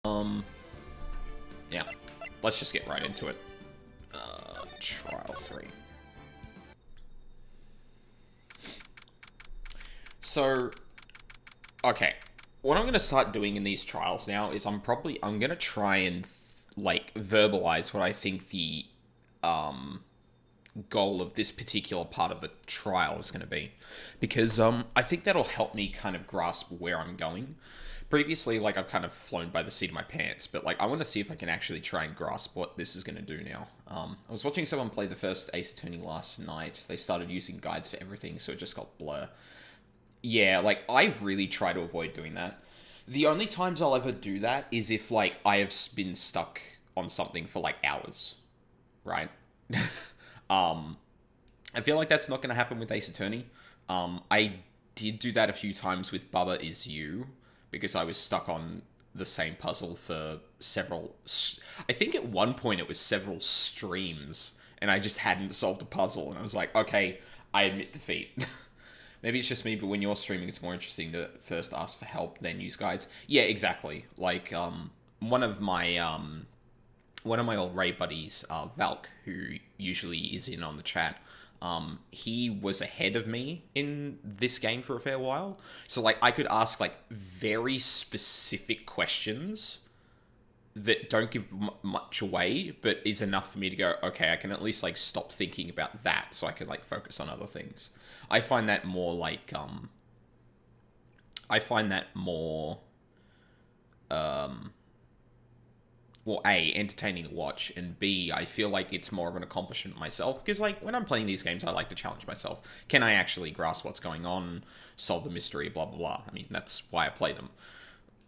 Yeah. Let's just get right into it. Trial 3. So, okay. What I'm going to start doing in these trials now is I'm going to try and, verbalize what I think the, goal of this particular part of the trial is going to be. Because, I think that'll help me kind of grasp where I'm going. Previously, I've kind of flown by the seat of my pants, but, I want to see if I can actually try and grasp what this is going to do now. I was watching someone play the first Ace Attorney last night. They started using guides for everything, so it just got blur. Yeah, I really try to avoid doing that. The only times I'll ever do that is if, I have been stuck on something for, hours. Right? I feel like that's not going to happen with Ace Attorney. I did do that a few times with Bubba Is You, because I was stuck on the same puzzle for several... I think at one point it was several streams, and I just hadn't solved the puzzle, and I was like, okay, I admit defeat. Maybe it's just me, but when you're streaming, it's more interesting to first ask for help, then use guides. Yeah, exactly. One of my old Ray buddies, Valk, who usually is in on the chat, he was ahead of me in this game for a fair while. So, I could ask, very specific questions that don't give much away, but is enough for me to go, okay, I can at least, stop thinking about that so I can, focus on other things. I find that more, well, A, entertaining to watch, and B, I feel like it's more of an accomplishment myself, because, when I'm playing these games, I like to challenge myself. Can I actually grasp what's going on, solve the mystery, blah, blah, blah. I mean, that's why I play them.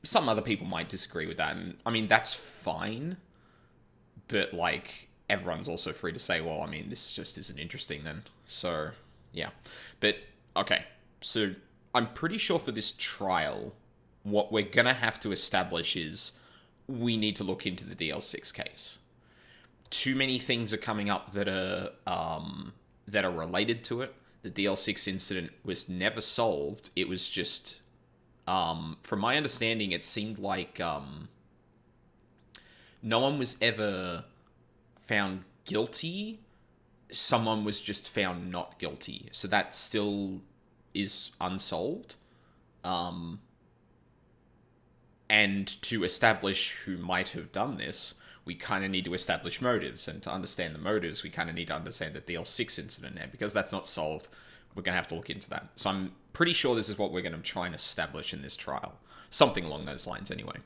Some other people might disagree with that, and, I mean, that's fine, but, everyone's also free to say, well, I mean, this just isn't interesting then. So, yeah. But, okay, so I'm pretty sure for this trial, what we're gonna have to establish is we need to look into the DL6 case. Too many things are coming up that are related to it. The DL6 incident was never solved. It was just, from my understanding, it seemed like no one was ever found guilty. Someone was just found not guilty. So that still is unsolved. And to establish who might have done this, we kind of need to establish motives. And to understand the motives, we kind of need to understand the DL6 incident. And because that's not solved, we're going to have to look into that. So I'm pretty sure this is what we're going to try and establish in this trial. Something along those lines, anyway.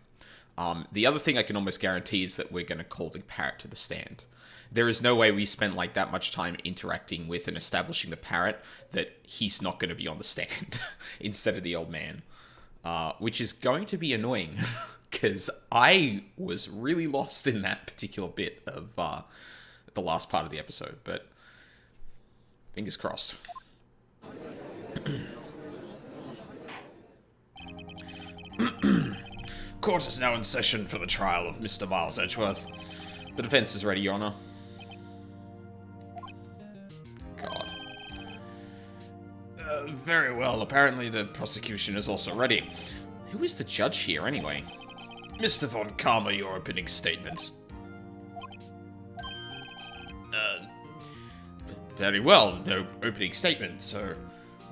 The other thing I can almost guarantee is that we're going to call the Parrot to the stand. There is no way we spent, that much time interacting with and establishing the Parrot that he's not going to be on the stand instead of the old man. Which is going to be annoying, because I was really lost in that particular bit of the last part of the episode, but fingers crossed. Court is now in session for the trial of Mr. Miles Edgeworth. The defense is ready, Your Honor. God. Very well. Apparently the prosecution is also ready. Who is the judge here, anyway? Mr. Von Karma, your opening statement. Very well. No opening statement, so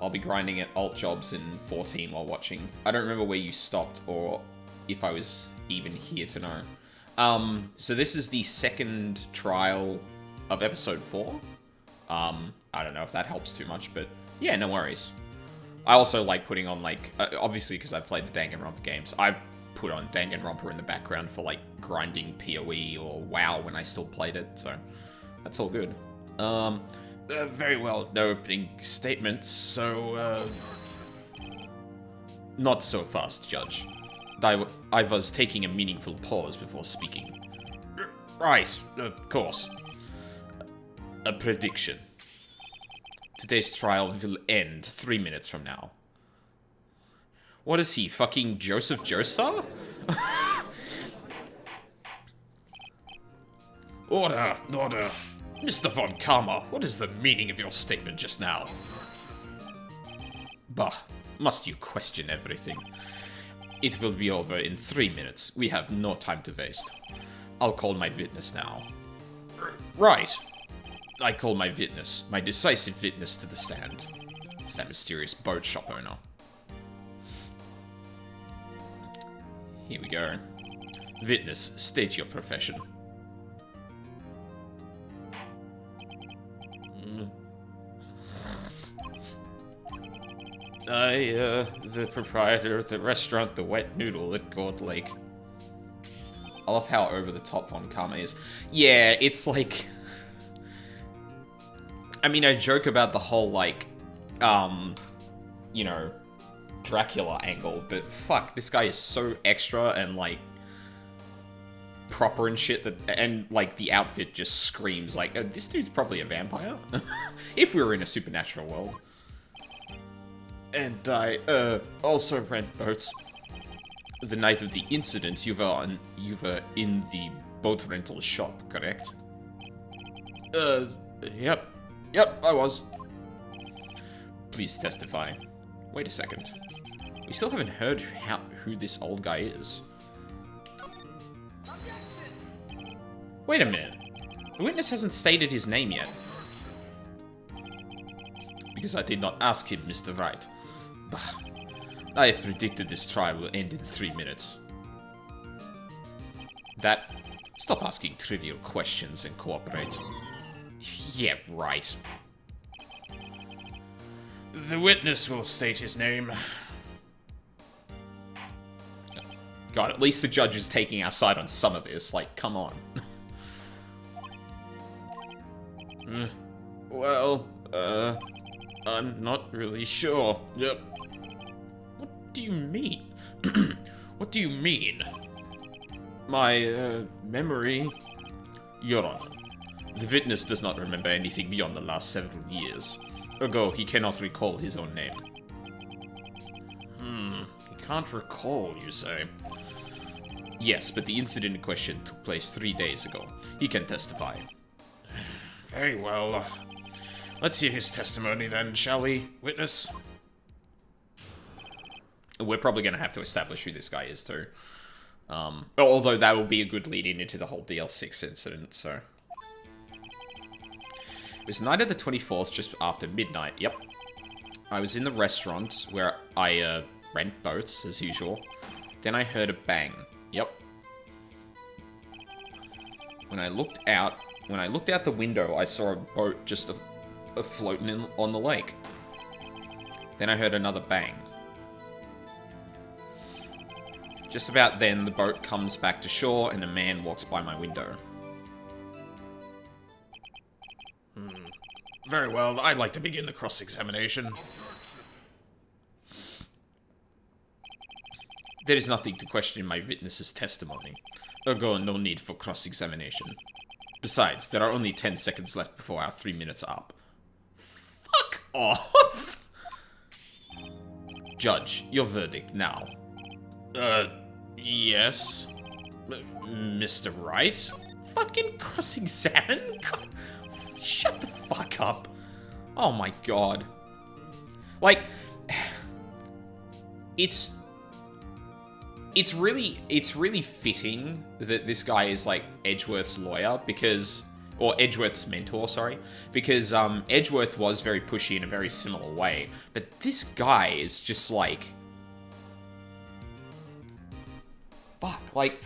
I'll be grinding at alt jobs in 14 while watching. I don't remember where you stopped, or if I was even here to know. So this is the second trial of episode 4. I don't know if that helps too much, but yeah, no worries. I also like putting on, obviously because I've played the Danganronpa games, I've put on Danganronpa in the background for, grinding PoE or WoW when I still played it, so that's all good. Very well, no opening statements, so, not so fast, Judge. I was taking a meaningful pause before speaking. Right, of course. A prediction. Today's trial will end 3 minutes from now. What is he, fucking Joseph Joestar? Order, order. Mr. Von Karma, what is the meaning of your statement just now? Bah, must you question everything? It will be over in 3 minutes. We have no time to waste. I'll call my witness now. Right. I call my witness, my decisive witness to the stand. It's that mysterious boat shop owner. Here we go. Witness, state your profession. The proprietor of the restaurant, The Wet Noodle at Gourd Lake. I love how over the top Von Karma is. Yeah, it's like... I mean, I joke about the whole, like, you know, Dracula angle, but fuck, this guy is so extra and, like, proper and shit that, and, like, the outfit just screams, like, this dude's probably a vampire? If we were in a supernatural world. And I, also rent boats. The night of the incident, you were in the boat rental shop, correct? Yep. Yep, I was. Please testify. Wait a second. We still haven't heard who this old guy is. Wait a minute. The witness hasn't stated his name yet. Because I did not ask him, Mr. Wright. Bah. I predicted this trial will end in 3 minutes. Stop asking trivial questions and cooperate. Yeah, right. The witness will state his name. God, at least the judge is taking our side on some of this. Like, come on. Well, I'm not really sure. Yep. What do you mean? What do you mean? My, memory... Your Honor, the witness does not remember anything beyond the last several years. Ago, he cannot recall his own name. He can't recall, you say? Yes, but the incident in question took place 3 days ago. He can testify. Very well. Let's hear his testimony then, shall we, witness? We're probably going to have to establish who this guy is too. Although that will be a good lead-in into the whole DL6 incident, so... It was night of the 24th, just after midnight, yep. I was in the restaurant, where I, rent boats, as usual. Then I heard a bang, yep. When I looked out the window, I saw a boat just floating on the lake. Then I heard another bang. Just about then, the boat comes back to shore and a man walks by my window. Very well, I'd like to begin the cross-examination. There is nothing to question my witness's testimony. Ergo, no need for cross-examination. Besides, there are only 10 seconds left before our 3 minutes are up. Fuck off! Judge, your verdict now. Yes? Mr. Wright? Fucking cross-examine? Shut the fuck up. Oh my god. Like, it's really fitting that this guy is like Edgeworth's lawyer because, or Edgeworth's mentor, sorry, because Edgeworth was very pushy in a very similar way, but this guy is just like, fuck, like,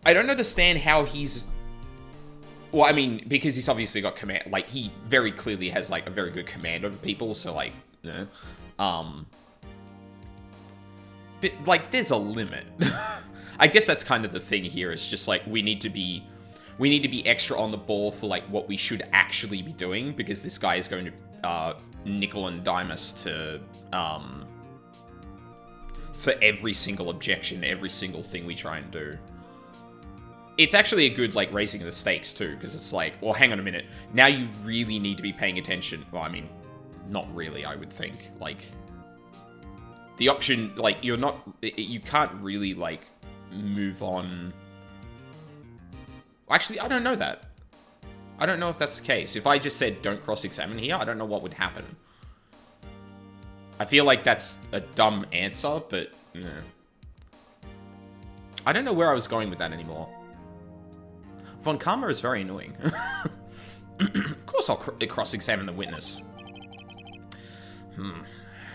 I don't understand how he's, well, I mean, because he's obviously got command, like, he very clearly has, like, a very good command over people, so, like, but, like, there's a limit. I guess that's kind of the thing here, it's just, like, we need to be extra on the ball for, like, what we should actually be doing, because this guy is going to, nickel and dime us to, for every single objection, every single thing we try and do. It's actually a good, like, raising the stakes, too, because it's like, well, hang on a minute. Now you really need to be paying attention. Well, I mean, not really, I would think. Like, the option, like, you can't really, like, move on. Actually, I don't know that. I don't know if that's the case. If I just said, don't cross-examine here, I don't know what would happen. I feel like that's a dumb answer, but, I don't know where I was going with that anymore. Von Karma is very annoying. Of course I'll cross-examine the witness.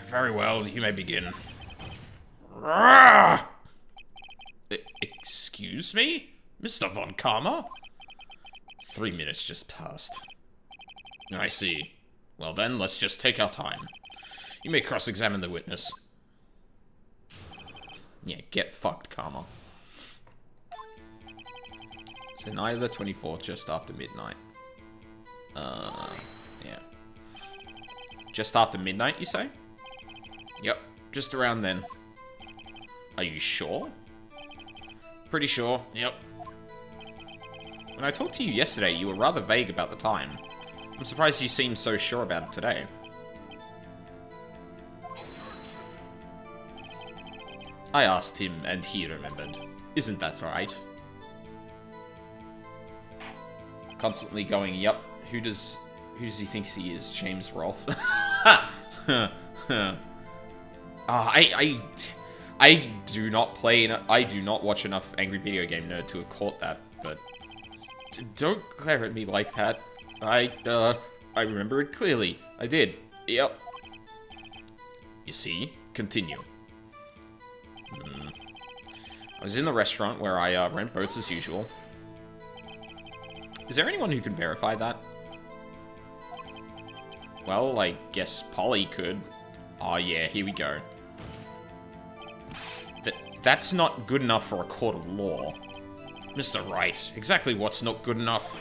Very well, you may begin. Excuse me? Mr. Von Karma? 3 minutes just passed. I see. Well then, let's just take our time. You may cross-examine the witness. Yeah, get fucked, Karma. So night of the 24th, just after midnight. Yeah. Just after midnight, you say? Yep, just around then. Are you sure? Pretty sure, yep. When I talked to you yesterday, you were rather vague about the time. I'm surprised you seem so sure about it today. I asked him, and he remembered. Isn't that right? Constantly going, yup. Who does he think he is? James Rolfe? I do not play, I do not watch enough Angry Video Game Nerd to have caught that, but don't glare at me like that. I remember it clearly. I did. Yep. You see? Continue. I was in the restaurant where I rent boats as usual. Is there anyone who can verify that? Well, I guess Polly could. Oh yeah, here we go. That's not good enough for a court of law. Mr. Wright, exactly what's not good enough?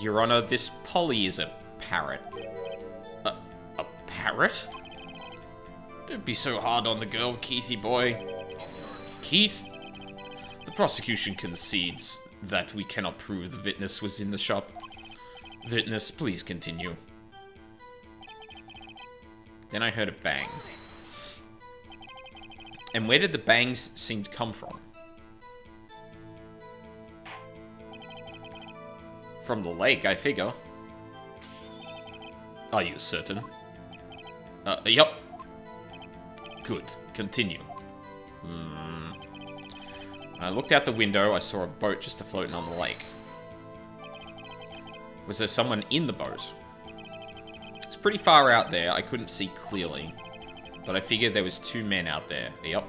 Your Honor, this Polly is a parrot. A parrot? Don't be so hard on the girl, Keithy boy. Keith? The prosecution concedes that we cannot prove the witness was in the shop. Witness, please continue. Then I heard a bang. And where did the bangs seem to come from? From the lake, I figure. Are you certain? Yup. Good. Continue. I looked out the window, I saw a boat just afloat on the lake. Was there someone in the boat? It's pretty far out there, I couldn't see clearly. But I figured there was 2 men out there. Yep.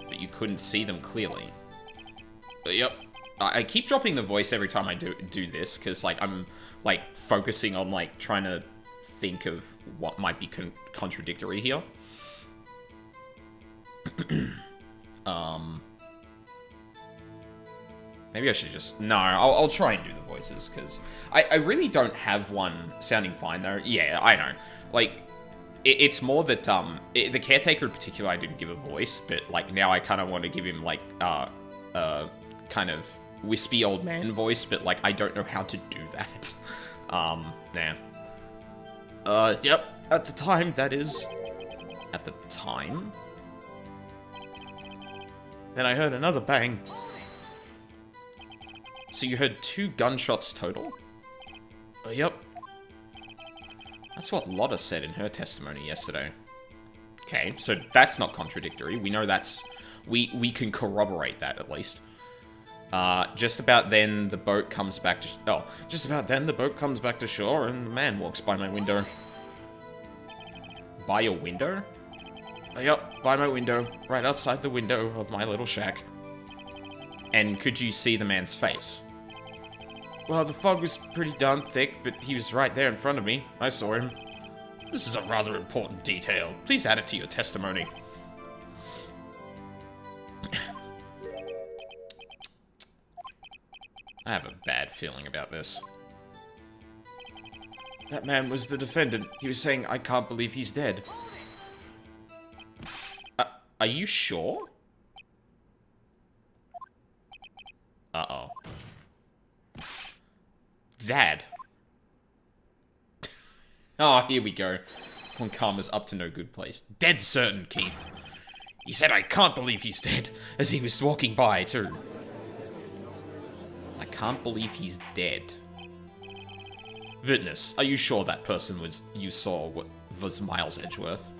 But you couldn't see them clearly. Yep. I keep dropping the voice every time I do this, because, like, I'm, like, focusing on, like, trying to think of what might be contradictory here. Maybe I should just... No, I'll try and do the voices, because I really don't have one sounding fine, though. Yeah, I know. Like, it's more that, the caretaker in particular I didn't give a voice, but, like, now I kind of want to give him, like, kind of wispy old man voice, but, like, I don't know how to do that. Nah. Yep, at the time, that is. At the time? Then I heard another bang. So you heard 2 gunshots total? Yep. That's what Lotta said in her testimony yesterday. Okay, so that's not contradictory. We know that's... We can corroborate that, at least. Just about then, the boat comes back to... Oh, just about then, the boat comes back to shore, and the man walks by my window. By your window? Yep, by my window. Right outside the window of my little shack. And could you see the man's face? Well, the fog was pretty darn thick, but he was right there in front of me. I saw him. This is a rather important detail. Please add it to your testimony. I have a bad feeling about this. That man was the defendant. He was saying, I can't believe he's dead. Are you sure? Uh-oh. Dad. Oh, here we go. Von Karma's up to no good place. Dead certain, Keith. He said, I can't believe he's dead, as he was walking by, too. I can't believe he's dead. Witness, are you sure that person you saw was Miles Edgeworth?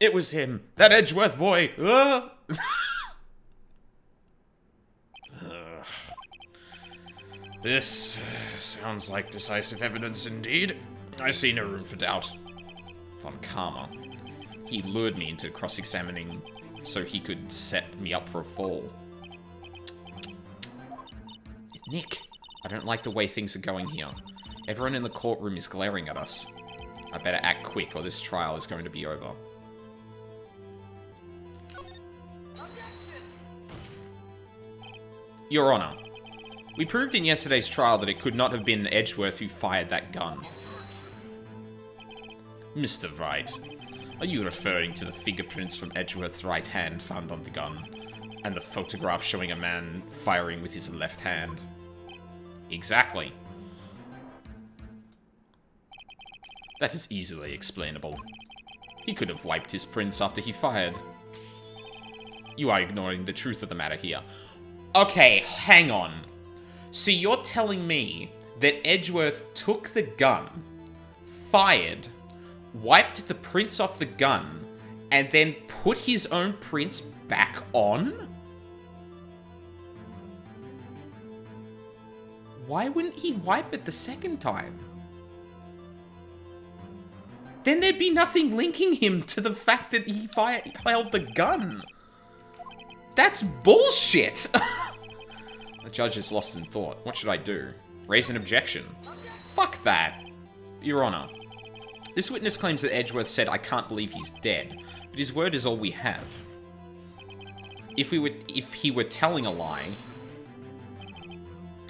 It was him. That Edgeworth boy. Ah! This sounds like decisive evidence indeed. I see no room for doubt. Von Karma. He lured me into cross-examining so he could set me up for a fall. Nick, I don't like the way things are going here. Everyone in the courtroom is glaring at us. I better act quick or this trial is going to be over. Your Honor, we proved in yesterday's trial that it could not have been Edgeworth who fired that gun. Mr. Wright, are you referring to the fingerprints from Edgeworth's right hand found on the gun, and the photograph showing a man firing with his left hand? Exactly. That is easily explainable. He could have wiped his prints after he fired. You are ignoring the truth of the matter here. Okay, hang on. So you're telling me that Edgeworth took the gun, fired, wiped the prints off the gun, and then put his own prints back on? Why wouldn't he wipe it the second time? Then there'd be nothing linking him to the fact that he fired the gun. That's bullshit! The judge is lost in thought. What should I do? Raise an objection? Fuck that. Your Honor, this witness claims that Edgeworth said, "I can't believe he's dead," but his word is all we have. If he were telling a lie...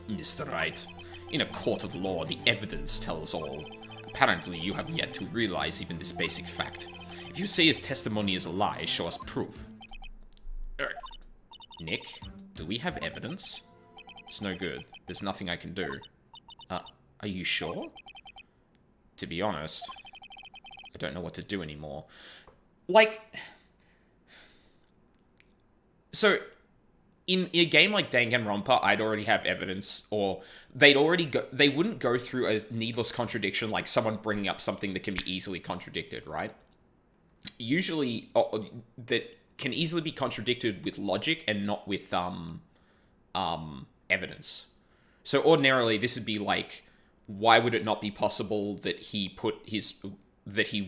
Mr. Wright, in a court of law, the evidence tells all. Apparently, you have yet to realize even this basic fact. If you say his testimony is a lie, show us proof. Nick, do we have evidence? It's no good. There's nothing I can do. Are you sure? To be honest, I don't know what to do anymore. Like... So, in a game like Danganronpa, I'd already have evidence, or they wouldn't go through a needless contradiction like someone bringing up something that can be easily contradicted, right? Usually, that can easily be contradicted with logic and not with, evidence. So ordinarily, this would be like, why would it not be possible that he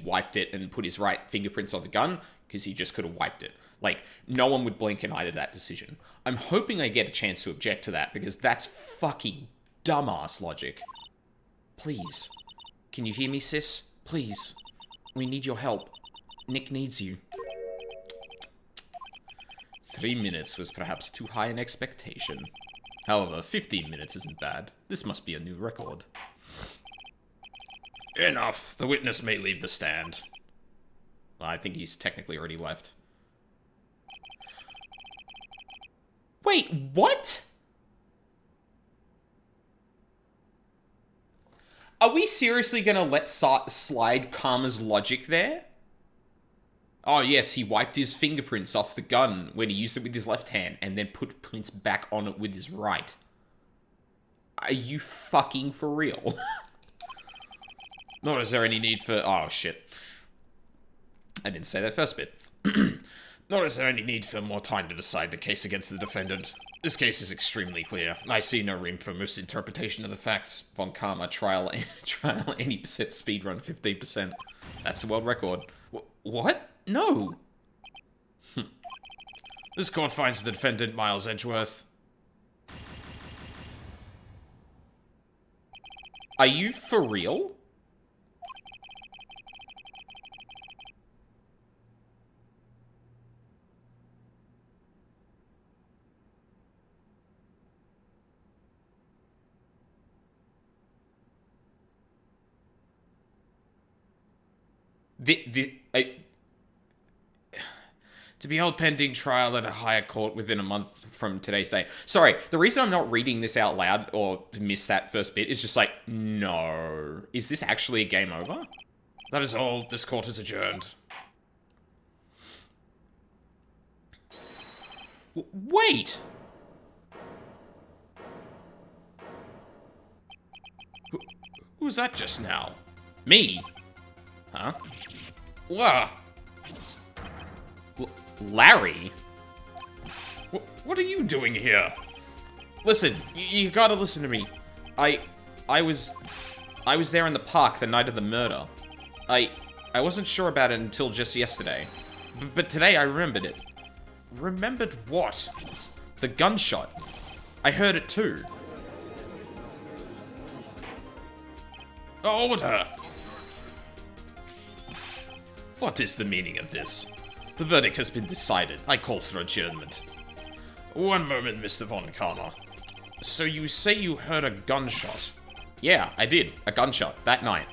wiped it and put his right fingerprints on the gun? Because he just could have wiped it. Like, no one would blink an eye to that decision. I'm hoping I get a chance to object to that, because that's fucking dumbass logic. Please. Can you hear me, sis? Please. We need your help. Nick needs you. 3 minutes was perhaps too high an expectation. However, 15 minutes isn't bad. This must be a new record. Enough. The witness may leave the stand. Well, I think he's technically already left. Wait, what? Are we seriously gonna let slide Karma's logic there? Oh yes, he wiped his fingerprints off the gun when he used it with his left hand and then put prints back on it with his right. Are you fucking for real? Nor is there any need for... Oh, shit. I didn't say that first bit. Nor is there any need for more time to decide the case against the defendant. This case is extremely clear. I see no room for misinterpretation of the facts. Von Karma, trial 80%, speedrun 15%. That's the world record. What? No. This court finds the defendant, Miles Edgeworth. Are you for real? To be held pending trial at a higher court within a month from today's date. Sorry, the reason I'm not reading this out loud or miss that first bit is just like, no. Is this actually a game over? That is all. This court is adjourned. Wait! Who was that just now? Me? Huh? Whoa! Larry? What are you doing here? Listen, you gotta listen to me. I was there in the park the night of the murder. I wasn't sure about it until just yesterday. But today I remembered it. Remembered what? The gunshot. I heard it too. Order! What is the meaning of this? The verdict has been decided. I call for adjournment. One moment, Mr. Von Karma. So you say you heard a gunshot? Yeah, I did. A gunshot. That night.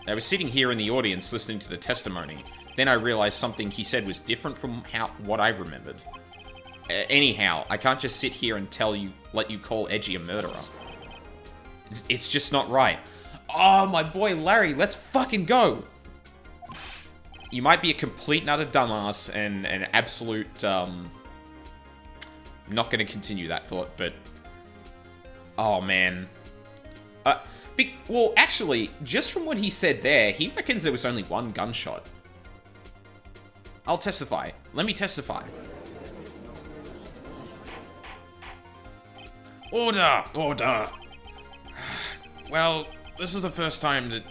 I was sitting here in the audience listening to the testimony. Then I realized something he said was different from what I remembered. Anyhow, I can't just sit here and let you call Edgy a murderer. It's just not right. Oh, my boy Larry, let's fucking go! You might be a complete and utter dumbass and an absolute, I'm not gonna continue that thought, but... Oh, man. Well, actually, just from what he said there, he reckons there was only one gunshot. I'll testify. Let me testify. Order! Order! Well, this is the first time that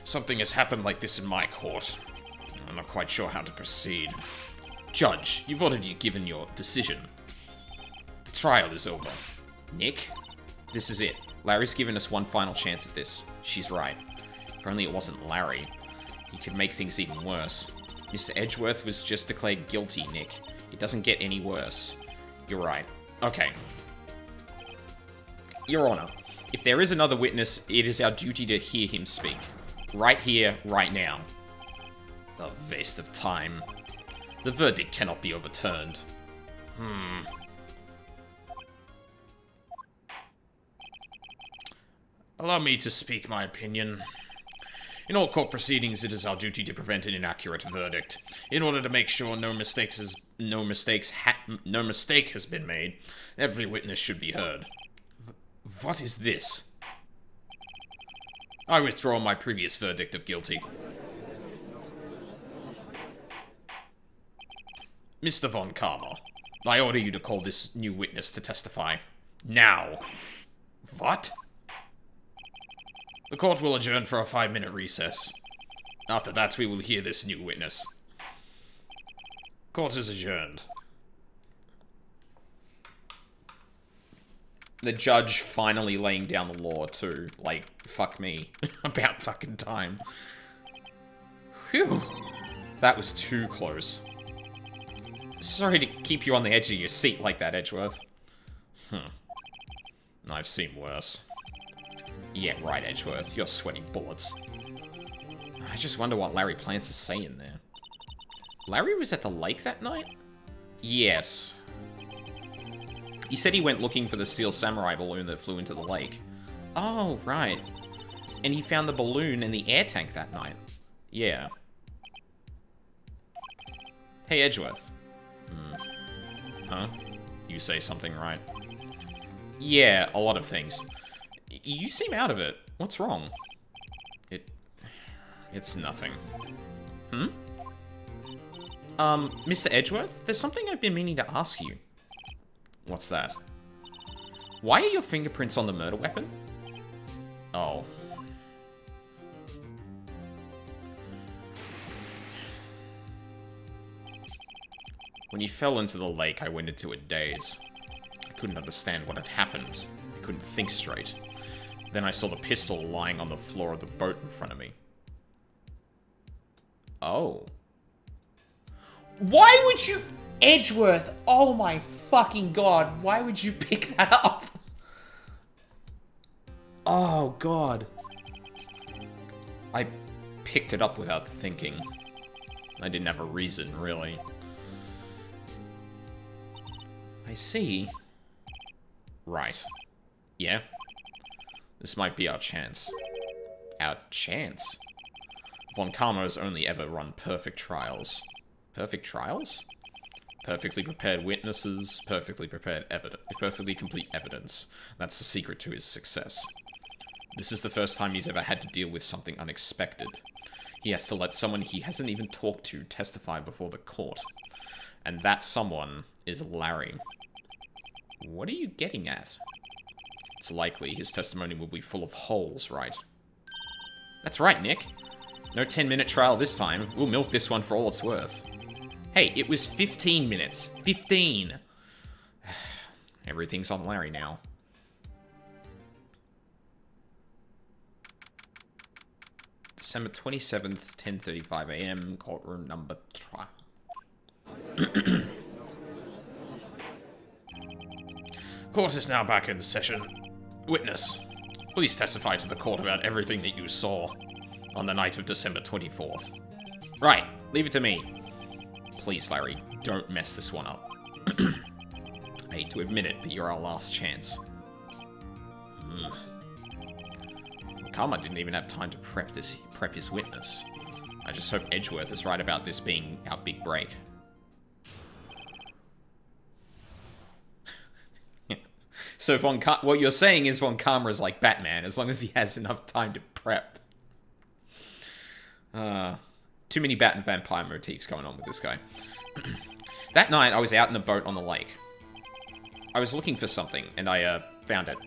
something has happened like this in my court. I'm not quite sure how to proceed. Judge, you've already given your decision. The trial is over. Nick, this is it. Larry's given us one final chance at this. She's right. If only it wasn't Larry. He could make things even worse. Mr. Edgeworth was just declared guilty, Nick. It doesn't get any worse. You're right. Okay. Your Honor, if there is another witness, it is our duty to hear him speak. Right here, right now. A waste of time. The verdict cannot be overturned. Allow me to speak my opinion. In all court proceedings, it is our duty to prevent an inaccurate verdict. In order to make sure no mistake has been made, every witness should be heard. What is this? I withdraw my previous verdict of guilty. Mr. Von Karma, I order you to call this new witness to testify. Now. What? The court will adjourn for a 5-minute recess. After that, we will hear this new witness. Court is adjourned. The judge finally laying down the law, too. Like, fuck me. About fucking time. Phew. That was too close. Sorry to keep you on the edge of your seat like that, Edgeworth. I've seen worse. Yeah, right, Edgeworth. You're sweating bullets. I just wonder what Larry plans to say in there. Larry was at the lake that night? Yes. He said he went looking for the Steel Samurai balloon that flew into the lake. Oh, right. And he found the balloon in the air tank that night. Yeah. Hey, Edgeworth. Huh? You say something right. Yeah, a lot of things. You seem out of it. What's wrong? It's nothing. Mr. Edgeworth, there's something I've been meaning to ask you. What's that? Why are your fingerprints on the murder weapon? Oh. When you fell into the lake, I went into a daze. I couldn't understand what had happened. I couldn't think straight. Then I saw the pistol lying on the floor of the boat in front of me. Oh. Why would you... Edgeworth, oh my fucking god, why would you pick that up? Oh god. I picked it up without thinking. I didn't have a reason, really. I see. Right. Yeah? This might be our chance. Our chance? Von Karma has only ever run perfect trials. Perfect trials? Perfectly prepared witnesses, perfectly complete evidence. That's the secret to his success. This is the first time he's ever had to deal with something unexpected. He has to let someone he hasn't even talked to testify before the court. And that someone is Larry. What are you getting at? It's likely his testimony will be full of holes, right? That's right, Nick. No 10-minute trial this time. We'll milk this one for all it's worth. Hey, it was 15 minutes. 15! Everything's on Larry now. December 27th, 10:35 a.m., courtroom number 3. Court is now back in session. Witness, please testify to the court about everything that you saw on the night of December 24th. Right, leave it to me. Please, Larry, don't mess this one up. I hate to admit it, but you're our last chance. Karma didn't even have time to prep his witness. I just hope Edgeworth is right about this being our big break. So what you're saying is Von Karma is like Batman, as long as he has enough time to prep. Too many bat and vampire motifs going on with this guy. That night, I was out in a boat on the lake. I was looking for something, and I found it.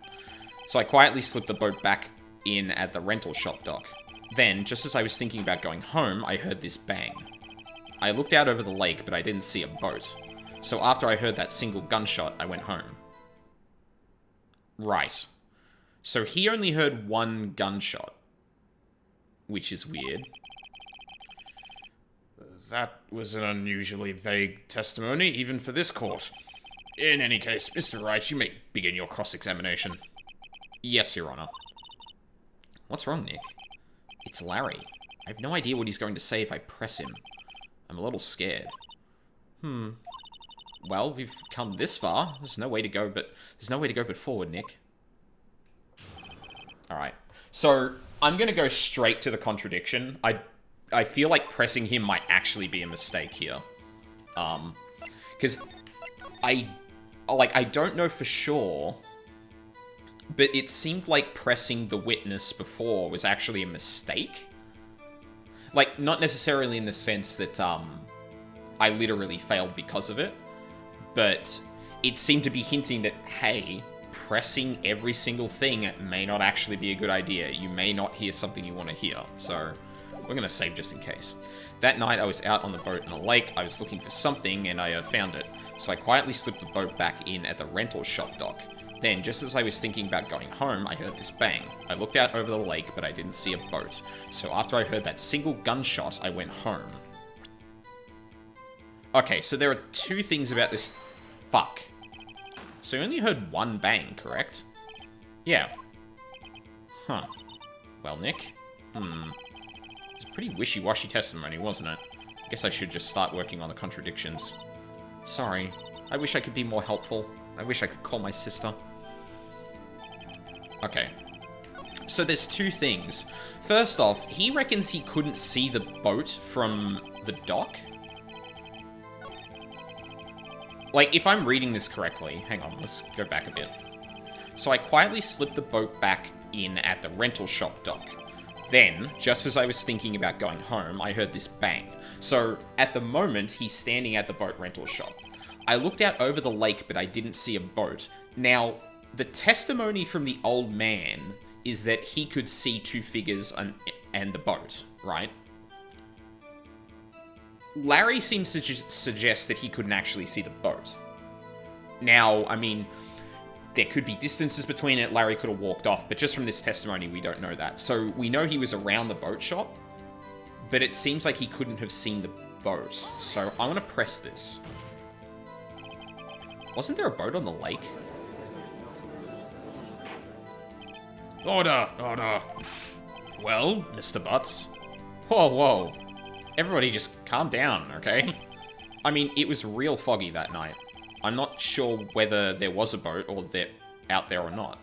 So I quietly slipped the boat back in at the rental shop dock. Then, just as I was thinking about going home, I heard this bang. I looked out over the lake, but I didn't see a boat. So after I heard that single gunshot, I went home. Right. So he only heard one gunshot. Which is weird. That was an unusually vague testimony, even for this court. In any case, Mr. Wright, you may begin your cross-examination. Yes, Your Honor. What's wrong, Nick? It's Larry. I have no idea what he's going to say if I press him. I'm a little scared. Well, we've come this far. There's no way to go but forward, Nick. Alright. So, I'm gonna go straight to the contradiction. I feel like pressing him might actually be a mistake here. Because I don't know for sure, but it seemed like pressing the witness before was actually a mistake. Like, not necessarily in the sense that, I literally failed because of it, but it seemed to be hinting that, hey, pressing every single thing may not actually be a good idea. You may not hear something you want to hear, so we're going to save just in case. That night, I was out on the boat in a lake. I was looking for something, and I found it. So I quietly slipped the boat back in at the rental shop dock. Then, just as I was thinking about going home, I heard this bang. I looked out over the lake, but I didn't see a boat. So after I heard that single gunshot, I went home. Okay, so there are two things about this. Fuck. So you only heard one bang, correct? Yeah. Huh. Well, Nick. It's a pretty wishy-washy testimony, wasn't it? I guess I should just start working on the contradictions. Sorry. I wish I could be more helpful. I wish I could call my sister. Okay. So there's two things. First off, he reckons he couldn't see the boat from the dock. Like, if I'm reading this correctly... Hang on, let's go back a bit. So I quietly slipped the boat back in at the rental shop dock. Then, just as I was thinking about going home, I heard this bang. So, at the moment, he's standing at the boat rental shop. I looked out over the lake, but I didn't see a boat. Now, the testimony from the old man is that he could see two figures and the boat, right? Larry seems to suggest that he couldn't actually see the boat. Now, I mean, there could be distances between it. Larry could have walked off, but just from this testimony, we don't know that. So we know he was around the boat shop, but it seems like he couldn't have seen the boat. So I'm going to press this. Wasn't there a boat on the lake? Order, order. Well, Mr. Butts. Whoa, whoa. Everybody just calm down, okay? I mean, it was real foggy that night. I'm not sure whether there was a boat or they're out there or not.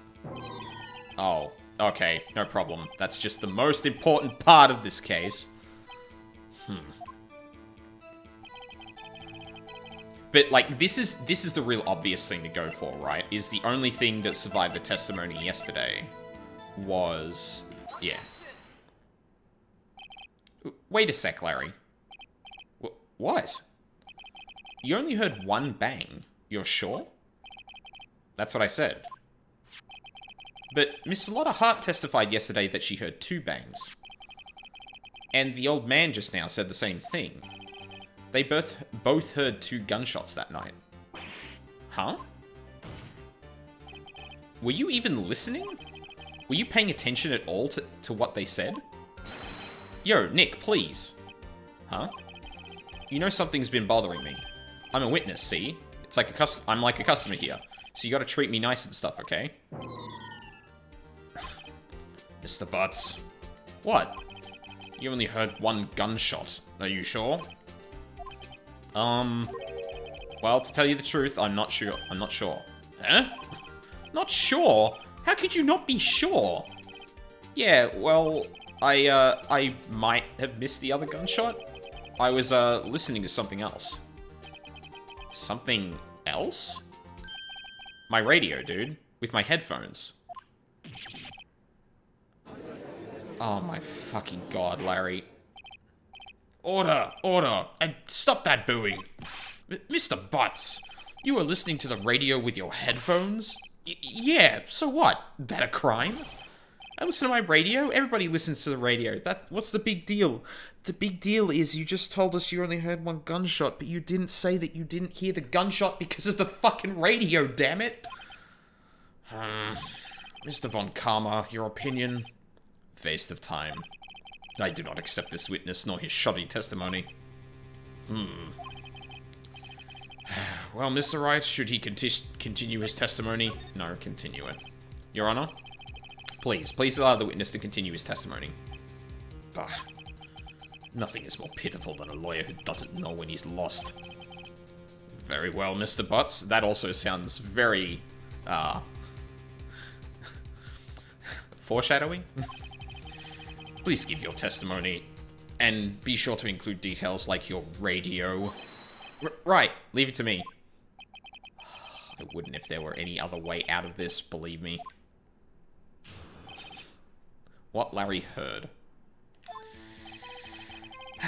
Oh, okay, no problem. That's just the most important part of this case. But, like, this is the real obvious thing to go for, right? Is the only thing that survived the testimony yesterday was... yeah. Wait a sec, Larry. What? You only heard one bang. You're sure? That's what I said. But Miss Lotta Hart testified yesterday that she heard 2 bangs. And the old man just now said the same thing. They both heard 2 gunshots that night. Huh? Were you even listening? Were you paying attention at all to what they said? Yo, Nick, please. Huh? You know something's been bothering me. I'm a witness, see? It's like I'm like a customer here. So you gotta treat me nice and stuff, okay? Mr. Butts. What? You only heard 1 gunshot. Are you sure? Well, to tell you the truth, I'm not sure. Huh? Not sure? How could you not be sure? Yeah, well, I might have missed the other gunshot. I was, listening to something else. Something else? My radio, dude. With my headphones. Oh my fucking god, Larry. Order! Order! And stop that booing! Mr. Butts, you were listening to the radio with your headphones? Yeah, so what? That a crime? I listen to my radio? Everybody listens to the radio. What's the big deal? The big deal is you just told us you only heard 1 gunshot, but you didn't say that you didn't hear the gunshot because of the fucking radio, damn it! Mr. Von Karma, your opinion? Waste of time. I do not accept this witness nor his shoddy testimony. Well, Mr. Wright, should he continue his testimony? No, continue it. Your Honor? Please allow the witness to continue his testimony. Bah. Nothing is more pitiful than a lawyer who doesn't know when he's lost. Very well, Mr. Butts. That also sounds very, foreshadowing? Please give your testimony, and be sure to include details like your radio. Right, leave it to me. I wouldn't if there were any other way out of this, believe me. What Larry heard.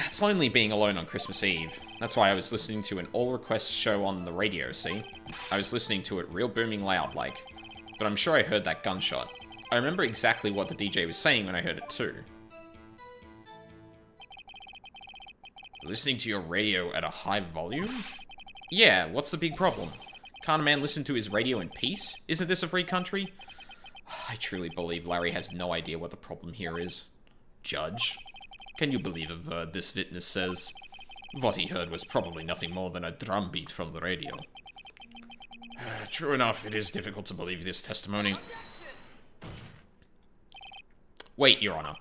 It's lonely being alone on Christmas Eve. That's why I was listening to an all-request show on the radio, see? I was listening to it real booming loud, like. But I'm sure I heard that gunshot. I remember exactly what the DJ was saying when I heard it too. Listening to your radio at a high volume? Yeah, what's the big problem? Can't a man listen to his radio in peace? Isn't this a free country? I truly believe Larry has no idea what the problem here is. Judge? Can you believe a word this witness says? What he heard was probably nothing more than a drum beat from the radio. True enough, it is difficult to believe this testimony. Wait, Your Honor.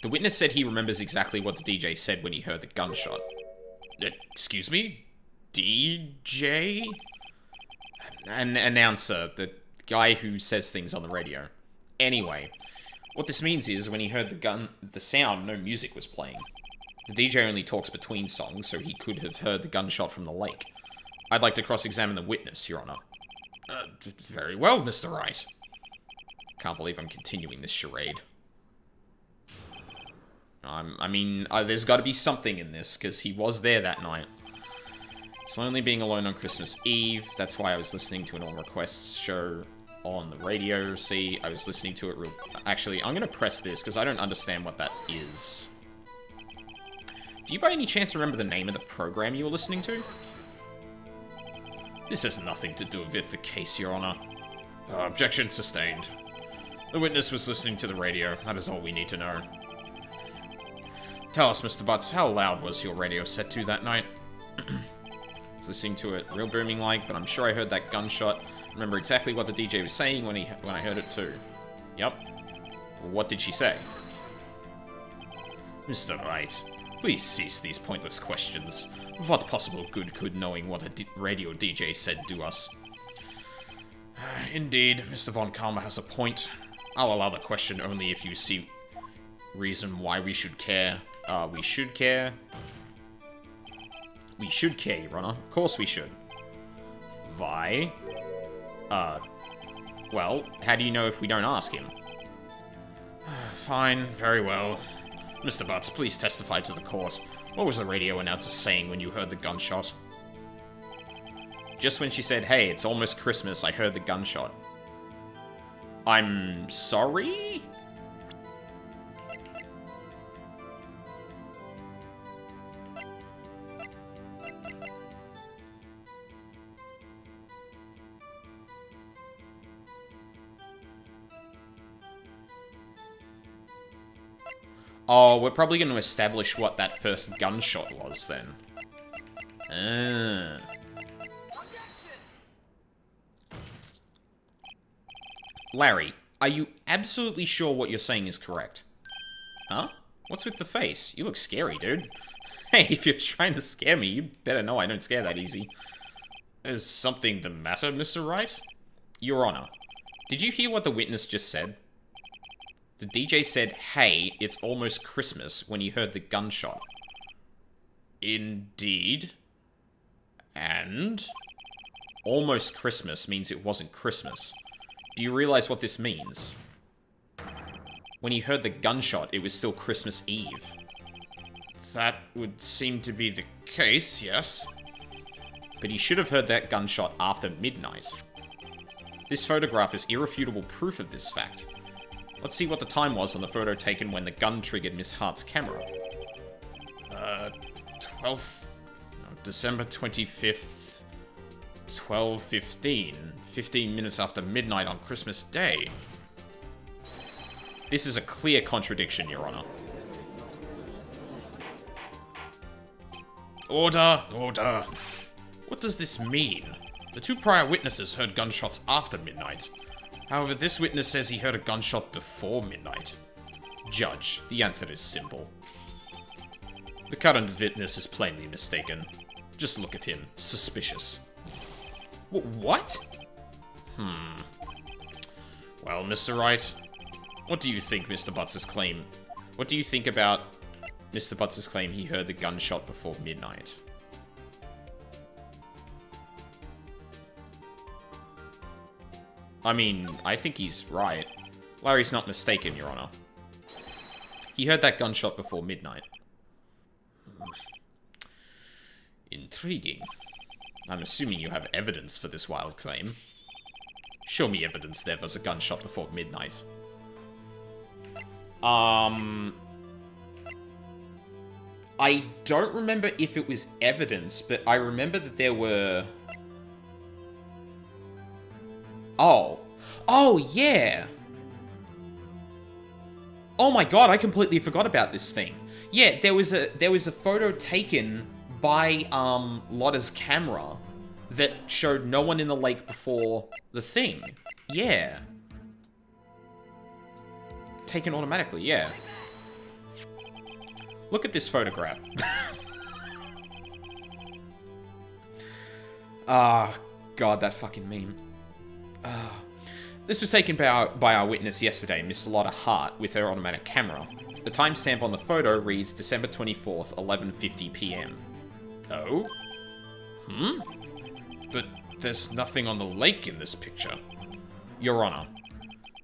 The witness said he remembers exactly what the DJ said when he heard the gunshot. Excuse me? DJ? An announcer, the guy who says things on the radio. Anyway, what this means is when he heard the sound, no music was playing. The DJ only talks between songs, so he could have heard the gunshot from the lake. I'd like to cross-examine the witness, Your Honor. Very well, Mr. Wright. Can't believe I'm continuing this charade. I mean, there's got to be something in this, because he was there that night. It's lonely being alone on Christmas Eve. That's why I was listening to an all requests show on the radio. See, I was listening to it real... Actually, I'm going to press this, because I don't understand what that is. Do you by any chance remember the name of the program you were listening to? This has nothing to do with the case, Your Honor. Objection sustained. The witness was listening to the radio. That is all we need to know. Tell us, Mr. Butts, how loud was your radio set to that night? I was listening to it real booming like, but I'm sure I heard that gunshot. Remember exactly what the DJ was saying when I heard it too. Yep. What did she say? Mr. Wright, please cease these pointless questions. What possible good could knowing what a radio DJ said do us? Indeed, Mr. Von Karma has a point. I'll allow the question only if you see reason why we should care. We should care. We should care, Your Honor. Of course we should. Why? Well, how do you know if we don't ask him? Fine, very well. Mr. Butts, please testify to the court. What was the radio announcer saying when you heard the gunshot? Just when she said, hey, it's almost Christmas, I heard the gunshot. I'm sorry? Oh, we're probably going to establish what that first gunshot was, then. Larry, are you absolutely sure what you're saying is correct? Huh? What's with the face? You look scary, dude. Hey, if you're trying to scare me, you better know I don't scare that easy. Is something the matter, Mr. Wright? Your Honor, did you hear what the witness just said? The DJ said, hey, it's almost Christmas, when he heard the gunshot. Indeed. And? Almost Christmas means it wasn't Christmas. Do you realize what this means? When he heard the gunshot, it was still Christmas Eve. That would seem to be the case, yes. But he should have heard that gunshot after midnight. This photograph is irrefutable proof of this fact. Let's see what the time was on the photo taken when the gun triggered Miss Hart's camera. December 25th, 12:15. 15 minutes after midnight on Christmas Day. This is a clear contradiction, Your Honor. Order, order. What does this mean? The two prior witnesses heard gunshots after midnight. However, this witness says he heard a gunshot before midnight. Judge, the answer is simple. The current witness is plainly mistaken. Just look at him. Suspicious. What? Well, Mr. Wright, what do you think Mr. Butts' claim? What do you think about Mr. Butts' claim he heard the gunshot before midnight? I mean, I think he's right. Larry's not mistaken, Your Honor. He heard that gunshot before midnight. Intriguing. I'm assuming you have evidence for this wild claim. Show me evidence there was a gunshot before midnight. I don't remember if it was evidence, but I remember that there were... Oh, yeah! Oh my god, I completely forgot about this thing. Yeah, there was a photo taken by, Lotta's camera that showed no one in the lake before the thing. Yeah. Taken automatically, yeah. Look at this photograph. Ah, god, that fucking meme. This was taken by our witness yesterday, Miss Lotta Hart, with her automatic camera. The timestamp on the photo reads December 24th, 11:50 p.m. Oh? But there's nothing on the lake in this picture. Your Honor,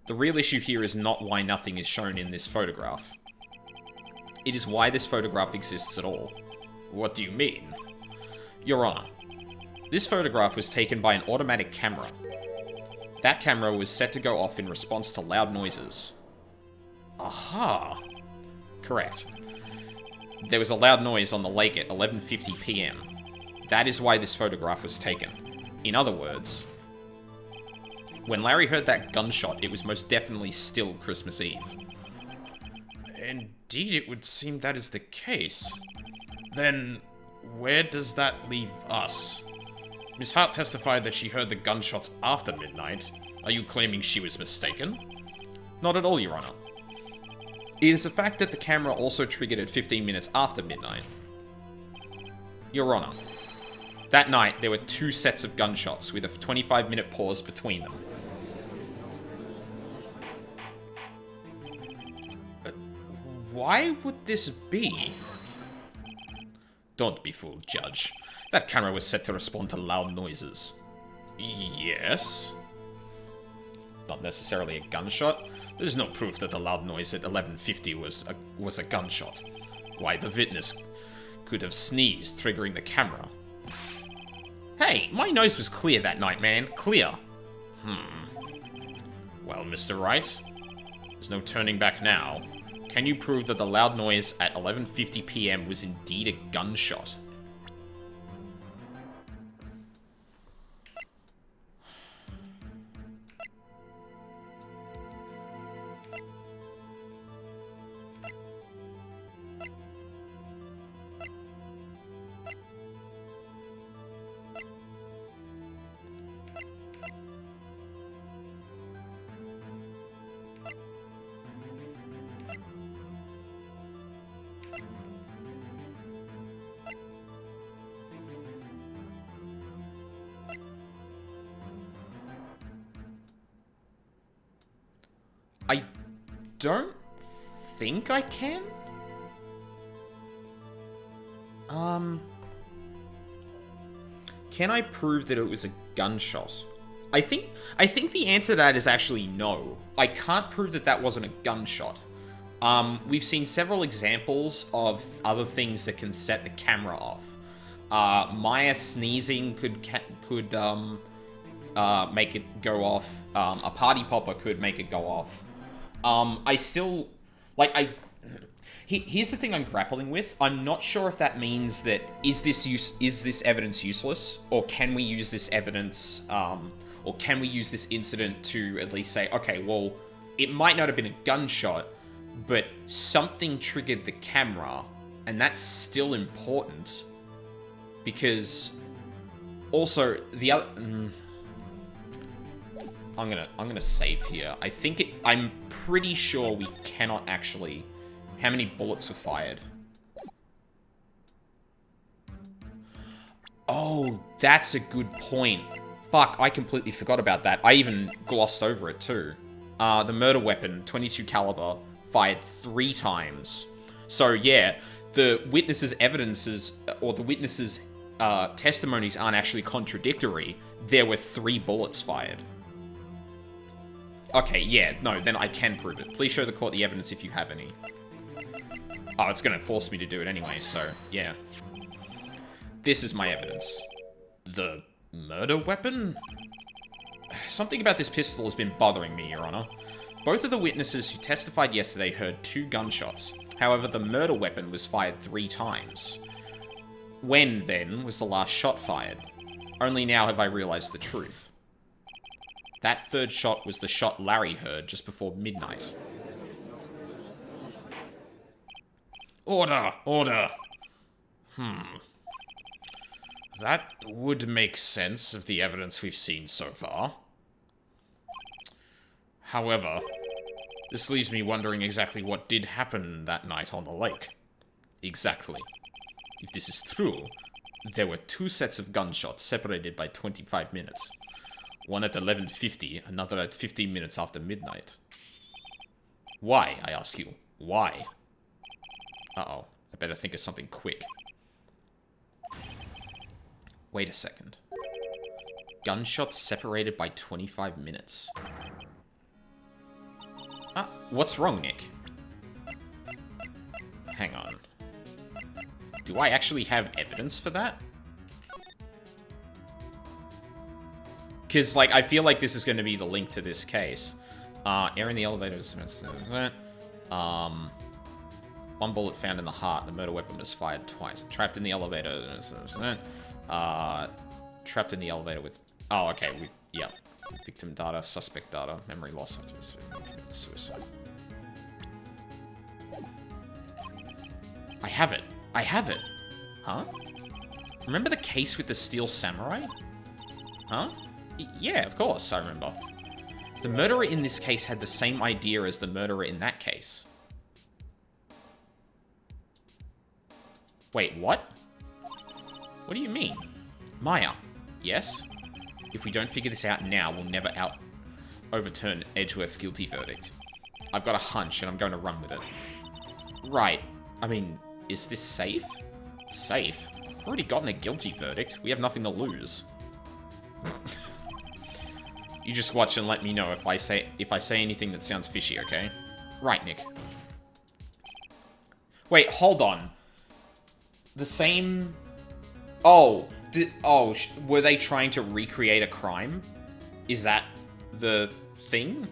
the real issue here is not why nothing is shown in this photograph. It is why this photograph exists at all. What do you mean? Your Honor, this photograph was taken by an automatic camera. That camera was set to go off in response to loud noises. Aha! Correct. There was a loud noise on the lake at 11:50 p.m. That is why this photograph was taken. In other words, when Larry heard that gunshot, it was most definitely still Christmas Eve. Indeed, it would seem that is the case. Then, where does that leave us? Miss Hart testified that she heard the gunshots after midnight. Are you claiming she was mistaken? Not at all, Your Honor. It is a fact that the camera also triggered at 15 minutes after midnight. Your Honor, that night there were two sets of gunshots with a 25-minute pause between them. Why would this be? Don't be fooled, Judge. That camera was set to respond to loud noises. Yes? Not necessarily a gunshot. There's no proof that the loud noise at 11:50 was a gunshot. Why, the witness could have sneezed, triggering the camera. Hey, my nose was clear that night, man. Clear. Well, Mr. Wright, there's no turning back now. Can you prove that the loud noise at 11:50 PM was indeed a gunshot? I don't think I can. Can I prove that it was a gunshot? I think the answer to that is actually no. I can't prove that that wasn't a gunshot. We've seen several examples of other things that can set the camera off. Maya sneezing could make it go off. A party popper could make it go off. I still, here's the thing I'm grappling with. I'm not sure if that means that, is this evidence useless? Or can we use this evidence, or can we use this incident to at least say, okay, well, it might not have been a gunshot, but something triggered the camera, and that's still important. Because, also, the other... I'm gonna save here. I'm pretty sure we cannot actually... How many bullets were fired? Oh, that's a good point. Fuck, I completely forgot about that. I even glossed over it too. The murder weapon, 22 caliber, fired 3 times. So yeah, the witnesses' evidences, or the witnesses' testimonies aren't actually contradictory. There were 3 bullets fired. Okay, yeah, no, then I can prove it. Please show the court the evidence if you have any. Oh, it's gonna force me to do it anyway, so, yeah. This is my evidence. The murder weapon? Something about this pistol has been bothering me, Your Honor. Both of the witnesses who testified yesterday heard 2 gunshots. However, the murder weapon was fired 3 times. When, then, was the last shot fired? Only now have I realized the truth. That 3rd shot was the shot Larry heard just before midnight. Order! Order! That would make sense of the evidence we've seen so far. However, this leaves me wondering exactly what did happen that night on the lake. Exactly. If this is true, there were 2 sets of gunshots separated by 25 minutes. One at 11:50, another at 15 minutes after midnight. Why, I ask you? Why? Uh-oh. I better think of something quick. Wait a second. Gunshots separated by 25 minutes. What's wrong, Nick? Hang on. Do I actually have evidence for that? Because, like, I feel like this is going to be the link to this case. Air in the elevator. 1 bullet found in the heart. The murder weapon was fired twice. Trapped in the elevator. Trapped in the elevator with... Oh, okay. Yeah. Victim data, suspect data, memory loss after suicide. I have it. I have it. Huh? Remember the case with the steel samurai? Huh? Yeah, of course, I remember. The murderer in this case had the same idea as the murderer in that case. Wait, what? What do you mean? Maya, yes? If we don't figure this out now, we'll never overturn Edgeworth's guilty verdict. I've got a hunch, and I'm going to run with it. Right. I mean, is this safe? Safe? We've already gotten a guilty verdict. We have nothing to lose. You just watch and let me know if I say anything that sounds fishy, okay? Right, Nick. Wait, hold on. The same... Oh, Were they trying to recreate a crime? Is that the thing?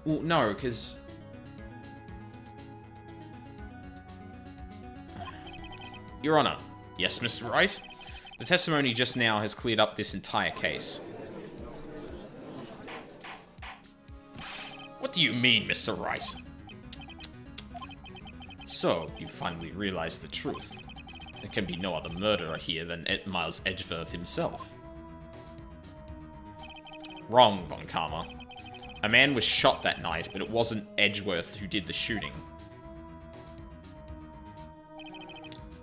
Well, no, because... Your Honor. Yes, Mr. Wright? The testimony just now has cleared up this entire case. What do you mean, Mr. Wright? So, you finally realized the truth. There can be no other murderer here than Miles Edgeworth himself. Wrong, Von Karma. A man was shot that night, but it wasn't Edgeworth who did the shooting.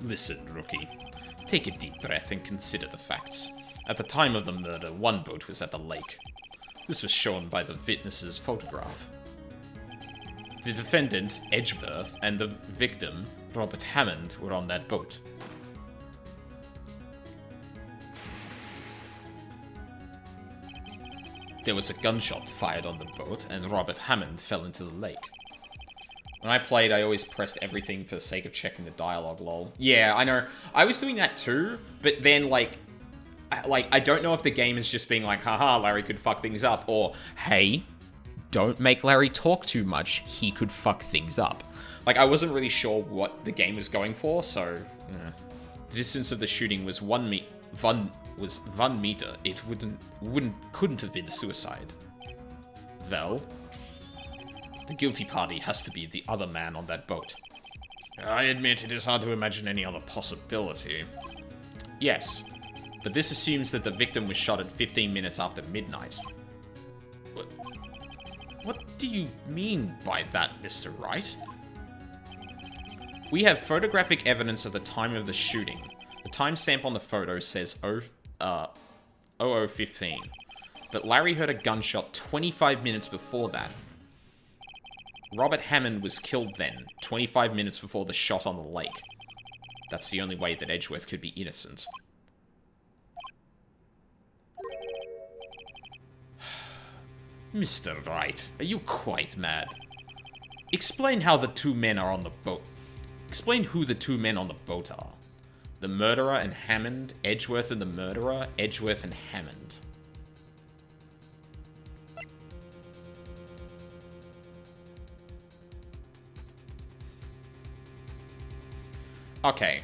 Listen, rookie. Take a deep breath and consider the facts. At the time of the murder, one boat was at the lake. This was shown by the witness's photograph. The defendant, Edgeworth, and the victim, Robert Hammond, were on that boat. There was a gunshot fired on the boat, and Robert Hammond fell into the lake. When I played, I always pressed everything for the sake of checking the dialogue, lol. Yeah, I know. I was doing that too, but then, like, I don't know if the game is just being like, haha, Larry could fuck things up, or, hey, don't make Larry talk too much, he could fuck things up. Like, I wasn't really sure what the game was going for, so, The distance of the shooting was 1 meter. It couldn't have been a suicide. Well, the guilty party has to be the other man on that boat. I admit it is hard to imagine any other possibility. Yes, but this assumes that the victim was shot at 15 minutes after midnight. What do you mean by that, Mr. Wright? We have photographic evidence of the time of the shooting. The timestamp on the photo says 00:15, but Larry heard a gunshot 25 minutes before that. Robert Hammond was killed then, 25 minutes before the shot on the lake. That's the only way that Edgeworth could be innocent. Mr. Wright, are you quite mad? Explain how the two men are on the boat. Explain who the two men on the boat are. The murderer and Hammond, Edgeworth and the murderer, Edgeworth and Hammond. Okay,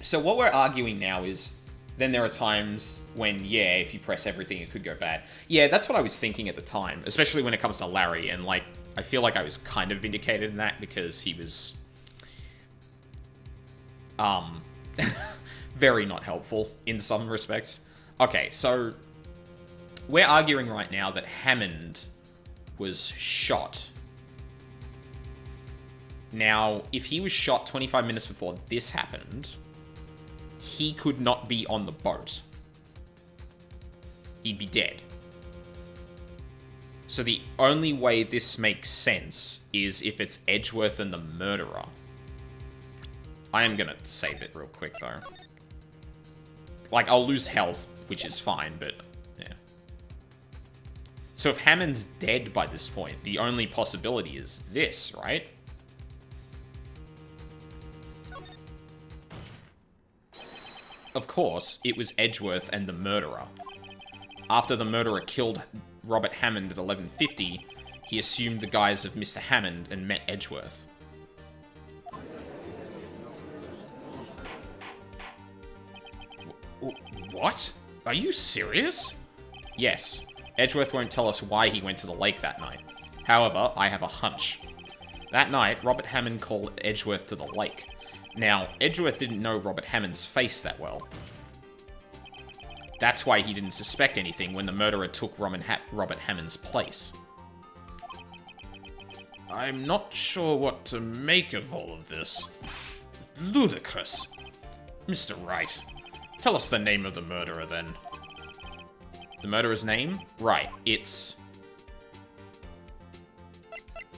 so what we're arguing now is, then there are times when, yeah, if you press everything, it could go bad. Yeah, that's what I was thinking at the time, especially when it comes to Larry, and, like, I feel like I was kind of vindicated in that because he was, very not helpful in some respects. Okay, so we're arguing right now that Hammond was shot. Now, if he was shot 25 minutes before this happened, he could not be on the boat. He'd be dead. So the only way this makes sense is if it's Edgeworth and the murderer. I am gonna save it real quick, though. Like, I'll lose health, which is fine, but, yeah. So if Hammond's dead by this point, the only possibility is this, right? Of course, it was Edgeworth and the murderer. After the murderer killed Robert Hammond at 11:50, he assumed the guise of Mr. Hammond and met Edgeworth. What? Are you serious? Yes. Edgeworth won't tell us why he went to the lake that night. However, I have a hunch. That night, Robert Hammond called Edgeworth to the lake. Now, Edgeworth didn't know Robert Hammond's face that well. That's why he didn't suspect anything when the murderer took Robert Hammond's place. I'm not sure what to make of all of this. Ludicrous. Mr. Wright, tell us the name of the murderer, then. The murderer's name? Right, it's...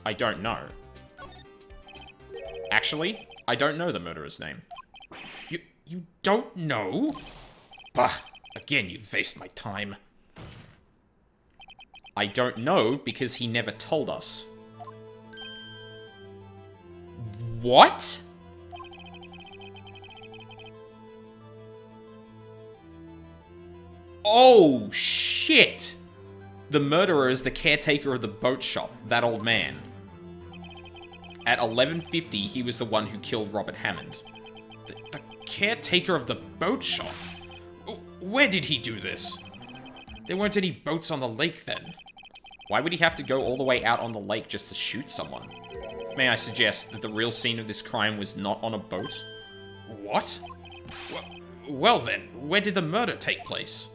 I don't know. Actually, I don't know the murderer's name. You don't know? Bah, again, you've wasted my time. I don't know because he never told us. What? Oh, shit! The murderer is the caretaker of the boat shop, that old man. At 11:50, he was the one who killed Robert Hammond. The caretaker of the boat shop? Where did he do this? There weren't any boats on the lake then. Why would he have to go all the way out on the lake just to shoot someone? May I suggest that the real scene of this crime was not on a boat? What? Well then, where did the murder take place?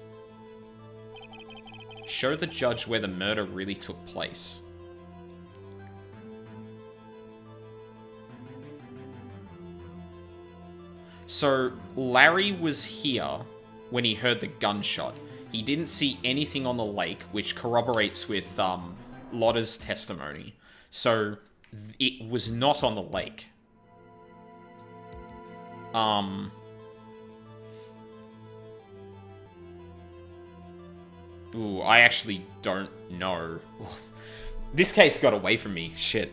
Show the judge where the murder really took place. So, Larry was here when he heard the gunshot. He didn't see anything on the lake, which corroborates with Lotta's testimony. So, it was not on the lake. Ooh, I actually don't know. This case got away from me. Shit.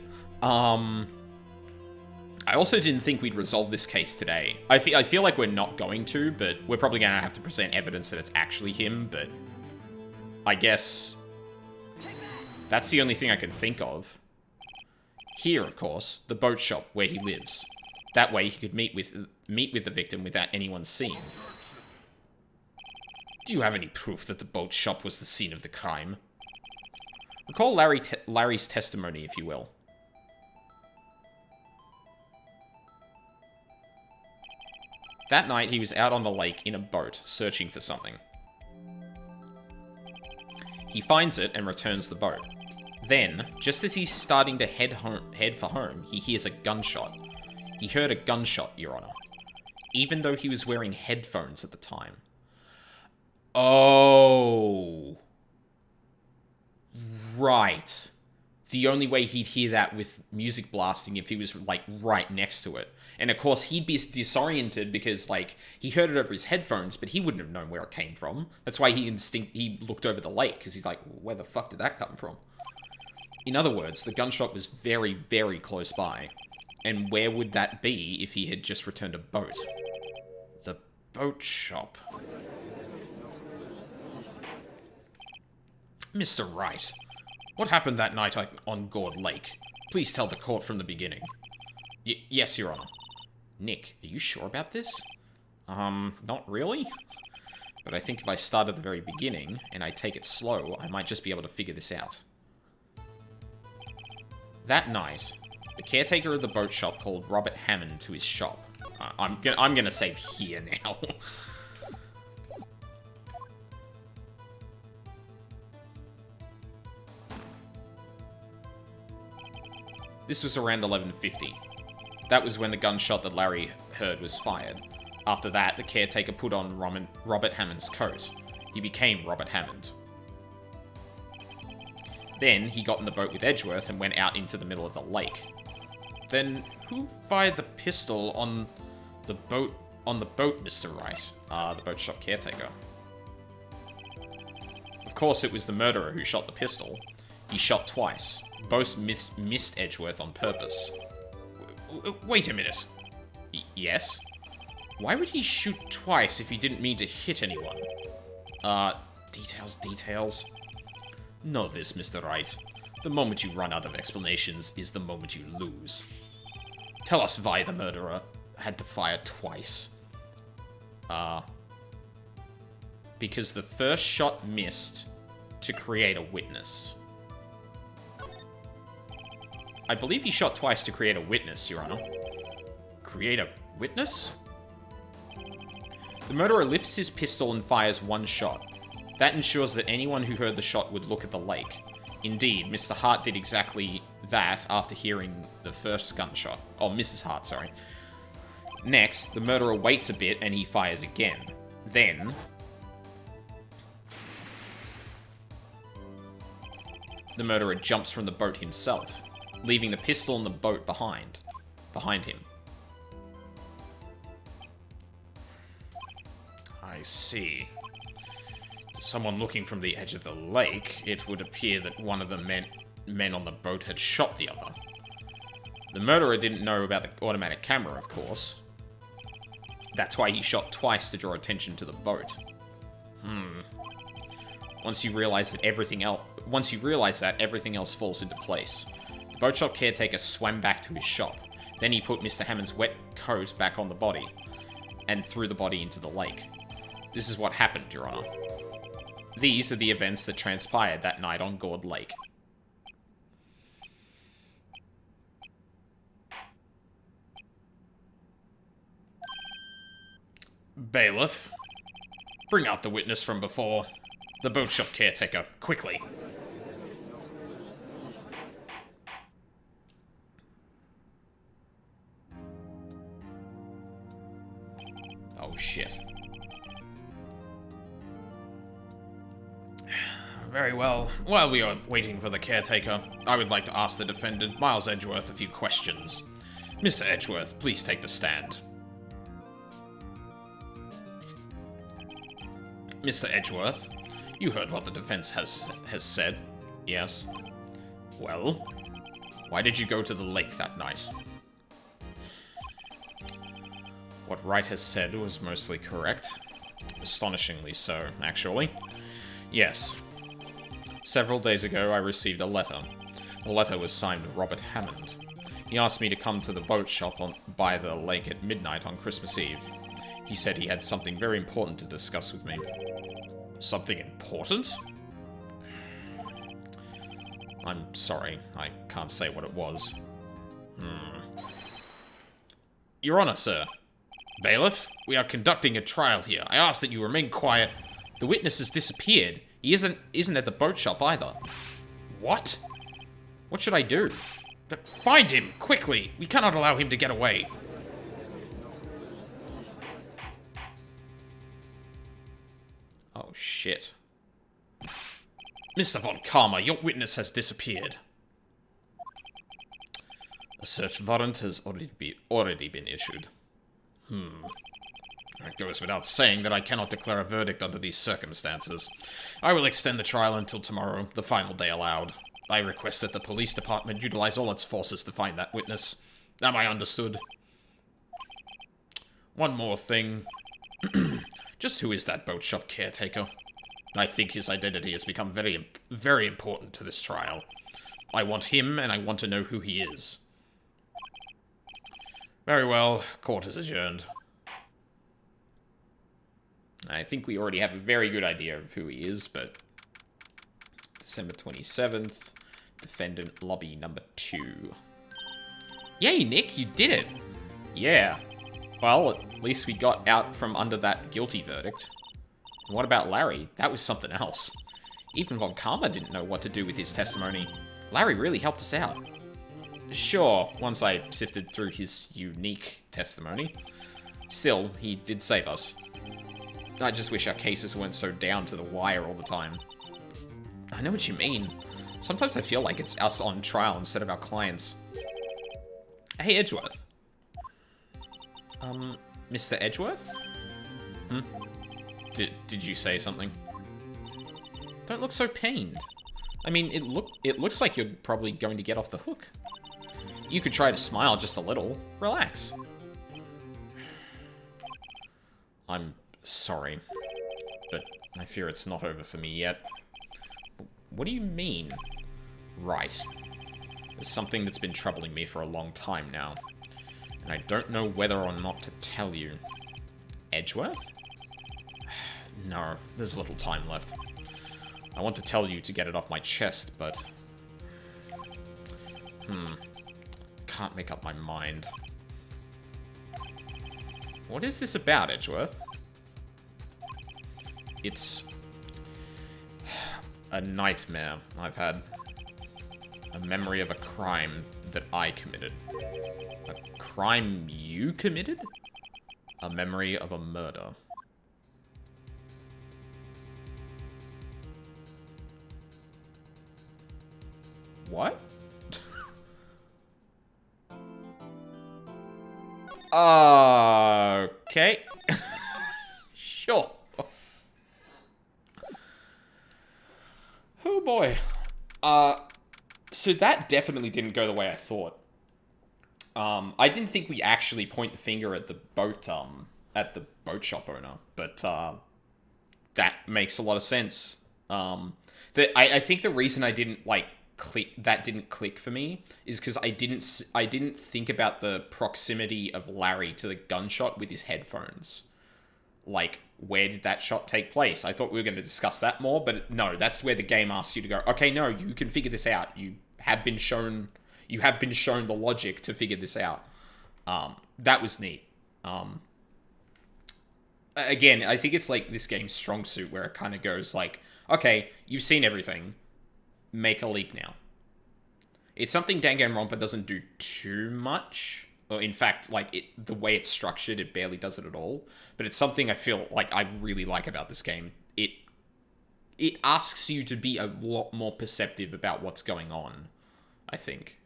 I also didn't think we'd resolve this case today. I feel like we're not going to, but we're probably going to have to present evidence that it's actually him, but I guess that's the only thing I can think of. Here, of course, the boat shop where he lives. That way he could meet with the victim without anyone seeing. Do you have any proof that the boat shop was the scene of the crime? Recall Larry's testimony, if you will. That night, he was out on the lake in a boat, searching for something. He finds it and returns the boat. Then, just as he's starting to head for home, he hears a gunshot. He heard a gunshot, Your Honor, even though he was wearing headphones at the time. Oh. Right. The only way he'd hear that with music blasting if he was, like, right next to it. And, of course, he'd be disoriented because, like, he heard it over his headphones, but he wouldn't have known where it came from. That's why he looked over the lake, because he's like, where the fuck did that come from? In other words, the gunshot was very, very close by. And where would that be if he had just returned a boat? The boat shop. Mr. Wright, what happened that night on Gourd Lake? Please tell the court from the beginning. Yes, Your Honor. Nick, are you sure about this? Not really. But I think if I start at the very beginning, and I take it slow, I might just be able to figure this out. That night, the caretaker of the boat shop called Robert Hammond to his shop. I'm gonna save here now. This was around 11:50. That was when the gunshot that Larry heard was fired. After that, the caretaker put on Robert Hammond's coat. He became Robert Hammond. Then, he got in the boat with Edgeworth and went out into the middle of the lake. Then, who fired the pistol on the boat, Mr. Wright? The boat shop caretaker. Of course, it was the murderer who shot the pistol. He shot twice. Both missed Edgeworth on purpose. Wait a minute. Yes? Why would he shoot twice if he didn't mean to hit anyone? Details. Know this, Mr. Wright. The moment you run out of explanations is the moment you lose. Tell us why the murderer had to fire twice. Because the first shot missed to create a witness. I believe he shot twice to create a witness, Your Honor. Create a witness? The murderer lifts his pistol and fires one shot. That ensures that anyone who heard the shot would look at the lake. Indeed, Mr. Hart did exactly that after hearing the first gunshot. Oh, Mrs. Hart, sorry. Next, the murderer waits a bit and he fires again. Then, the murderer jumps from the boat himself, leaving the pistol in the boat behind him. I see. To someone looking from the edge of the lake, it would appear that one of the men on the boat had shot the other. The murderer didn't know about the automatic camera, of course. That's why he shot twice to draw attention to the boat. Once you realize that everything else falls into place. The boat shop caretaker swam back to his shop. Then he put Mr. Hammond's wet coat back on the body and threw the body into the lake. This is what happened, Your Honor. These are the events that transpired that night on Gourd Lake. Bailiff, bring out the witness from before. The boat shop caretaker, quickly. Oh, shit. Very well. While we are waiting for the caretaker, I would like to ask the defendant, Miles Edgeworth, a few questions. Mr. Edgeworth, please take the stand. Mr. Edgeworth, you heard what the defense has said, yes? Well, why did you go to the lake that night? What Wright has said was mostly correct. Astonishingly so, actually. Yes. Several days ago, I received a letter. The letter was signed Robert Hammond. He asked me to come to the boat shop by the lake at midnight on Christmas Eve. He said he had something very important to discuss with me. Something important? I'm sorry, I can't say what it was. Your Honor, sir. Bailiff, we are conducting a trial here. I ask that you remain quiet. The witness has disappeared. He isn't at the boat shop either. What? What should I do? Find him, quickly! We cannot allow him to get away. Oh, shit. Mr. Von Karma, your witness has disappeared. A search warrant has already been issued. It goes without saying that I cannot declare a verdict under these circumstances. I will extend the trial until tomorrow, the final day allowed. I request that the police department utilize all its forces to find that witness. Am I understood? One more thing. Just who is that boat shop caretaker? I think his identity has become very, very important to this trial. I want him, and I want to know who he is. Very well, court is adjourned. I think we already have a very good idea of who he is, but... December 27th, defendant lobby number 2. Yay, Nick, you did it! Yeah. Well, at least we got out from under that guilty verdict. And what about Larry? That was something else. Even Von Karma didn't know what to do with his testimony. Larry really helped us out. Sure, once I sifted through his unique testimony. Still, he did save us. I just wish our cases weren't so down to the wire all the time. I know what you mean. Sometimes I feel like it's us on trial instead of our clients. Hey, Edgeworth. Mr. Edgeworth? Did you say something? Don't look so pained. I mean, it looks like you're probably going to get off the hook. You could try to smile just a little. Relax. I'm sorry, but I fear it's not over for me yet. What do you mean? Right. There's something that's been troubling me for a long time now, and I don't know whether or not to tell you. Edgeworth? No, there's little time left. I want to tell you to get it off my chest, but... Can't make up my mind. What is this about, Edgeworth? It's... a nightmare I've had. A memory of a crime that I committed. A crime you committed? A memory of a murder. What? Okay. Sure. Oh boy. So that definitely didn't go the way I thought. I didn't think we actually point the finger at the boat shop owner, but that makes a lot of sense. I think the reason I didn't like didn't click for me is because I didn't think about the proximity of Larry to the gunshot with his headphones. Like, where did that shot take place? I thought we were going to discuss that more, but no, that's where the game asks you to go, okay, no, you can figure this out. You have been shown the logic to figure this out. That was neat. Again, I think it's like this game's strong suit where it kind of goes like, okay, you've seen everything. Make a leap now. It's something Danganronpa doesn't do too much. Or in fact, like the way it's structured, it barely does it at all. But it's something I feel like I really like about this game. It asks you to be a lot more perceptive about what's going on, I think.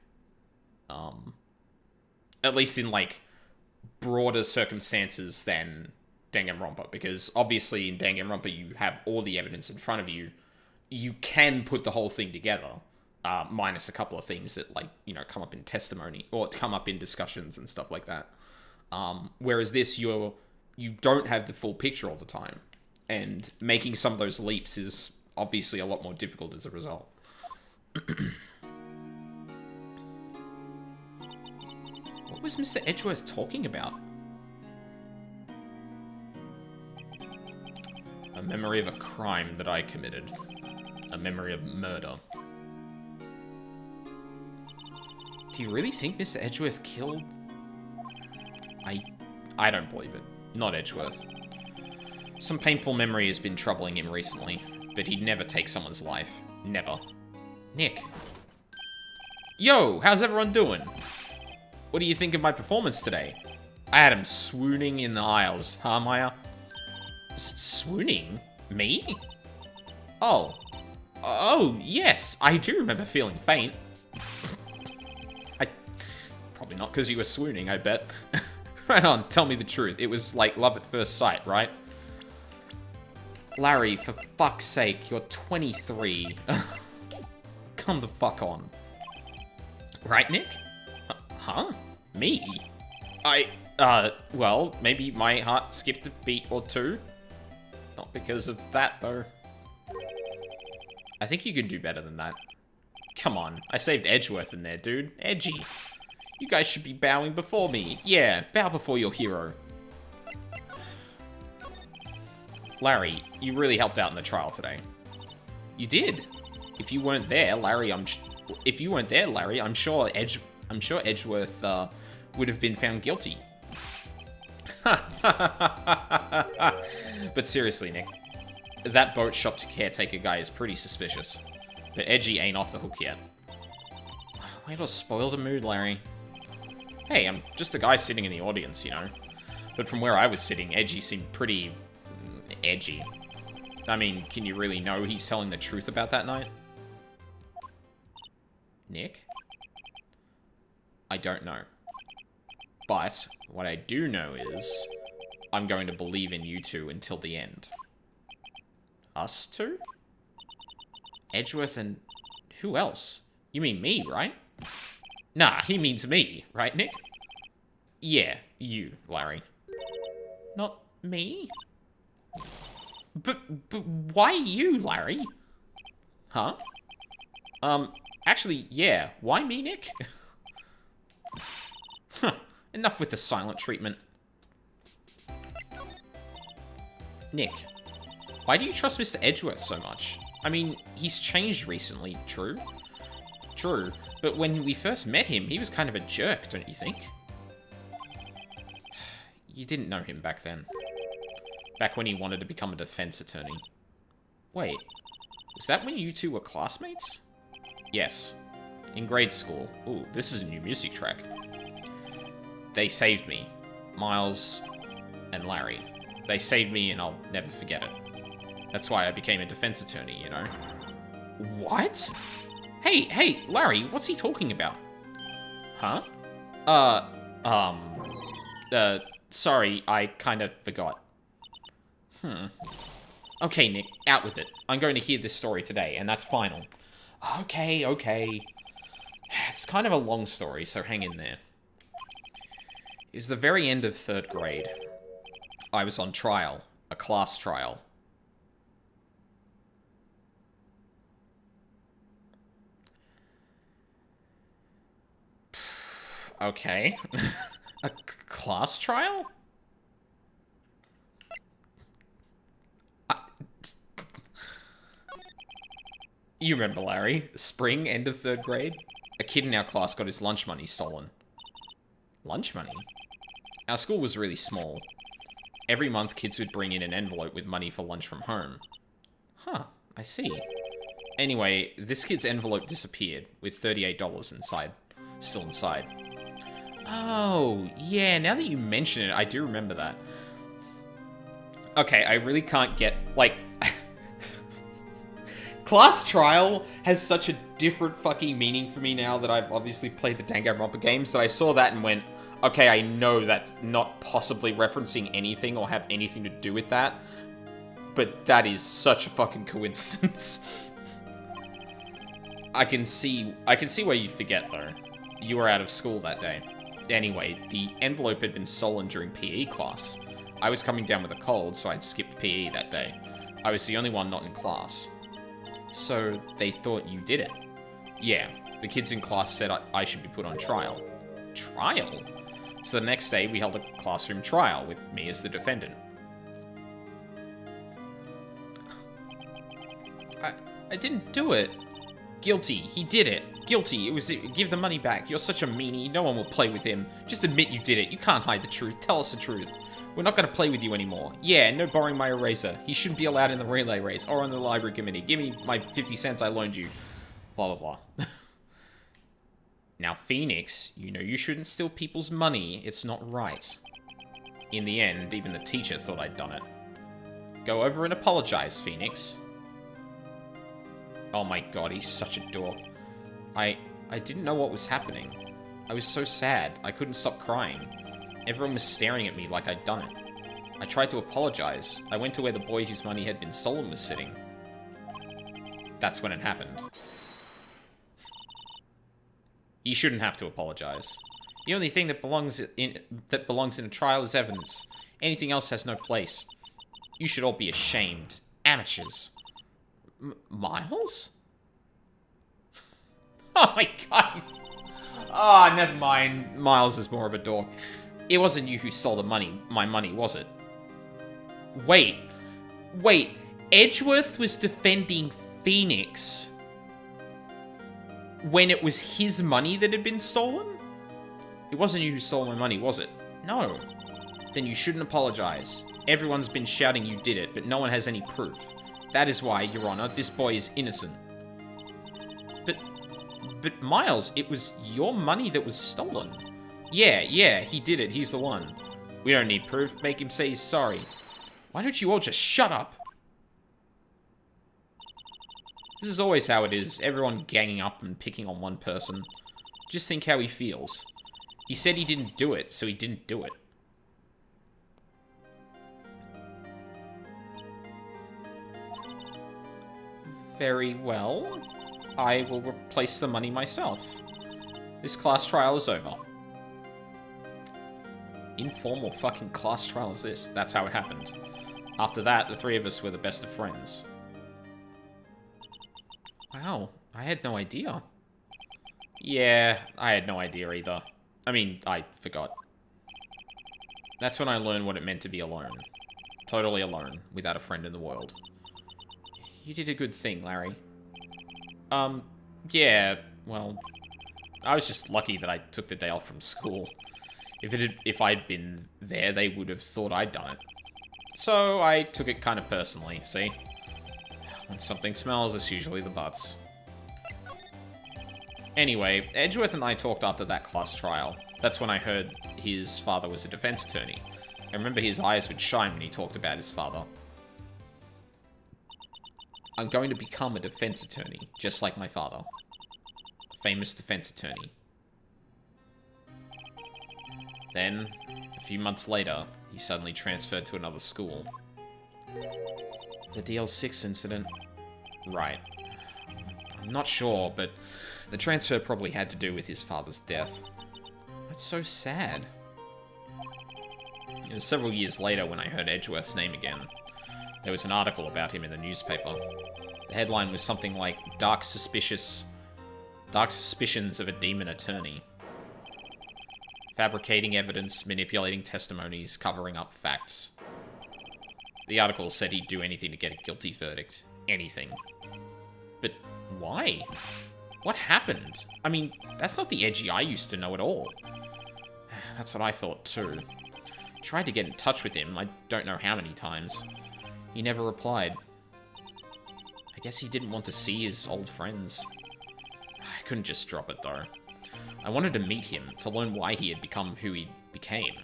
At least in like broader circumstances than Danganronpa, because obviously in Danganronpa you have all the evidence in front of you. You can put the whole thing together, minus a couple of things that, like, you know, come up in testimony or come up in discussions and stuff like that. Whereas this, you don't have the full picture all the time, and making some of those leaps is obviously a lot more difficult as a result. What was Mr. Edgeworth talking about? A memory of a crime that I committed. A memory of murder. Do you really think Mr. Edgeworth killed? I don't believe it. Not Edgeworth. Some painful memory has been troubling him recently, but he'd never take someone's life. Never. Nick. Yo, how's everyone doing? What do you think of my performance today? I had him swooning in the aisles, huh, Maya? Swooning? Me? Oh. Oh, yes, I do remember feeling faint. Probably not because you were swooning, I bet. Right on, tell me the truth. It was like love at first sight, right? Larry, for fuck's sake, you're 23. Come the fuck on. Right, Nick? Huh? Me? Well, maybe my heart skipped a beat or two. Not because of that, though. I think you can do better than that. Come on, I saved Edgeworth in there, dude. Edgy. You guys should be bowing before me. Yeah, bow before your hero. Larry, you really helped out in the trial today. You did. If you weren't there, Larry, I'm sure Edgeworth would have been found guilty. But seriously, Nick, that boat shop caretaker guy is pretty suspicious. But Edgy ain't off the hook yet. Way to spoil the mood, Larry. Hey, I'm just a guy sitting in the audience, you know. But from where I was sitting, Edgy seemed pretty edgy. I mean, can you really know he's telling the truth about that night? Nick? I don't know. But what I do know is I'm going to believe in you two until the end. Us two? Edgeworth and who else? You mean me, right? Nah, he means me, right, Nick? Yeah, you, Larry. Not me? But why you, Larry? Huh? Actually, yeah, why me, Nick? Huh, enough with the silent treatment. Nick, why do you trust Mr. Edgeworth so much? I mean, he's changed recently, true? True, but when we first met him, he was kind of a jerk, don't you think? You didn't know him back then. Back when he wanted to become a defense attorney. Wait, was that when you two were classmates? Yes, in grade school. Ooh, this is a new music track. They saved me. Miles and Larry. They saved me and I'll never forget it. That's why I became a defense attorney, you know? What? Hey, Larry, what's he talking about? Huh? Sorry, I kind of forgot. Okay, Nick, out with it. I'm going to hear this story today, and that's final. Okay. It's kind of a long story, so hang in there. It was the very end of 3rd grade. I was on trial. A class trial. Okay. A class trial? You remember, Larry. Spring, end of 3rd grade? A kid in our class got his lunch money stolen. Lunch money? Our school was really small. Every month, kids would bring in an envelope with money for lunch from home. Huh, I see. Anyway, this kid's envelope disappeared, with $38 inside. Still inside. Oh, yeah, now that you mention it, I do remember that. Okay, I really can't get, like... Class Trial has such a different fucking meaning for me now that I've obviously played the Danganronpa games, that I saw that and went, okay, I know that's not possibly referencing anything or have anything to do with that, but that is such a fucking coincidence. I can see why you'd forget, though. You were out of school that day. Anyway, the envelope had been stolen during PE class. I was coming down with a cold, so I'd skipped PE that day. I was the only one not in class. So, they thought you did it? Yeah, the kids in class said I should be put on trial. Trial? So the next day, we held a classroom trial, with me as the defendant. I didn't do it. Guilty. He did it. Guilty. It was... Give the money back. You're such a meanie. No one will play with him. Just admit you did it. You can't hide the truth. Tell us the truth. We're not going to play with you anymore. Yeah, no borrowing my eraser. He shouldn't be allowed in the relay race or on the library committee. Give me my 50 cents I loaned you. Blah, blah, blah. Now, Phoenix, you know you shouldn't steal people's money. It's not right. In the end, even the teacher thought I'd done it. Go over and apologize, Phoenix. Oh my god, he's such a dork. I didn't know what was happening. I was so sad, I couldn't stop crying. Everyone was staring at me like I'd done it. I tried to apologize. I went to where the boy whose money had been stolen was sitting. That's when it happened. You shouldn't have to apologize. The only thing that belongs in a trial is evidence. Anything else has no place. You should all be ashamed. Amateurs. Miles? Oh my god. Ah, oh, never mind. Miles is more of a dork. It wasn't you who stole my money, was it? Wait. Edgeworth was defending Phoenix when it was his money that had been stolen? It wasn't you who stole my money, was it? No. Then you shouldn't apologize. Everyone's been shouting you did it, but no one has any proof. That is why, Your Honor, this boy is innocent. But Miles, it was your money that was stolen. Yeah, he did it. He's the one. We don't need proof. Make him say he's sorry. Why don't you all just shut up? This is always how it is. Everyone ganging up and picking on one person. Just think how he feels. He said he didn't do it, so he didn't do it. Very well. I will replace the money myself. This class trial is over. Informal fucking class trial is this? That's how it happened. After that, the three of us were the best of friends. Wow, I had no idea. Yeah, I had no idea either. I mean, I forgot. That's when I learned what it meant to be alone. Totally alone, without a friend in the world. You did a good thing, Larry. Yeah, well, I was just lucky that I took the day off from school. If I'd been there, they would have thought I'd done it. So I took it kind of personally, see? When something smells, it's usually the butts. Anyway, Edgeworth and I talked after that class trial. That's when I heard his father was a defense attorney. I remember his eyes would shine when he talked about his father. I'm going to become a defense attorney, just like my father. A famous defense attorney. Then, a few months later, he suddenly transferred to another school. The DL6 incident? Right. I'm not sure, but the transfer probably had to do with his father's death. That's so sad. It was several years later when I heard Edgeworth's name again. There was an article about him in the newspaper. The headline was something like, Dark Suspicions of a Demon Attorney. Fabricating evidence, manipulating testimonies, covering up facts. The article said he'd do anything to get a guilty verdict. Anything. But why? What happened? I mean, that's not the Edgy I used to know at all. That's what I thought too. Tried to get in touch with him, I don't know how many times. He never replied. I guess he didn't want to see his old friends. I couldn't just drop it though. I wanted to meet him, to learn why he had become who he became.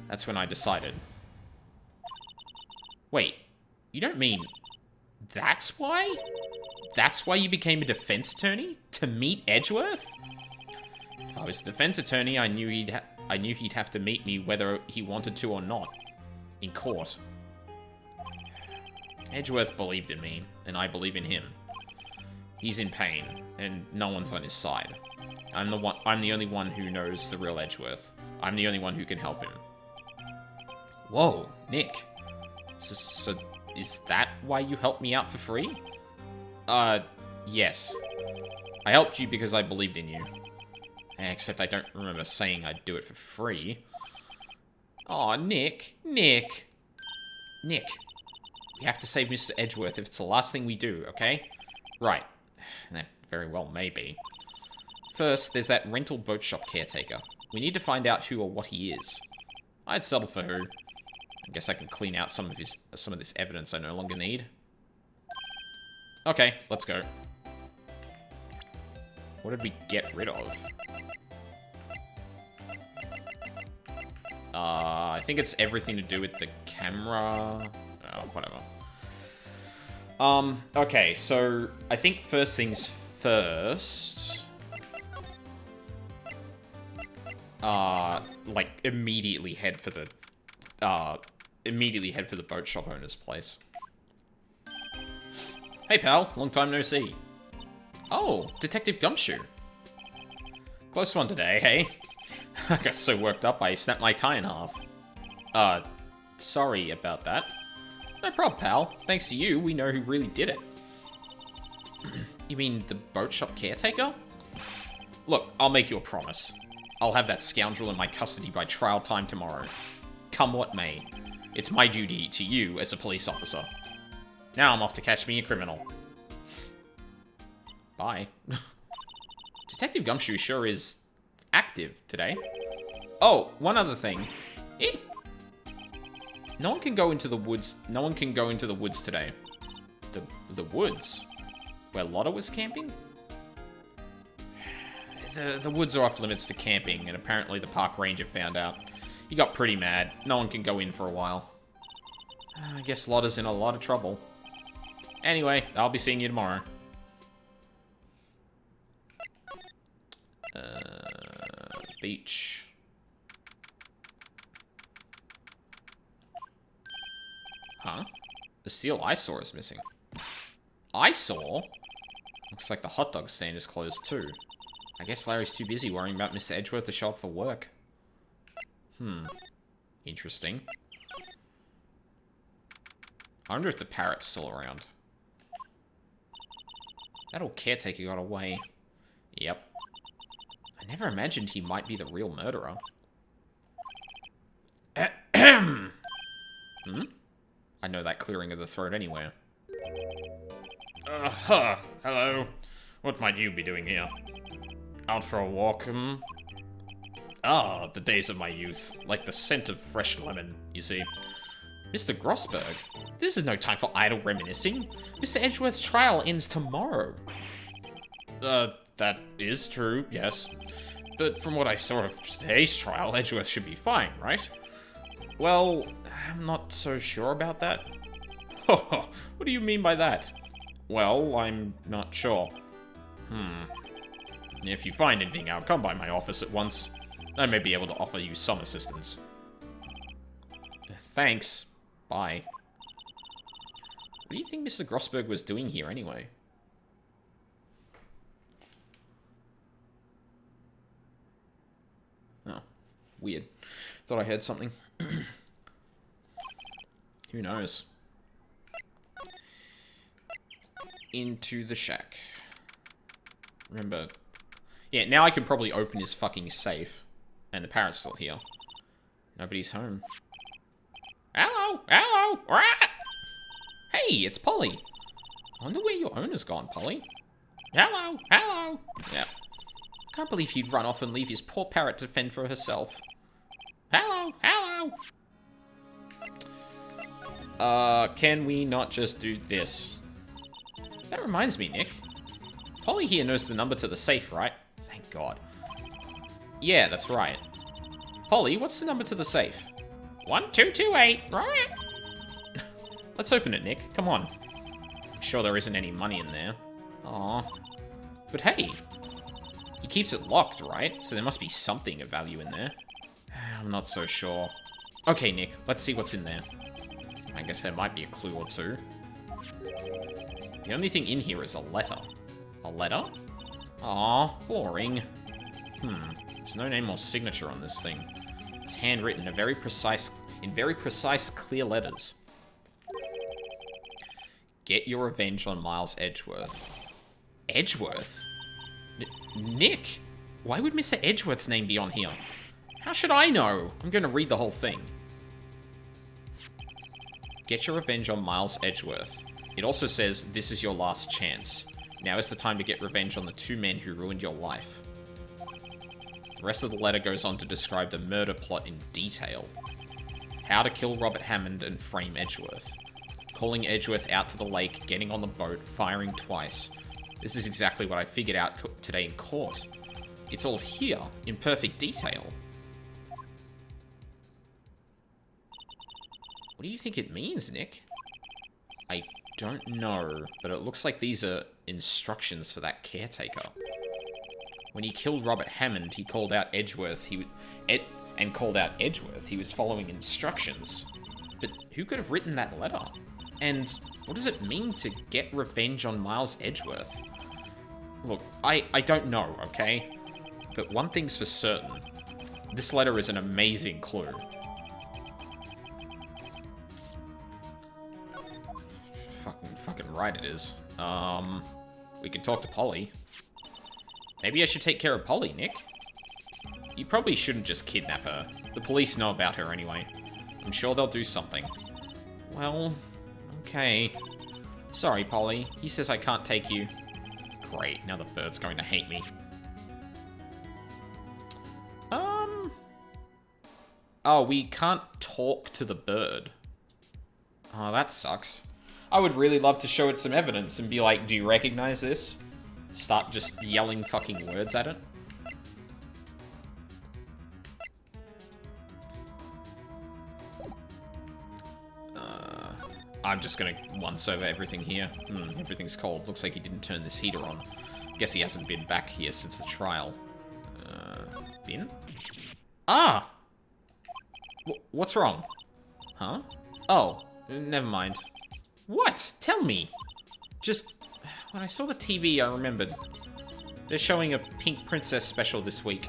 That's when I decided. Wait, you don't mean... That's why? That's why you became a defense attorney? To meet Edgeworth? If I was a defense attorney, I knew he'd have to meet me whether he wanted to or not. In court. Edgeworth believed in me, and I believe in him. He's in pain, and no one's on his side. I'm the only one who knows the real Edgeworth. I'm the only one who can help him. Whoa, Nick. So is that why you helped me out for free? Yes. I helped you because I believed in you. Except I don't remember saying I'd do it for free. Aw, Nick. Nick. Nick. We have to save Mr. Edgeworth if it's the last thing we do, okay? Right. That very well may be. First, there's that rental boat shop caretaker. We need to find out who or what he is. I'd settle for who. I guess I can clean out some of this evidence I no longer need. Okay, let's go. What did we get rid of? I think it's everything to do with the camera. Oh, whatever. Okay, so I think first things first. Like immediately head for the boat shop owner's place. Hey pal, long time no see. Oh, Detective Gumshoe. Close one today, hey? I got so worked up I snapped my tie in half. Sorry about that. No problem, pal. Thanks to you, we know who really did it. You mean the boat shop caretaker? Look, I'll make you a promise. I'll have that scoundrel in my custody by trial time tomorrow. Come what may. It's my duty to you as a police officer. Now I'm off to catch me a criminal. Bye. Detective Gumshoe sure is active today. Oh, one other thing. No one can go into the woods. No one can go into the woods today. The woods? Where Lotta was camping? The woods are off limits to camping, and apparently the park ranger found out. He got pretty mad. No one can go in for a while. I guess Lotta's in a lot of trouble. Anyway, I'll be seeing you tomorrow. Beach. Huh? The steel eyesore is missing. Eyesore? Looks like the hot dog stand is closed too. I guess Larry's too busy worrying about Mr. Edgeworth to show up for work. Interesting. I wonder if the Parrot's still around. That old caretaker got away. Yep. I never imagined he might be the real murderer. I know that clearing of the throat anywhere. Hello. What might you be doing here? Out for a walk, Ah, the days of my youth. Like the scent of fresh lemon, you see. Mr. Grossberg, this is no time for idle reminiscing. Mr. Edgeworth's trial ends tomorrow. That is true, yes. But from what I saw of today's trial, Edgeworth should be fine, right? Well, I'm not so sure about that. What do you mean by that? Well, I'm not sure. If you find anything out, come by my office at once. I may be able to offer you some assistance. Thanks. Bye. What do you think Mr. Grossberg was doing here anyway? Oh, weird. Thought I heard something. Who knows? Into the shack. Remember... Yeah, now I can probably open his fucking safe. And the parrot's still here. Nobody's home. Hello! Hello! Rat! Hey, it's Polly. I wonder where your owner's gone, Polly. Hello! Hello! Yep. Can't believe he'd run off and leave his poor parrot to fend for herself. Hello! Hello! Can we not just do this? That reminds me, Nick. Polly here knows the number to the safe, right? Thank God. Yeah, that's right. Polly, what's the number to the safe? 1228, right? Let's open it, Nick. Come on. I'm sure there isn't any money in there. Aw. But hey, he keeps it locked, right? So there must be something of value in there. I'm not so sure. Okay, Nick, let's see what's in there. I guess there might be a clue or two. The only thing in here is a letter. A letter? Aw, boring. There's no name or signature on this thing. It's handwritten in very precise, clear letters. Get your revenge on Miles Edgeworth. Edgeworth? Nick? Why would Mr. Edgeworth's name be on here? How should I know? I'm going to read the whole thing. Get your revenge on Miles Edgeworth. It also says, this is your last chance. Now is the time to get revenge on the two men who ruined your life. The rest of the letter goes on to describe the murder plot in detail. How to kill Robert Hammond and frame Edgeworth. Calling Edgeworth out to the lake, getting on the boat, firing twice. This is exactly what I figured out today in court. It's all here, in perfect detail. What do you think it means, Nick? I don't know, but it looks like these are instructions for that caretaker. When he killed Robert Hammond, he called out Edgeworth. He was following instructions. But who could have written that letter? And what does it mean to get revenge on Miles Edgeworth? Look, I don't know, okay? But one thing's for certain. This letter is an amazing clue. Fucking right it is. We could talk to Polly. Maybe I should take care of Polly, Nick. You probably shouldn't just kidnap her. The police know about her anyway. I'm sure they'll do something. Well, okay. Sorry, Polly. He says I can't take you. Great, now the bird's going to hate me. Oh, we can't talk to the bird. Oh, that sucks. I would really love to show it some evidence and be like, do you recognize this? Start just yelling fucking words at it. I'm just gonna once over everything here. Everything's cold. Looks like he didn't turn this heater on. Guess he hasn't been back here since the trial. Been? Ah! What's wrong? Huh? Oh, never mind. What? Tell me! Just, when I saw the TV, I remembered. They're showing a Pink Princess special this week.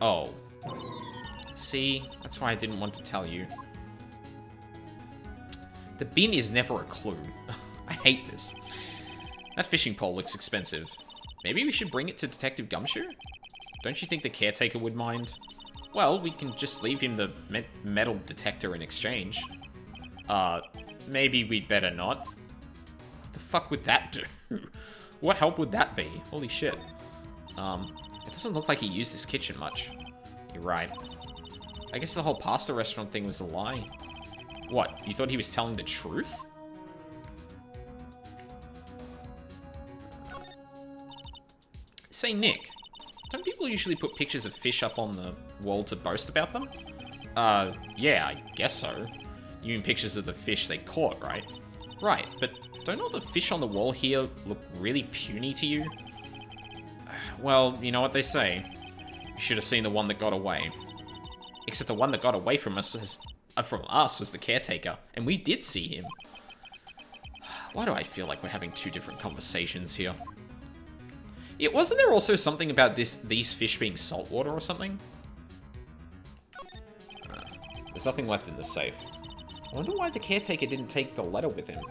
Oh. See? That's why I didn't want to tell you. The bin is never a clue. I hate this. That fishing pole looks expensive. Maybe we should bring it to Detective Gumshoe? Don't you think the caretaker would mind? Well, we can just leave him the metal detector in exchange. Maybe we'd better not. What the fuck would that do? What help would that be? Holy shit. It doesn't look like he used this kitchen much. You're right. I guess the whole pasta restaurant thing was a lie. What, you thought he was telling the truth? Say, Nick, don't people usually put pictures of fish up on the wall to boast about them? Yeah, I guess so. You mean pictures of the fish they caught, right? Right, but don't all the fish on the wall here look really puny to you? Well, you know what they say. You should have seen the one that got away. Except the one that got away from us was the caretaker, and we did see him. Why do I feel like we're having two different conversations here? Yeah, wasn't there also something about these fish being saltwater or something? There's nothing left in the safe. I wonder why the caretaker didn't take the letter with him.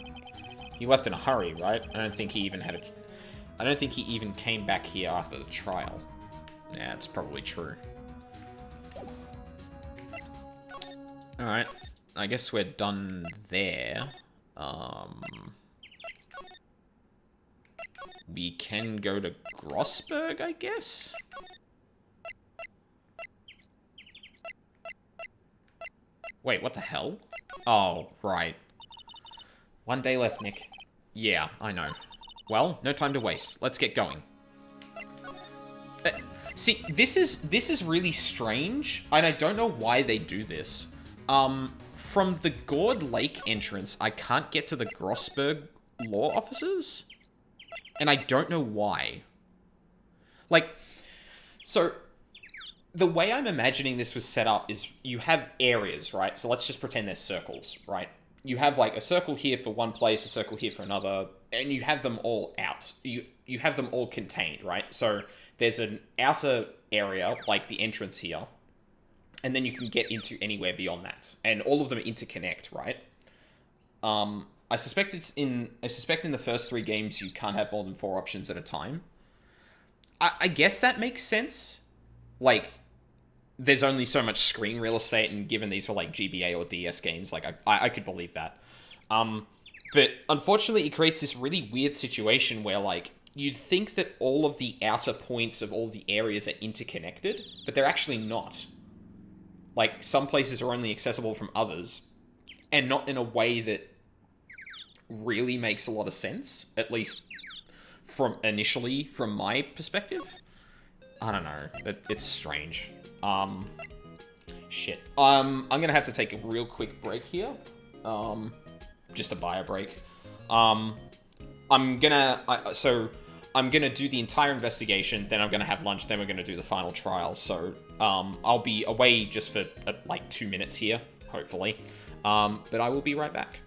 He left in a hurry, right? I don't think he even came back here after the trial. Yeah, it's probably true. Alright. I guess we're done there. We can go to Grossberg, I guess? Wait, what the hell? Oh, right. 1 day left, Nick. Yeah, I know. Well, no time to waste. Let's get going. See, this is really strange, and I don't know why they do this. From the Gord Lake entrance, I can't get to the Grossberg law offices, and I don't know why. Like, so the way I'm imagining this was set up is you have areas, right? So let's just pretend they're circles, right? You have like a circle here for one place, a circle here for another, and you have them all out. You have them all contained, right? So there's an outer area, like the entrance here, and then you can get into anywhere beyond that. And all of them interconnect, right? I suspect in the first 3 games you can't have more than 4 options at a time. I guess that makes sense. Like, there's only so much screen real estate, and given these were like GBA or DS games, like I could believe that. But unfortunately, it creates this really weird situation where like you'd think that all of the outer points of all the areas are interconnected, but they're actually not. Like, some places are only accessible from others, and not in a way that really makes a lot of sense, at least from my perspective. I don't know. It's strange. Shit. I'm gonna have to take a real quick break here. Just a bio break. I'm gonna do the entire investigation, then I'm gonna have lunch, then we're gonna do the final trial. So, I'll be away just for like 2 minutes here, hopefully. But I will be right back.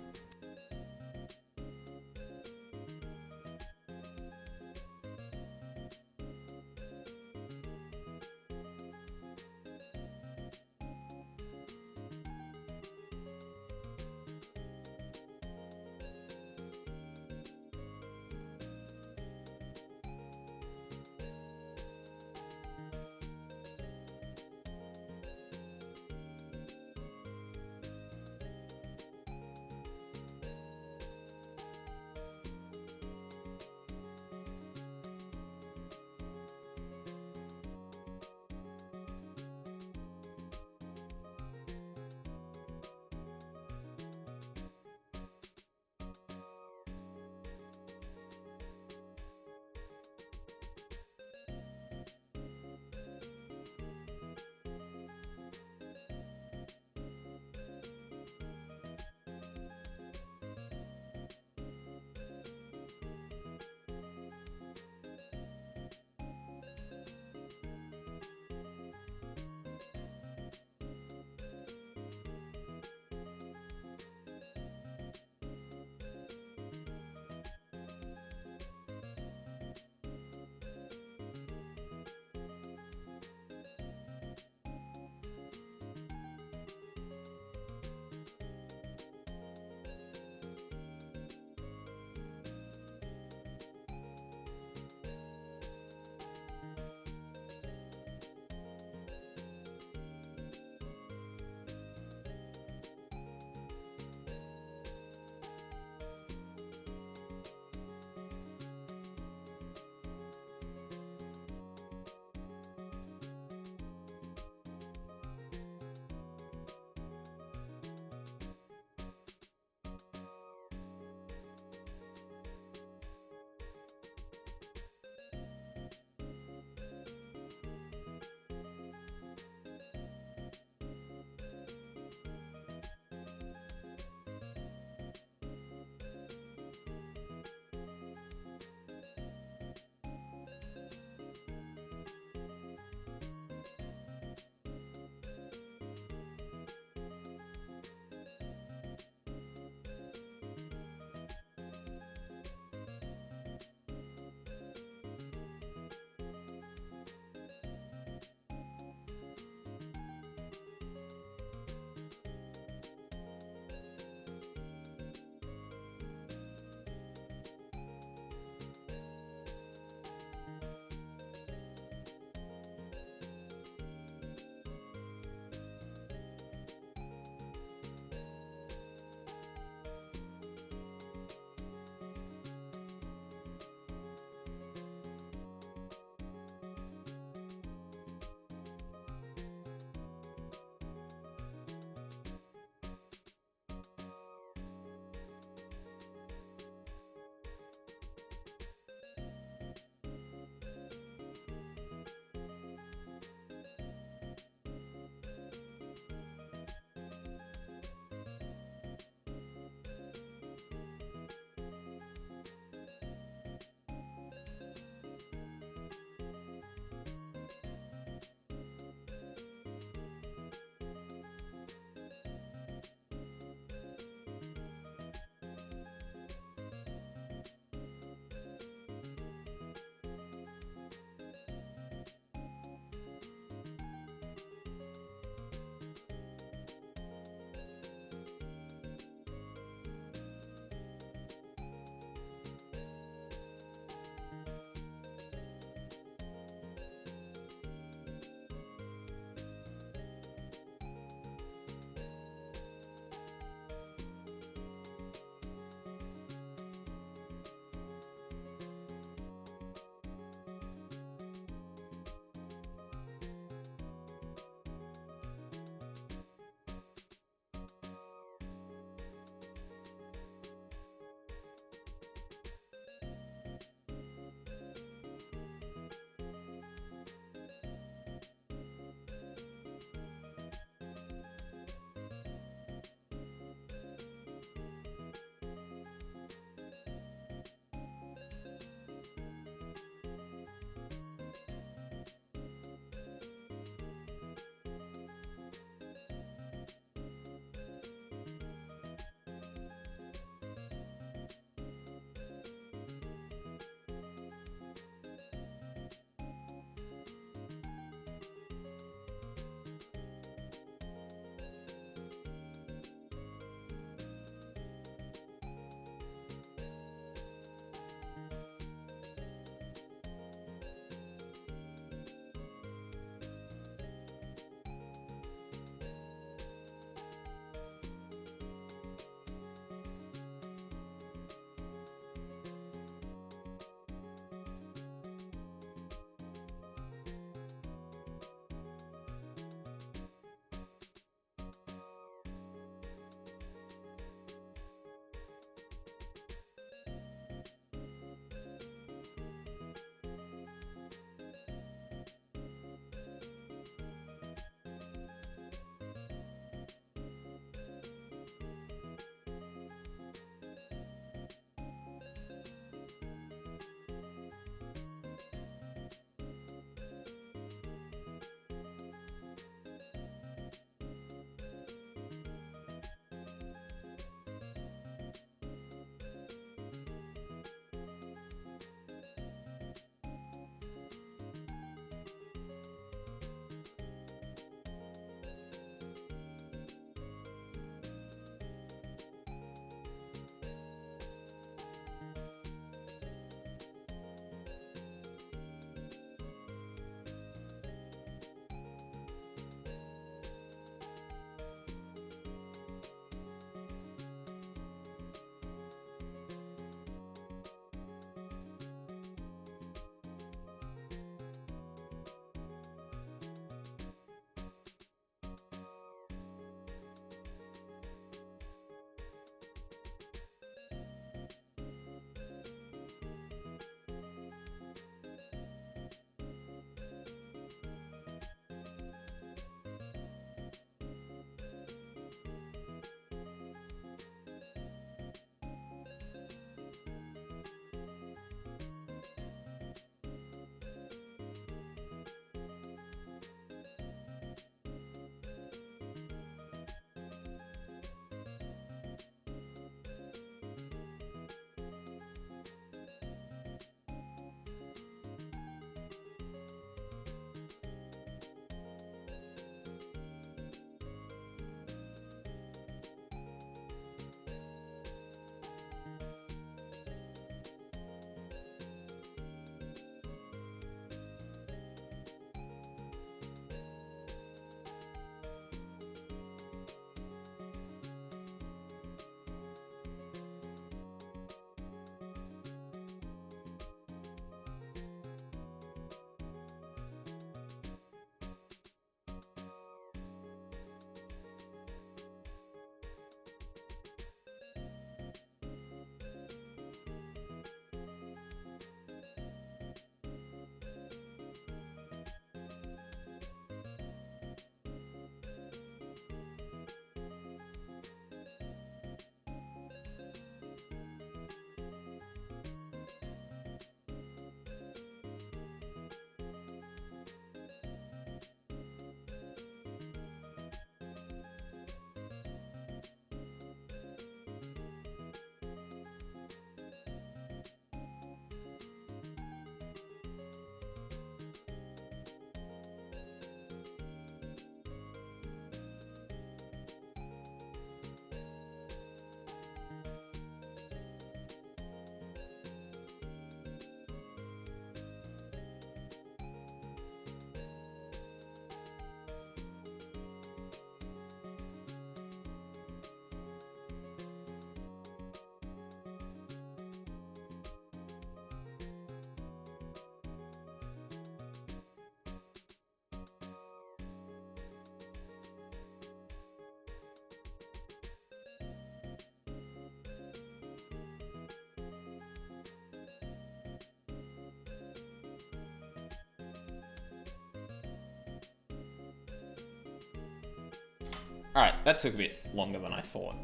Alright, that took a bit longer than I thought.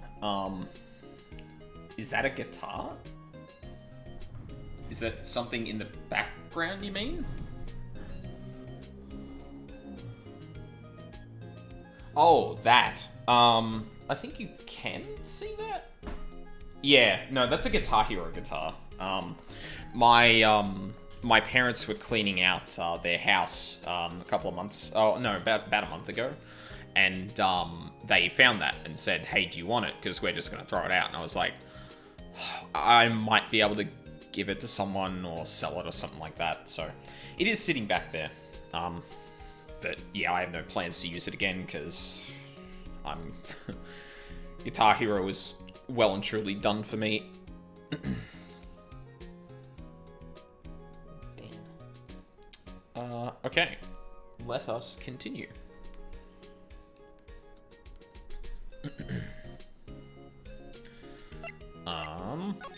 Is that a guitar? Is that something in the background, you mean? Oh, that. I think you can see that? Yeah, no, that's a Guitar Hero guitar. My parents were cleaning out their house a couple of months... Oh, no, about a month ago. And they found that and said, hey, do you want it? Because we're just going to throw it out. And I was like, I might be able to give it to someone or sell it or something like that. So it is sitting back there. But yeah, I have no plans to use it again because I'm... Guitar Hero is well and truly done for me. Okay. Let us continue.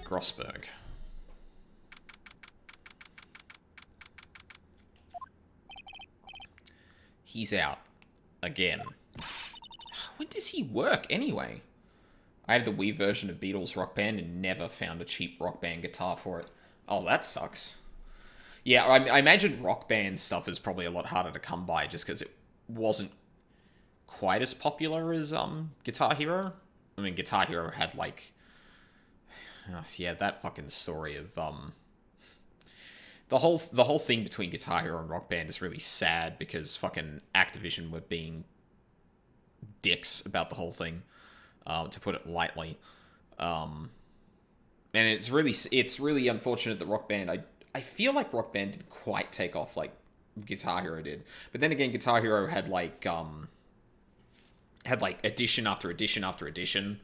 Grossberg. He's out. Again. When does he work, anyway? I had the Wii version of Beatles Rock Band and never found a cheap Rock Band guitar for it. Oh, that sucks. Yeah, I imagine Rock Band stuff is probably a lot harder to come by just because it wasn't quite as popular as Guitar Hero. I mean, Guitar Hero had, like... yeah, that fucking story of... The whole thing between Guitar Hero and Rock Band is really sad because fucking Activision were being dicks about the whole thing, to put it lightly. And it's really unfortunate that Rock Band... I feel like Rock Band didn't quite take off like Guitar Hero did. But then again, Guitar Hero had like edition after edition after edition.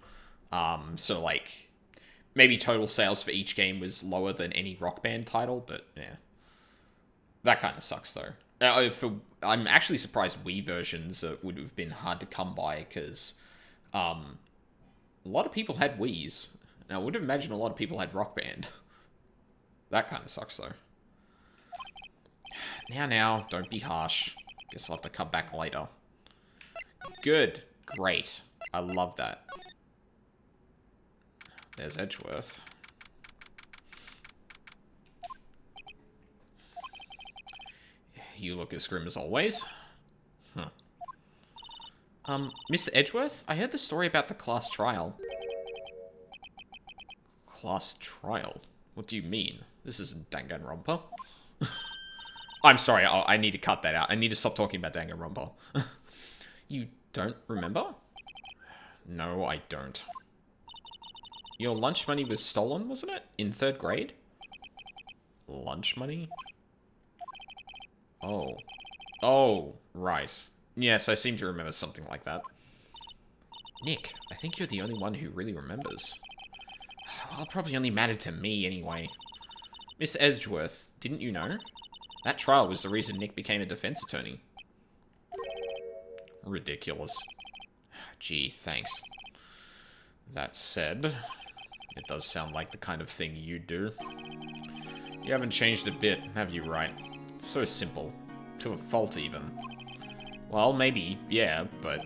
So like maybe total sales for each game was lower than any Rock Band title, but yeah. That kind of sucks though. I'm actually surprised Wii versions would have been hard to come by because a lot of people had Wiis. And I would imagine a lot of people had Rock Band. That kind of sucks, though. Now, don't be harsh. Guess I'll have to come back later. Good. Great. I love that. There's Edgeworth. You look as grim as always. Huh. Mr. Edgeworth, I heard the story about the class trial. Class trial? What do you mean? This isn't Danganronpa. I'm sorry, I need to cut that out. I need to stop talking about Danganronpa. You don't remember? No, I don't. Your lunch money was stolen, wasn't it? In 3rd grade? Lunch money? Oh. Oh, right. Yes, I seem to remember something like that. Nick, I think you're the only one who really remembers. Well, it probably only mattered to me anyway. Miss Edgeworth, didn't you know? That trial was the reason Nick became a defense attorney. Ridiculous. Gee, thanks. That said, it does sound like the kind of thing you do. You haven't changed a bit, have you, Wright? So simple. To a fault, even. Well, maybe, yeah, but...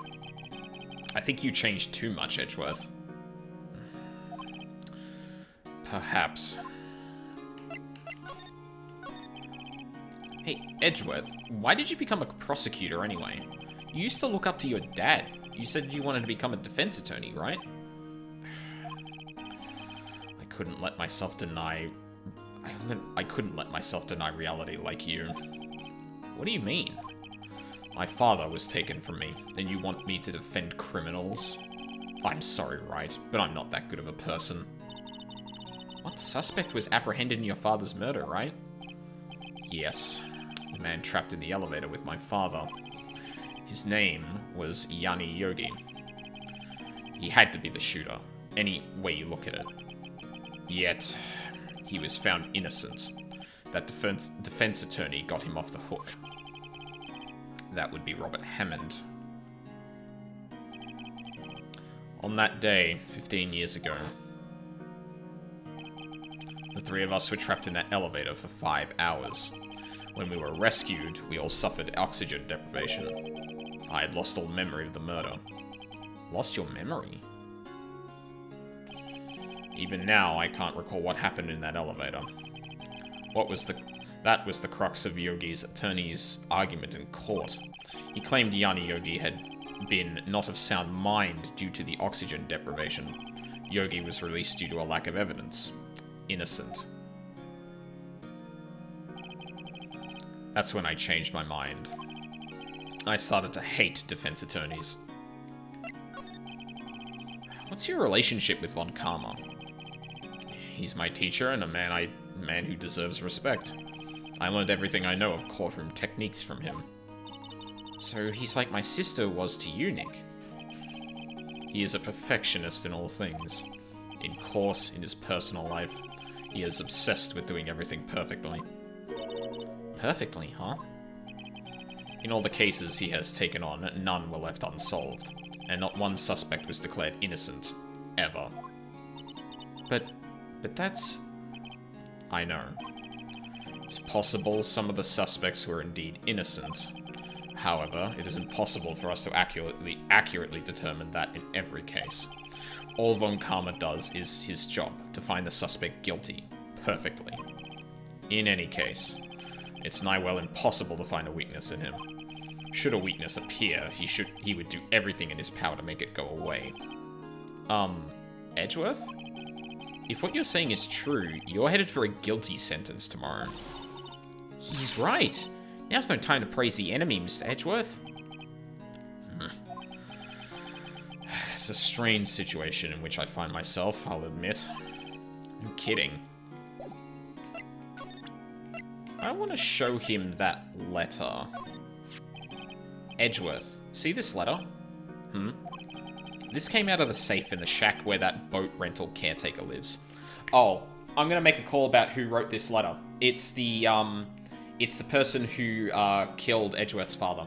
I think you changed too much, Edgeworth. Perhaps. Hey, Edgeworth, why did you become a prosecutor anyway? You used to look up to your dad. You said you wanted to become a defense attorney, right? I couldn't let myself deny... I couldn't let myself deny reality like you. What do you mean? My father was taken from me, and you want me to defend criminals? I'm sorry, Wright, but I'm not that good of a person. One suspect was apprehended in your father's murder, right? Yes. The man trapped in the elevator with my father. His name was Yanni Yogi. He had to be the shooter, any way you look at it. Yet, he was found innocent. That defense attorney got him off the hook. That would be Robert Hammond. On that day, 15 years ago, the 3 of us were trapped in that elevator for 5 hours. When we were rescued, we all suffered oxygen deprivation. I had lost all memory of the murder. Lost your memory? Even now, I can't recall what happened in that elevator. That was the crux of Yogi's attorney's argument in court. He claimed Yanni Yogi had been not of sound mind due to the oxygen deprivation. Yogi was released due to a lack of evidence. Innocent. That's when I changed my mind. I started to hate defense attorneys. What's your relationship with Von Karma? He's my teacher and a man who deserves respect. I learned everything I know of courtroom techniques from him. So he's like my sister was to you, Nick. He is a perfectionist in all things. In court, in his personal life, he is obsessed with doing everything perfectly. Perfectly, huh? In all the cases he has taken on, none were left unsolved, and not one suspect was declared innocent. Ever. But that's... I know. It's possible some of the suspects were indeed innocent. However, it is impossible for us to accurately determine that in every case. All Von Karma does is his job, to find the suspect guilty. Perfectly. In any case, it's nigh well impossible to find a weakness in him. Should a weakness appear, he would do everything in his power to make it go away. Edgeworth? If what you're saying is true, you're headed for a guilty sentence tomorrow. He's right. Now's no time to praise the enemy, Mr. Edgeworth. It's a strange situation in which I find myself, I'll admit. No kidding. I want to show him that letter. Edgeworth, see this letter? This came out of the safe in the shack where that boat rental caretaker lives. Oh, I'm gonna make a call about who wrote this letter. It's the person who killed Edgeworth's father.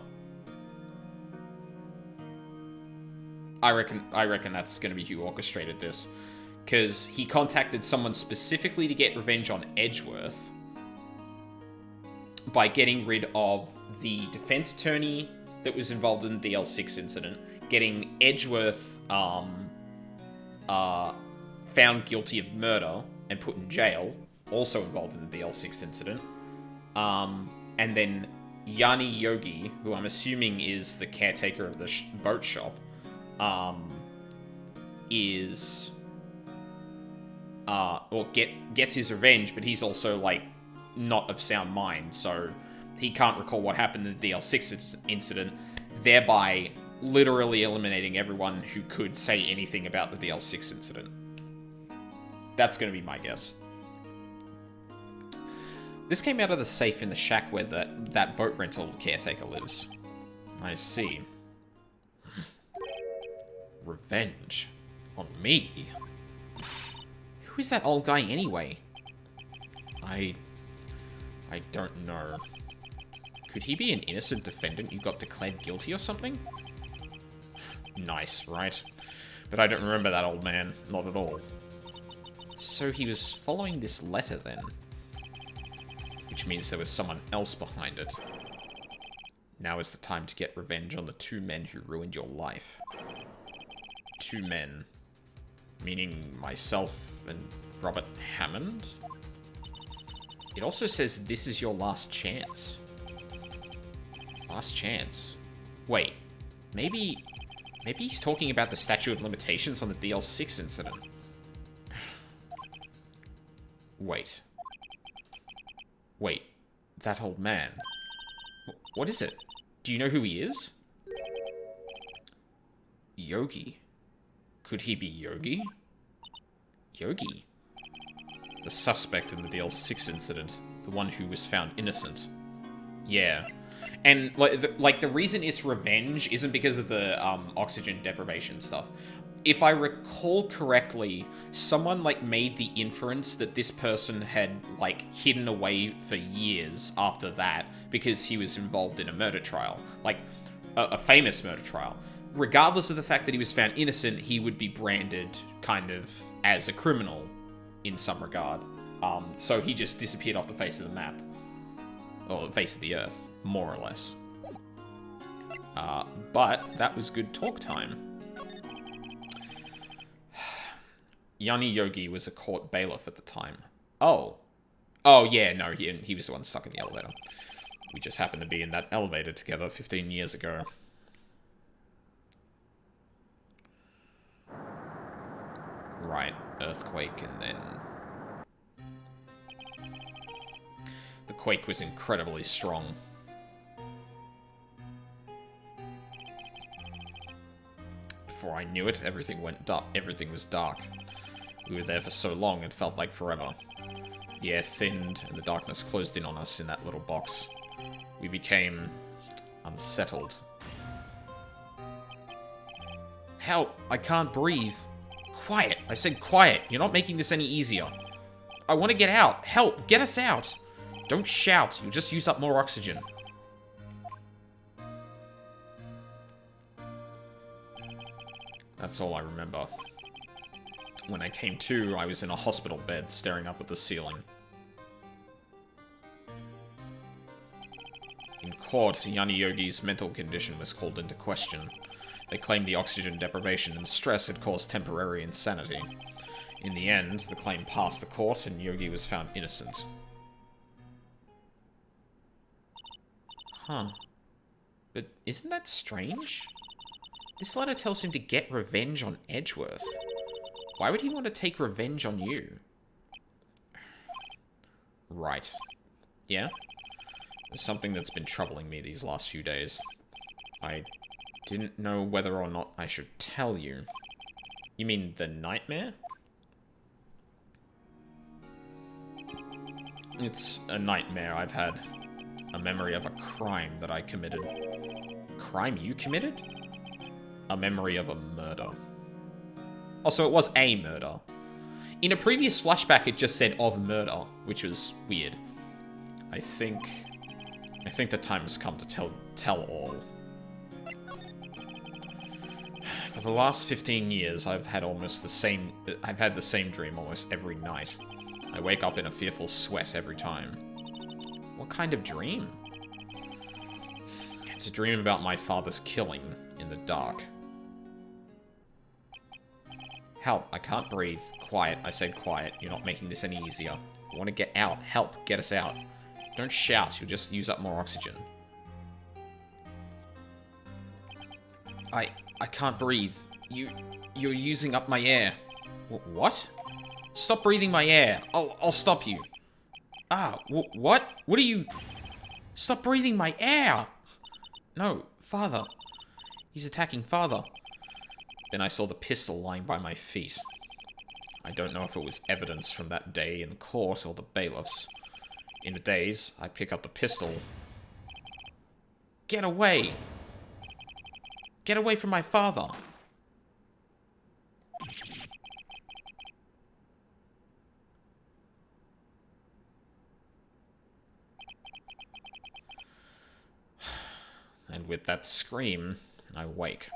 I reckon that's gonna be who orchestrated this, because he contacted someone specifically to get revenge on Edgeworth by getting rid of the defense attorney that was involved in the DL6 incident, getting Edgeworth found guilty of murder and put in jail, also involved in the DL6 incident, and then Yanni Yogi, who I'm assuming is the caretaker of the boat shop, gets his revenge, but he's also, like, not of sound mind, so he can't recall what happened in the DL6 incident, thereby literally eliminating everyone who could say anything about the DL6 incident. That's going to be my guess. This came out of the safe in the shack where that boat rental caretaker lives. I see. Revenge? On me? Who is that old guy anyway? I don't know. Could he be an innocent defendant who got declared guilty or something? Nice, right? But I don't remember that old man. Not at all. So he was following this letter then. Which means there was someone else behind it. Now is the time to get revenge on the two men who ruined your life. Two men. Meaning myself and Robert Hammond? It also says this is your last chance. Last chance? Wait, maybe he's talking about the statute of limitations on the DL6 incident. Wait, that old man. What is it? Do you know who he is? Yogi. Could he be Yogi? Yogi? The suspect in the DL6 incident. The one who was found innocent. Yeah. And, like, the reason it's revenge isn't because of the, oxygen deprivation stuff. If I recall correctly, someone, like, made the inference that this person had, like, hidden away for years after that because he was involved in a murder trial. Like, a famous murder trial. Regardless of the fact that he was found innocent, he would be branded, kind of, as a criminal in some regard. So he just disappeared off the face of the map. Or the face of the earth, more or less. But that was good talk time. Yanni Yogi was a court bailiff at the time. Oh. Oh, yeah, no, he was the one stuck in the elevator. We just happened to be in that elevator together 15 years ago. Right, earthquake, and then... The quake was incredibly strong. Before I knew it, everything went dark. Everything was dark. We were there for so long, it felt like forever. The air thinned, and the darkness closed in on us in that little box. We became... unsettled. Help! I can't breathe. Quiet! I said quiet! You're not making this any easier. I want to get out! Help! Get us out! Don't shout! You'll just use up more oxygen. That's all I remember. When I came to, I was in a hospital bed, staring up at the ceiling. In court, Yanni Yogi's mental condition was called into question. They claimed the oxygen deprivation and stress had caused temporary insanity. In the end, the claim passed the court and Yogi was found innocent. Huh. But isn't that strange? This letter tells him to get revenge on Edgeworth. Why would he want to take revenge on you? Right. Yeah? There's something that's been troubling me these last few days. I didn't know whether or not I should tell you. You mean the nightmare? It's a nightmare I've had. A memory of a crime that I committed. Crime you committed? A memory of a murder. Also, it was a murder. In a previous flashback, it just said of murder, which was weird. I think the time has come to tell all. For the last 15 years, I've had the same dream almost every night. I wake up in a fearful sweat every time. What kind of dream? It's a dream about my father's killing in the dark. Help, I can't breathe. Quiet, I said quiet. You're not making this any easier. I want to get out. Help, get us out. Don't shout, you'll just use up more oxygen. I can't breathe. You're using up my air. What? Stop breathing my air. I'll stop you. Ah, what? What are you... Stop breathing my air! No, father. He's attacking father. Then I saw the pistol lying by my feet. I don't know if it was evidence from that day in the court or the bailiffs. In a daze, I pick up the pistol. Get away! Get away from my father! And with that scream, I wake.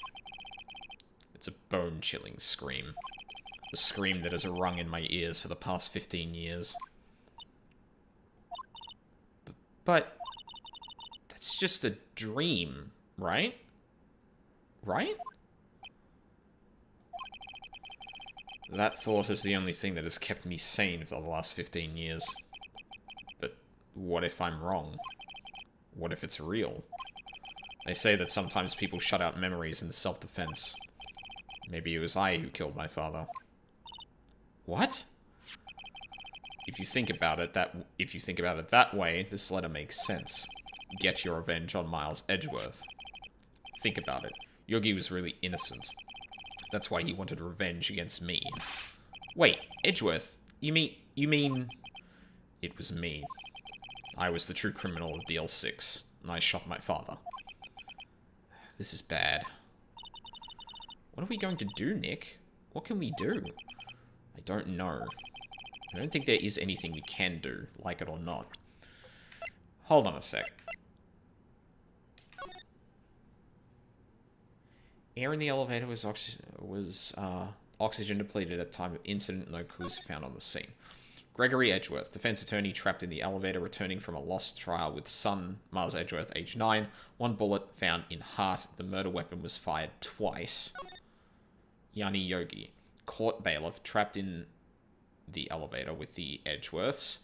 It's a bone-chilling scream. The scream that has rung in my ears for the past 15 years. But that's just a dream, right? Right? That thought is the only thing that has kept me sane for the last 15 years. But what if I'm wrong? What if it's real? They say that sometimes people shut out memories in self-defense. Maybe it was I who killed my father. What? If you think about it that way, this letter makes sense. Get your revenge on Miles Edgeworth. Think about it. Yogi was really innocent. That's why he wanted revenge against me. Wait, Edgeworth? You mean... It was me. I was the true criminal of DL6, and I shot my father. This is bad. What are we going to do, Nick? What can we do? I don't know. I don't think there is anything we can do, like it or not. Hold on a sec. Air in the elevator was oxygen depleted at time of incident. No clues found on the scene. Gregory Edgeworth, defense attorney trapped in the elevator, returning from a lost trial with son, Miles Edgeworth, age 9. One bullet found in heart. The murder weapon was fired twice. Yanni Yogi. court bailiff trapped in the elevator with the Edgeworths.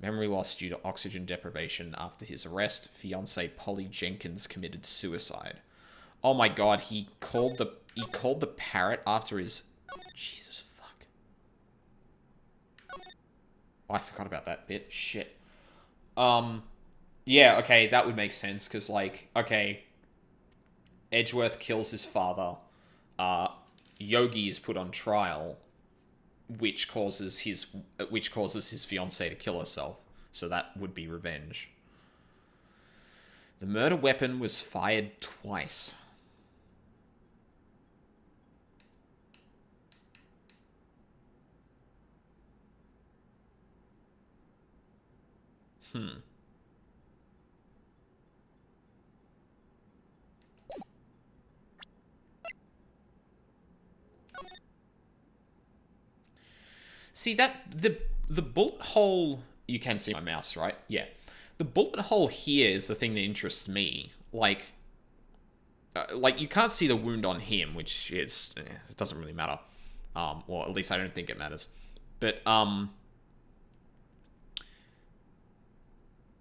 Memory loss due to oxygen deprivation after his arrest. Fiancée Polly Jenkins committed suicide. Oh my god, he called the Parrot after his... Jesus fuck. Oh, I forgot about that bit. Shit. Yeah, okay, that would make sense, because, like, okay, Edgeworth kills his father, Yogi is put on trial, which causes his fiancée to kill herself, so that would be revenge. The murder weapon was fired twice. See, that the bullet hole, you can see my mouse, right? Yeah. The bullet hole here is the thing that interests me. Like you can't see the wound on him, which is it doesn't really matter. Well, at least I don't think it matters. But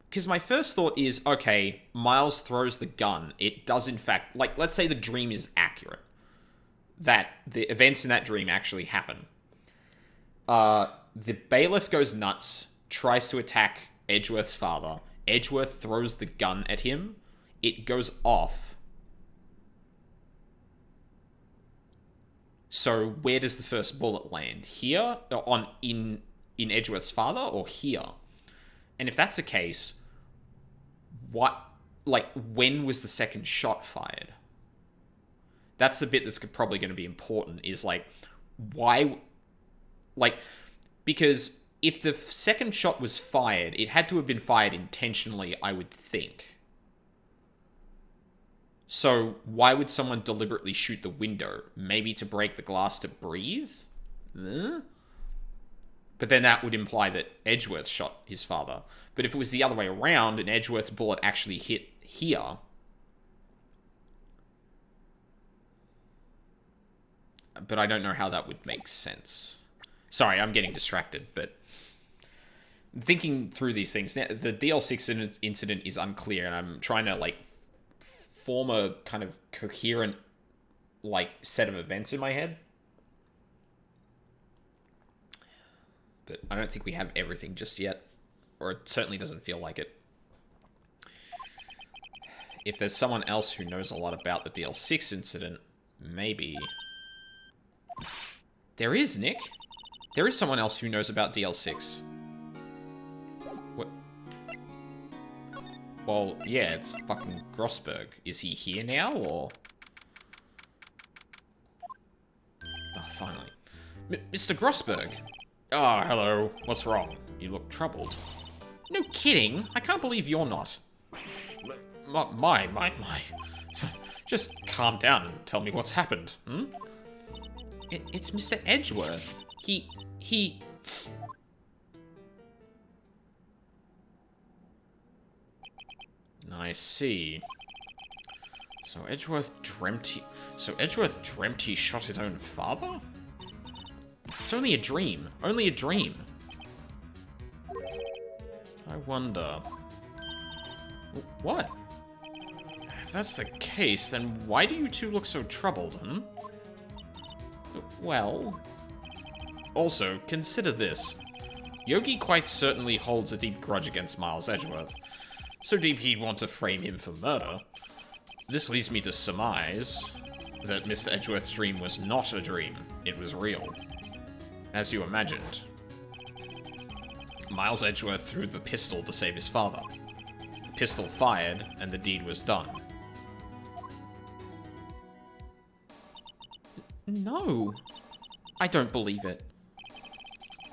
because my first thought is, okay, Miles throws the gun. It does, in fact, like, let's say the dream is accurate. That the events in that dream actually happen. The bailiff goes nuts, tries to attack Edgeworth's father. Edgeworth throws the gun at him. It goes off. So where does the first bullet land? Here? In Edgeworth's father, or here? And if that's the case, when was the second shot fired? That's the bit that's probably going to be important, is, like, why... Like, because if the second shot was fired, it had to have been fired intentionally, I would think. So why would someone deliberately shoot the window? Maybe to break the glass to breathe? But then that would imply that Edgeworth shot his father. But if it was the other way around, and Edgeworth's bullet actually hit here... But I don't know how that would make sense. Sorry, I'm getting distracted, but... Thinking through these things, now, the DL6 incident is unclear, and I'm trying to, like, form a kind of coherent, like, set of events in my head. But I don't think we have everything just yet, or it certainly doesn't feel like it. If there's someone else who knows a lot about the DL6 incident, maybe... There is, Nick. There is someone else who knows about DL6. What? Well, yeah, it's fucking Grossberg. Is he here now, or...? Oh, finally. Mr. Grossberg! Ah, hello. What's wrong? You look troubled. No kidding. I can't believe you're not. My. Just calm down and tell me what's happened, hmm? It's Mr. Edgeworth. He... I see. So Edgeworth dreamt he shot his own father? It's only a dream. Only a dream. I wonder... What? If that's the case, then why do you two look so troubled, hmm? Well... Also, consider this. Yogi quite certainly holds a deep grudge against Miles Edgeworth. So deep he'd want to frame him for murder. This leads me to surmise that Mr. Edgeworth's dream was not a dream. It was real. As you imagined. Miles Edgeworth threw the pistol to save his father. The pistol fired, and the deed was done. No. I don't believe it.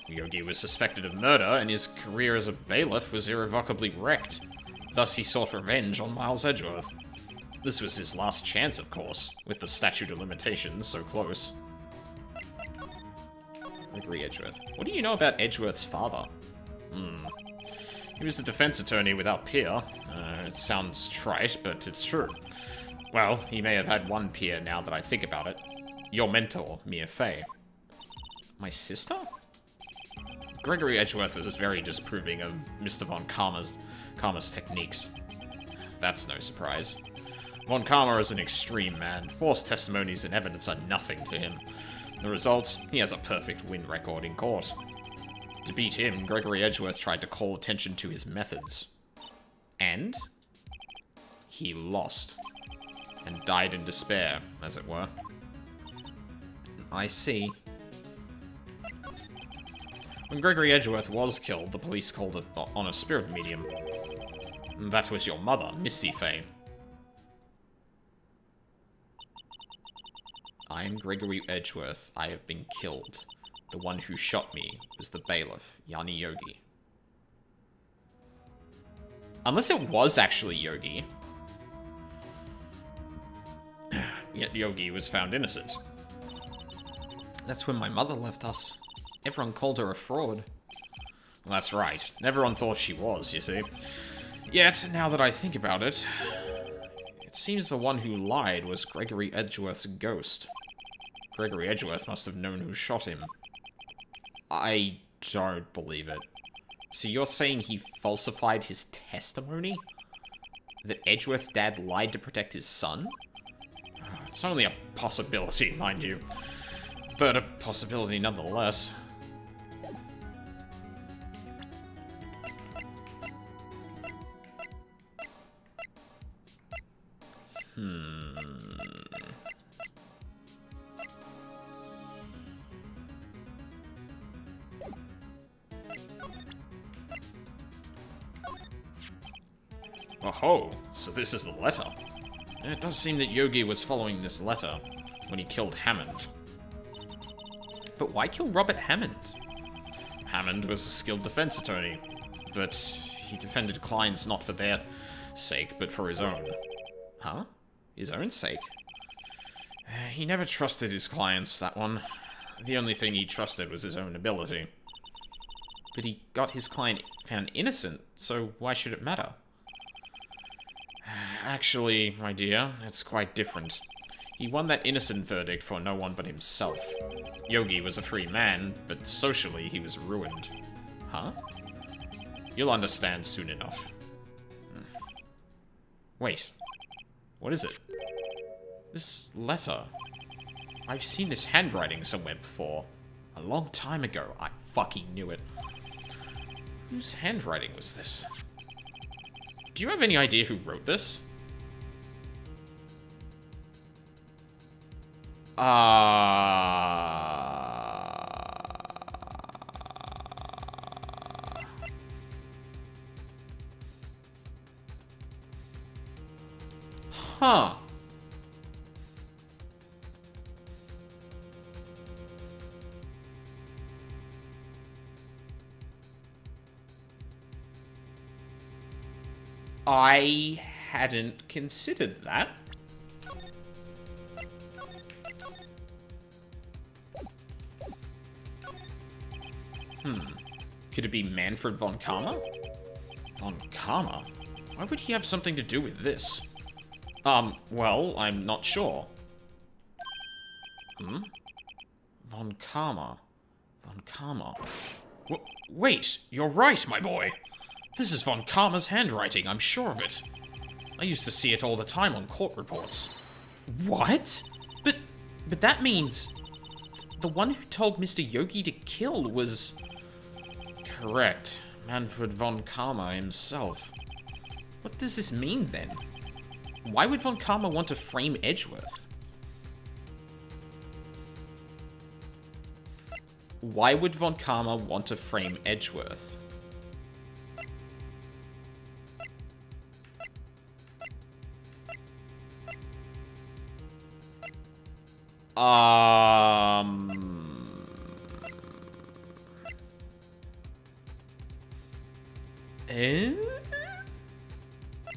Yogi was suspected of murder, and his career as a bailiff was irrevocably wrecked. Thus he sought revenge on Miles Edgeworth. This was his last chance, of course, with the statute of limitations so close. Gregory Edgeworth. What do you know about Edgeworth's father? He was a defense attorney without peer. It sounds trite, but it's true. Well, he may have had one peer now that I think about it. Your mentor, Mia Fey. My sister? Gregory Edgeworth was very disapproving of Mr. Von Karma's techniques. That's no surprise. Von Karma is an extreme man. False testimonies and evidence are nothing to him. The result, he has a perfect win record in court. To beat him, Gregory Edgeworth tried to call attention to his methods. And he lost. And died in despair, as it were. I see. When Gregory Edgeworth was killed, the police called it on a spirit medium. And that was your mother, Misty Faye. I am Gregory Edgeworth. I have been killed. The one who shot me was the bailiff, Yanni Yogi. Unless it was actually Yogi. Yet Yogi was found innocent. That's when my mother left us. Everyone called her a fraud. Well, that's right. Everyone thought she was, you see. Yet, now that I think about it, it seems the one who lied was Gregory Edgeworth's ghost. Gregory Edgeworth must have known who shot him. I don't believe it. So you're saying he falsified his testimony? That Edgeworth's dad lied to protect his son? It's only a possibility, mind you. But a possibility nonetheless. Oh, so this is the letter. It does seem that Yogi was following this letter when he killed Hammond. But why kill Robert Hammond? Hammond was a skilled defense attorney, but he defended clients not for their sake, but for his own. Huh? His own sake? He never trusted his clients, that one. The only thing he trusted was his own ability. But he got his client found innocent, so why should it matter? Actually, my dear, it's quite different. He won that innocent verdict for no one but himself. Yogi was a free man, but socially he was ruined. Huh? You'll understand soon enough. Wait. What is it? This letter. I've seen this handwriting somewhere before. A long time ago. I fucking knew it. Whose handwriting was this? Do you have any idea who wrote this? Huh. I hadn't considered that. Could it be Manfred von Karma? Von Karma? Why would he have something to do with this? Well, I'm not sure. Von Karma. Von Karma. Wait, you're right, my boy. This is Von Karma's handwriting, I'm sure of it. I used to see it all the time on court reports. What? But that means... the one who told Mr. Yogi to kill was... Correct. Manfred von Karma himself. What does this mean, then? Why would von Karma want to frame Edgeworth? Why would von Karma want to frame Edgeworth?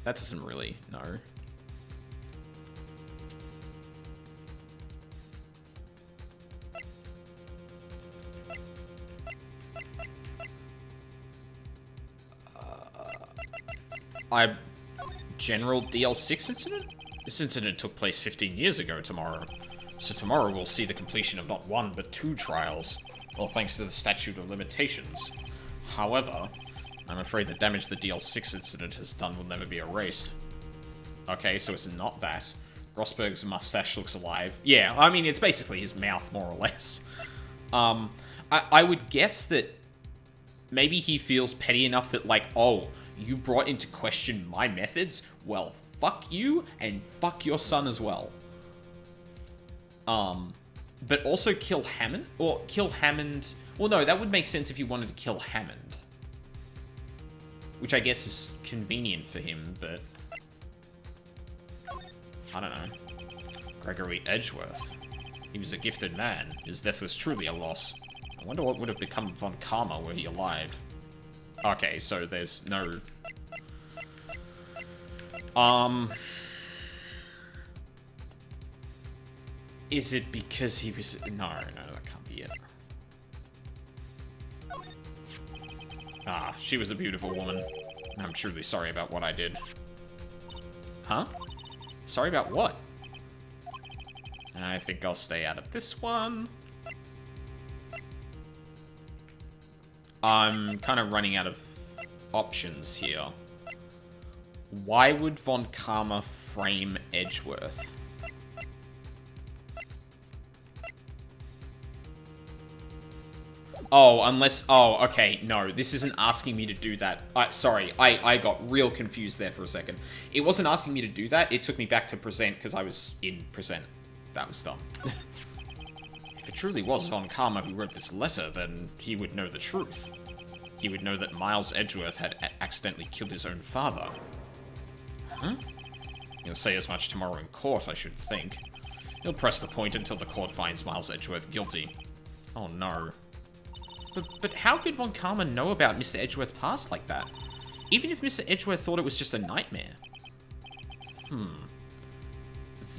That doesn't really, no. General DL6 incident? This incident took place 15 years ago tomorrow. So tomorrow we'll see the completion of not one, but two trials. Well, thanks to the statute of limitations. However, I'm afraid the damage the DL6 incident has done will never be erased. Okay, so it's not that. Grossberg's mustache looks alive. Yeah, I mean, it's basically his mouth, more or less. I would guess that maybe he feels petty enough that, like, oh, you brought into question my methods? Well, fuck you, and fuck your son as well. But also kill Hammond? Or kill Hammond... Well, no, that would make sense if you wanted to kill Hammond. Which I guess is convenient for him, but... I don't know. Gregory Edgeworth. He was a gifted man. His death was truly a loss. I wonder what would have become of von Karma were he alive. Okay, so there's no... Is it because he was... No, that can't be it. Ah, she was a beautiful woman. I'm truly sorry about what I did. Huh? Sorry about what? I think I'll stay out of this one. I'm kind of running out of options here. Why would von Karma frame Edgeworth? Oh, unless... Oh, okay, no. This isn't asking me to do that. Sorry, I got real confused there for a second. It wasn't asking me to do that. It took me back to present because I was in present. That was dumb. If it truly was von Karma who wrote this letter, then he would know the truth. He would know that Miles Edgeworth had accidentally killed his own father. Huh? He'll say as much tomorrow in court, I should think. He'll press the point until the court finds Miles Edgeworth guilty. Oh no. But how could von Karma know about Mr. Edgeworth past like that? Even if Mr. Edgeworth thought it was just a nightmare.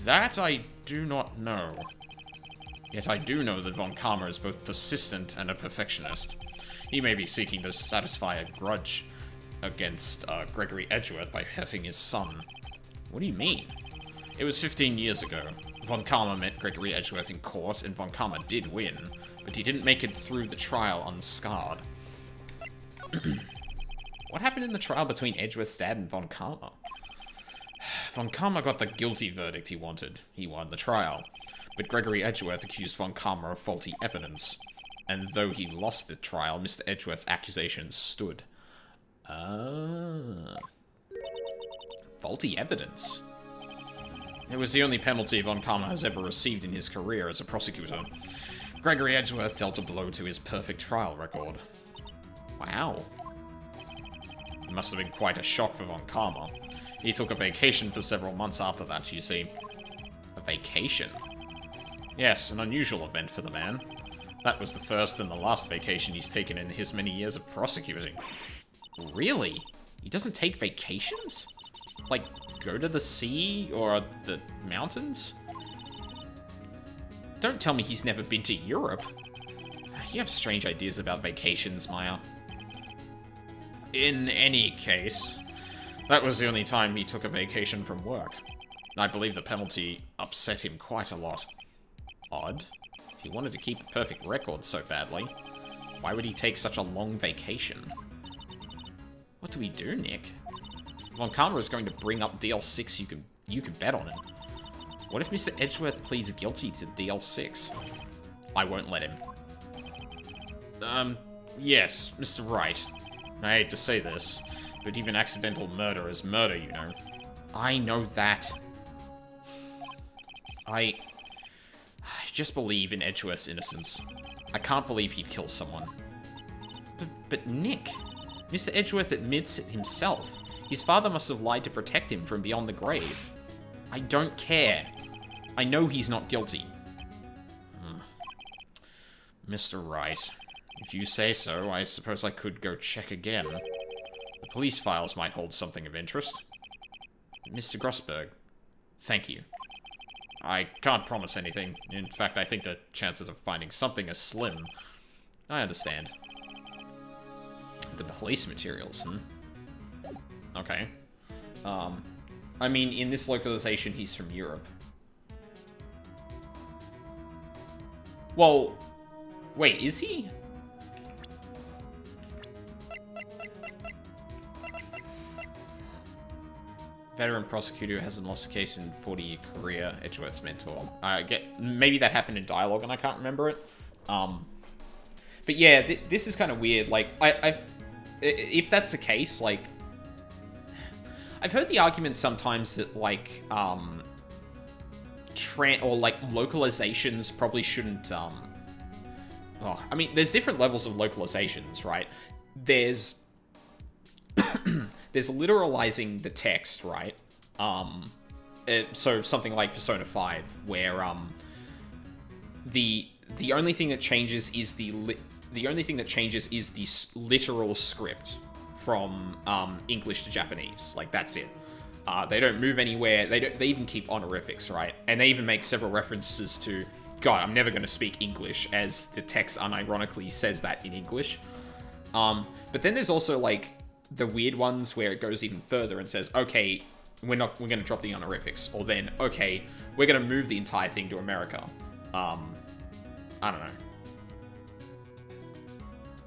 That I do not know. Yet I do know that von Karma is both persistent and a perfectionist. He may be seeking to satisfy a grudge against Gregory Edgeworth by hurting his son. What do you mean? It was 15 years ago. Von Karma met Gregory Edgeworth in court, and von Karma did win, but he didn't make it through the trial unscarred. What happened in the trial between Edgeworth's dad and von Karma? Von Karma got the guilty verdict he wanted. He won the trial. But Gregory Edgeworth accused von Karma of faulty evidence. And though he lost the trial, Mr. Edgeworth's accusations stood. Faulty evidence? It was the only penalty von Karma has ever received in his career as a prosecutor. Gregory Edgeworth dealt a blow to his perfect trial record. Wow. It must have been quite a shock for von Karma. He took a vacation for several months after that, you see. A vacation? Yes, an unusual event for the man. That was the first and the last vacation he's taken in his many years of prosecuting. Really? He doesn't take vacations? Like, go to the sea or the mountains? Don't tell me he's never been to Europe. You have strange ideas about vacations, Maya. In any case, that was the only time he took a vacation from work. I believe the penalty upset him quite a lot. Odd. If he wanted to keep a perfect record so badly, why would he take such a long vacation? What do we do, Nick? Von Karma is going to bring up DL6, you can bet on it. What if Mr. Edgeworth pleads guilty to DL6? I won't let him. Yes, Mr. Wright. I hate to say this, but even accidental murder is murder, you know. I know that. I just believe in Edgeworth's innocence. I can't believe he'd kill someone. But Nick, Mr. Edgeworth admits it himself. His father must have lied to protect him from beyond the grave. I don't care. I know he's not guilty. Mr. Wright, if you say so, I suppose I could go check again. The police files might hold something of interest. Mr. Grossberg, thank you. I can't promise anything. In fact, I think the chances of finding something are slim. I understand. The police materials, Okay. I mean, in this localization, he's from Europe. Well, Wait, is he? Veteran prosecutor who hasn't lost a case in 40-year career, Edgeworth's mentor. Maybe that happened in dialogue and I can't remember it. But yeah, this is kind of weird. Like, if that's the case, like, I've heard the argument sometimes that, like, localizations probably shouldn't, I mean, there's different levels of localizations, right? There's literalizing the text, right? So something like Persona 5, where, the only thing that changes is the literal script from English to Japanese. Like, that's it. They don't move anywhere. They even keep honorifics, right? And they even make several references to, God, I'm never going to speak English, as the text unironically says that in English. But then there's also, like, the weird ones where it goes even further and says, okay, we're going to drop the honorifics. Or then, okay, we're going to move the entire thing to America. I don't know.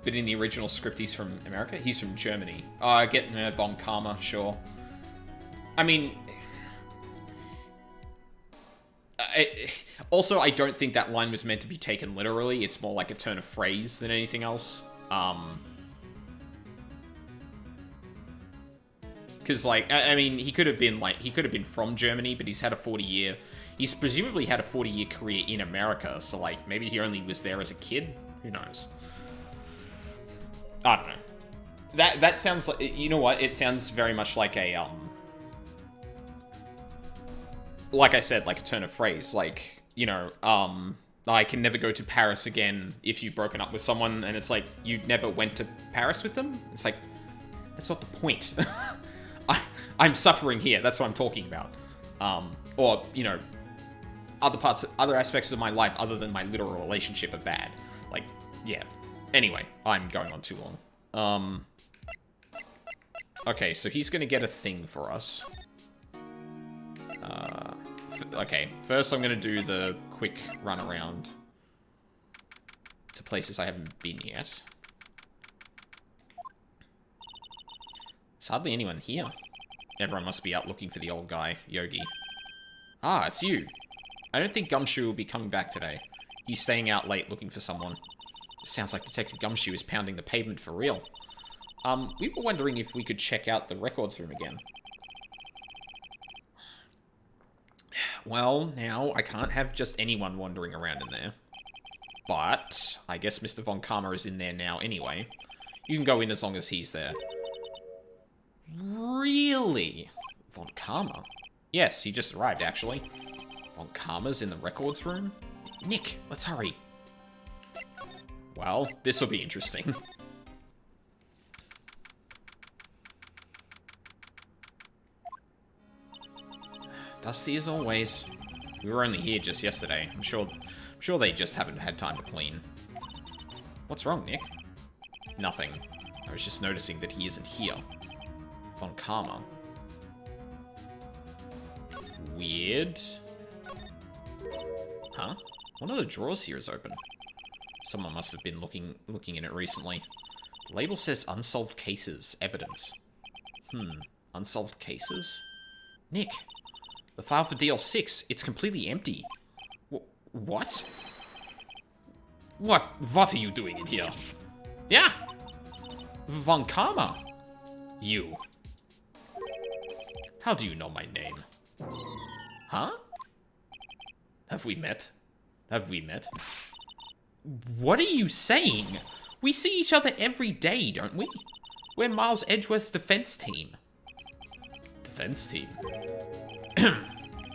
But in the original script, he's from America? He's from Germany. I get Von Karma, sure. I mean... Also, I don't think that line was meant to be taken literally. It's more like a turn of phrase than anything else. Because, like, I mean, he could have been from Germany, but he's presumably had a 40-year career in America, so, like, maybe he only was there as a kid? Who knows? I don't know. That sounds like, you know what? It sounds very much like a, like I said, like a turn of phrase. Like, you know, I can never go to Paris again if you've broken up with someone, and it's like, you never went to Paris with them? It's like, that's not the point. I'm suffering here, that's what I'm talking about. Or, you know, other aspects of my life other than my literal relationship are bad. Like, yeah. Anyway, I'm going on too long. Okay, so he's gonna get a thing for us. Okay, first I'm gonna do the quick run around to places I haven't been yet. There's hardly anyone here. Everyone must be out looking for the old guy, Yogi. Ah, it's you. I don't think Gumshoe will be coming back today. He's staying out late looking for someone. Sounds like Detective Gumshoe is pounding the pavement for real. We were wondering if we could check out the records room again. Well, now, I can't have just anyone wandering around in there. But, I guess Mr. Von Karma is in there now anyway. You can go in as long as he's there. Really? Von Karma? Yes, he just arrived, actually. Von Karma's in the records room? Nick, let's hurry. Well, this'll be interesting. Dusty as always. We were only here just yesterday. I'm sure they just haven't had time to clean. What's wrong, Nick? Nothing. I was just noticing that he isn't here. Von Karma. Weird. Huh? One of the drawers here is open. Someone must have been looking in it recently. The label says unsolved cases, evidence. Unsolved cases? Nick, the file for DL6, it's completely empty. What? What are you doing in here? Yeah! Von Karma! You. How do you know my name? Huh? Have we met? Have we met? What are you saying? We see each other every day, don't we? We're Miles Edgeworth's defense team. Defense team?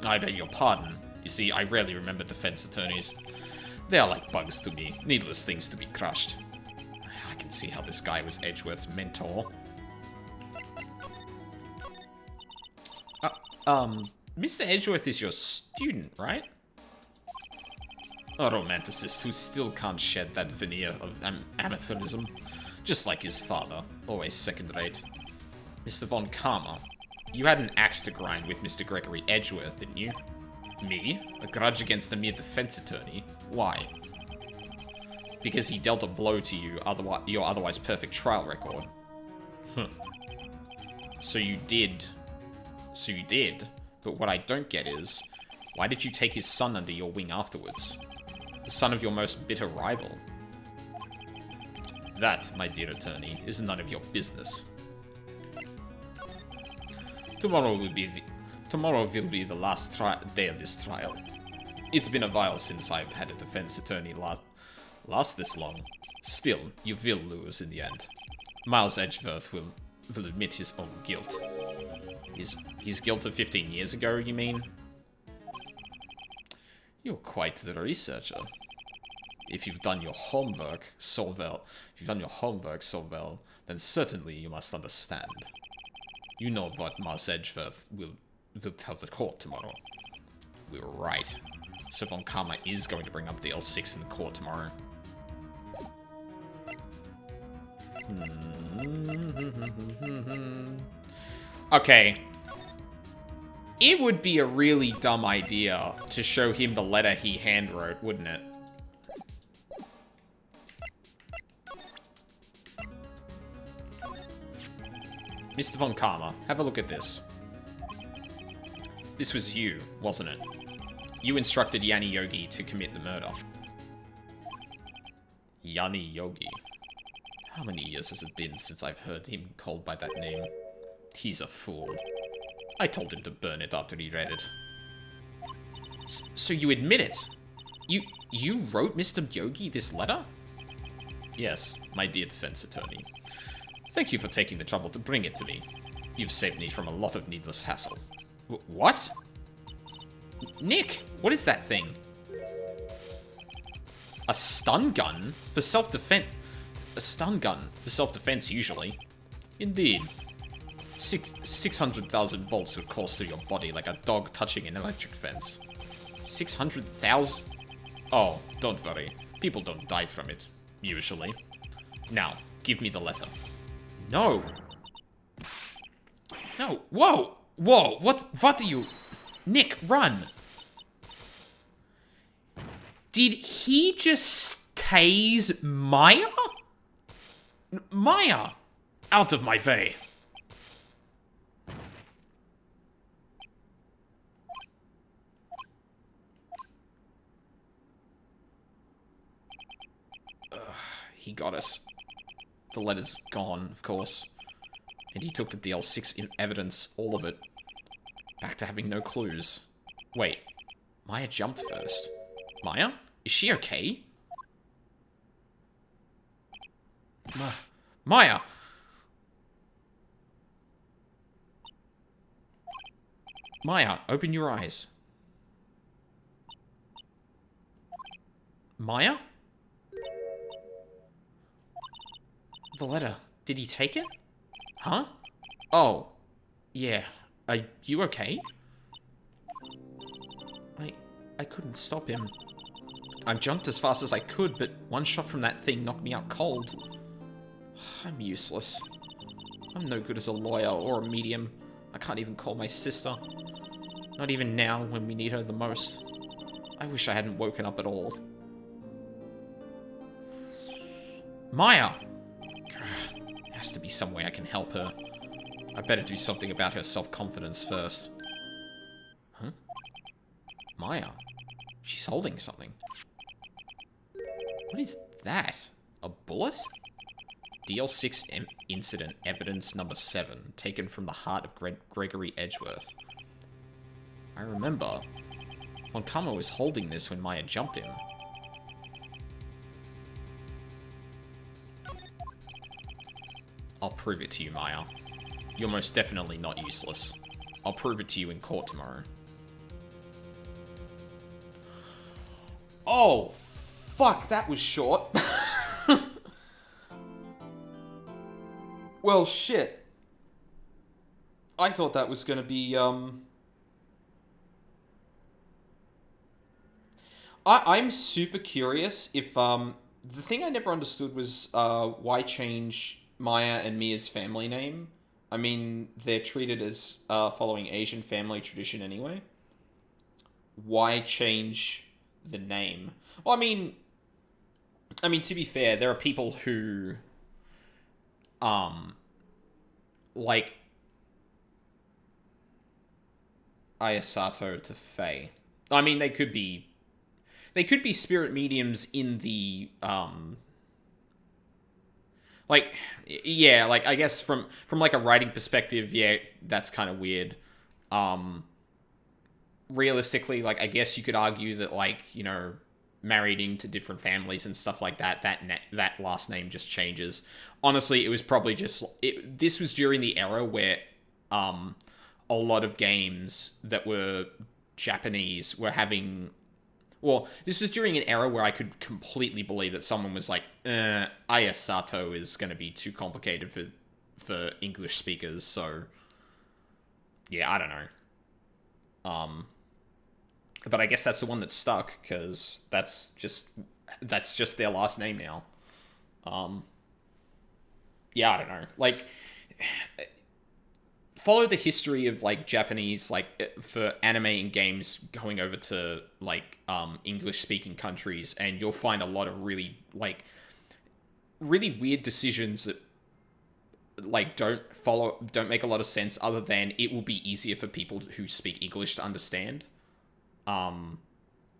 I beg your pardon. You see, I rarely remember defense attorneys. They are like bugs to me, needless things to be crushed. I can see how this guy was Edgeworth's mentor. Mr. Edgeworth is your student, right? A romanticist who still can't shed that veneer of amateurism. Just like his father, always second-rate. Mr. Von Karma, you had an axe to grind with Mr. Gregory Edgeworth, didn't you? Me? A grudge against a mere defense attorney? Why? Because he dealt a blow to you, your otherwise perfect trial record. So you did. So you did. But what I don't get is, why did you take his son under your wing afterwards? The son of your most bitter rival. That, my dear attorney, is none of your business. Tomorrow will be the last day of this trial. It's been a while since I've had a defense attorney last this long. Still, you will lose in the end. Miles Edgeworth will admit his own guilt. His guilt of 15 years ago, you mean? You're quite the researcher. If you've done your homework so well, then certainly you must understand. You know what Miles Edgeworth will tell the court tomorrow. We were right. So Von Karma is going to bring up the L6 in the court tomorrow. Okay. It would be a really dumb idea to show him the letter he handwrote, wouldn't it? Mr. Von Karma, have a look at this. This was you, wasn't it? You instructed Yanni Yogi to commit the murder. Yanni Yogi. How many years has it been since I've heard him called by that name? He's a fool. I told him to burn it after he read it. So you admit it? You wrote Mr. Yogi this letter? Yes, my dear defense attorney. Thank you for taking the trouble to bring it to me. You've saved me from a lot of needless hassle. What? Nick, what is that thing? A stun gun for self-defense? A stun gun for self-defense, usually. Indeed. 600,000 volts would course through your body like a dog touching an electric fence. 600,000? Oh, don't worry. People don't die from it, usually. Now, give me the letter. No. No. Whoa. Whoa. What are you... Nick, run. Did he just tase Maya? Maya! Out of my way. He got us. The letter's gone, of course. And he took the DL6 in evidence, all of it. Back to having no clues. Wait, Maya jumped first. Maya? Is she okay? Maya! Maya, open your eyes. Maya? The letter. Did he take it? Huh? Oh. Yeah. Are you okay? I couldn't stop him. I jumped as fast as I could, but one shot from that thing knocked me out cold. I'm useless. I'm no good as a lawyer or a medium. I can't even call my sister. Not even now, when we need her the most. I wish I hadn't woken up at all. Maya! There has to be some way I can help her. I better do something about her self-confidence first. Huh? Maya? She's holding something. What is that? A bullet? DL6 incident evidence number 7, taken from the heart of Gregory Edgeworth. I remember. Von Karma was holding this when Maya jumped him. I'll prove it to you, Maya. You're most definitely not useless. I'll prove it to you in court tomorrow. Oh, fuck, that was short. Well, shit. I thought that was gonna be, I'm super curious if, the thing I never understood was, why change Maya and Mia's family name? I mean, they're treated as, following Asian family tradition anyway. Why change the name? Well, I mean, I mean, to be fair, there are people who, um, like Ayasato to Fae. I mean, they could be spirit mediums in the like yeah, like I guess from like a writing perspective, yeah, that's kind of weird. Um, realistically, like I guess you could argue that like married into different families and stuff like that. That last name just changes. Honestly, it was probably just this was during the era where um a lot of games that were Japanese were having. Well, this was during an era where I could completely believe that someone was like, Ayasato is going to be too complicated for English speakers. So yeah, I don't know. Um, but I guess that's the one that stuck because that's just their last name now. Um, yeah, I don't know. Like, follow the history of like Japanese for anime and games going over to like English speaking countries, and you'll find a lot of really weird decisions that like don't make a lot of sense other than it will be easier for people who speak English to understand. Um,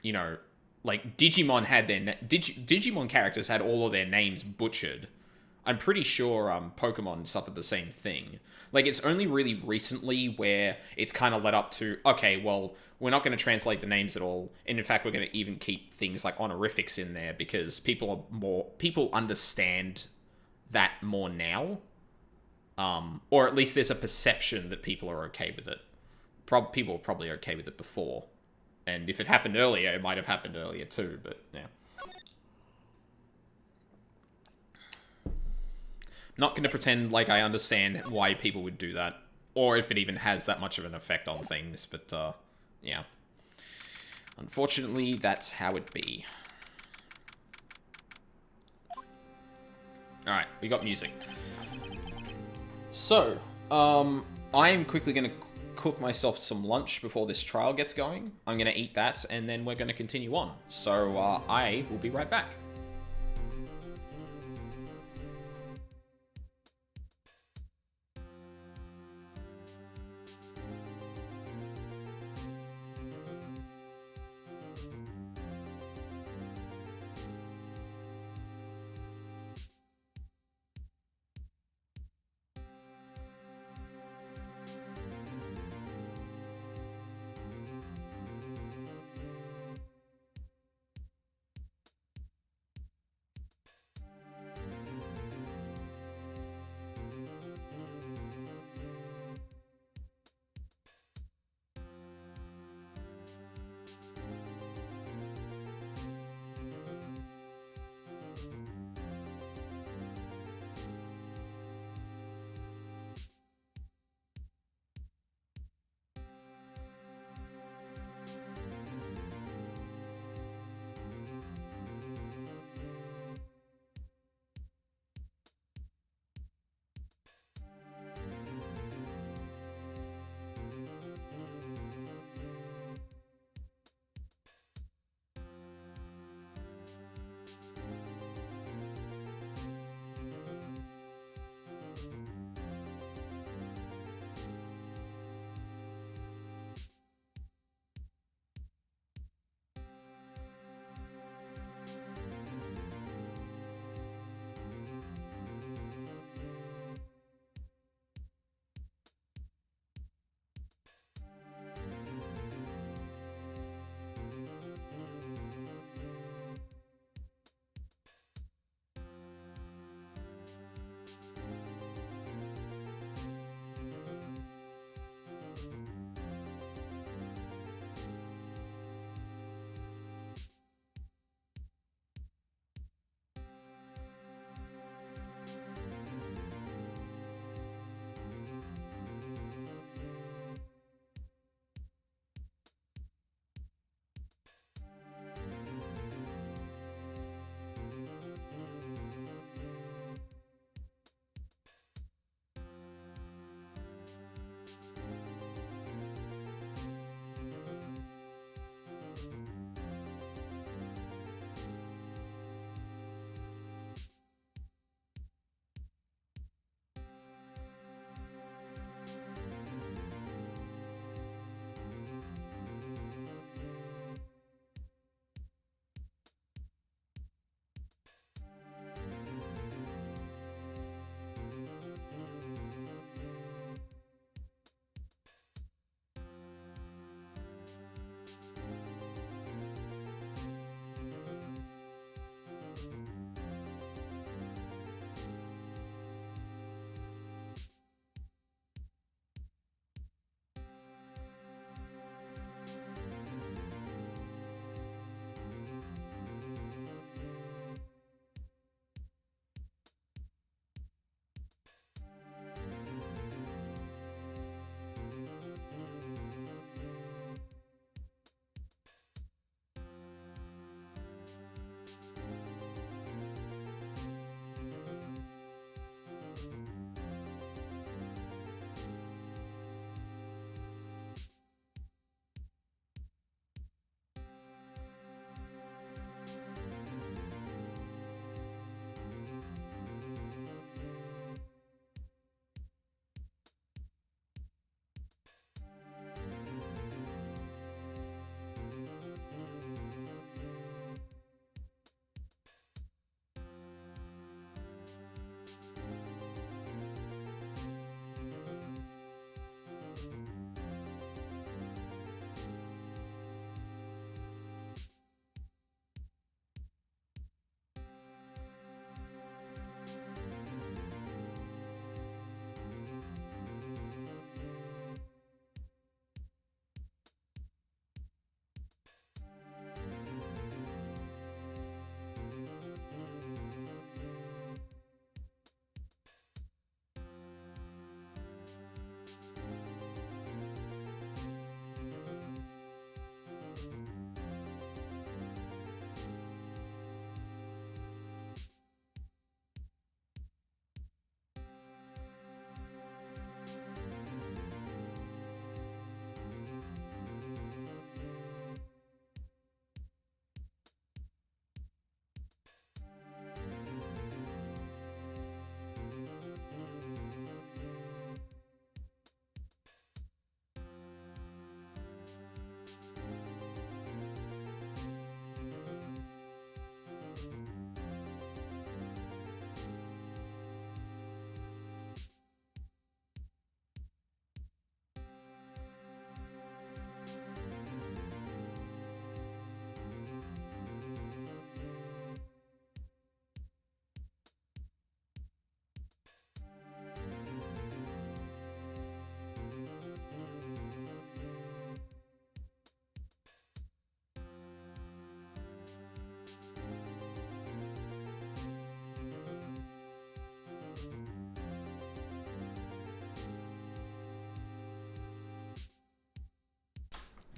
you know, like Digimon had Digimon characters had all of their names butchered. I'm pretty sure Pokemon suffered the same thing. Like it's only really recently where it's kind of led up to okay, well, we're not going to translate the names at all, and in fact, we're going to even keep things like honorifics in there because people understand that more now, or at least there's a perception that people are okay with it. People were probably okay with it before, and if it happened earlier, it might have happened earlier too. But yeah. Not going to pretend like I understand why people would do that, or if it even has that much of an effect on things, but, yeah. Unfortunately, that's how it be. Alright, we got music. So, I am quickly going to cook myself some lunch before this trial gets going. I'm going to eat that, and then we're going to continue on. So, I will be right back.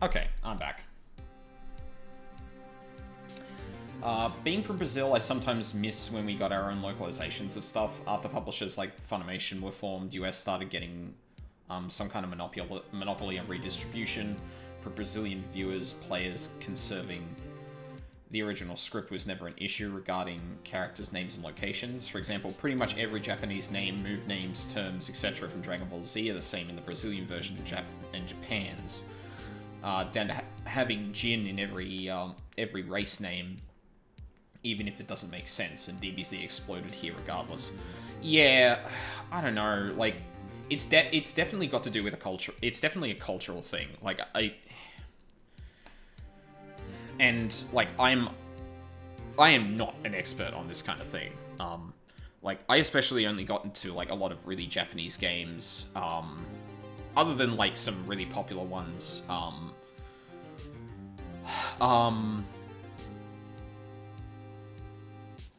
Okay, I'm back. Being from Brazil, I sometimes miss when we got our own localizations of stuff. After publishers like Funimation were formed, US started getting some kind of monopoly on redistribution. For Brazilian viewers, players conserving the original script was never an issue regarding characters' names and locations. For example, pretty much every Japanese name, move names, terms, etc. from Dragon Ball Z are the same in the Brazilian version and Japan's. Down to having Jin in every race name, even if it doesn't make sense, and DBZ exploded here regardless. Yeah, I don't know. Like, it's definitely got to do with a culture. It's definitely a cultural thing. Like I am not an expert on this kind of thing. Like I especially only got into like a lot of really Japanese games. Other than like some really popular ones.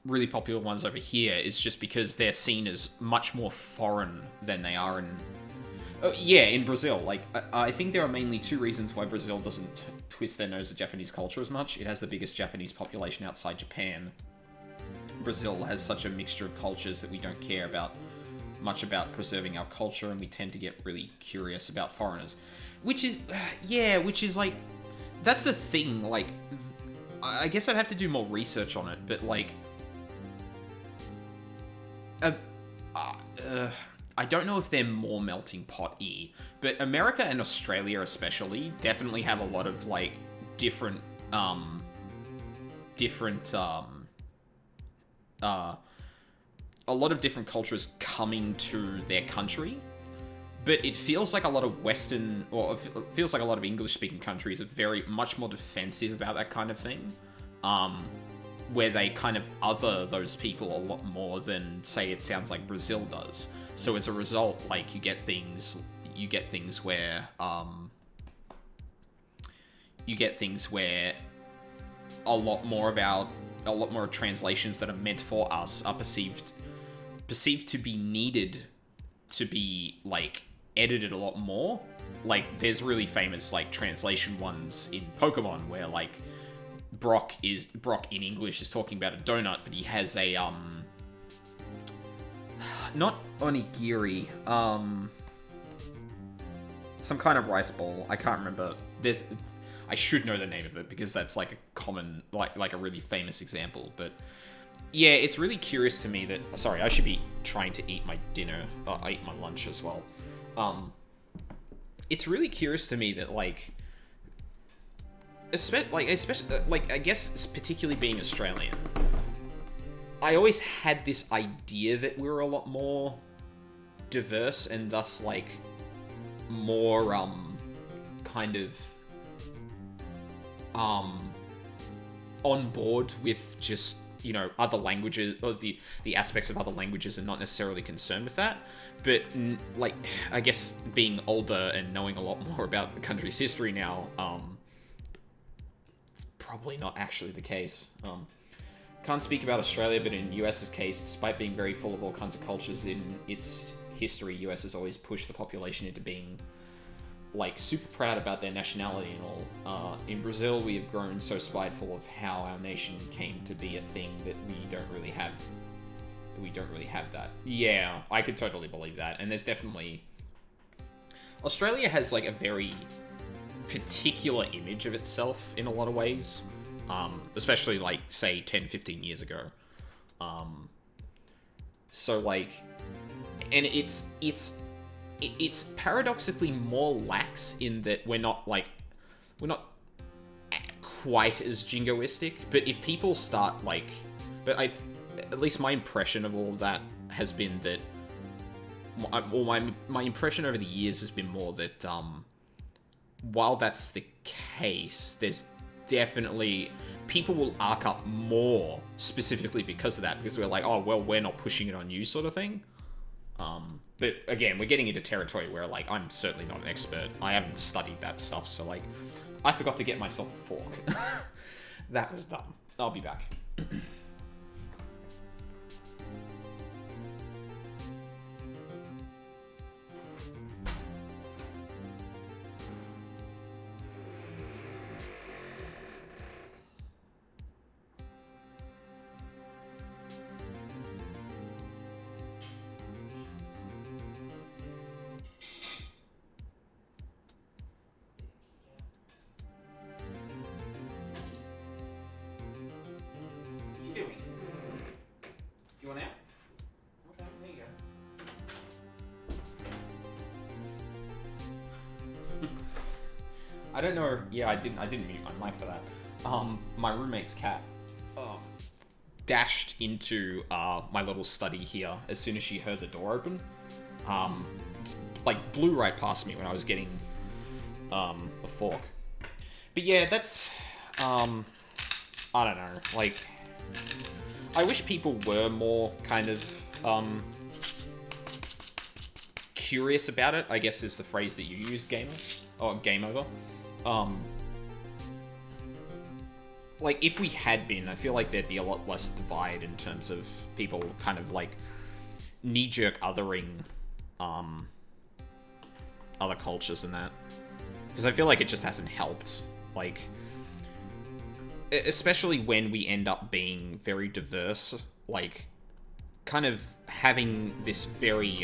Really popular ones over here is just because they're seen as much more foreign than they are in... Oh, yeah, in Brazil. Like, I think there are mainly two reasons why Brazil doesn't twist their nose at Japanese culture as much. It has the biggest Japanese population outside Japan. Brazil has such a mixture of cultures that we don't care much about preserving our culture, and we tend to get really curious about foreigners. Which is like... That's the thing, like... I guess I'd have to do more research on it, but, like... I don't know if they're more melting pot-y, but America and Australia especially definitely have a lot of, like, different a lot of different cultures coming to their country. But it feels like a lot of Western, or it feels like a lot of English-speaking countries are very much more defensive about that kind of thing. Where they kind of other those people a lot more than, say, it sounds like Brazil does. So as a result, like, you get things where a lot more translations that are meant for us are perceived to be needed to be, like, edited a lot more. Like, there's really famous, like, translation ones in Pokemon where, like, Brock in English is talking about a donut, but he has a, not onigiri, some kind of rice ball. I can't remember. I should know the name of it because that's like a common, like a really famous example. But yeah, it's really curious to me that, sorry, I should be trying to eat my dinner. I eat my lunch as well. It's really curious to me that, like, especially, I guess, particularly being Australian, I always had this idea that we were a lot more diverse and thus, like, more, kind of, on board with just, you know, other languages, or the aspects of other languages, and not necessarily concerned with that. But, like, I guess being older and knowing a lot more about the country's history now, probably not actually the case. Can't speak about Australia, but in US's case, despite being very full of all kinds of cultures in its history, US has always pushed the population into being, like, super proud about their nationality and all. In Brazil, we have grown so spiteful of how our nation came to be a thing that we don't really have that. Yeah, I could totally believe that. And there's definitely... Australia has, like, a very particular image of itself in a lot of ways, especially, like, say 10, 15 years ago. So, like, and it's paradoxically more lax in that we're not quite as jingoistic, but if people start, like, at least my impression of all of that has been that, my impression over the years has been more that, while that's the case, there's definitely... People will arc up more specifically because of that, because we're like, oh, well, we're not pushing it on you, sort of thing. But again, we're getting into territory where, like, I'm certainly not an expert. I haven't studied that stuff, so, like, I forgot to get myself a fork. That was dumb. I'll be back. I don't know. Yeah, I didn't mute my mic for that. My roommate's cat dashed into my little study here as soon as she heard the door open. Like blew right past me when I was getting a fork. But yeah, that's I don't know. Like, I wish people were more kind of curious about it, I guess is the phrase that you used, gamer, or game over. Like, if we had been, I feel like there'd be a lot less divide in terms of people kind of, like, knee-jerk othering other cultures and that. Because I feel like it just hasn't helped. Like, especially when we end up being very diverse, like, kind of having this very,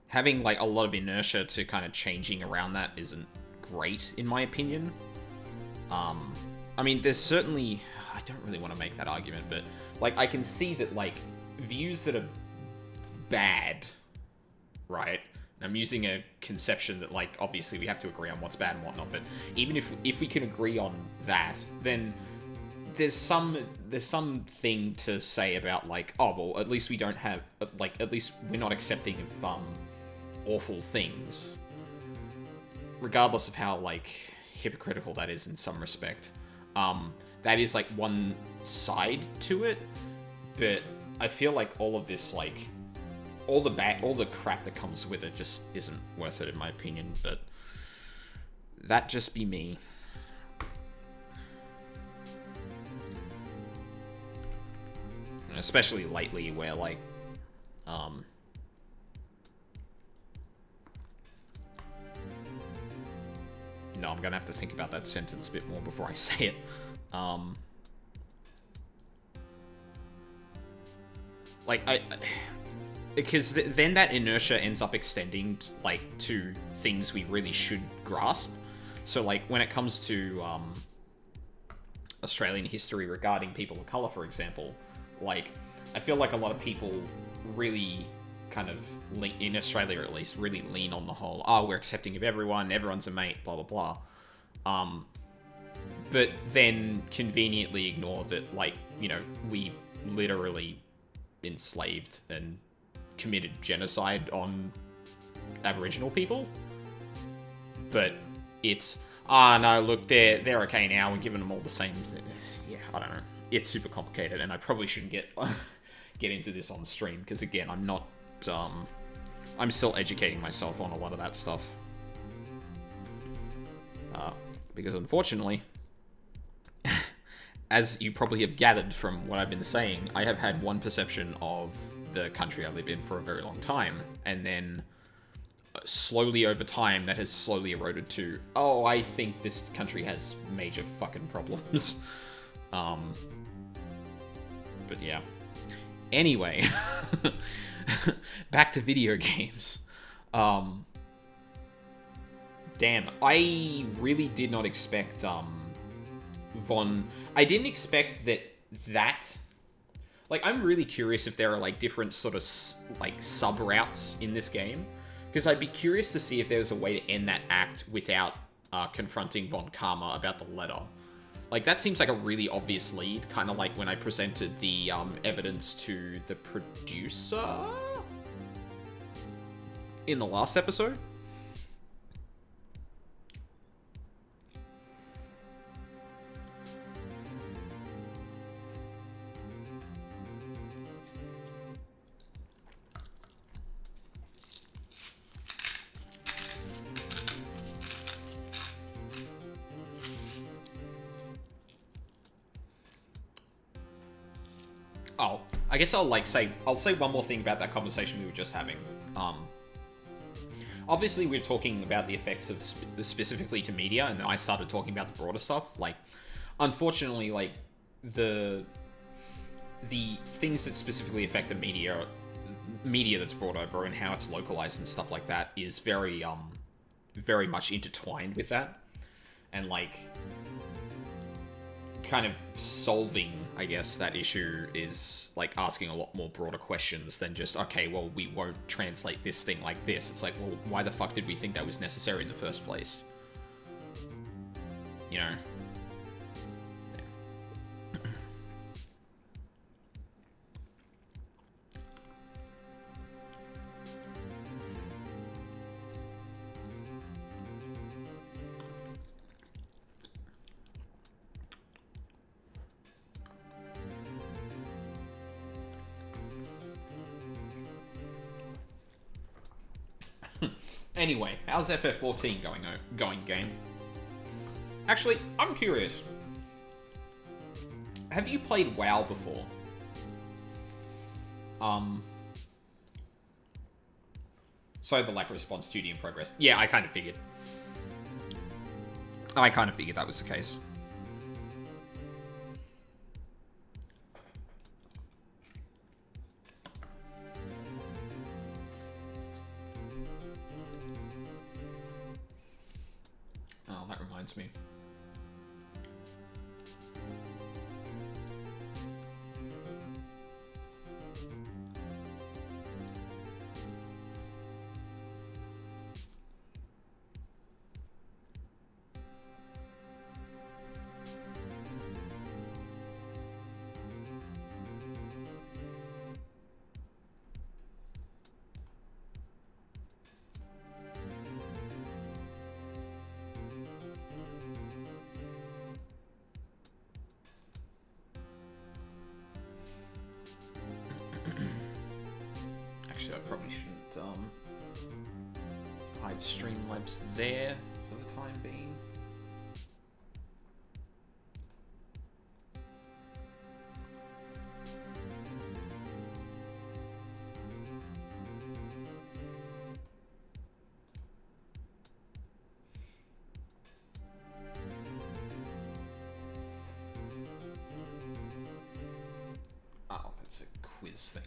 having, like, a lot of inertia to kind of changing around that isn't great, in my opinion. I mean, there's certainly... I don't really want to make that argument, but, like, I can see that, like, views that are bad, right? And I'm using a conception that, like, obviously we have to agree on what's bad and whatnot, but even if we can agree on that, then there's something to say about, like, oh, well, at least we don't have, like, at least we're not accepting of, awful things. Regardless of how, like, hypocritical that is in some respect. That is, like, one side to it, but I feel like all of this, like, all the crap that comes with it just isn't worth it, in my opinion, but that just be me. And especially lately, where, like, no, I'm gonna have to think about that sentence a bit more before I say it. Like, because then that inertia ends up extending, like, to things we really should grasp. So, like, when it comes to Australian history regarding people of colour, for example, like, I feel like a lot of people really kind of, in Australia at least, really lean on the whole, oh, we're accepting of everyone, everyone's a mate, blah, blah, blah. But then conveniently ignore that, like, you know, we literally enslaved and committed genocide on Aboriginal people. But it's, no, look, they're okay now, we're giving them all the same... Yeah, I don't know. It's super complicated, and I probably shouldn't get into this on stream, because, again, I'm not... I'm still educating myself on a lot of that stuff. Because, unfortunately, as you probably have gathered from what I've been saying, I have had one perception of the country I live in for a very long time, and then slowly over time that has slowly eroded to, oh, I think this country has major fucking problems. But yeah. Anyway, back to video games. Damn, I really did not expect I didn't expect that. Like, I'm really curious if there are, like, different sort of, like, sub-routes in this game. Because I'd be curious to see if there was a way to end that act without confronting Von Karma about the letter. Like, that seems like a really obvious lead, kind of like when I presented the evidence to the producer in the last episode. Oh, I guess I'll say one more thing about that conversation we were just having. Obviously we're talking about the effects of specifically to media, and then I started talking about the broader stuff. Like, unfortunately, like, the things that specifically affect the media that's brought over and how it's localized and stuff like that is very much intertwined with that. And, like, kind of solving, I guess, that issue is like asking a lot more broader questions than just, okay, well, we won't translate this thing like this. It's like, well, why the fuck did we think that was necessary in the first place? You know? Anyway, how's FF14 going, game? Actually, I'm curious. Have you played WoW before? So the lack of response, duty in progress. Yeah, I kind of figured. That was the case. Oh, that reminds me. Actually, I probably shouldn't hide Streamlabs there for the time being. Oh, that's a quiz thing.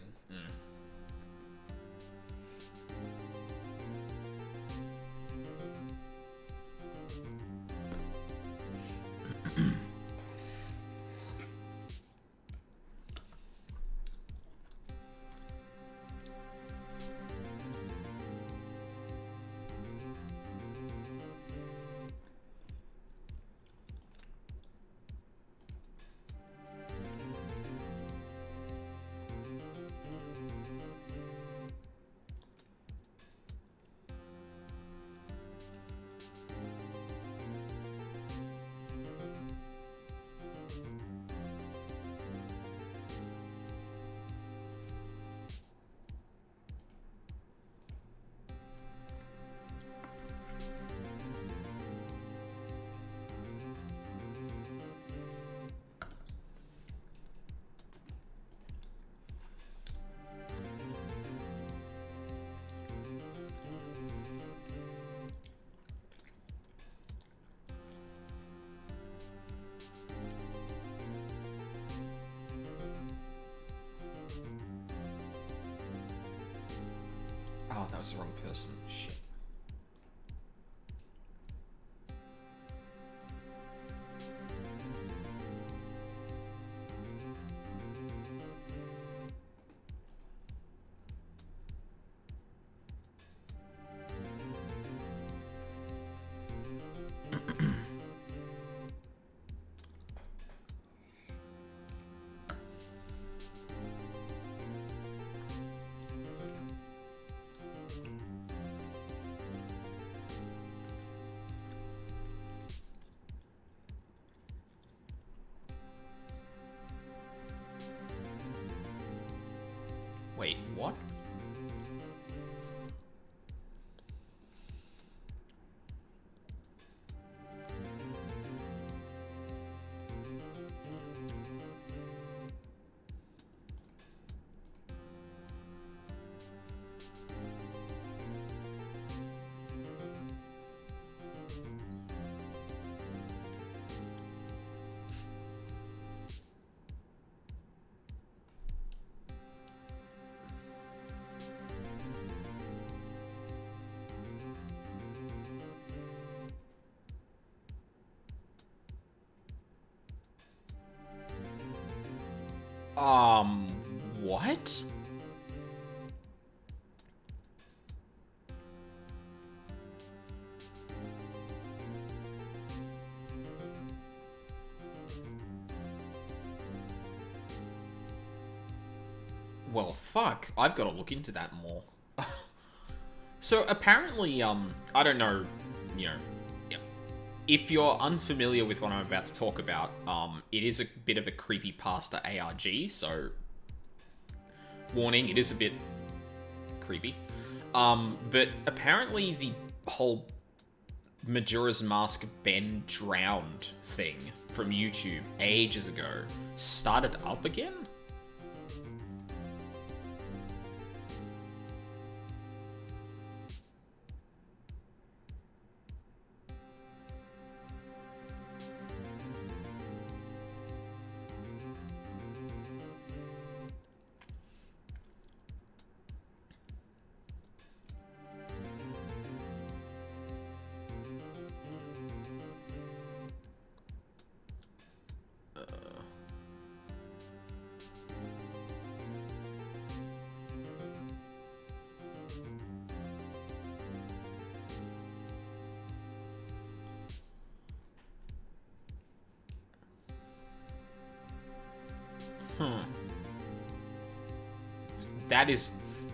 Oh, that was the wrong person. Shit. What? Well, fuck. I've got to look into that more. So apparently, I don't know, you know, if you're unfamiliar with what I'm about to talk about, it is a bit of a creepypasta ARG, so warning, it is a bit creepy. But apparently the whole Majora's Mask Ben drowned thing from YouTube ages ago started up again?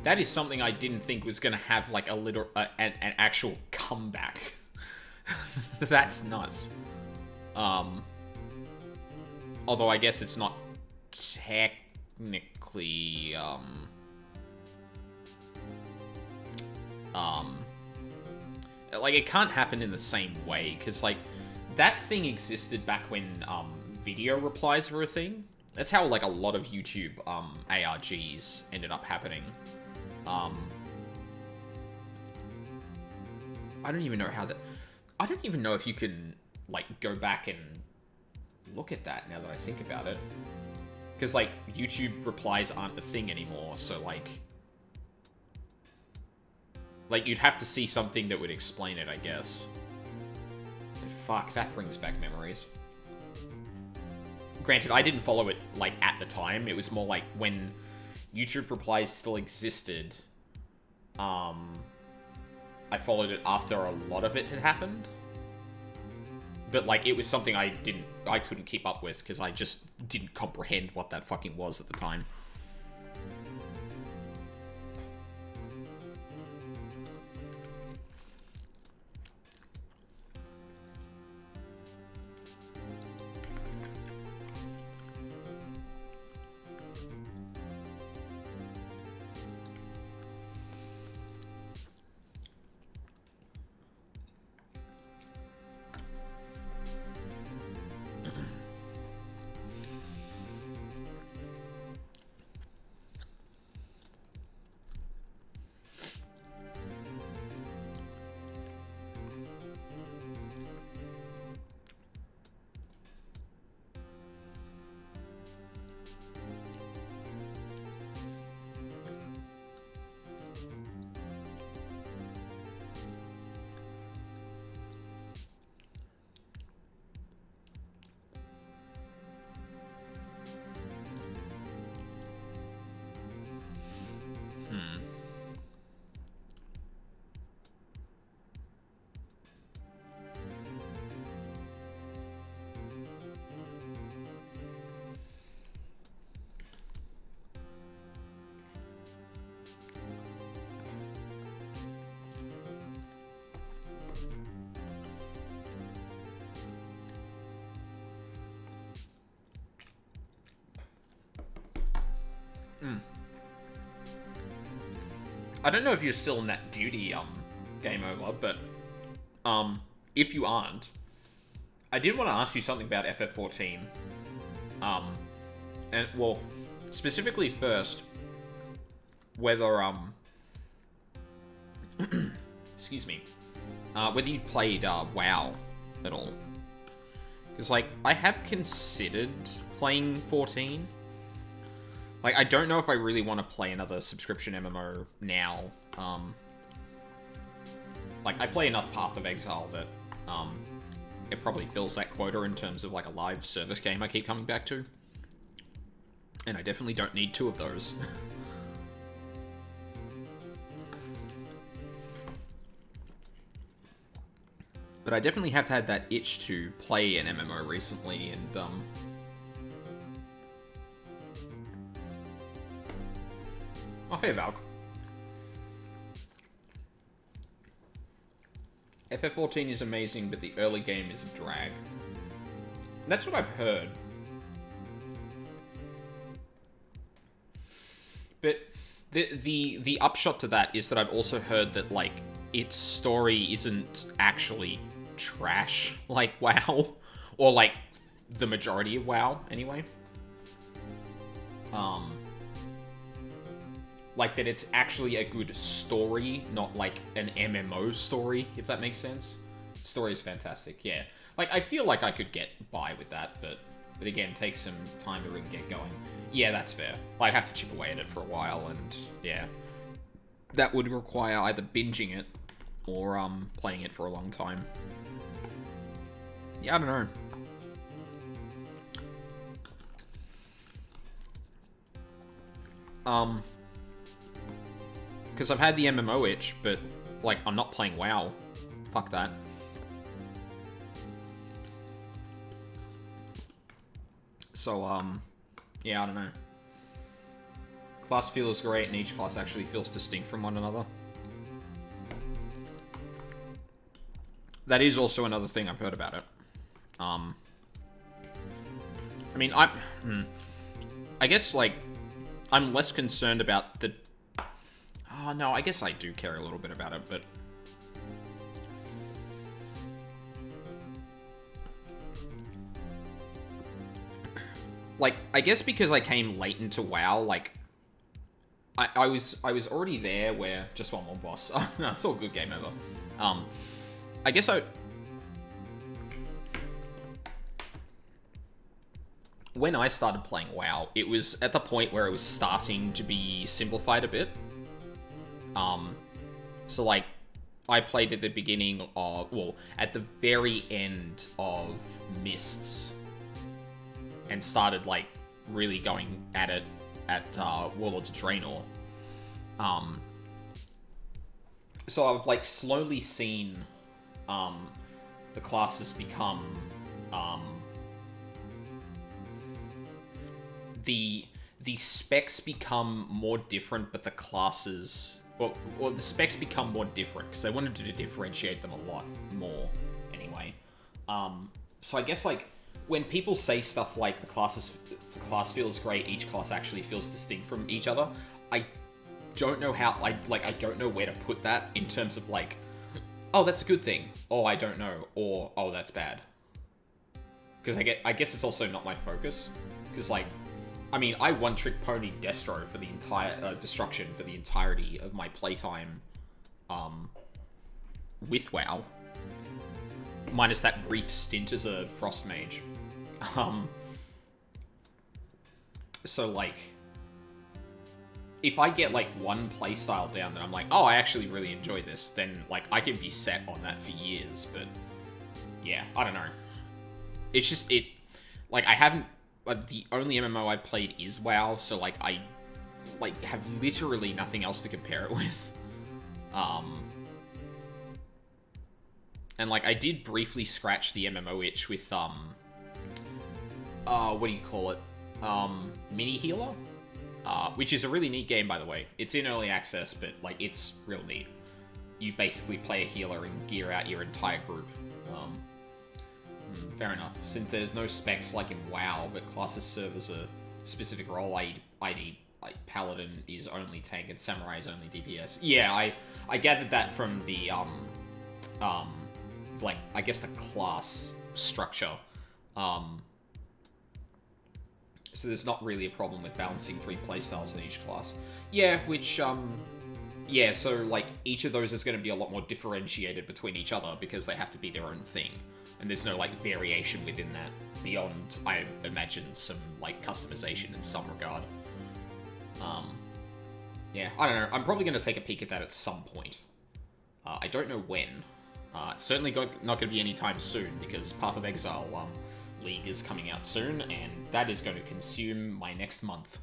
That is something I didn't think was gonna have like a little an actual comeback. That's nuts. Although I guess it's not technically like it can't happen in the same way because like that thing existed back when video replies were a thing. That's how, like, a lot of YouTube ARGs ended up happening. I don't even know how that... I don't even know if you can, like, go back and look at that now that I think about it. Because, like, YouTube replies aren't a thing anymore, so, like... Like, you'd have to see something that would explain it, I guess. But fuck, that brings back memories. Granted, I didn't follow it, like, at the time. It was more like when YouTube replies still existed. I followed it after a lot of it had happened. But, like, it was something I couldn't keep up with because I just didn't comprehend what that fucking was at the time. I don't know if you're still in that duty, game over, but, if you aren't, I did want to ask you something about FF14. And, well, specifically first, whether, excuse me, whether you played, WoW at all. Because, like, I have considered playing 14. Like, I don't know if I really want to play another subscription MMO now. Like, I play enough Path of Exile that, it probably fills that quota in terms of, like, a live service game I keep coming back to. And I definitely don't need 2 of those. But I definitely have had that itch to play an MMO recently, and, Oh, hey, Valk. FF14 is amazing, but the early game is a drag. That's what I've heard. But the upshot to that is that I've also heard that, like, its story isn't actually trash like WoW. Or, like, the majority of WoW, anyway. Like, that it's actually a good story, not, like, an MMO story, if that makes sense. The story is fantastic, yeah. Like, I feel like I could get by with that, but again, take some time to really get going. Yeah, that's fair. I'd have to chip away at it for a while, and, yeah. That would require either binging it, or, playing it for a long time. Yeah, I don't know. Because I've had the MMO itch, but, like, I'm not playing WoW. Fuck that. So, yeah, I don't know. Class feels great, and each class actually feels distinct from one another. That is also another thing I've heard about it. I mean, I guess, like, I'm less concerned about the... Oh, no, I guess I do care a little bit about it, but... Like, I guess because I came late into WoW, like... I was already there where... Just one more boss. Oh, no, it's all good, game over. I guess when I started playing WoW, it was at the point where it was starting to be simplified a bit. So, like, I played at the beginning of... Well, at the very end of Mists. And started, like, really going at it at Warlords of Draenor. So I've, like, slowly seen the classes become... The specs become more different, but the classes... Well, the specs become more different, because they wanted to differentiate them a lot more, anyway. So I guess, like, when people say stuff like the class feels great, each class actually feels distinct from each other, I don't know how, I don't know where to put that in terms of, like, oh, that's a good thing, or I don't know, or, oh, that's bad. Because I guess it's also not my focus, because, like, I mean, I one-trick pony Destro for the entire, Destruction for the entirety of my playtime, with WoW. Minus that brief stint as a Frost Mage. So, like, if I get, like, one playstyle down that I'm like, oh, I actually really enjoy this, then, like, I can be set on that for years, but, yeah, I don't know. It's just, like, I haven't, the only MMO I've played is WoW, so, like, I, like, have literally nothing else to compare it with. And, like, I did briefly scratch the MMO itch with, what do you call it? Mini Healer? Which is a really neat game, by the way. It's in early access, but, like, it's real neat. You basically play a healer and gear out your entire group. Fair enough. Since there's no specs like in WoW, but classes serve as a specific role, ID, like, Paladin is only tank and Samurai is only DPS. Yeah, I gathered that from the, like, I guess the class structure. So there's not really a problem with balancing 3 playstyles in each class. Yeah, which, yeah, so, like, each of those is going to be a lot more differentiated between each other because they have to be their own thing. And there's no, like, variation within that beyond, I imagine, some, like, customization in some regard. Yeah, I don't know. I'm probably going to take a peek at that at some point. I don't know when. It's certainly not going to be anytime soon, because Path of Exile League is coming out soon, and that is going to consume my next month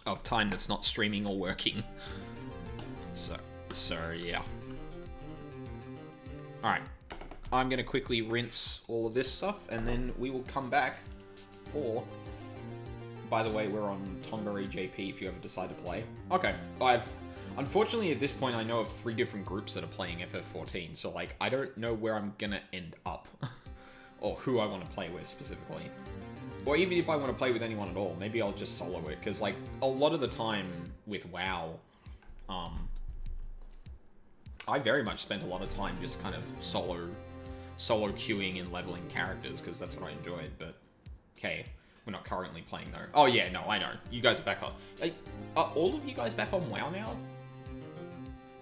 of time that's not streaming or working. So yeah. Alright. I'm going to quickly rinse all of this stuff, and then we will come back for... By the way, we're on Tonberry JP if you ever decide to play. Okay, unfortunately, at this point, I know of 3 different groups that are playing FF14, so, like, I don't know where I'm gonna end up. Or who I want to play with, specifically. Or even if I want to play with anyone at all, maybe I'll just solo it, because, like, a lot of the time with WoW, I very much spent a lot of time just kind of solo queuing and leveling characters, because that's what I enjoyed, but... Okay. We're not currently playing, though. Oh, yeah, no, I know. You guys are back on... Like, are all of you guys back on WoW now?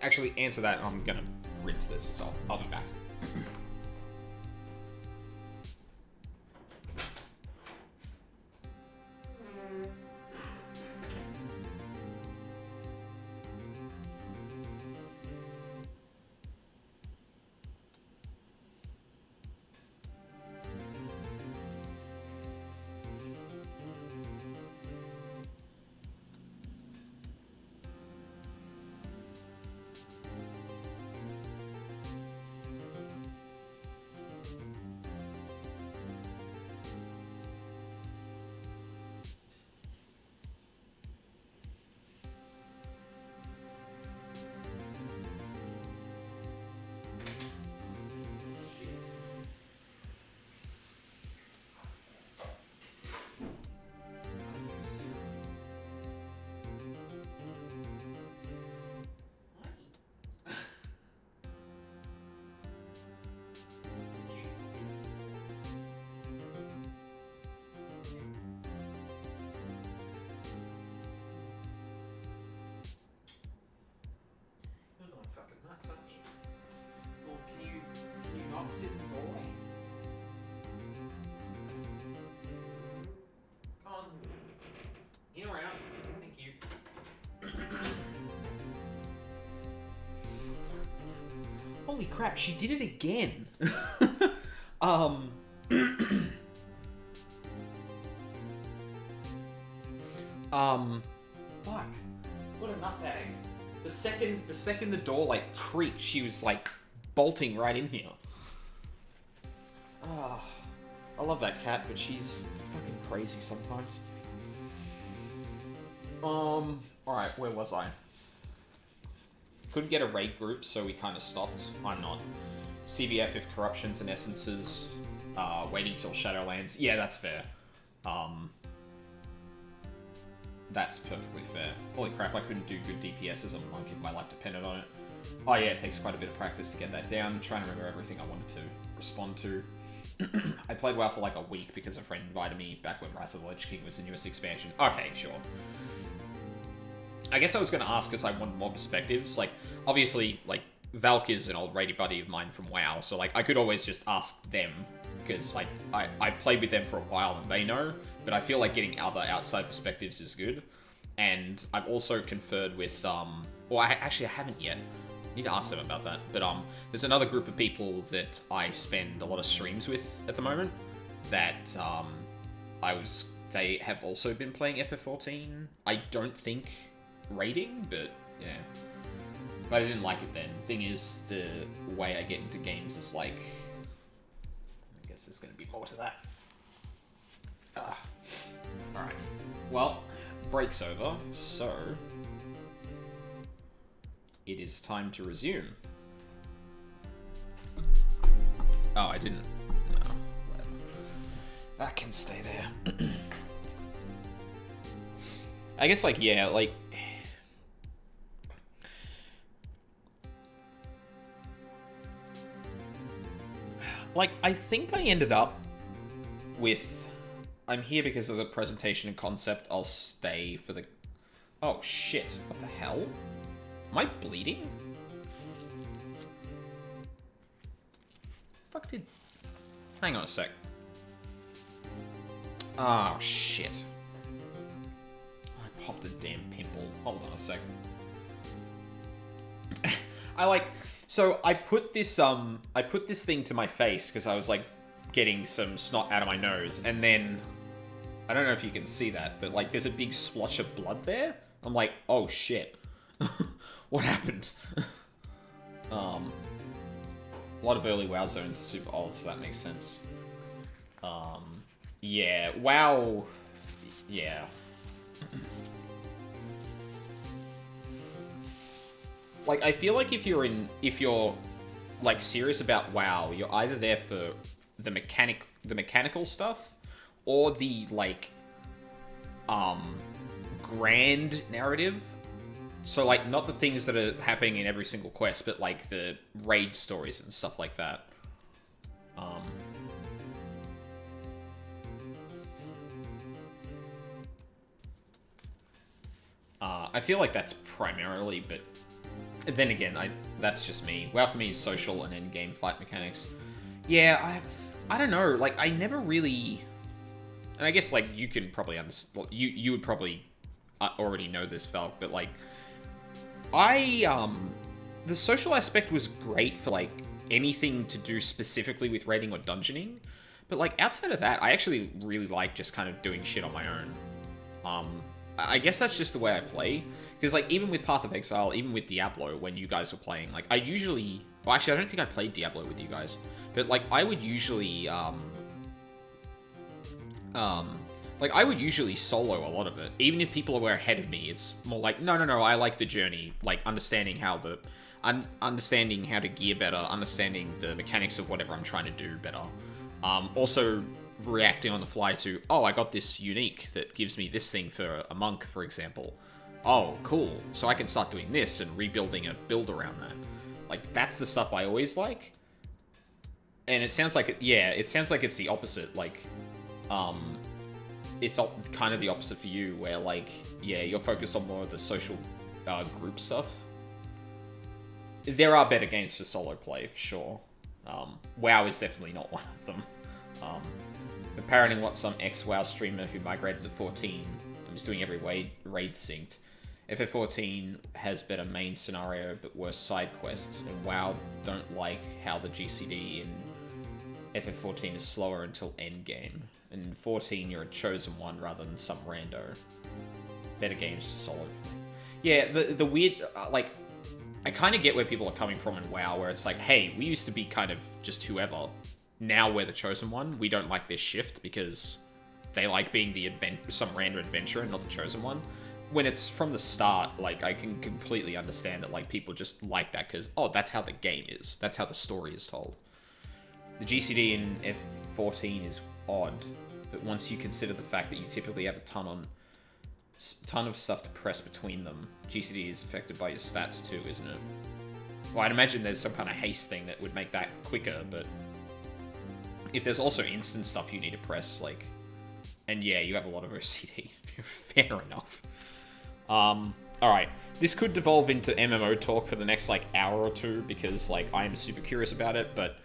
Actually, answer that, and I'm gonna rinse this, so I'll be back. Sit in the doorway. Come on. In or out. Thank you. Holy crap, she did it again. Fuck. What a nutbag. The second the door, like, creaked, she was, like, bolting right in here. Oh, I love that cat, but she's fucking crazy sometimes. Alright, where was I? Couldn't get a raid group, so we kind of stopped. I'm not. CBF if corruptions and essences. Waiting till Shadowlands. Yeah, that's fair. That's perfectly fair. Holy crap, I couldn't do good DPS as a monk if my life depended on it. Oh yeah, it takes quite a bit of practice to get that down. I'm trying to remember everything I wanted to respond to. I played WoW for like a week because a friend invited me back when Wrath of the Lich King was the newest expansion. Okay, sure. I guess I was going to ask because I wanted more perspectives. Like, obviously, like, Valk is an old raiding buddy of mine from WoW, so, like, I could always just ask them, because, like, I played with them for a while and they know, but I feel like getting other outside perspectives is good. And I've also conferred with, well, I haven't yet. Need to ask them about that. But there's another group of people that I spend a lot of streams with at the moment that they have also been playing FF14. I don't think raiding, but yeah. But I didn't like it then. Thing is, the way I get into games is like, I guess there's going to be more to that. Alright. Well, break's over, so it is time to resume. Oh, I didn't. No, whatever. That can stay there. I guess, like, yeah, like... Like, I think I ended up with... I'm here because of the presentation and concept. I'll stay for the... Oh, shit. What the hell? Am I bleeding? Fuck did... Hang on a sec. Oh, shit. I popped a damn pimple. Hold on a sec. So I put this thing to my face because I was like getting some snot out of my nose, and then I don't know if you can see that, but like there's a big splotch of blood there. I'm like, oh shit, what happened? A lot of early WoW zones are super old, so that makes sense. Yeah, WoW, yeah. Like, I feel like if you're like serious about WoW, you're either there for the mechanical stuff, or the like grand narrative. So like not the things that are happening in every single quest, but like the raid stories and stuff like that. I feel like that's primarily, but then again, that's just me. WoW for me is social and in-game fight mechanics. Yeah, I don't know. Like, I never really... And I guess, like, you can probably understand... Well, you would probably already know this, Falk, but, like... The social aspect was great for, like, anything to do specifically with raiding or dungeoning. But, like, outside of that, I actually really like just kind of doing shit on my own. I guess that's just the way I play. Because, like, even with Path of Exile, even with Diablo, when you guys were playing, like, I usually... Well, actually, I don't think I played Diablo with you guys. But, like, I would usually, like, I would usually solo a lot of it. Even if people were ahead of me, it's more like, no, I like the journey. Like, understanding how the... understanding how to gear better, understanding the mechanics of whatever I'm trying to do better. Also... reacting on the fly to, oh, I got this unique that gives me this thing for a monk, for example. Oh, cool. So I can start doing this and rebuilding a build around that. Like, that's the stuff I always like. And it sounds like, it sounds like it's the opposite. Like, it's kind of the opposite for you, where, like, yeah, you're focused on more of the social group stuff. There are better games for solo play, for sure. WoW is definitely not one of them. But parroting what some ex-WoW streamer who migrated to 14 and was doing every raid synced. FF14 has better main scenario but worse side quests, and WoW don't like how the GCD in FF14 is slower until endgame. In 14 you're a chosen one rather than some rando. Better games for solo. Yeah, the weird, like, I kind of get where people are coming from in WoW, where it's like, hey, we used to be kind of just whoever. Now we're the chosen one. We don't like this shift because they like being the some random adventurer, not the chosen one. When it's from the start, like, I can completely understand that, like, people just like that because, oh, that's how the game is. That's how the story is told. The GCD in F14 is odd, but once you consider the fact that you typically have a ton of stuff to press between them, GCD is affected by your stats too, isn't it? Well, I'd imagine there's some kind of haste thing that would make that quicker, but if there's also instant stuff you need to press, like, and yeah, you have a lot of OCD. Fair enough. Alright. This could devolve into MMO talk for the next, like, hour or two, because, like, I am super curious about it, but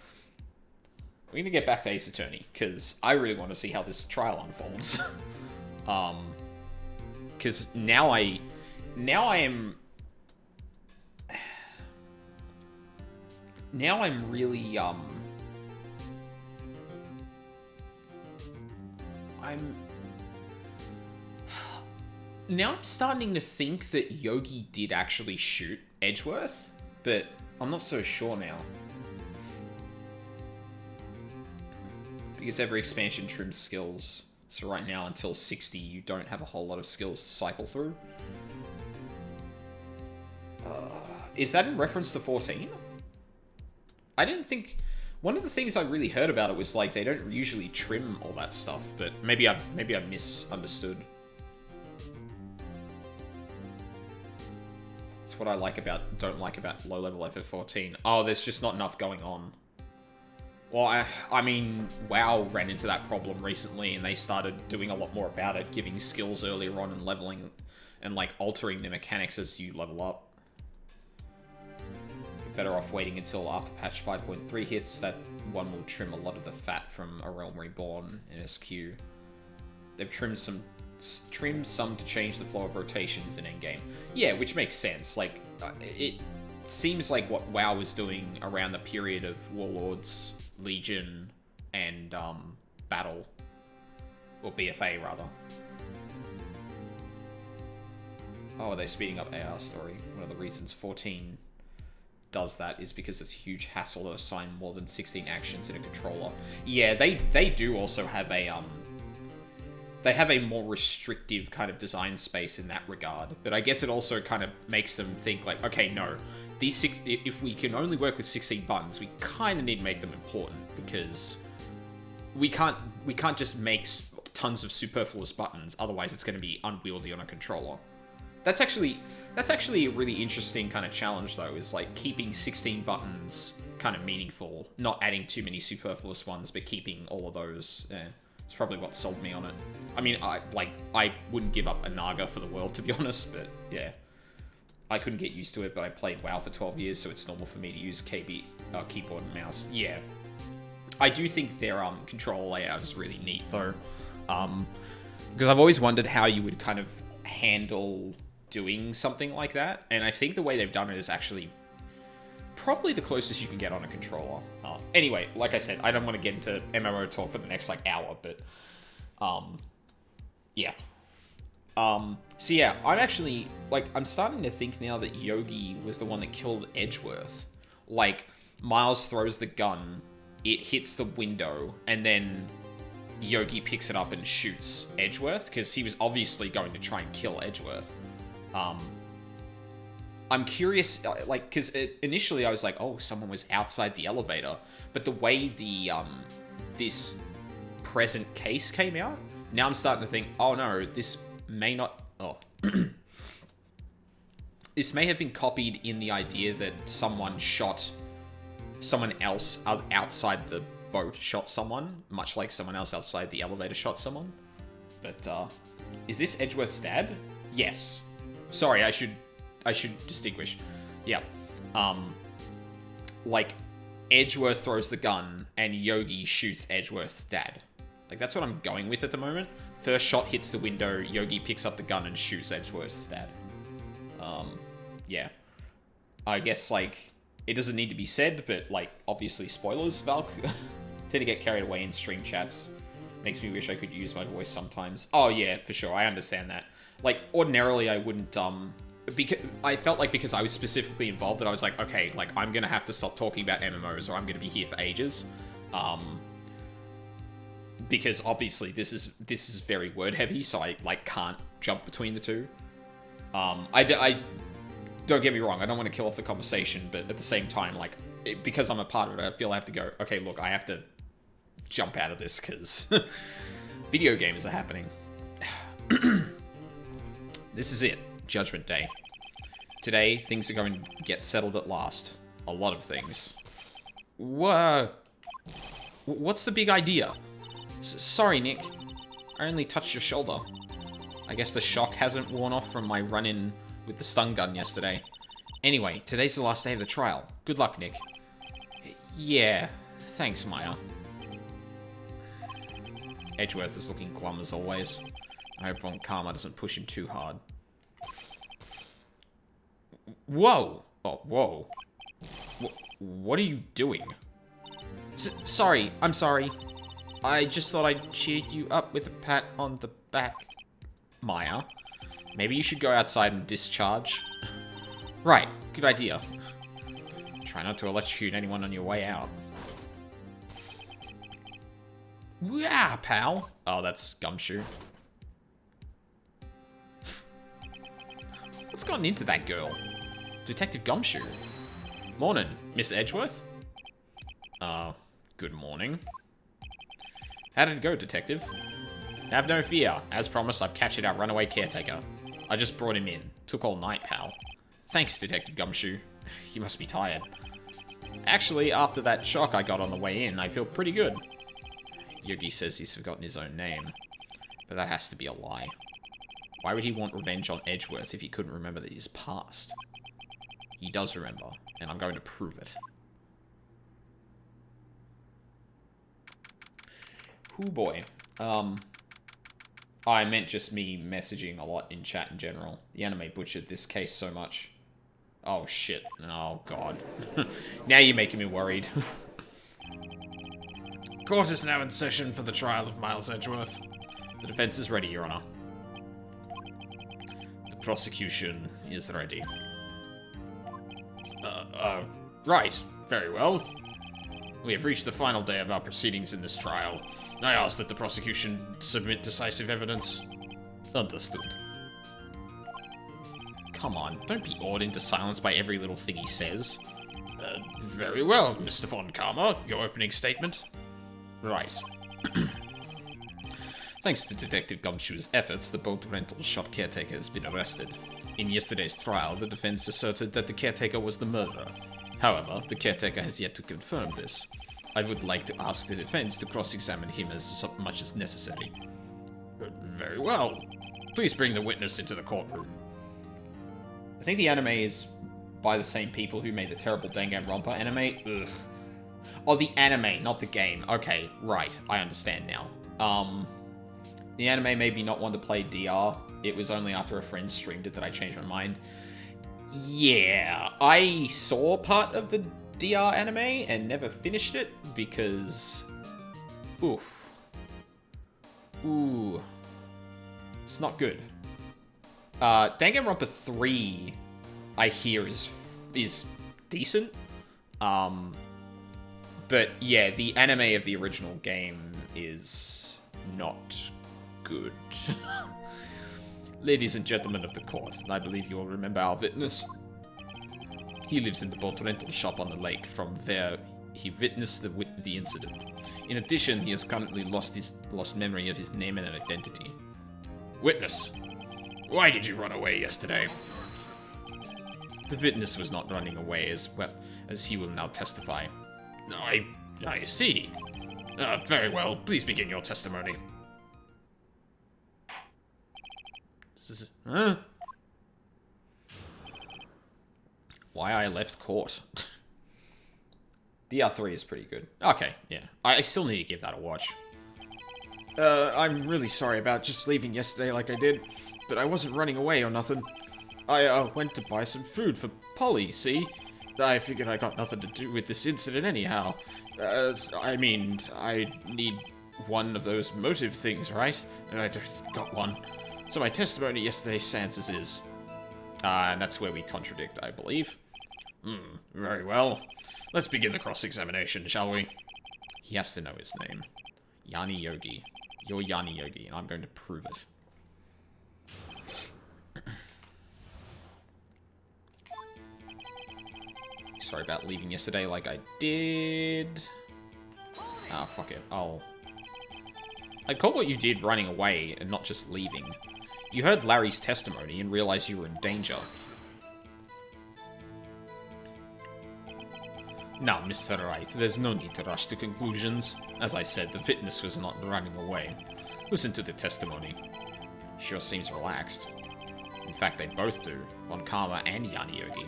we're gonna get back to Ace Attorney, because I really want to see how this trial unfolds. Because now I am... Now I'm really, Now I'm starting to think that Yogi did actually shoot Edgeworth, but I'm not so sure now. Because every expansion trims skills, so right now until 60 you don't have a whole lot of skills to cycle through. Is that in reference to 14? I didn't think... One of the things I really heard about it was, like, they don't usually trim all that stuff, but maybe I misunderstood. It's what I don't like about low-level FF14. Oh, there's just not enough going on. Well, I mean, WoW ran into that problem recently, and they started doing a lot more about it, giving skills earlier on and leveling, and, like, altering the mechanics as you level up. Better off waiting until after patch 5.3 hits. That one will trim a lot of the fat from A Realm Reborn in SQ. They've trimmed some to change the flow of rotations in endgame. Yeah, which makes sense. Like, it seems like what WoW was doing around the period of Warlords, Legion, and battle, or BFA rather. Oh, are they speeding up AR story? One of the reasons 14 does that is because it's a huge hassle to assign more than 16 actions in a controller. Yeah, they do also have a they have a more restrictive kind of design space in that regard. But I guess it also kind of makes them think like, okay, no, these if we can only work with 16 buttons, we kind of need to make them important, because we can't just make tons of superfluous buttons, otherwise it's going to be unwieldy on a controller. That's actually a really interesting kind of challenge, though, is like keeping 16 buttons kind of meaningful, not adding too many superfluous ones, but keeping all of those. Yeah, it's probably what sold me on it. I mean, I wouldn't give up a Naga for the world, to be honest, but yeah, I couldn't get used to it. But I played WoW for 12 years, so it's normal for me to use keyboard and mouse. Yeah, I do think their control layout is really neat, though, because I've always wondered how you would kind of handle doing something like that, and I think the way they've done it is actually probably the closest you can get on a controller. Anyway, like I said, I don't want to get into MMO talk for the next like hour, but yeah. So yeah, I'm actually like, I'm starting to think now that Yogi was the one that killed Edgeworth. Like, Miles throws the gun, it hits the window, and then Yogi picks it up and shoots Edgeworth, because he was obviously going to try and kill Edgeworth. I'm curious, like, because initially I was like, oh, someone was outside the elevator, but the way the this present case came out, now I'm starting to think, oh no, this may not, this may have been copied in the idea that someone shot someone else outside the boat, shot someone, much like someone else outside the elevator shot someone. But is this Edgeworth's dad? Yes. Sorry, I should distinguish. Yeah. Like, Edgeworth throws the gun and Yogi shoots Edgeworth's dad. Like, that's what I'm going with at the moment. First shot hits the window, Yogi picks up the gun and shoots Edgeworth's dad. Yeah. I guess, like, it doesn't need to be said, but, like, obviously spoilers, Valk. Tend to get carried away in stream chats. Makes me wish I could use my voice sometimes. Oh, yeah, for sure, I understand that. Like, ordinarily I wouldn't, because I felt like because I was specifically involved that I was like, okay, like, I'm gonna have to stop talking about MMOs or I'm gonna be here for ages. Because obviously this is very word heavy, so I, like, can't jump between the two. I don't get me wrong, I don't want to kill off the conversation, but at the same time, like, because I'm a part of it, I feel I have to go, okay, look, I have to jump out of this because video games are happening. This is it. Judgment Day. Today, things are going to get settled at last. A lot of things. Whoa. What's the big idea? Sorry, Nick. I only touched your shoulder. I guess the shock hasn't worn off from my run-in with the stun gun yesterday. Anyway, today's the last day of the trial. Good luck, Nick. Yeah. Thanks, Maya. Edgeworth is looking glum as always. I hope Von Karma doesn't push him too hard. Whoa! Oh, whoa. What are you doing? Sorry, I'm sorry. I just thought I'd cheer you up with a pat on the back. Maya, maybe you should go outside and discharge. Right, good idea. Try not to electrocute anyone on your way out. Yeah, pal. Oh, that's Gumshoe. What's gotten into that girl? Detective Gumshoe. Morning, Miss Edgeworth. Good morning. How did it go, Detective? Have no fear. As promised, I've captured our runaway caretaker. I just brought him in. Took all night, pal. Thanks, Detective Gumshoe. You must be tired. Actually, after that shock I got on the way in, I feel pretty good. Yogi says he's forgotten his own name. But that has to be a lie. Why would he want revenge on Edgeworth if he couldn't remember that his past? He does remember, and I'm going to prove it. Hoo boy. I meant just me messaging a lot in chat in general. The anime butchered this case so much. Oh shit. Oh god. Now you're making me worried. Court is now in session for the trial of Miles Edgeworth. The defense is ready, Your Honor. The prosecution is ready. Right. Very well. We have reached the final day of our proceedings in this trial. I ask that the prosecution submit decisive evidence. Understood. Come on, don't be awed into silence by every little thing he says. Very well, Mr. Von Karma. Your opening statement? Right. Thanks to Detective Gumshoe's efforts, the boat rental shop caretaker has been arrested. In yesterday's trial, the defense asserted that the caretaker was the murderer. However, the caretaker has yet to confirm this. I would like to ask the defense to cross-examine him as much as necessary. Very well. Please bring the witness into the courtroom. I think the anime is by the same people who made the terrible Danganronpa anime. Ugh. Oh, the anime, not the game. Okay, right. I understand now. The anime made me not want to play DR. It was only after a friend streamed it that I changed my mind. Yeah, I saw part of the DR anime and never finished it because... Oof. Ooh. It's not good. Danganronpa 3, I hear, is decent. But yeah, the anime of the original game is not good. Ladies and gentlemen of the court, I believe you will remember our witness. He lives in the boat rental shop on the lake. From there, he witnessed the incident. In addition, he has currently lost memory of his name and identity. Witness, why did you run away yesterday? The witness was not running away, as well as he will now testify. I see. Very well. Please begin your testimony. Huh? Why I left court. DR3 is pretty good. Okay, yeah. I still need to give that a watch. I'm really sorry about just leaving yesterday like I did, but I wasn't running away or nothing. I went to buy some food for Polly, see? I figured I got nothing to do with this incident anyhow. I mean, I need one of those motive things, right? And I just got one. So my testimony yesterday stands as is. And that's where we contradict, I believe. Very well. Let's begin the cross-examination, shall we? He has to know his name. Yanni Yogi. You're Yanni Yogi, and I'm going to prove it. Sorry about leaving yesterday like I did. Ah, fuck it. I'd call what you did running away and not just leaving. You heard Larry's testimony and realized you were in danger. Now, Mr. Wright, there's no need to rush to conclusions. As I said, the witness was not running away. Listen to the testimony. Sure seems relaxed. In fact, they both do. Von Karma and Yanni Yogi.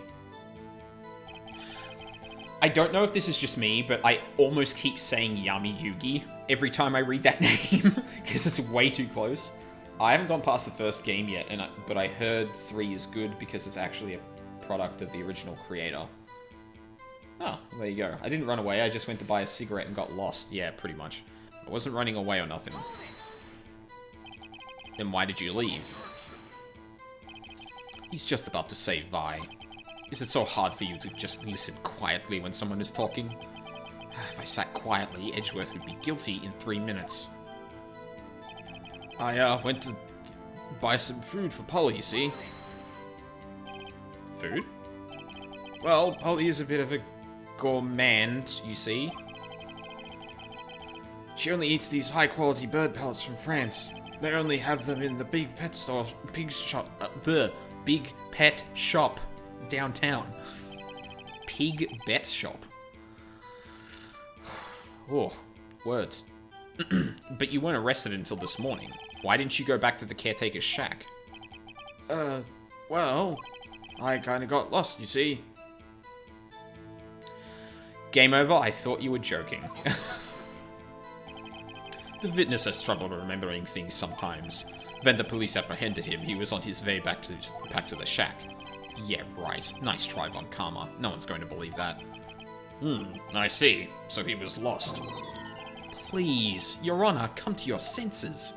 I don't know if this is just me, but I almost keep saying Yami Yugi every time I read that name, because it's way too close. I haven't gone past the first game yet, but I heard 3 is good because it's actually a product of the original creator. Oh, there you go. I didn't run away, I just went to buy a cigarette and got lost. Yeah, pretty much. I wasn't running away or nothing. Then why did you leave? He's just about to say Vi. Is it so hard for you to just listen quietly when someone is talking? If I sat quietly, Edgeworth would be guilty in 3 minutes. I went to buy some food for Polly, you see? Food? Well, Polly is a bit of a gourmand, you see. She only eats these high-quality bird pellets from France. They only have them in the big pet store, big pet shop downtown. Pig bet shop. Oh, words. But you weren't arrested until this morning. Why didn't you go back to the caretaker's shack? Well, I kinda got lost, you see. Game over, I thought you were joking. The witness has trouble remembering things sometimes. When the police apprehended him, he was on his way back to the shack. Yeah, right. Nice try, Von Karma. No one's going to believe that. I see. So he was lost. Please, Your Honor, come to your senses.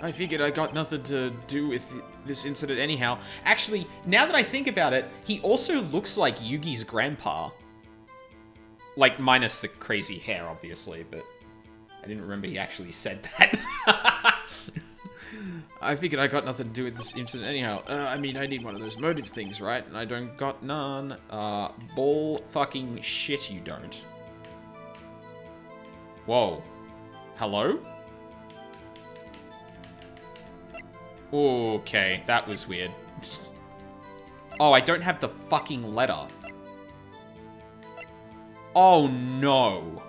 I figured I got nothing to do with this incident anyhow. Actually, now that I think about it, he also looks like Yugi's grandpa. Like, minus the crazy hair, obviously, but I didn't remember he actually said that. I figured I got nothing to do with this incident anyhow. I mean, I need one of those motive things, right? And I don't got none. Bull fucking shit you don't. Whoa. Hello? Okay, that was weird. Oh, I don't have the fucking letter. Oh, no.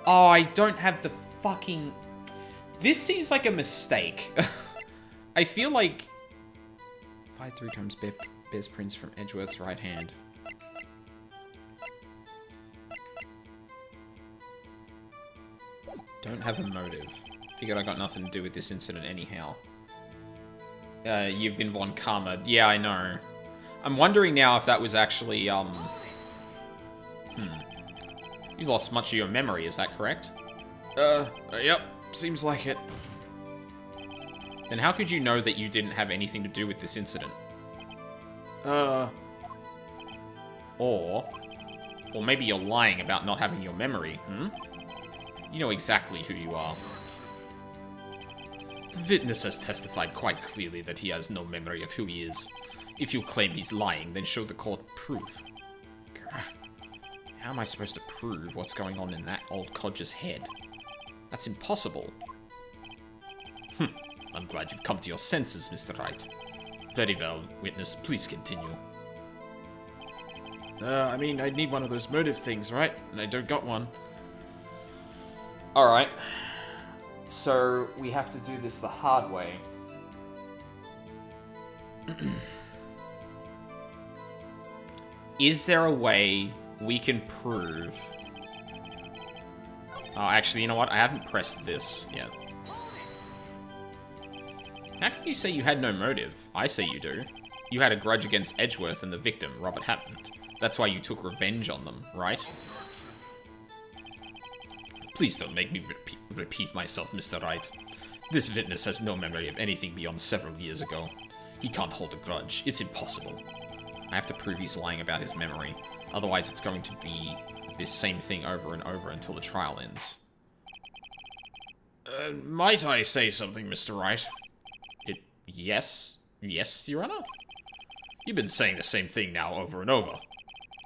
Oh, I don't have the fucking... This seems like a mistake. I feel like... Fired 3 times, bears prints from Edgeworth's right hand. Don't have a motive. Figured I got nothing to do with this incident anyhow. You've been von Karma. Yeah, I know. I'm wondering now if that was actually, You lost much of your memory, is that correct? Yep. Seems like it. Then how could you know that you didn't have anything to do with this incident? Or maybe you're lying about not having your memory, You know exactly who you are. The witness has testified quite clearly that he has no memory of who he is. If you claim he's lying, then show the court proof. How am I supposed to prove what's going on in that old codger's head? That's impossible. I'm glad you've come to your senses, Mr. Wright. Very well, witness, please continue. I mean, I need one of those motive things, right? And I don't got one. Alright. So, we have to do this the hard way. Is there a way we can prove... Oh, actually, you know what? I haven't pressed this yet. How can you say you had no motive? I say you do. You had a grudge against Edgeworth and the victim, Robert Hammond. That's why you took revenge on them, right? Please don't make me repeat myself, Mr. Wright. This witness has no memory of anything beyond several years ago. He can't hold a grudge. It's impossible. I have to prove he's lying about his memory. Otherwise, it's going to be this same thing over and over until the trial ends. Might I say something, Mr. Wright? Yes? Yes, Your Honor? You've been saying the same thing now over and over.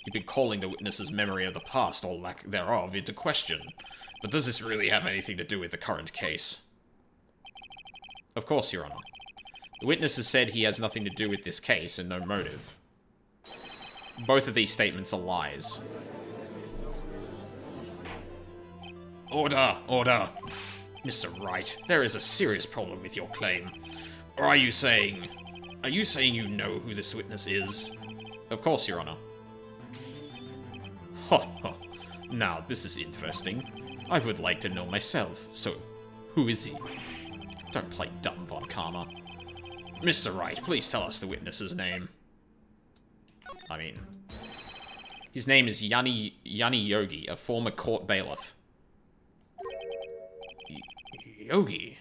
You've been calling the witness's memory of the past, or lack thereof, into question. But does this really have anything to do with the current case? Of course, Your Honor. The witness has said he has nothing to do with this case and no motive. Both of these statements are lies. Order! Order! Mr. Wright, there is a serious problem with your claim. Or are you saying you know who this witness is? Of course, Your Honor. Ha ha. Now, this is interesting. I would like to know myself. So, who is he? Don't play dumb, Von Karma. Mr. Wright, please tell us the witness's name. I mean... His name is Yanni Yogi, a former court bailiff. Yogi?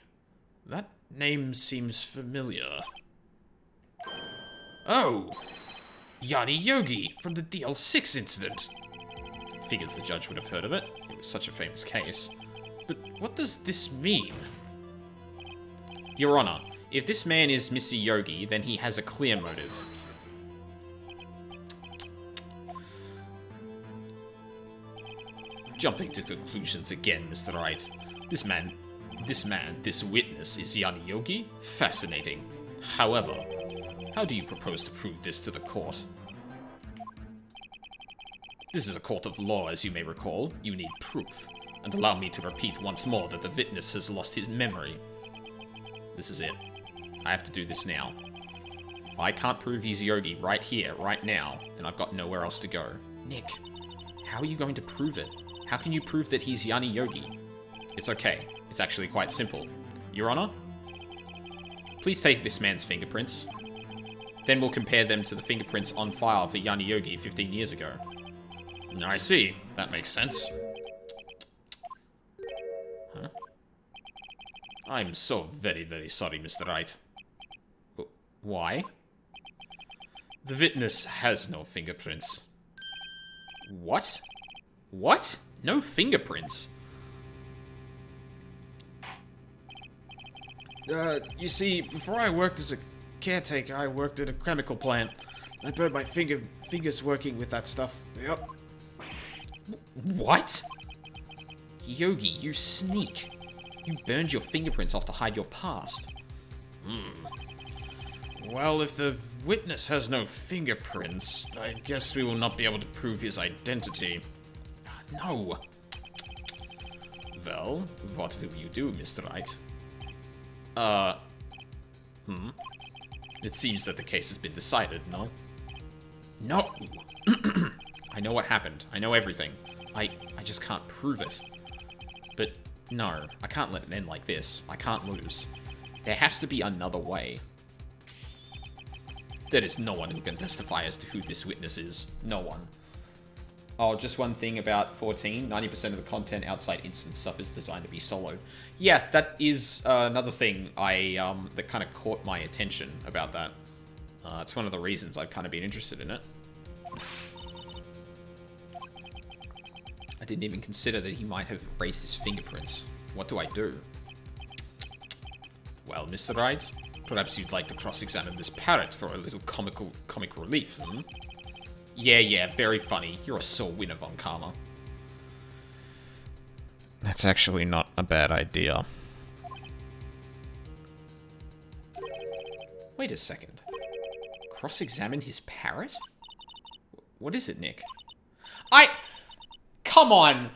That name seems familiar. Oh! Yanni Yogi, from the DL6 incident. Figures the judge would have heard of it. It was such a famous case. But what does this mean? Your Honor, if this man is Mr. Yogi, then he has a clear motive. Jumping to conclusions again, Mr. Wright. This witness is Yanni Yogi? Fascinating. However, how do you propose to prove this to the court? This is a court of law, as you may recall. You need proof. And allow me to repeat once more that the witness has lost his memory. This is it. I have to do this now. If I can't prove he's Yogi right here, right now, then I've got nowhere else to go. Nick, how are you going to prove it? How can you prove that he's Yanni Yogi? It's okay. It's actually quite simple. Your Honor, please take this man's fingerprints. Then we'll compare them to the fingerprints on file for Yanni Yogi 15 years ago. I see. That makes sense. Huh? I'm so very, very sorry, Mr. Wright. Why? The witness has no fingerprints. What? What? No fingerprints? You see, before I worked as a caretaker, I worked at a chemical plant. I burned my fingers working with that stuff. Yep. What? Yogi, you sneak. You burned your fingerprints off to hide your past. Well, if the witness has no fingerprints, I guess we will not be able to prove his identity. No. Well, what will you do, Mr. Wright? It seems that the case has been decided, no? No. I know what happened. I know everything. I just can't prove it. But no, I can't let it end like this. I can't lose. There has to be another way. There is no one who can testify as to who this witness is. No one. Oh, just one thing about 14. 90% of the content outside instant stuff is designed to be soloed. Yeah, that is another thing that kind of caught my attention about that. It's one of the reasons I've kind of been interested in it. I didn't even consider that he might have erased his fingerprints. What do I do? Well, Mr. Wright, perhaps you'd like to cross-examine this Parrot for a little comic relief, hmm? Yeah, very funny. You're a sore winner, Von Karma. That's actually not a bad idea. Wait a second. Cross-examine his Parrot? What is it, Nick? Come on!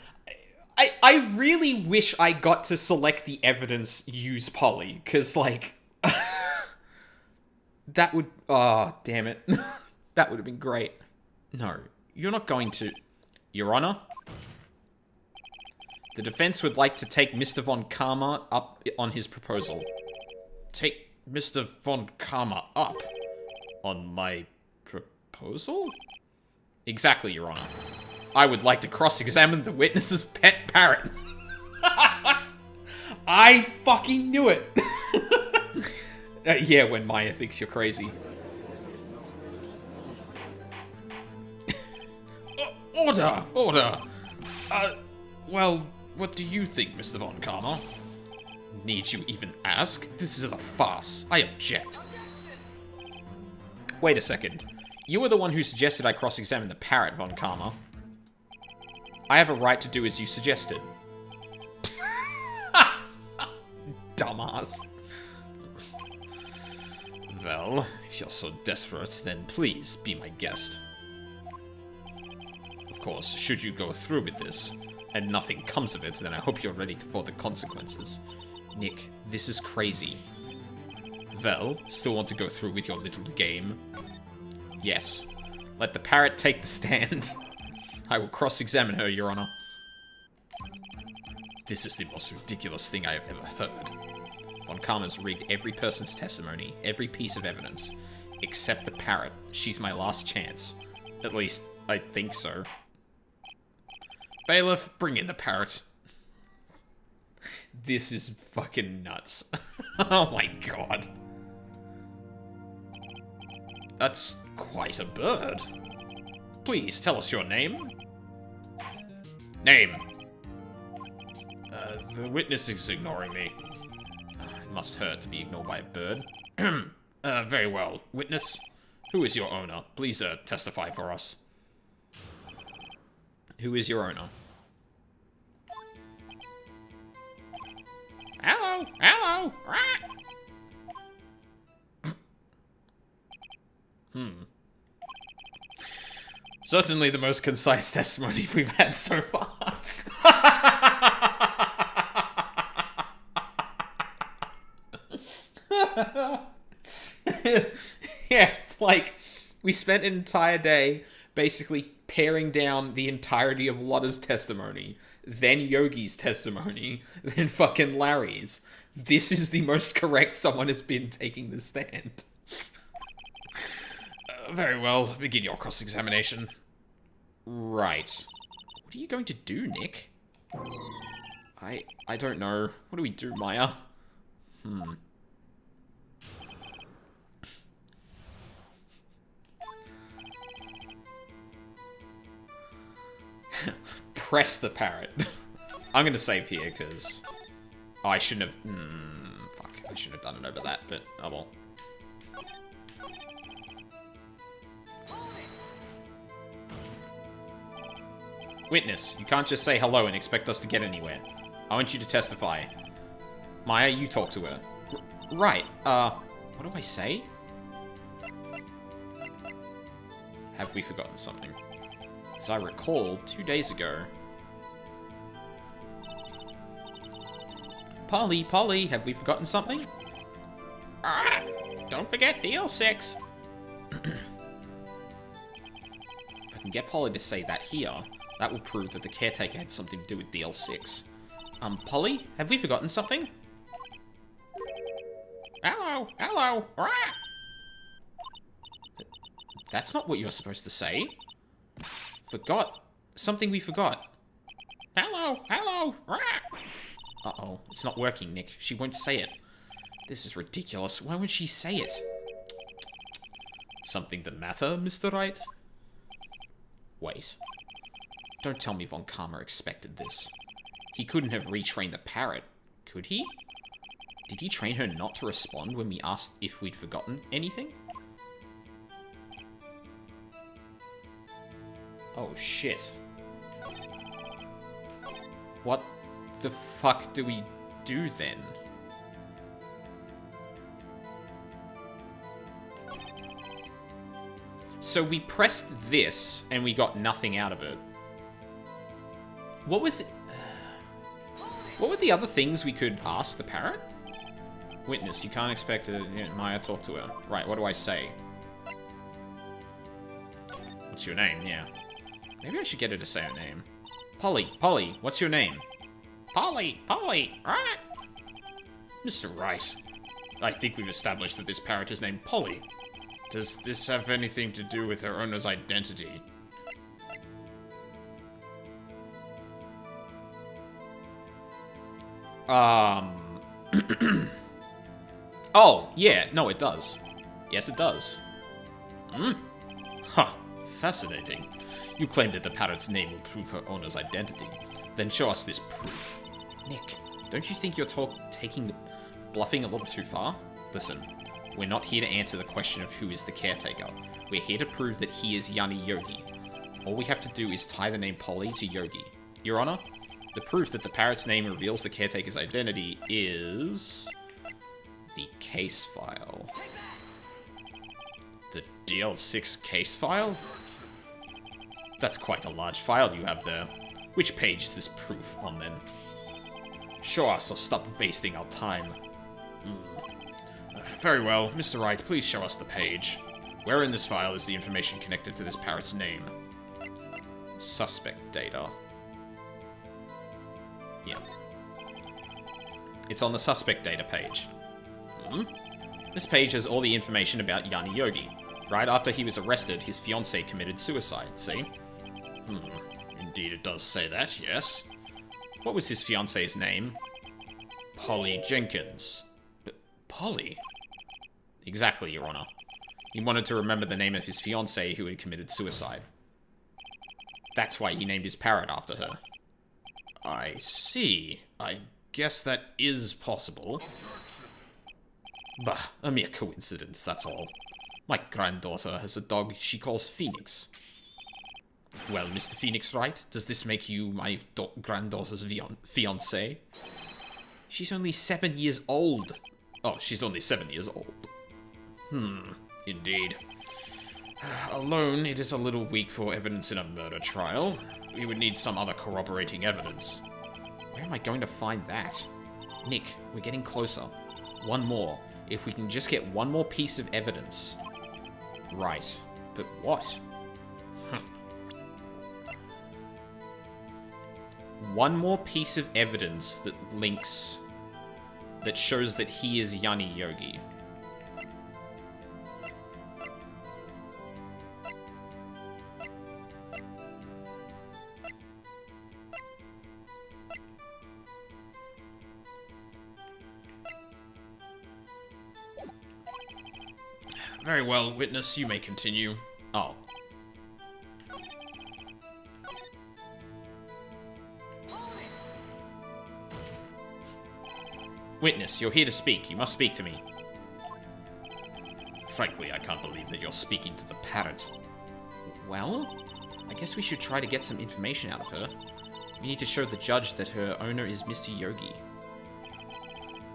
I really wish I got to select the evidence use Polly, because, like... that would... Oh, damn it. That would have been great. No, you're not going to... Your Honor? The defense would like to take Mr. Von Karma up on his proposal. Take Mr. Von Karma up on my proposal? Exactly, Your Honor. I would like to cross-examine the witness's pet parrot. I fucking knew it. Yeah, when Maya thinks you're crazy. Order! Order! Well, what do you think, Mr. Von Karma? Need you even ask? This is a farce. I object. Wait a second. You were the one who suggested I cross-examine the parrot, Von Karma. I have a right to do as you suggested. Dumbass. Well, if you're so desperate, then please be my guest. Of course, should you go through with this, and nothing comes of it, then I hope you're ready for the consequences. Nick, this is crazy. Well, still want to go through with your little game? Yes. Let the parrot take the stand. I will cross-examine her, Your Honor. This is the most ridiculous thing I have ever heard. Von Karma's rigged every person's testimony, every piece of evidence, except the parrot. She's my last chance. At least, I think so. Bailiff, bring in the parrot. This is fucking nuts. Oh my god. That's quite a bird. Please, tell us your name. Name. The witness is ignoring me. It must hurt to be ignored by a bird. Very well. Witness, who is your owner? Please, testify for us. Who is your owner? Hello! Hello! Certainly the most concise testimony we've had so far. Yeah, it's like we spent an entire day basically paring down the entirety of Lotta's testimony, then Yogi's testimony, then fucking Larry's. This is the most correct someone has been taking the stand. Very well. Begin your cross-examination. Right. What are you going to do, Nick? I don't know. What do we do, Maya? Press the parrot. I'm gonna save here, because... Oh, I shouldn't have... fuck. I shouldn't have done it over that, but... Oh well. Witness, you can't just say hello and expect us to get anywhere. I want you to testify. Maya, you talk to her. Right, what do I say? Have we forgotten something? As I recall, 2 days ago... Polly, have we forgotten something? Don't forget DL6. If I can get Polly to say that here, that will prove that the caretaker had something to do with DL6. Polly, have we forgotten something? Hello. That's not what you're supposed to say. Forgot. Something we forgot. Hello. Uh-oh, it's not working, Nick. She won't say it. This is ridiculous. Why won't she say it? Something the matter, Mr. Wright? Wait. Don't tell me Von Karma expected this. He couldn't have retrained the parrot, could he? Did he train her not to respond when we asked if we'd forgotten anything? Oh, shit. What the fuck do we do then? So we pressed this, and we got nothing out of it. What was it? What were the other things we could ask the parrot? Witness, you can't expect Maya talk to her. Right, what do I say? What's your name? Yeah. Maybe I should get her to say her name. Polly, what's your name? Polly. Mr. Wright, I think we've established that this parrot is named Polly. Does this have anything to do with her owner's identity? Oh, yeah, no, it does. Yes, it does. Huh, fascinating. You claim that the parrot's name will prove her owner's identity. Then show us this proof. Nick, don't you think you're bluffing a little too far? Listen, we're not here to answer the question of who is the caretaker. We're here to prove that he is Yanni Yogi. All we have to do is tie the name Polly to Yogi. Your Honor, the proof that the parrot's name reveals the caretaker's identity is... the case file. The DL6 case file? That's quite a large file you have there. Which page is this proof on, then? Show us or stop wasting our time. Very well. Mr. Wright, please show us the page. Where in this file is the information connected to this parrot's name? Suspect data. Yeah. It's on the suspect data page. This page has all the information about Yanni Yogi. Right after he was arrested, his fiancée committed suicide, see? Indeed, it does say that, yes. What was his fiancée's name? Polly Jenkins. Polly? Exactly, Your Honor. He wanted to remember the name of his fiancée who had committed suicide. That's why he named his parrot after her. I see. I guess that is possible. Bah, a mere coincidence, that's all. My granddaughter has a dog she calls Phoenix. Well, Mr. Phoenix Wright, does this make you my granddaughter's fiancé? She's only 7 years old. Oh, she's only 7 years old. Indeed. Alone, it is a little weak for evidence in a murder trial. We would need some other corroborating evidence. Where am I going to find that? Nick, we're getting closer. One more. If we can just get one more piece of evidence. Right. But what? One more piece of evidence that links... that shows that he is Yanni Yogi. Very well, witness, you may continue. Oh. Witness, you're here to speak. You must speak to me. Frankly, I can't believe that you're speaking to the Parrot. Well, I guess we should try to get some information out of her. We need to show the judge that her owner is Mr. Yogi.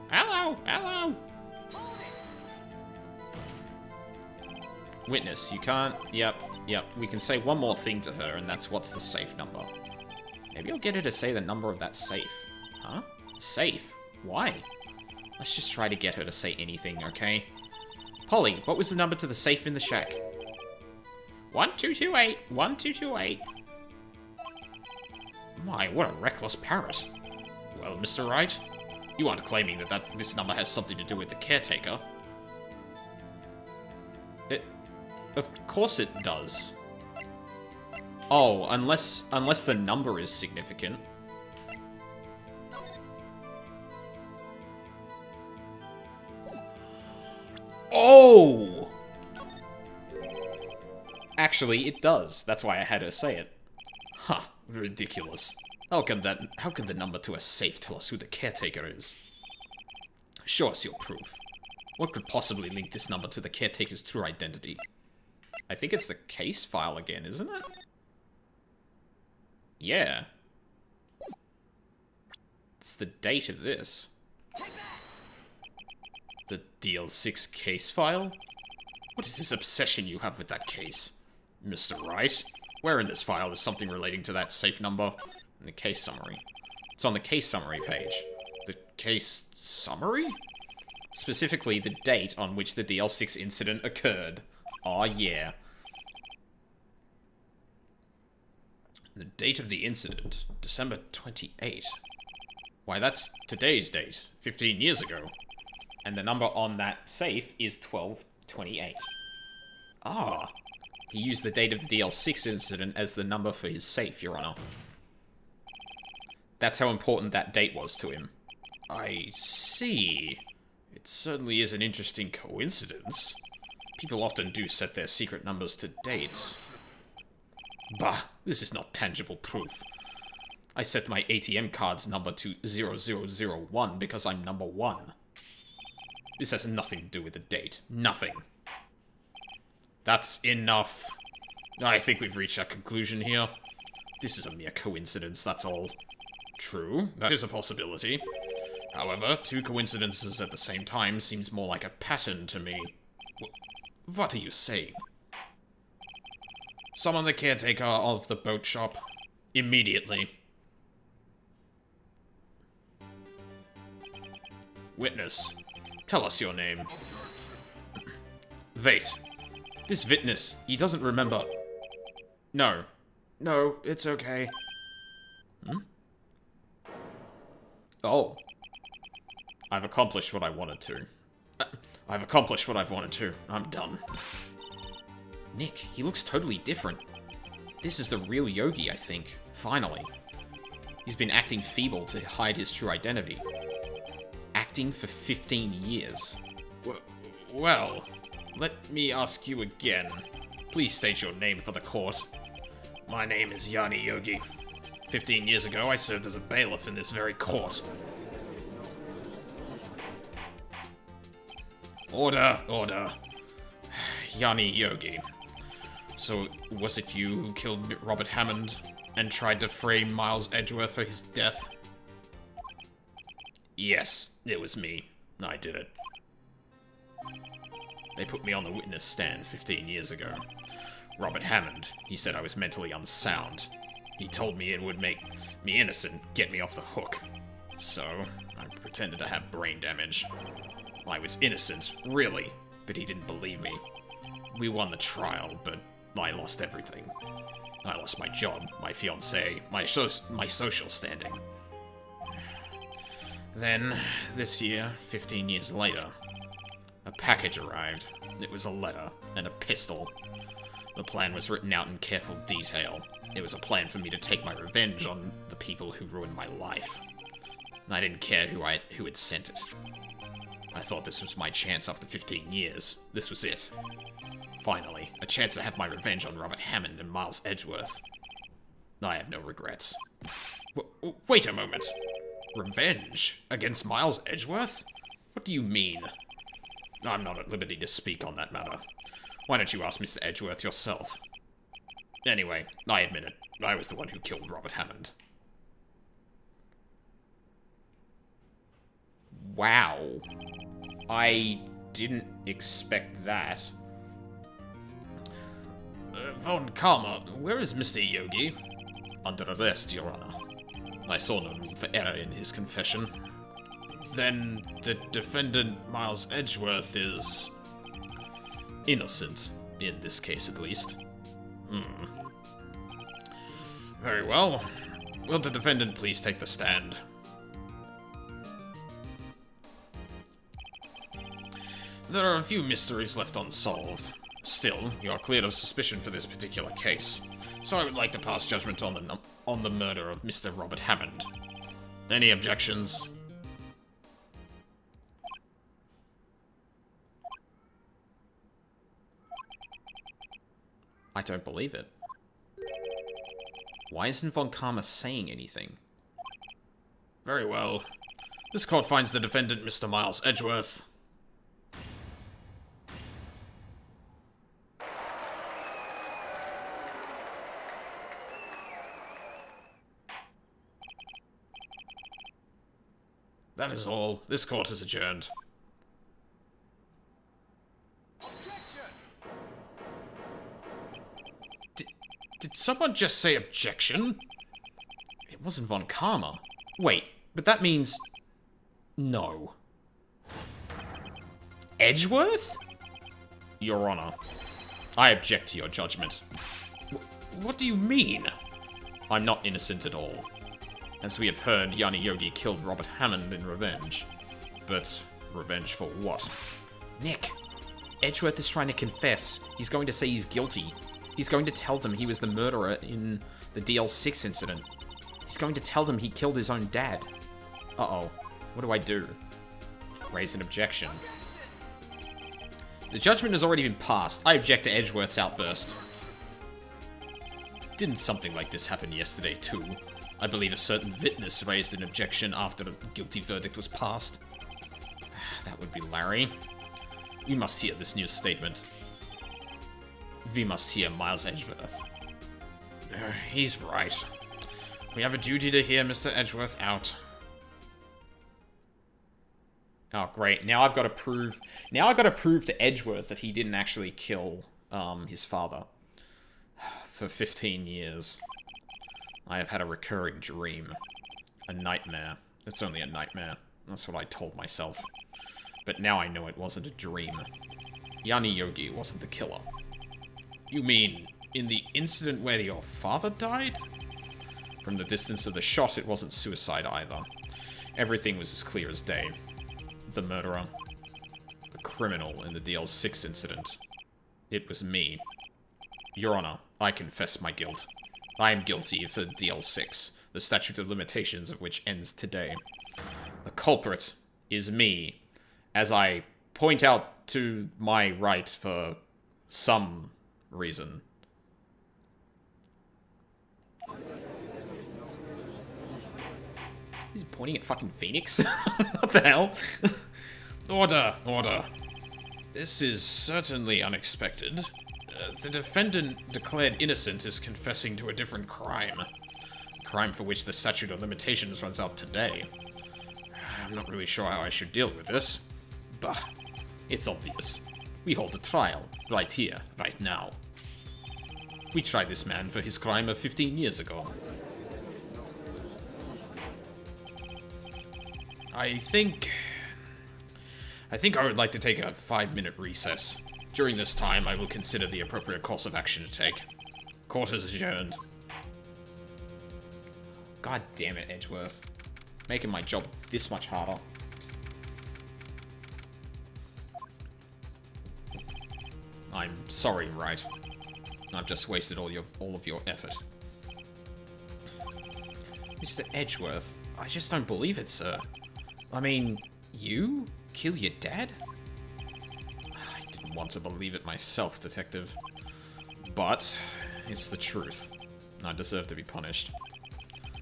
Hello, hello! Witness, you can't... Yep. We can say one more thing to her, and that's what's the safe number. Maybe I'll get her to say the number of that safe. Huh? Safe? Why? Let's just try to get her to say anything, okay? Polly, what was the number to the safe in the shack? 1228, 1228. My, what a reckless parrot. Well, Mr. Wright, you aren't claiming that this number has something to do with the caretaker. Of course it does. Oh, unless the number is significant. Oh! Actually, it does. That's why I had her say it. Huh, ridiculous. How can the number to a safe tell us who the caretaker is? Show us your proof. What could possibly link this number to the caretaker's true identity? I think it's the case file again, isn't it? Yeah. It's the date of this. The DL6 case file? What is this obsession you have with that case? Mr. Wright, where in this file is something relating to that safe number? In the case summary. It's on the case summary page. The case summary? Specifically, the date on which the DL6 incident occurred. Aw, yeah. The date of the incident, December 28. Why, that's today's date, 15 years ago. And the number on that safe is 1228. Ah. He used the date of the DL6 incident as the number for his safe, Your Honor. That's how important that date was to him. I see. It certainly is an interesting coincidence. People often do set their secret numbers to dates. Bah, this is not tangible proof. I set my ATM card's number to 0001 because I'm number 1. This has nothing to do with the date. Nothing. That's enough. I think we've reached a conclusion here. This is a mere coincidence, that's all. True, that is a possibility. However, two coincidences at the same time seems more like a pattern to me. What are you saying? Summon the caretaker of the boat shop. Immediately. Witness, tell us your name. Wait. This witness, he doesn't remember. No. No, it's okay. Oh. I've accomplished what I wanted to. I've accomplished what I've wanted to. I'm done. Nick, he looks totally different. This is the real Yogi, I think. Finally. He's been acting feeble to hide his true identity. Acting for 15 years. Well, let me ask you again. Please state your name for the court. My name is Yanni Yogi. 15 years ago, I served as a bailiff in this very court. Order, order. Yanni Yogi. So, was it you who killed Robert Hammond and tried to frame Miles Edgeworth for his death? Yes, it was me. I did it. They put me on the witness stand 15 years ago. Robert Hammond, he said I was mentally unsound. He told me it would make me innocent, get me off the hook. So, I pretended to have brain damage. I was innocent, really, but he didn't believe me. We won the trial, but I lost everything. I lost my job, my fiancée, my social standing. Then, this year, 15 years later, a package arrived. It was a letter and a pistol. The plan was written out in careful detail. It was a plan for me to take my revenge on the people who ruined my life. I didn't care who had sent it. I thought this was my chance after 15 years. This was it. Finally, a chance to have my revenge on Robert Hammond and Miles Edgeworth. I have no regrets. Wait a moment. Revenge? Against Miles Edgeworth? What do you mean? I'm not at liberty to speak on that matter. Why don't you ask Mr. Edgeworth yourself? Anyway, I admit it. I was the one who killed Robert Hammond. Wow. I didn't expect that. Von Karma, where is Mr. Yogi? Under arrest, Your Honor. I saw no room for error in his confession. Then the defendant, Miles Edgeworth, is innocent, in this case at least. Very well. Will the defendant please take the stand? There are a few mysteries left unsolved. Still, you are cleared of suspicion for this particular case, so I would like to pass judgment on the murder of Mr. Robert Hammond. Any objections? I don't believe it. Why isn't Von Karma saying anything? Very well. This court finds the defendant, Mr. Miles Edgeworth. That is all. This court is adjourned. Did someone just say objection? It wasn't Von Karma. Wait, but that means... No. Edgeworth? Your Honor, I object to your judgment. What do you mean? I'm not innocent at all. As we have heard, Yanni Yogi killed Robert Hammond in revenge. But revenge for what? Nick, Edgeworth is trying to confess. He's going to say he's guilty. He's going to tell them he was the murderer in the DL6 incident. He's going to tell them he killed his own dad. Uh-oh. What do I do? Raise an objection. The judgment has already been passed. I object to Edgeworth's outburst. Didn't something like this happen yesterday, too? I believe a certain witness raised an objection after the guilty verdict was passed. That would be Larry. We must hear this new statement. We must hear Miles Edgeworth. He's right. We have a duty to hear Mr. Edgeworth out. Oh, great. Now I've got to prove... Now I've got to prove to Edgeworth that he didn't actually kill, his father. For 15 years. I have had a recurring dream. A nightmare. It's only a nightmare. That's what I told myself. But now I know it wasn't a dream. Yanni Yogi wasn't the killer. You mean, in the incident where your father died? From the distance of the shot, it wasn't suicide either. Everything was as clear as day. The murderer. The criminal in the DL6 incident. It was me. Your Honor, I confess my guilt. I am guilty for DL6, the statute of limitations of which ends today. The culprit is me, as I point out to my right for some reason. He's pointing at fucking Phoenix? What the hell? Order, order. This is certainly unexpected. The defendant declared innocent is confessing to a different crime. A crime for which the statute of limitations runs out today. I'm not really sure how I should deal with this. Bah, it's obvious. We hold a trial, right here, right now. We tried this man for his crime of 15 years ago. I think I would like to take a 5-minute recess. During this time, I will consider the appropriate course of action to take. Court is adjourned. God damn it, Edgeworth. Making my job this much harder. I'm sorry, Wright. I've just wasted all of your effort. Mr. Edgeworth, I just don't believe it, sir. I mean, you kill your dad? I didn't want to believe it myself, Detective. But it's the truth. I deserve to be punished.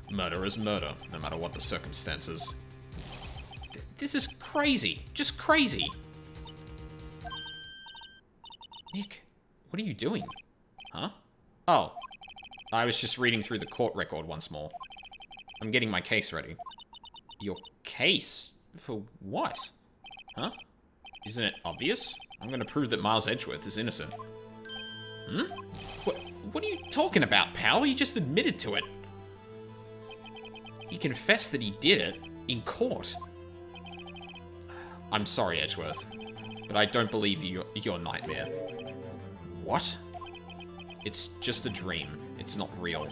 Murder is murder, no matter what the circumstances. This is crazy. Just crazy. Nick, what are you doing? Huh? Oh. I was just reading through the court record once more. I'm getting my case ready. Your case? For what? Huh? Isn't it obvious? I'm going to prove that Miles Edgeworth is innocent. Hmm? What are you talking about, pal? You just admitted to it. He confessed that he did it in court. I'm sorry, Edgeworth, but I don't believe your nightmare. What? It's just a dream. It's not real.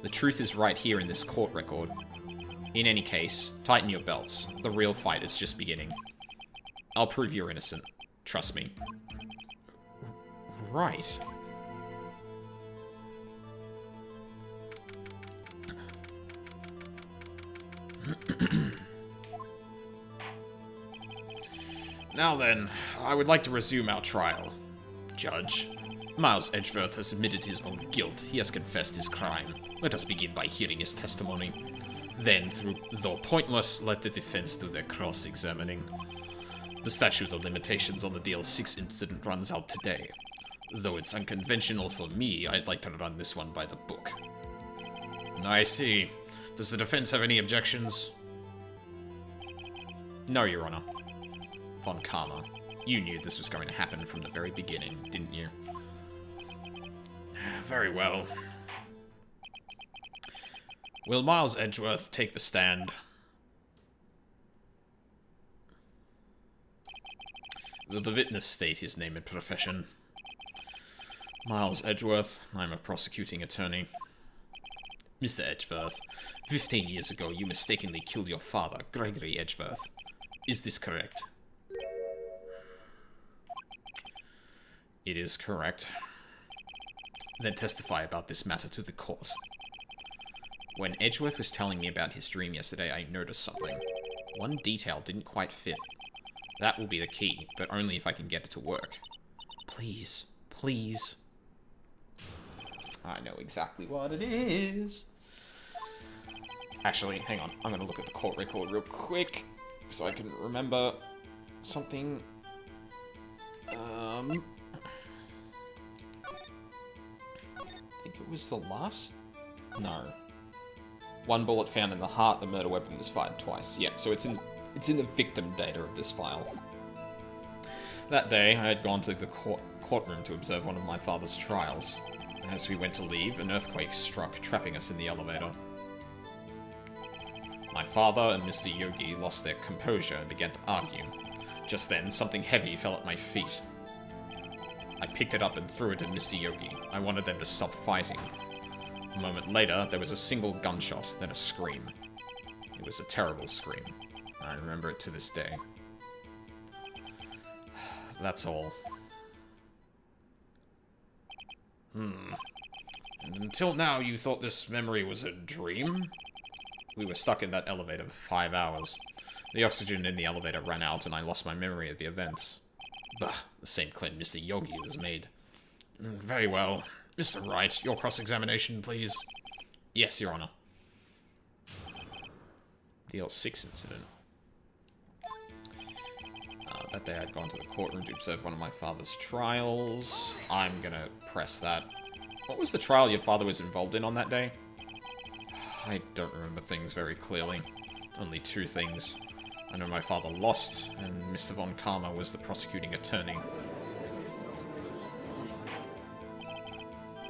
The truth is right here in this court record. In any case, tighten your belts. The real fight is just beginning. I'll prove you're innocent. Trust me. Right. Now then, I would like to resume our trial. Judge, Miles Edgeworth has admitted his own guilt. He has confessed his crime. Let us begin by hearing his testimony. Then, though pointless, let the defense do their cross-examining. The statute of limitations on the DL6 incident runs out today. Though it's unconventional for me, I'd like to run this one by the book. I see. Does the defense have any objections? No, Your Honor. Von Karma, you knew this was going to happen from the very beginning, didn't you? Very well. Will Miles Edgeworth take the stand? Will the witness state his name and profession? Miles Edgeworth, I'm a prosecuting attorney. Mr. Edgeworth, 15 years ago you mistakenly killed your father, Gregory Edgeworth. Is this correct? It is correct. Then testify about this matter to the court. When Edgeworth was telling me about his dream yesterday, I noticed something. One detail didn't quite fit. That will be the key, but only if I can get it to work. Please, please. I know exactly what it is. Actually, hang on. I'm going to look at the court record real quick so I can remember something. I think it was the last? No. One bullet found in the heart, the murder weapon was fired twice. Yeah, so it's in the victim data of this file. That day, I had gone to the courtroom to observe one of my father's trials. As we went to leave, an earthquake struck, trapping us in the elevator. My father and Mr. Yogi lost their composure and began to argue. Just then, something heavy fell at my feet. I picked it up and threw it at Mr. Yogi. I wanted them to stop fighting. A moment later, there was a single gunshot, then a scream. It was a terrible scream. I remember it to this day. That's all. And until now, you thought this memory was a dream? We were stuck in that elevator for 5 hours. The oxygen in the elevator ran out, and I lost my memory of the events. Bah, the same claim Mr. Yogi was made. Very well. Mr. Wright, your cross-examination, please. Yes, Your Honor. The L6 incident. That day I'd gone to the courtroom to observe one of my father's trials. I'm gonna press that. What was the trial your father was involved in on that day? I don't remember things very clearly. Only two things. I know my father lost, and Mr. Von Karma was the prosecuting attorney.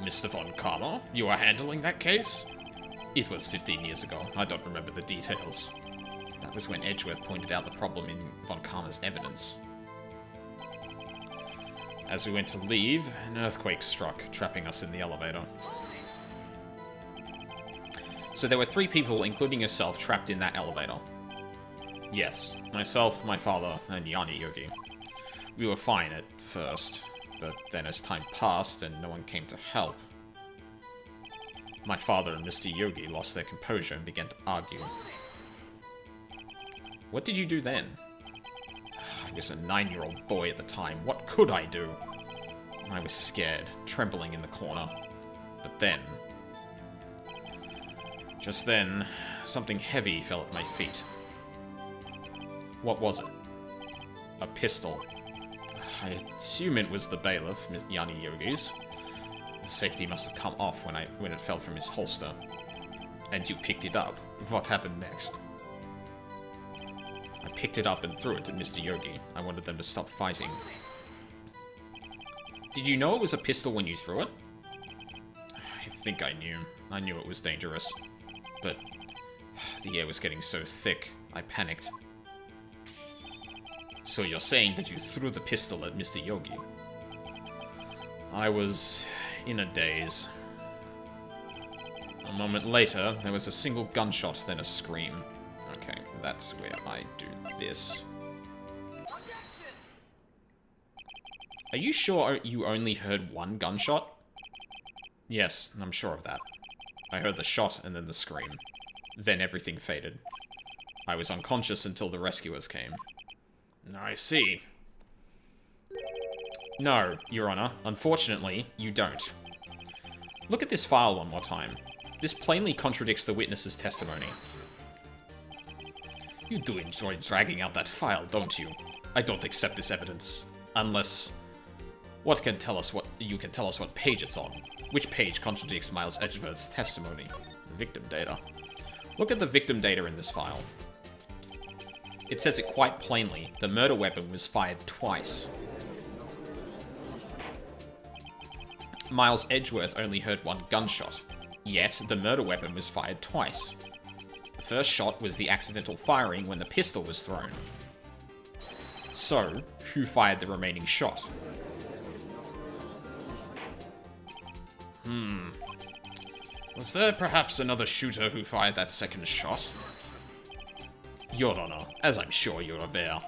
Mr. Von Karma, you are handling that case? It was 15 years ago. I don't remember the details. That was when Edgeworth pointed out the problem in Von Karma's evidence. As we went to leave, an earthquake struck, trapping us in the elevator. So there were 3 people, including yourself, trapped in that elevator. Yes, myself, my father, and Yanni Yogi. We were fine at first, but then as time passed and no one came to help, my father and Mr. Yogi lost their composure and began to argue. What did you do then? I was a 9-year-old boy at the time. What could I do? I was scared, trembling in the corner. But then... Just then, something heavy fell at my feet. What was it? A pistol. I assume it was the bailiff, Yanni Yogi's. The safety must have come off when it fell from his holster. And you picked it up. What happened next? I picked it up and threw it at Mr. Yogi. I wanted them to stop fighting. Did you know it was a pistol when you threw it? I think I knew. I knew it was dangerous. But the air was getting so thick, I panicked. So you're saying that you threw the pistol at Mr. Yogi? I was in a daze. A moment later, there was a single gunshot, then a scream. Okay, that's where I do this. Are you sure you only heard one gunshot? Yes, I'm sure of that. I heard the shot and then the scream. Then everything faded. I was unconscious until the rescuers came. I see. No, Your Honor. Unfortunately, you don't. Look at this file one more time. This plainly contradicts the witness's testimony. You do enjoy dragging out that file, don't you? I don't accept this evidence. Unless... You can tell us what page it's on. Which page contradicts Miles Edgeworth's testimony? The victim data. Look at the victim data in this file. It says it quite plainly. The murder weapon was fired twice. Miles Edgeworth only heard one gunshot. Yet, the murder weapon was fired twice. The first shot was the accidental firing when the pistol was thrown. So, who fired the remaining shot? Was there perhaps another shooter who fired that second shot? Your Honor, as I'm sure you're aware,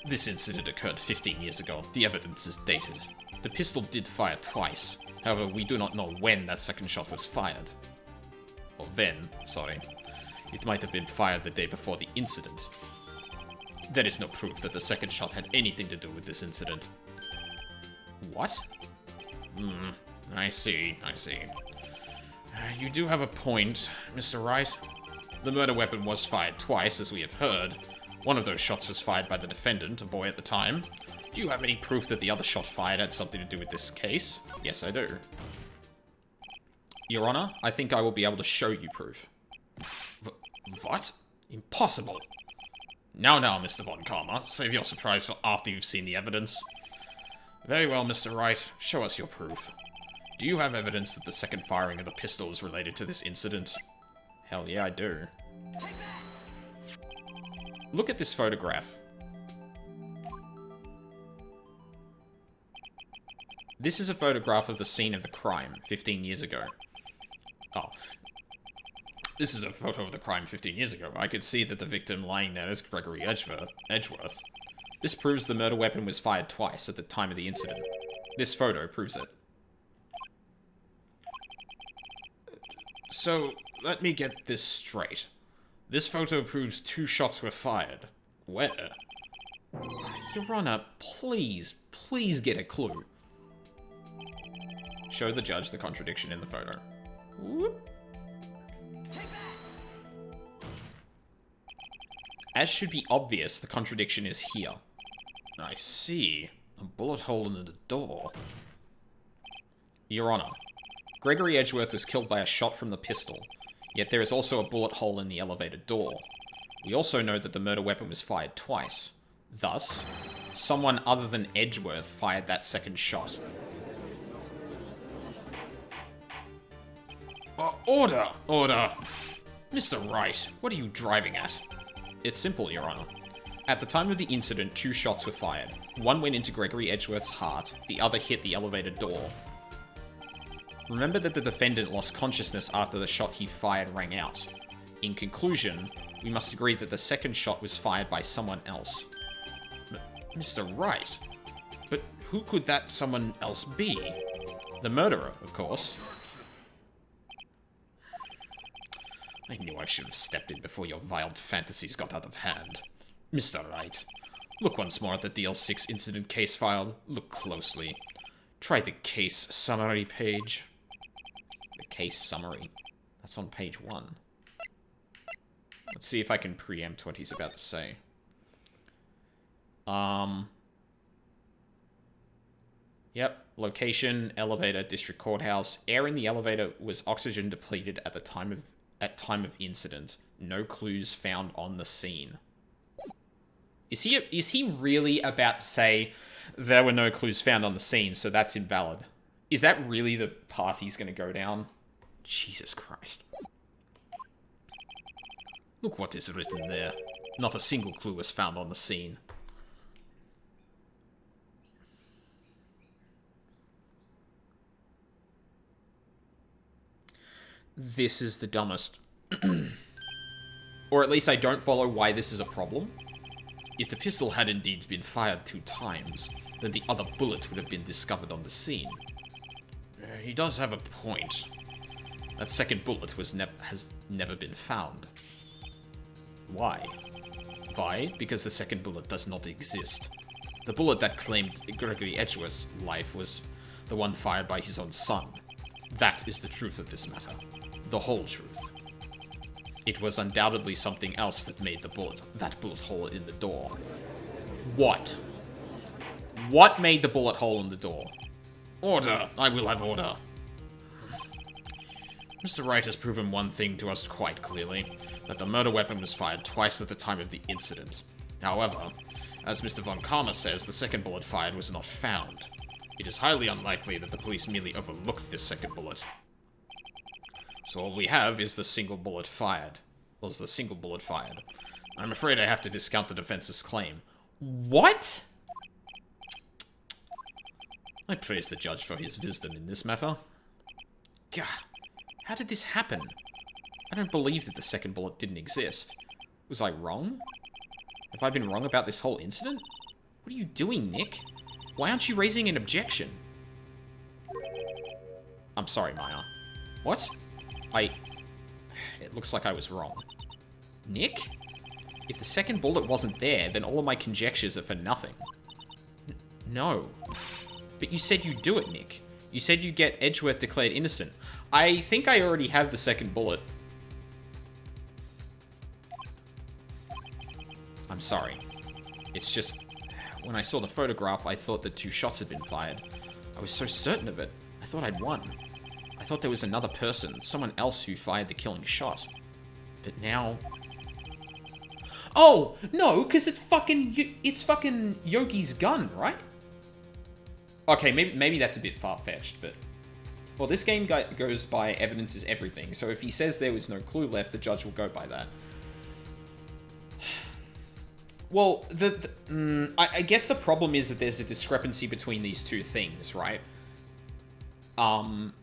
this incident occurred 15 years ago. The evidence is dated. The pistol did fire twice. However, we do not know when that second shot was fired. Or when, sorry. It might have been fired the day before the incident. There is no proof that the second shot had anything to do with this incident. What? I see. You do have a point, Mr. Wright. The murder weapon was fired twice, as we have heard. One of those shots was fired by the defendant, a boy at the time. Do you have any proof that the other shot fired had something to do with this case? Yes, I do. Your Honor, I think I will be able to show you proof. What? Impossible. Now, Mr. Von Karma. Save your surprise for after you've seen the evidence. Very well, Mr. Wright. Show us your proof. Do you have evidence that the second firing of the pistol is related to this incident? Hell yeah, I do. Look at this photograph. This is a photograph of the scene of the crime 15 years ago. Oh. This is a photo of the crime 15 years ago. I could see that the victim lying there is Gregory Edgeworth. This proves the murder weapon was fired twice at the time of the incident. This photo proves it. So, let me get this straight. This photo proves 2 shots were fired. Where? Your Honor, please get a clue. Show the judge the contradiction in the photo. Whoop. As should be obvious, the contradiction is here. I see. A bullet hole in the door. Your Honor, Gregory Edgeworth was killed by a shot from the pistol, yet there is also a bullet hole in the elevator door. We also know that the murder weapon was fired twice. Thus, someone other than Edgeworth fired that second shot. Order! Mr. Wright, what are you driving at? It's simple, Your Honor. At the time of the incident, 2 shots were fired. One went into Gregory Edgeworth's heart, the other hit the elevator door. Remember that the defendant lost consciousness after the shot he fired rang out. In conclusion, we must agree that the second shot was fired by someone else. Mr. Wright? But who could that someone else be? The murderer, of course. I knew I should have stepped in before your wild fantasies got out of hand. Mr. Wright, Look once more at the DL6 incident case file. Look closely. Try the case summary page. The case summary. That's on page 1. Let's see if I can preempt what he's about to say. Yep. Location, elevator, district courthouse. Air in the elevator was oxygen depleted at the time of incident. No clues found on the scene. Is he really about to say there were no clues found on the scene, so that's invalid? Is that really the path he's going to go down? Jesus Christ. Look what is written there. Not a single clue was found on the scene. This is the dumbest. Or at least I don't follow why this is a problem. If the pistol had indeed been fired 2 times, then the other bullet would have been discovered on the scene. He does have a point. That second bullet has never been found. Why? Why? Because the second bullet does not exist. The bullet that claimed Gregory Edgeworth's life was the one fired by his own son. That is the truth of this matter. The whole truth. It was undoubtedly something else that made that bullet hole in the door. What? What made the bullet hole in the door? Order! I will have order. Mr. Wright has proven one thing to us quite clearly, that the murder weapon was fired twice at the time of the incident. However, as Mr. Von Karma says, the second bullet fired was not found. It is highly unlikely that the police merely overlooked this second bullet. So all we have is the single bullet fired. I'm afraid I have to discount the defense's claim. What? I praise the judge for his wisdom in this matter. God, how did this happen? I don't believe that the second bullet didn't exist. Was I wrong? Have I been wrong about this whole incident? What are you doing, Nick? Why aren't you raising an objection? I'm sorry, Maya. What? It looks like I was wrong. Nick? If the second bullet wasn't there, then all of my conjectures are for nothing. No. But you said you'd do it, Nick. You said you'd get Edgeworth declared innocent. I think I already have the second bullet. I'm sorry. It's just, when I saw the photograph, I thought that 2 shots had been fired. I was so certain of it. I thought I'd won. I thought there was another person, someone else who fired the killing shot. But now... Oh! No, because it's fucking Yogi's gun, right? Okay, maybe that's a bit far-fetched, but... Well, this game goes by evidence is everything, so if he says there was no clue left, the judge will go by that. Well, I guess the problem is that there's a discrepancy between these two things, right? The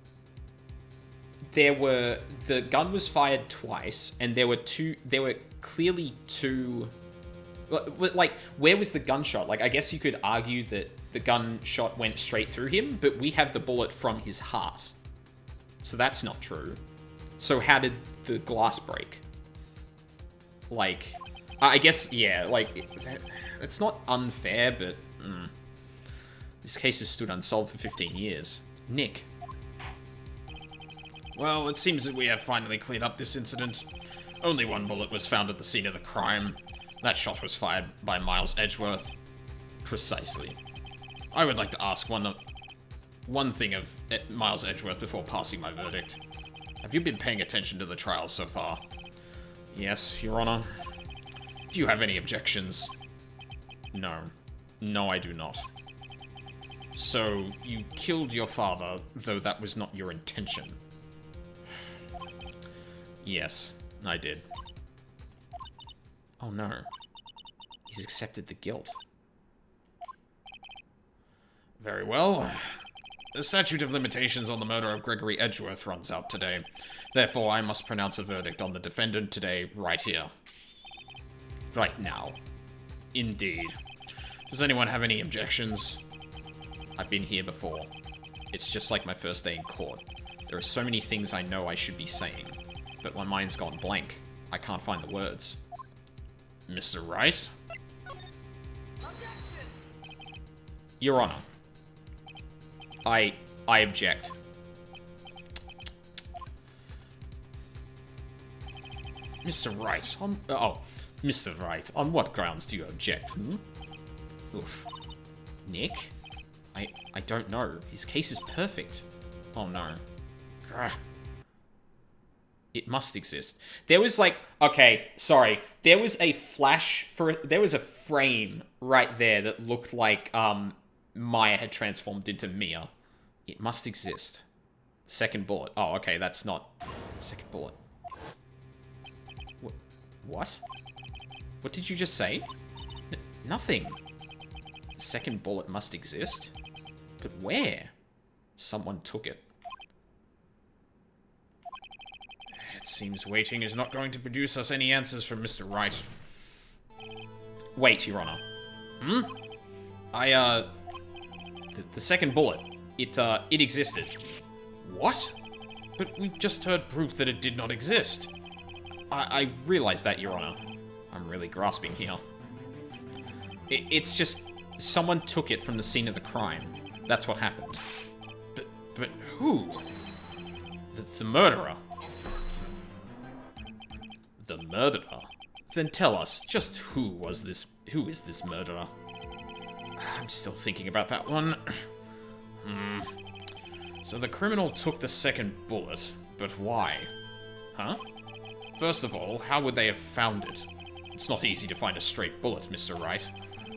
gun was fired twice, and there were clearly two... Like, where was the gunshot? Like, I guess you could argue that the gunshot went straight through him, but we have the bullet from his heart. So that's not true. So how did the glass break? Like, I guess, yeah, like, it's not unfair, but... This case has stood unsolved for 15 years. Nick. Well, it seems that we have finally cleared up this incident. Only 1 bullet was found at the scene of the crime. That shot was fired by Miles Edgeworth. Precisely. I would like to ask one thing of Miles Edgeworth before passing my verdict. Have you been paying attention to the trial so far? Yes, Your Honor. Do you have any objections? No. No, I do not. So, you killed your father, though that was not your intention? Yes, I did. Oh no. He's accepted the guilt. Very well. The statute of limitations on the murder of Gregory Edgeworth runs out today. Therefore, I must pronounce a verdict on the defendant today, right here. Right now. Indeed. Does anyone have any objections? I've been here before. It's just like my first day in court. There are so many things I know I should be saying, but my mind's gone blank. I can't find the words. Mr. Wright? Your Honor. I object. Mr. Wright, Mr. Wright, on what grounds do you object, Oof. Nick? I don't know. His case is perfect. Oh no. Grr. It must exist. There was like, okay, sorry. There was a there was a frame right there that looked like Maya had transformed into Mia. It must exist. Second bullet. Oh, okay, that's not... Second bullet. What? What did you just say? Nothing. The second bullet must exist? But where? Someone took it. It seems waiting is not going to produce us any answers from Mr. Wright. Wait, Your Honor. The second bullet. It existed. What? But we've just heard proof that it did not exist. I realize that, Your Honor. I'm really grasping here. It's just... Someone took it from the scene of the crime. That's what happened. But who? The murderer. The murderer? Then tell us, just who is this murderer? I'm still thinking about that one. So the criminal took the second bullet, but why? Huh? First of all, how would they have found it? It's not easy to find a straight bullet, Mr. Wright.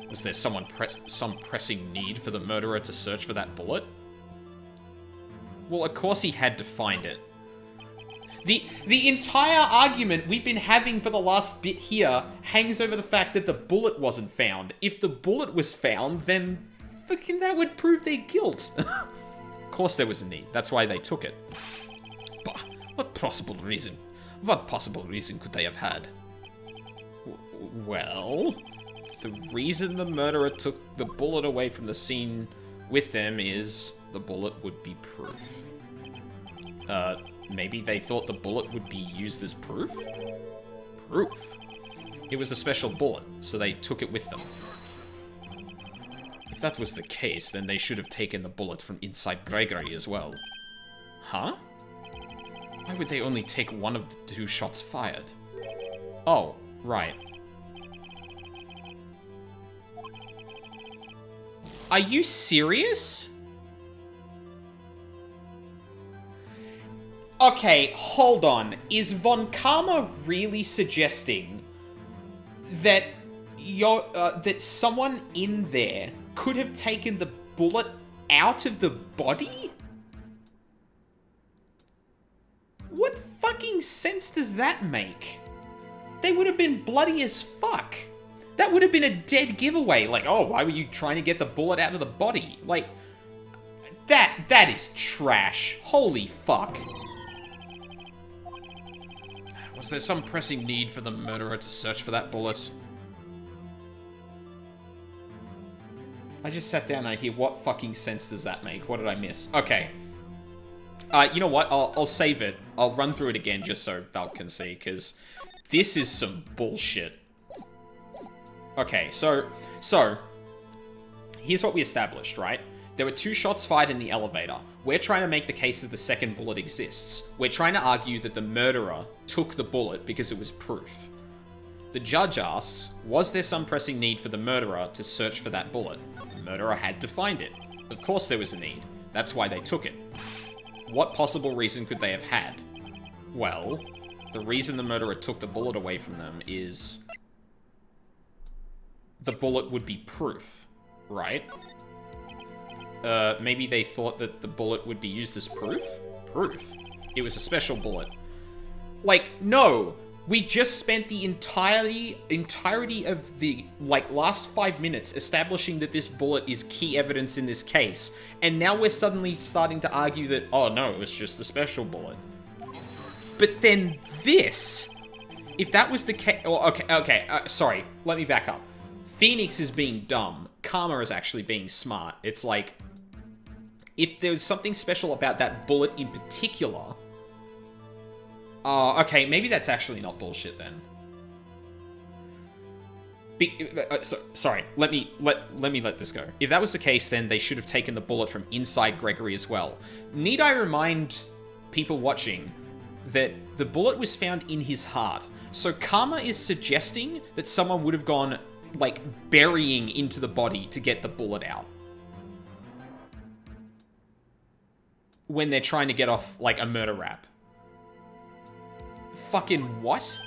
Was there some pressing need for the murderer to search for that bullet? Well, of course he had to find it. The entire argument we've been having for the last bit here hangs over the fact that the bullet wasn't found. If the bullet was found, then fucking that would prove their guilt. Of course there was a need. That's why they took it. But what possible reason could they have had? Well, the reason the murderer took the bullet away from the scene with them is the bullet would be proof. Maybe they thought the bullet would be used as proof? Proof? It was a special bullet, so they took it with them. If that was the case, then they should have taken the bullet from inside Gregory as well. Huh? Why would they only take one of the 2 shots fired? Oh, right. Are you serious? Okay, hold on. Is Von Karma really suggesting that that someone in there could have taken the bullet out of the body? What fucking sense does that make? They would have been bloody as fuck. That would have been a dead giveaway. Like, oh, why were you trying to get the bullet out of the body? Like, that is trash. Holy fuck. Was there some pressing need for the murderer to search for that bullet? I just sat down and I hear, what fucking sense does that make? What did I miss? Okay. You know what? I'll save it. I'll run through it again just so Val can see, because this is some bullshit. Okay, so here's what we established, right? There were 2 shots fired in the elevator. We're trying to make the case that the second bullet exists. We're trying to argue that the murderer took the bullet because it was proof. The judge asks, was there some pressing need for the murderer to search for that bullet? The murderer had to find it. Of course there was a need. That's why they took it. What possible reason could they have had? Well, the reason the murderer took the bullet away from them is... the bullet would be proof, right? Maybe they thought that the bullet would be used as proof? Proof. It was a special bullet. Like, no! We just spent the entirety of the, last 5 minutes establishing that this bullet is key evidence in this case, and now we're suddenly starting to argue that, oh no, it was just a special bullet. But then this! If that was the case... Oh, sorry, let me back up. Phoenix is being dumb. Karma is actually being smart. It's like, if there was something special about that bullet in particular... okay, maybe that's actually not bullshit then. Sorry, let me let this go. If that was the case, then they should have taken the bullet from inside Gregory as well. Need I remind people watching that the bullet was found in his heart? So Karma is suggesting that someone would have gone, like, burying into the body to get the bullet out. When they're trying to get off, like, a murder rap. Fucking what?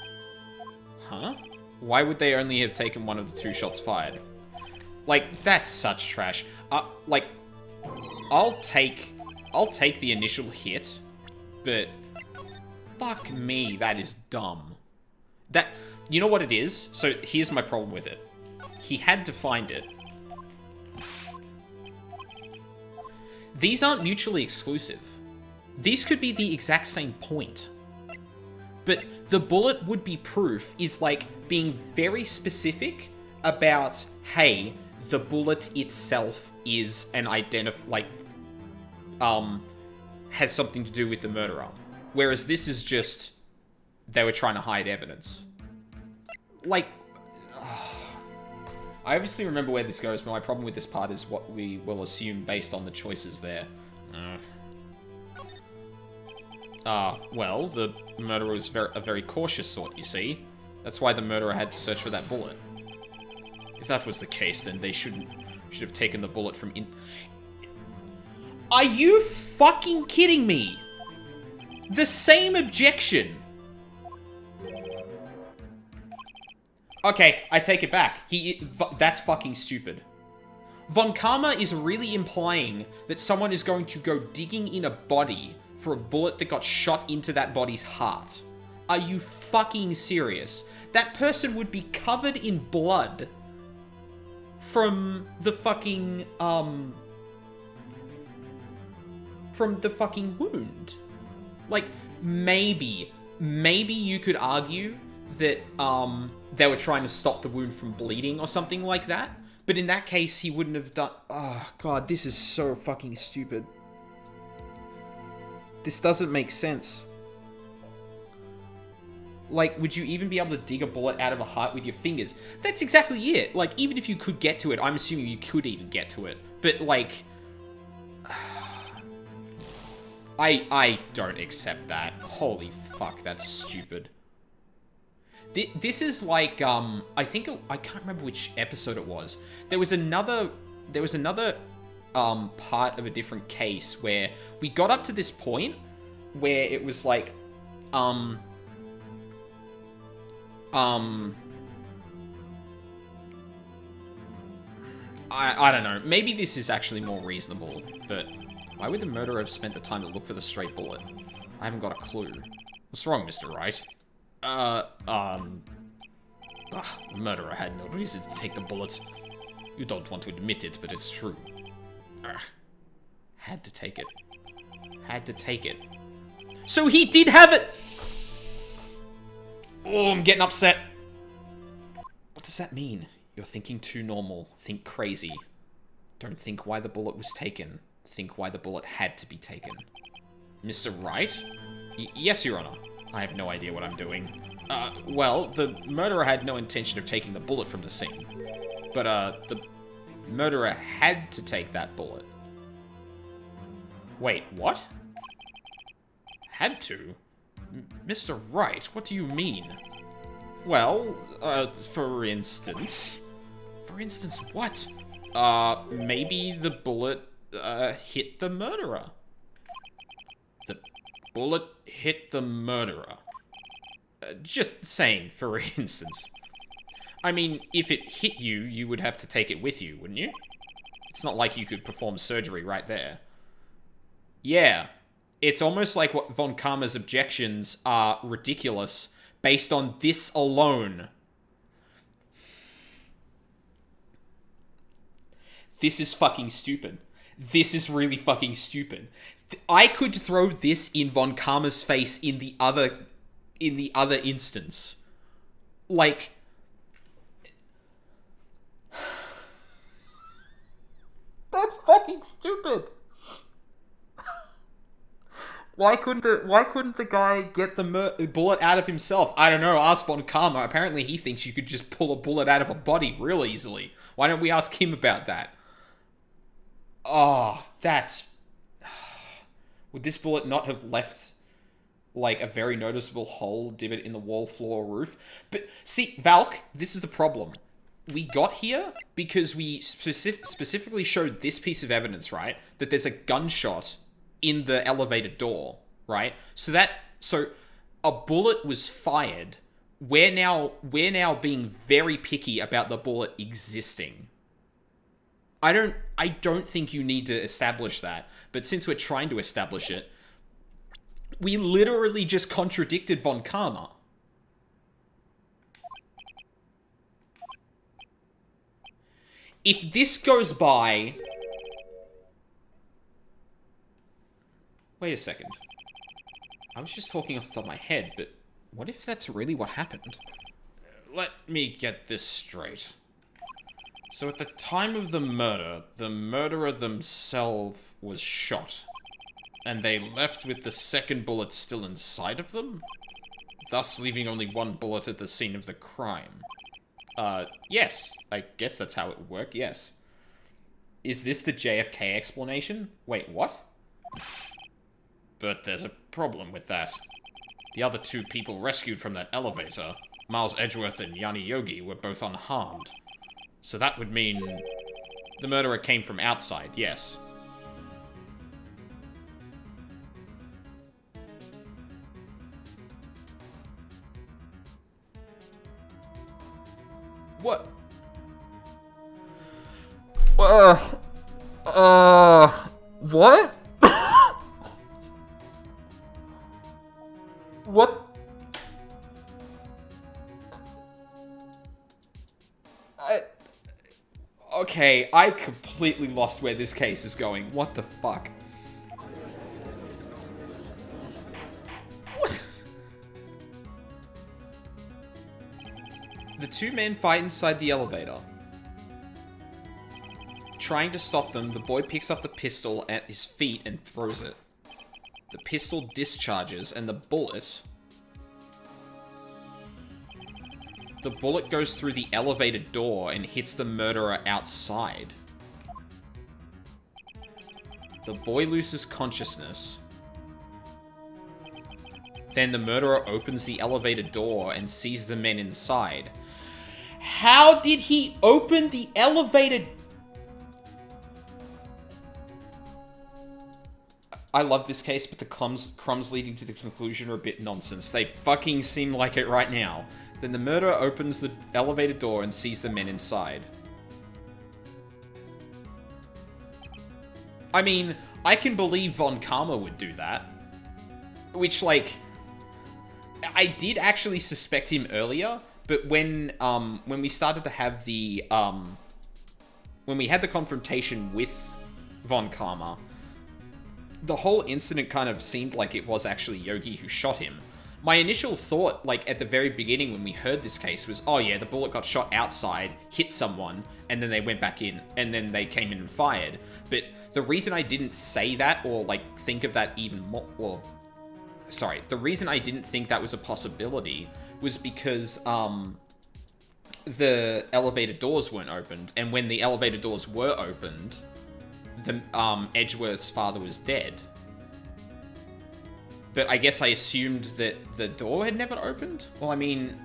Huh? Why would they only have taken one of the 2 shots fired? Like, that's such trash. Like, I'll take the initial hit, but fuck me, that is dumb. You know what it is? So here's my problem with it. He had to find it. These aren't mutually exclusive. These could be the exact same point. But the bullet would be proof is like being very specific about, hey, the bullet itself is an has something to do with the murderer. Whereas this is just, they were trying to hide evidence. Like, I obviously remember where this goes, but my problem with this part is what we will assume based on the choices there. Well, the murderer was a very cautious sort, you see. That's why the murderer had to search for that bullet. If that was the case, then they should have taken the bullet from in... Are you fucking kidding me? The same objection. Okay, I take it back. That's fucking stupid. Von Karma is really implying that someone is going to go digging in a body for a bullet that got shot into that body's heart. Are you fucking serious? That person would be covered in blood from the fucking, wound. Like, maybe you could argue that, they were trying to stop the wound from bleeding or something like that. But in that case, he wouldn't have done... Oh, God, this is so fucking stupid. This doesn't make sense. Like, would you even be able to dig a bullet out of a heart with your fingers? That's exactly it. Like, even if you could get to it, I'm assuming you could even get to it. But, like... I don't accept that. Holy fuck, that's stupid. This is like, I can't remember which episode it was. There was another part of a different case where we got up to this point where it was like, I don't know. Maybe this is actually more reasonable, but why would the murderer have spent the time to look for the straight bullet? I haven't got a clue. What's wrong, Mr. Wright? The murderer had no reason to take the bullet. You don't want to admit it, but it's true. Had to take it. Had to take it. So he did have it! Oh, I'm getting upset. What does that mean? You're thinking too normal. Think crazy. Don't think why the bullet was taken. Think why the bullet had to be taken. Mr. Wright? Yes, Your Honor. I have no idea what I'm doing. Well, the murderer had no intention of taking the bullet from the scene. But, the murderer had to take that bullet. Wait, what? Had to? Mr. Wright, what do you mean? Well, for instance... For instance, what? Maybe the bullet, hit the murderer. The bullet hit the murderer. Just saying, for instance. I mean, if it hit you, you would have to take it with you, wouldn't you? It's not like you could perform surgery right there. Yeah. It's almost like what Von Karma's objections are ridiculous based on this alone. This is fucking stupid. This is really fucking stupid. I could throw this in Von Karma's face in the other instance. Like, that's fucking stupid. Why couldn't the guy get the bullet out of himself? I don't know. Ask Von Karma. Apparently, he thinks you could just pull a bullet out of a body real easily. Why don't we ask him about that? Oh, that's... Would this bullet not have left, like, a very noticeable hole, divot in the wall, floor, roof? But, see, Valk, this is the problem. We got here because we specifically showed this piece of evidence, right? That there's a gunshot in the elevator door, right? So a bullet was fired. We're now being very picky about the bullet existing. I don't think you need to establish that, but since we're trying to establish it, we literally just contradicted Von Karma. If this goes by... Wait a second. I was just talking off the top of my head, but what if that's really what happened? Let me get this straight. So at the time of the murderer themselves was shot, and they left with the second bullet still inside of them, thus leaving only one bullet at the scene of the crime. Yes. I guess that's how it would work, yes. Is this the JFK explanation? Wait, what? But there's a problem with that. The other two people rescued from that elevator, Miles Edgeworth and Yanni Yogi, were both unharmed. So that would mean the murderer came from outside, yes. What? What? What? Okay, I completely lost where this case is going. What the fuck? What? The two men fight inside the elevator. Trying to stop them, the boy picks up the pistol at his feet and throws it. The pistol discharges, and the bullet goes through the elevator door and hits the murderer outside. The boy loses consciousness. Then the murderer opens the elevator door and sees the men inside. How did he open the elevator? I love this case, but the crumbs leading to the conclusion are a bit nonsense. They fucking seem like it right now. Then the murderer opens the elevator door and sees the men inside. I mean, I can believe Von Karma would do that. Which, like... I did actually suspect him earlier, but when we started to have the, when we had the confrontation with Von Karma, the whole incident kind of seemed like it was actually Yogi who shot him. My initial thought, like, at the very beginning when we heard this case was, oh yeah, the bullet got shot outside, hit someone, and then they went back in, and then they came in and fired. But the reason I didn't say that, or, like, think of that even more, well, sorry, the reason I didn't think that was a possibility was because, the elevator doors weren't opened, and when the elevator doors were opened, the, Edgeworth's father was dead. But I guess I assumed that the door had never opened? Well, I mean,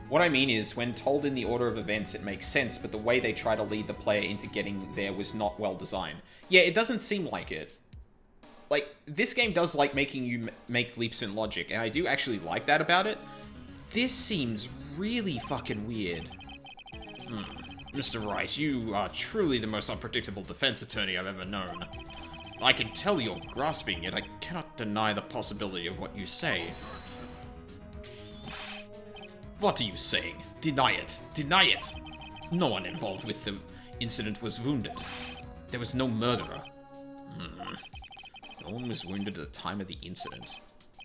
what I mean is, when told in the order of events, it makes sense, but the way they try to lead the player into getting there was not well designed. Yeah, it doesn't seem like it. Like, this game does like making you make leaps in logic, and I do actually like that about it. This seems really fucking weird. Mr. Wright, you are truly the most unpredictable defense attorney I've ever known. I can tell you're grasping, yet I cannot deny the possibility of what you say. What are you saying? Deny it! Deny it! No one involved with the incident was wounded. There was no murderer. No one was wounded at the time of the incident.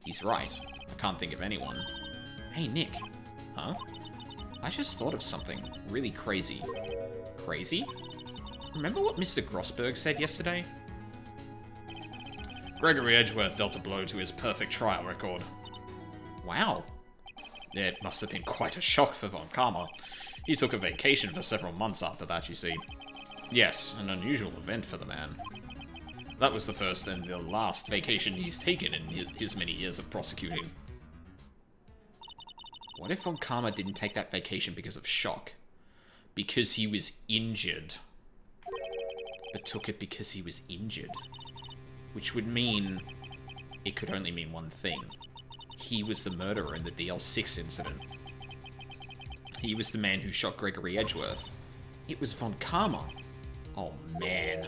He's right. I can't think of anyone. Hey, Nick. Huh? I just thought of something really crazy. Crazy? Remember what Mr. Grossberg said yesterday? Gregory Edgeworth dealt a blow to his perfect trial record. Wow. It must have been quite a shock for Von Karma. He took a vacation for several months after that, you see. Yes, an unusual event for the man. That was the first and the last vacation he's taken in his many years of prosecuting. What if Von Karma didn't take that vacation because of shock? Because he was injured. But took it because he was injured. Which would mean... it could only mean one thing. He was the murderer in the DL6 incident. He was the man who shot Gregory Edgeworth. It was Von Karma. Oh, man.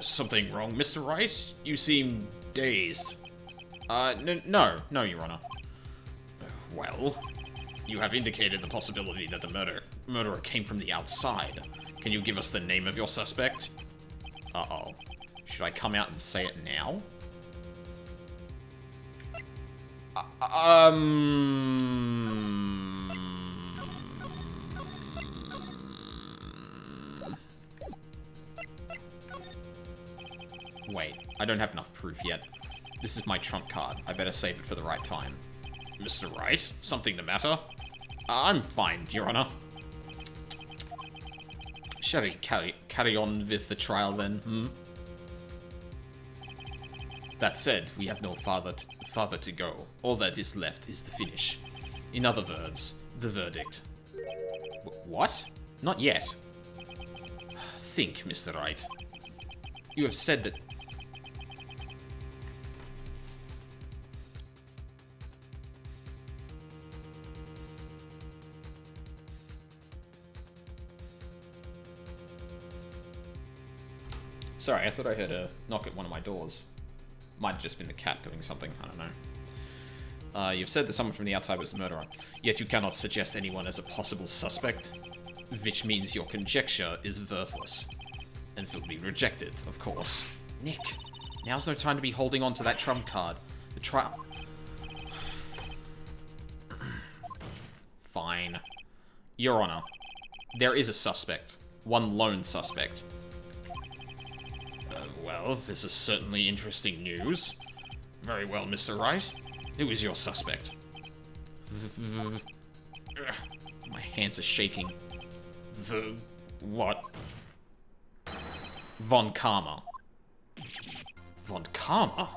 Something wrong, Mr. Wright? You seem dazed. No, Your Honor. Well, you have indicated the possibility that the murderer came from the outside. Can you give us the name of your suspect? Uh-oh. Should I come out and say it now? Wait, I don't have enough proof yet. This is my trump card. I better save it for the right time. Mr. Wright, something the matter? I'm fine, Your Honor. Shall we carry on with the trial then, That said, we have no farther to go. All that is left is the finish. In other words, the verdict. What? Not yet. Think, Mr. Wright. You have said that... Sorry, I thought I heard a knock at one of my doors. Might have just been the cat doing something, I don't know. You've said that someone from the outside was the murderer, yet you cannot suggest anyone as a possible suspect, which means your conjecture is worthless. And will be rejected, of course. Nick, now's no time to be holding on to that trump card. The trial... Fine. Your Honor, there is a suspect. One lone suspect. Well, this is certainly interesting news. Very well, Mr. Wright. Who is your suspect? My hands are shaking. The... what? Von Karma. Von Karma?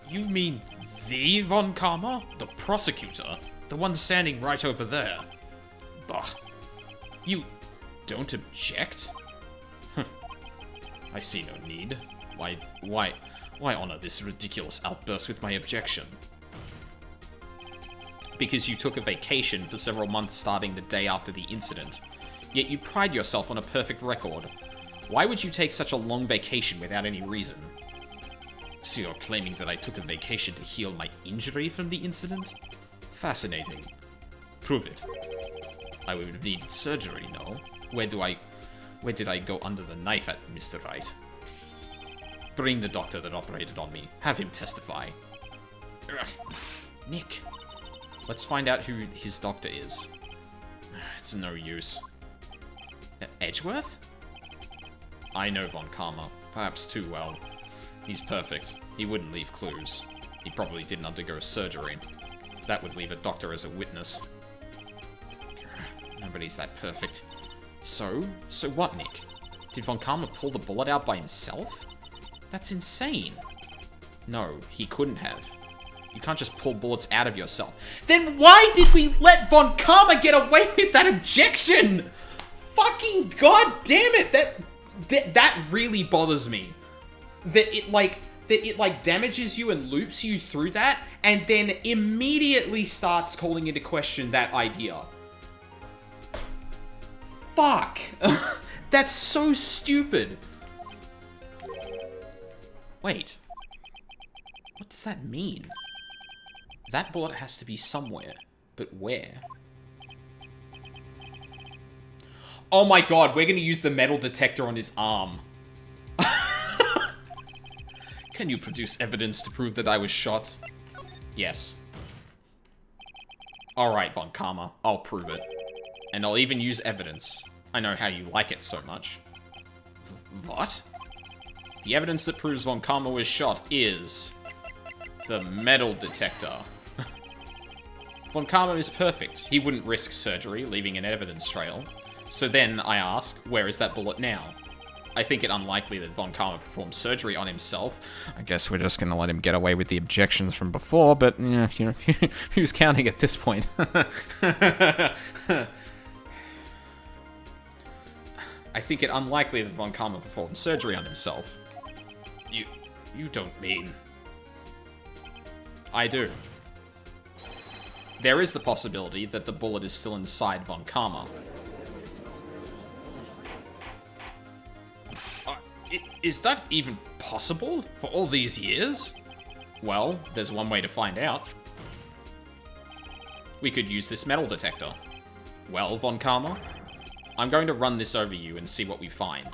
You mean the Von Karma? The prosecutor? The one standing right over there? Bah. You don't object? I see no need. Why honor this ridiculous outburst with my objection? Because you took a vacation for several months starting the day after the incident. Yet you pride yourself on a perfect record. Why would you take such a long vacation without any reason? So you're claiming that I took a vacation to heal my injury from the incident? Fascinating. Prove it. I would have needed surgery, no? Where did I go under the knife at, Mr. Wright? Bring the doctor that operated on me. Have him testify. Nick, let's find out who his doctor is. It's no use. Edgeworth? I know Von Karma, perhaps too well. He's perfect. He wouldn't leave clues. He probably didn't undergo surgery. That would leave a doctor as a witness. Nobody's that perfect. So what, Nick? Did Von Karma pull the bullet out by himself? That's insane. No, he couldn't have. You can't just pull bullets out of yourself. Then why did we let Von Karma get away with that objection? Fucking goddamn it! That really bothers me. That it damages you and loops you through that, and then immediately starts calling into question that idea. Fuck. That's so stupid. Wait. What does that mean? That bullet has to be somewhere. But where? Oh my god, we're gonna use the metal detector on his arm. Can you produce evidence to prove that I was shot? Yes. Alright, Von Karma. I'll prove it. And I'll even use evidence I know how you like it so much. What? The evidence that proves Von Karma was shot is... the metal detector. Von Karma is perfect. He wouldn't risk surgery, leaving an evidence trail. So then, I ask, where is that bullet now? I think it unlikely that Von Karma performed surgery on himself. I guess we're just gonna let him get away with the objections from before, but, who's counting at this point? I think it unlikely that Von Karma performed surgery on himself. You don't mean... I do. There is the possibility that the bullet is still inside Von Karma. Is that even possible? For all these years? Well, there's one way to find out. We could use this metal detector. Well, Von Karma, I'm going to run this over you and see what we find.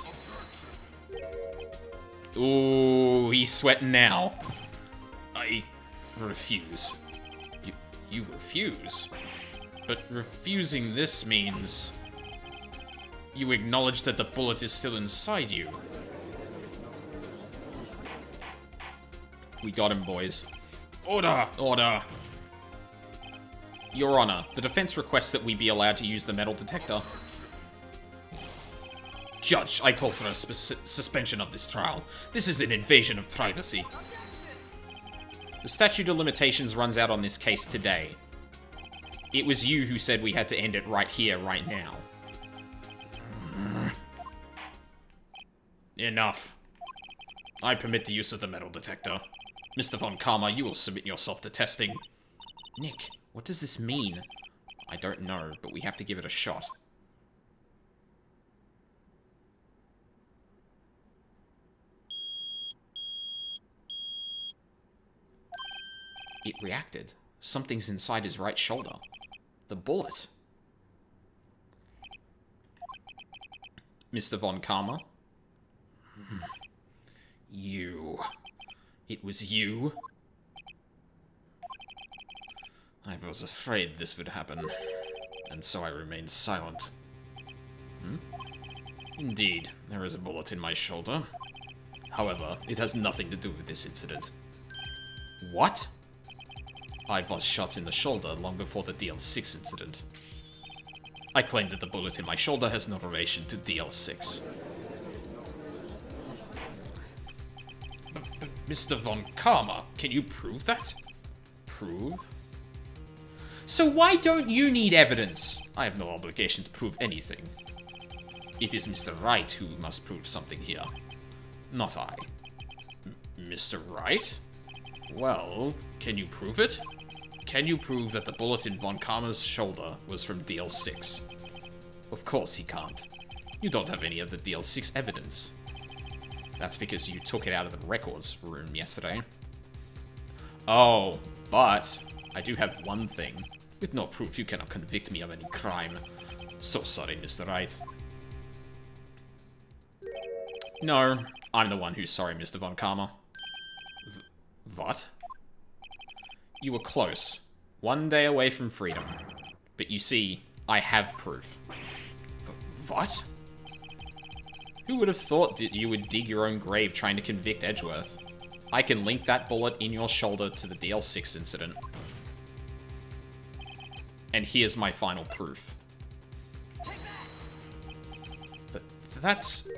Ooh, he's sweating now. I refuse. You refuse? But refusing this means... you acknowledge that the bullet is still inside you. We got him, boys. Order! Order! Your Honor, the defense requests that we be allowed to use the metal detector. Judge, I call for a suspension of this trial. This is an invasion of privacy. The statute of limitations runs out on this case today. It was you who said we had to end it right here, right now. Enough. I permit the use of the metal detector. Mr. Von Karma, you will submit yourself to testing. Nick, what does this mean? I don't know, but we have to give it a shot. It reacted. Something's inside his right shoulder. The bullet. Mr. Von Karma? You. It was you? I was afraid this would happen, and so I remained silent. Indeed, there is a bullet in my shoulder. However, it has nothing to do with this incident. What? I was shot in the shoulder long before the DL6 incident. I claim that the bullet in my shoulder has no relation to DL6. But Mr. Von Karma, can you prove that? Prove? So why don't you need evidence? I have no obligation to prove anything. It is Mr. Wright who must prove something here, not I. Mr. Wright? Well, can you prove it? Can you prove that the bullet in Von Karma's shoulder was from DL6? Of course he can't. You don't have any of the DL6 evidence. That's because you took it out of the records room yesterday. Oh, but I do have one thing. With no proof, you cannot convict me of any crime. So sorry, Mr. Wright. No, I'm the one who's sorry, Mr. Von Karma. What? You were close. One day away from freedom. But you see, I have proof. What? Who would have thought that you would dig your own grave trying to convict Edgeworth? I can link that bullet in your shoulder to the DL6 incident. And here's my final proof. That's...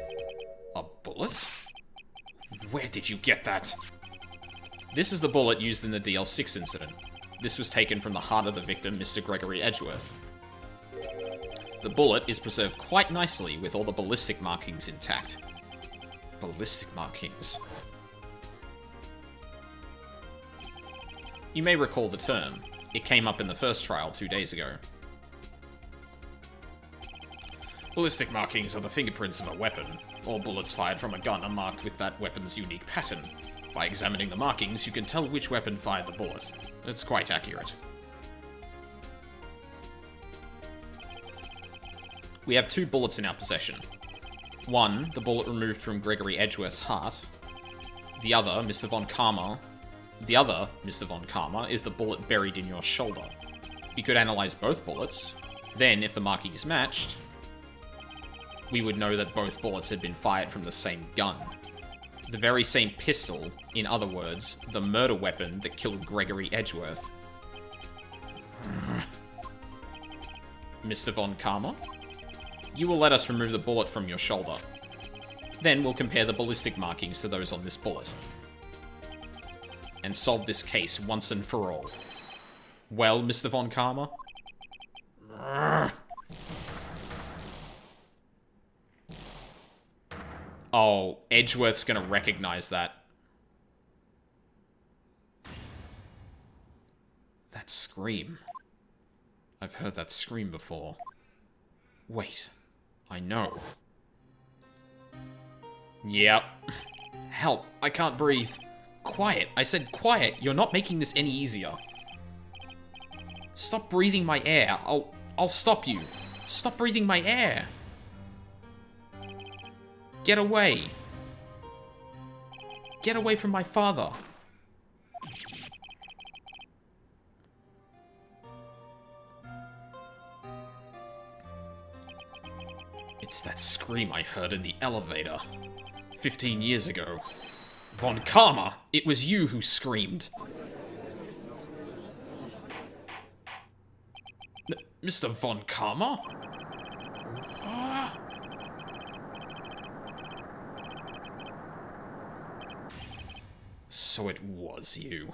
a bullet? Where did you get that? This is the bullet used in the DL6 incident. This was taken from the heart of the victim, Mr. Gregory Edgeworth. The bullet is preserved quite nicely with all the ballistic markings intact. Ballistic markings? You may recall the term. It came up in the first trial 2 days ago. Ballistic markings are the fingerprints of a weapon. All bullets fired from a gun are marked with that weapon's unique pattern. By examining the markings, you can tell which weapon fired the bullet. It's quite accurate. We have 2 bullets in our possession. One, the bullet removed from Gregory Edgeworth's heart. The other, Mr. Von Karma, is the bullet buried in your shoulder. We could analyze both bullets. Then, if the markings matched, we would know that both bullets had been fired from the same gun. The very same pistol, in other words, the murder weapon that killed Gregory Edgeworth. Mr. Von Karma? You will let us remove the bullet from your shoulder. Then we'll compare the ballistic markings to those on this bullet. And solve this case once and for all. Well, Mr. Von Karma? Oh, Edgeworth's gonna recognize that. That scream. I've heard that scream before. Wait, I know. Yep. Help, I can't breathe. Quiet, I said quiet. You're not making this any easier. Stop breathing my air. I'll stop you. Stop breathing my air. Get away. Get away from my father. It's that scream I heard in the elevator 15 years ago. Von Karma, it was you who screamed. Mr. Von Karma? So it was you.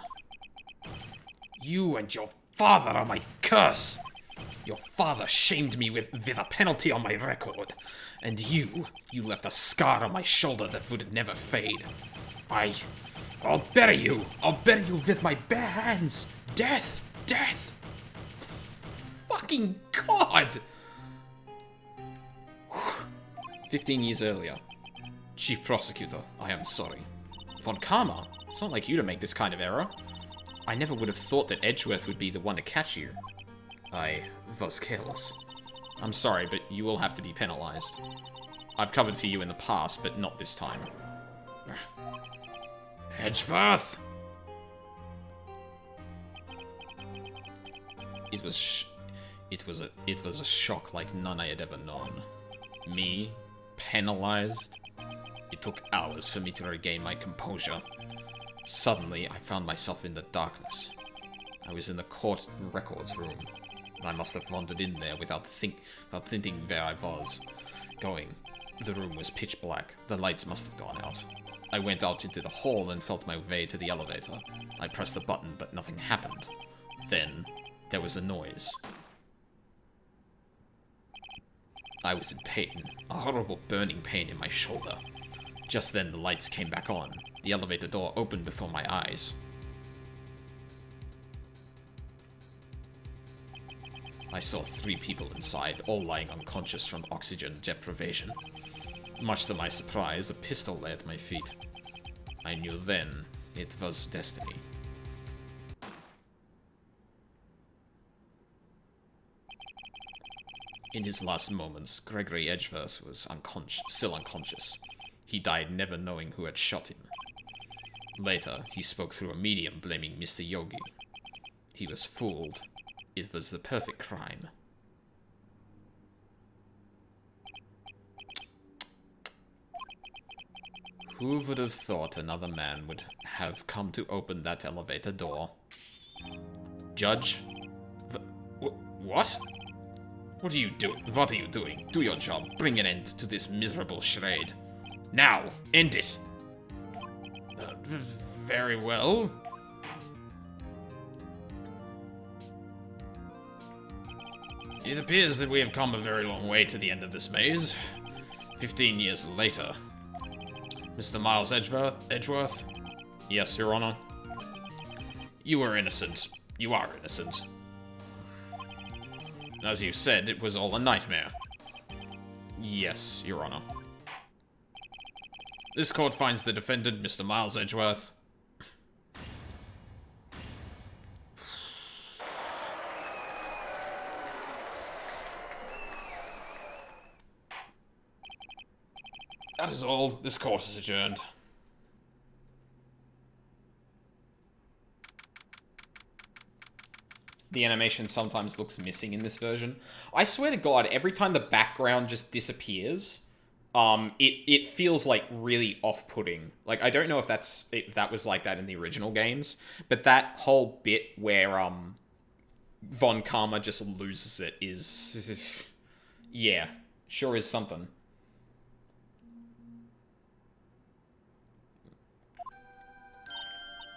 You and your father are my curse. Your father shamed me with a penalty on my record. And you left a scar on my shoulder that would never fade. I'll bury you. I'll bury you with my bare hands. Death! Death! Fucking God! 15 years earlier. Chief Prosecutor, I am sorry. Von Karma, it's not like you to make this kind of error. I never would have thought that Edgeworth would be the one to catch you. I was careless. I'm sorry, but you will have to be penalized. I've covered for you in the past, but not this time. Edgeworth! It was a shock like none I had ever known. Me, penalized? It took hours for me to regain my composure. Suddenly, I found myself in the darkness. I was in the court records room. I must have wandered in there without thinking where I was going. The room was pitch black. The lights must have gone out. I went out into the hall and felt my way to the elevator. I pressed the button, but nothing happened. Then, there was a noise. I was in pain, a horrible burning pain in my shoulder. Just then, the lights came back on. The elevator door opened before my eyes. I saw 3 people inside, all lying unconscious from oxygen deprivation. Much to my surprise, a pistol lay at my feet. I knew then it was destiny. In his last moments, Gregory Edgeworth was still unconscious. He died never knowing who had shot him. Later, he spoke through a medium blaming Mr. Yogi. He was fooled. It was the perfect crime. Who would have thought another man would have come to open that elevator door? Judge? What? What are you doing? What are you doing? Do your job. Bring an end to this miserable charade. Now! End it! Very well. It appears that we have come a very long way to the end of this maze. 15 years later. Mr. Miles Edgeworth? Yes, Your Honor. You were innocent. You are innocent. As you said, it was all a nightmare. Yes, Your Honor. This court finds the defendant, Mr. Miles Edgeworth. That is all. This court is adjourned. the animation sometimes looks missing in this version. I swear to God, every time the background just disappears, it feels like really off-putting. Like, I don't know if that was like that in the original games, but that whole bit where Von Karma just loses it is, yeah, sure is something.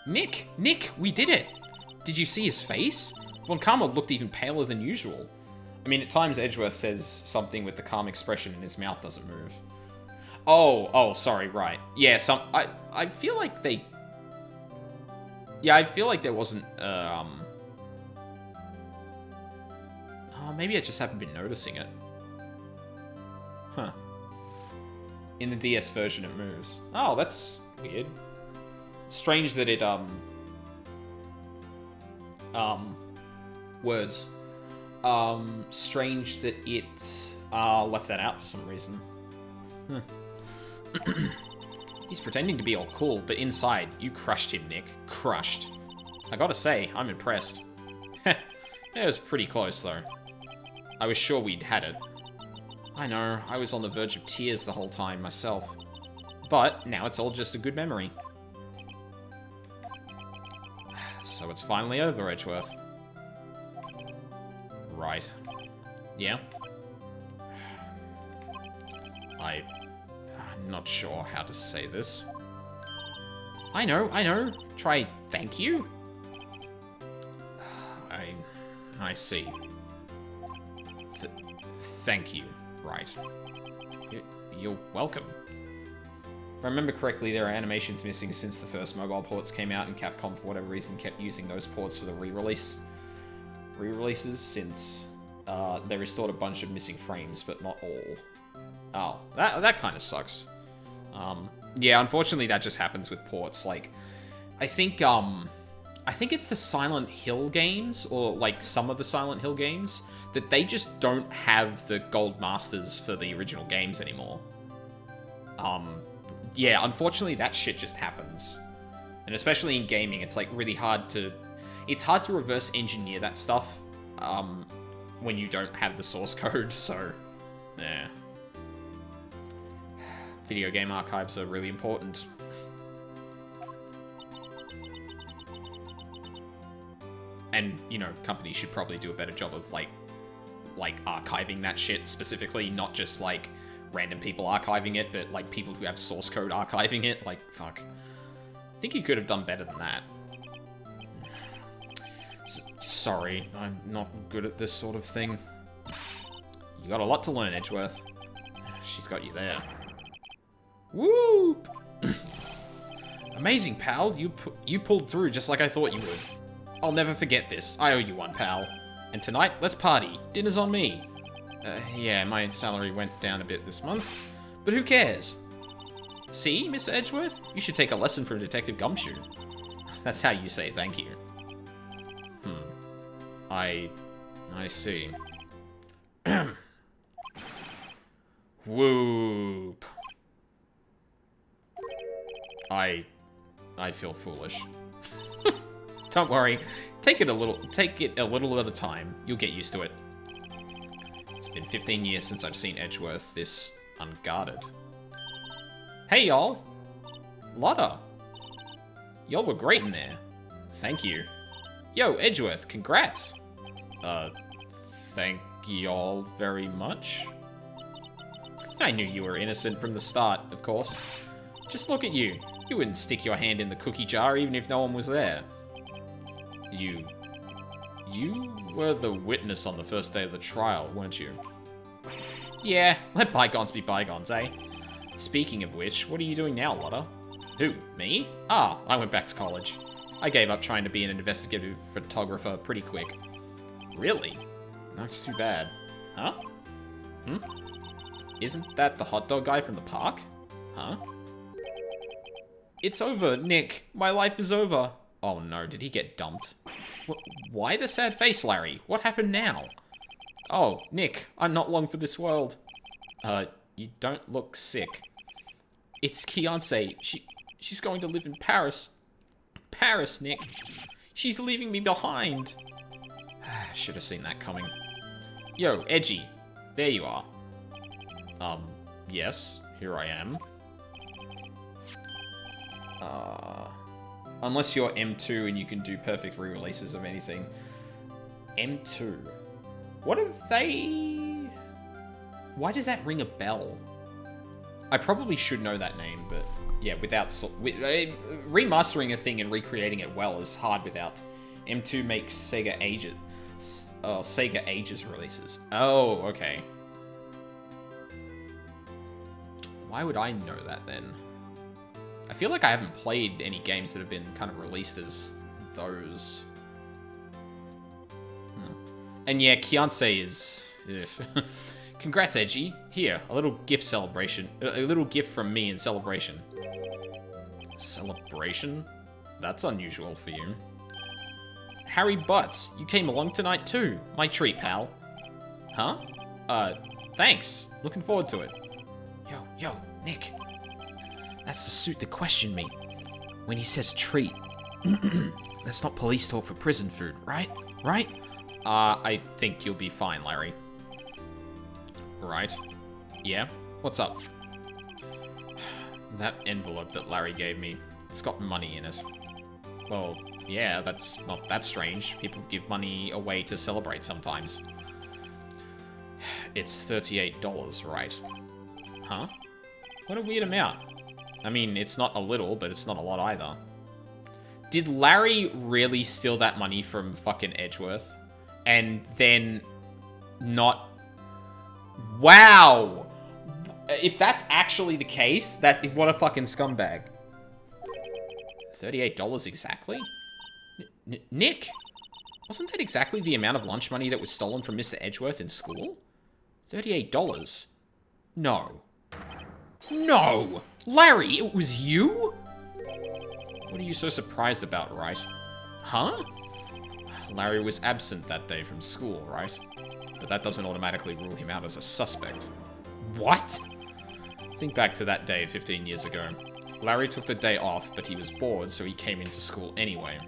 Nick, we did it. Did you see his face? Von Karma looked even paler than usual. I mean, at times Edgeworth says something with the calm expression and his mouth doesn't move. Oh, sorry, right. Yeah, I feel like they... Yeah, I feel like there wasn't, Oh, maybe I just haven't been noticing it. Huh. In the DS version, it moves. Oh, that's weird. Strange that it, words. Strange that it, left that out for some reason. He's pretending to be all cool, but inside, you crushed him, Nick. Crushed. I gotta say, I'm impressed. Heh, it was pretty close, though. I was sure we'd had it. I know, I was on the verge of tears the whole time, myself. But, now it's all just a good memory. So it's finally over, Edgeworth. Right. Yeah? I'm not sure how to say this. I know. Try thank you? I see. Thank you. Right. You're welcome. If I remember correctly, there are animations missing since the first mobile ports came out, and Capcom, for whatever reason, kept using those ports for the re-releases since they restored a bunch of missing frames, but not all. Oh, that kind of sucks. Yeah, unfortunately, that just happens with ports. Like, I think it's the Silent Hill games, or like some of the Silent Hill games, that they just don't have the gold masters for the original games anymore. Yeah, unfortunately, that shit just happens. And especially in gaming, it's like really hard to... It's hard to reverse engineer that stuff, when you don't have the source code, so... Yeah. Video game archives are really important. And, you know, companies should probably do a better job of, like archiving that shit specifically, not just, like, random people archiving it, but, like, people who have source code archiving it. Like, fuck. I think you could have done better than that. Sorry, I'm not good at this sort of thing. You got a lot to learn, Edgeworth. She's got you there. Whoop! Amazing, pal. You pulled through just like I thought you would. I'll never forget this. I owe you one, pal. And tonight, let's party. Dinner's on me. Yeah, my salary went down a bit this month. But who cares? See, Mr. Edgeworth? You should take a lesson from Detective Gumshoe. That's how you say thank you. I see. Whoop. I feel foolish. Don't worry. Take it a little at a time. You'll get used to it. It's been 15 years since I've seen Edgeworth this unguarded. Hey, y'all. Lotta. Y'all were great in there. Thank you. Yo, Edgeworth, congrats. Thank y'all very much. I knew you were innocent from the start, of course. Just look at you. You wouldn't stick your hand in the cookie jar even if no one was there. You were the witness on the first day of the trial, weren't you? Yeah, let bygones be bygones, eh? Speaking of which, what are you doing now, Lotta? Who, me? Ah, I went back to college. I gave up trying to be an investigative photographer pretty quick. Really? That's too bad. Huh? Isn't that the hot dog guy from the park? Huh? It's over, Nick. My life is over. Oh no, did he get dumped? Why the sad face, Larry? What happened now? Oh, Nick, I'm not long for this world. You don't look sick. It's Kiance. She's going to live in Paris. Paris, Nick. She's leaving me behind. should have seen that coming. Yo, Edgy. There you are. Yes, here I am. Unless you're M2 and you can do perfect re-releases of anything. M2. What have they... Why does that ring a bell? I probably should know that name, but yeah, without... remastering a thing and recreating it well is hard without... M2 makes Sega Ages... Sega Ages releases. Oh, okay. Why would I know that then? I feel like I haven't played any games that have been kind of released as those. And yeah, Kianse is... Congrats, Edgy. Here, a little gift celebration. A little gift from me in celebration. Celebration? That's unusual for you. Harry Butts, you came along tonight too. My treat, pal. Huh? Thanks. Looking forward to it. Yo, Nick. That's the suit that questioned me. When he says treat. That's not police talk for prison food, right? Right? I think you'll be fine, Larry. Right. Yeah? What's up? That envelope that Larry gave me, it's got money in it. Well, yeah, that's not that strange. People give money away to celebrate sometimes. It's $38, right? Huh? What a weird amount. I mean, it's not a little, but it's not a lot either. Did Larry really steal that money from fucking Edgeworth? And then not... Wow! If that's actually the case, what a fucking scumbag. $38 exactly? Nick? Wasn't that exactly the amount of lunch money that was stolen from Mr. Edgeworth in school? $38? No. No! Larry, it was you? What are you so surprised about, Wright? Huh? Larry was absent that day from school, right? But that doesn't automatically rule him out as a suspect. What? Think back to that day 15 years ago. Larry took the day off, but he was bored, so he came into school anyway.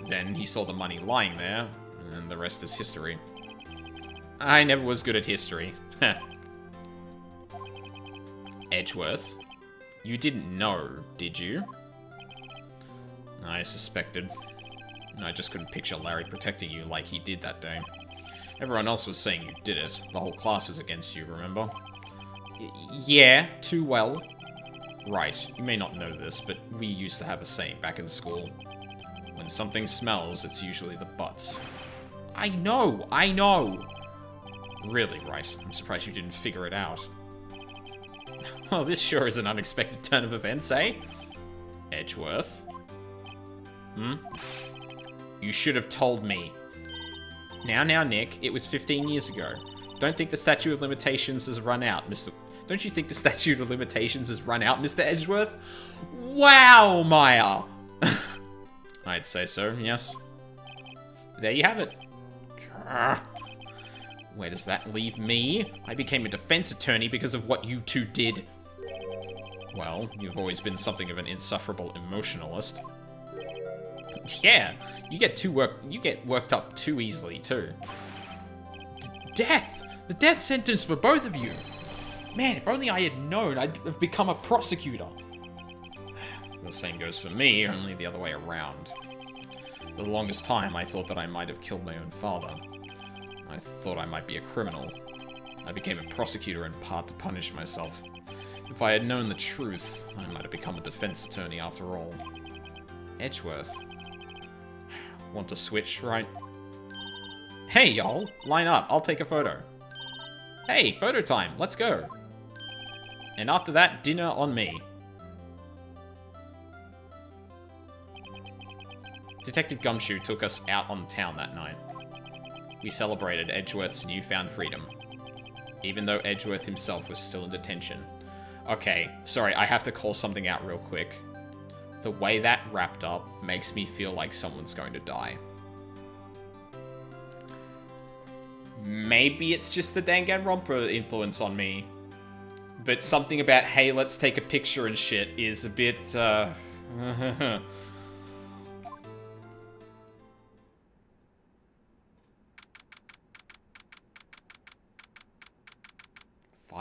Then he saw the money lying there, and the rest is history. I never was good at history. Edgeworth? You didn't know, did you? I suspected. I just couldn't picture Larry protecting you like he did that day. Everyone else was saying you did it. The whole class was against you, remember? Yeah, too well. Right, you may not know this, but we used to have a saying back in school. When something smells, it's usually the butts. I know! Really, right. I'm surprised you didn't figure it out. Well, this sure is an unexpected turn of events, eh? Edgeworth? You should have told me. Now, Nick, it was 15 years ago. Don't think the statute of limitations has run out, Mr. Don't you think the statute of limitations has run out, Mr. Edgeworth? Wow, Maya! I'd say so, yes. There you have it. Where does that leave me? I became a defense attorney because of what you two did. Well, you've always been something of an insufferable emotionalist. Yeah, you get worked up too easily, too. Death! The death sentence for both of you! Man, if only I had known, I'd have become a prosecutor. The same goes for me, only the other way around. For the longest time, I thought that I might have killed my own father. I thought I might be a criminal. I became a prosecutor in part to punish myself. If I had known the truth, I might have become a defense attorney after all. Edgeworth. Want to switch, right? Hey, y'all! Line up, I'll take a photo. Hey, photo time, let's go! And after that, dinner on me. Detective Gumshoe took us out on town that night. We celebrated Edgeworth's newfound freedom, even though Edgeworth himself was still in detention. Okay, sorry, I have to call something out real quick. The way that wrapped up makes me feel like someone's going to die. Maybe it's just the Danganronpa influence on me. But something about, hey, let's take a picture and shit is a bit,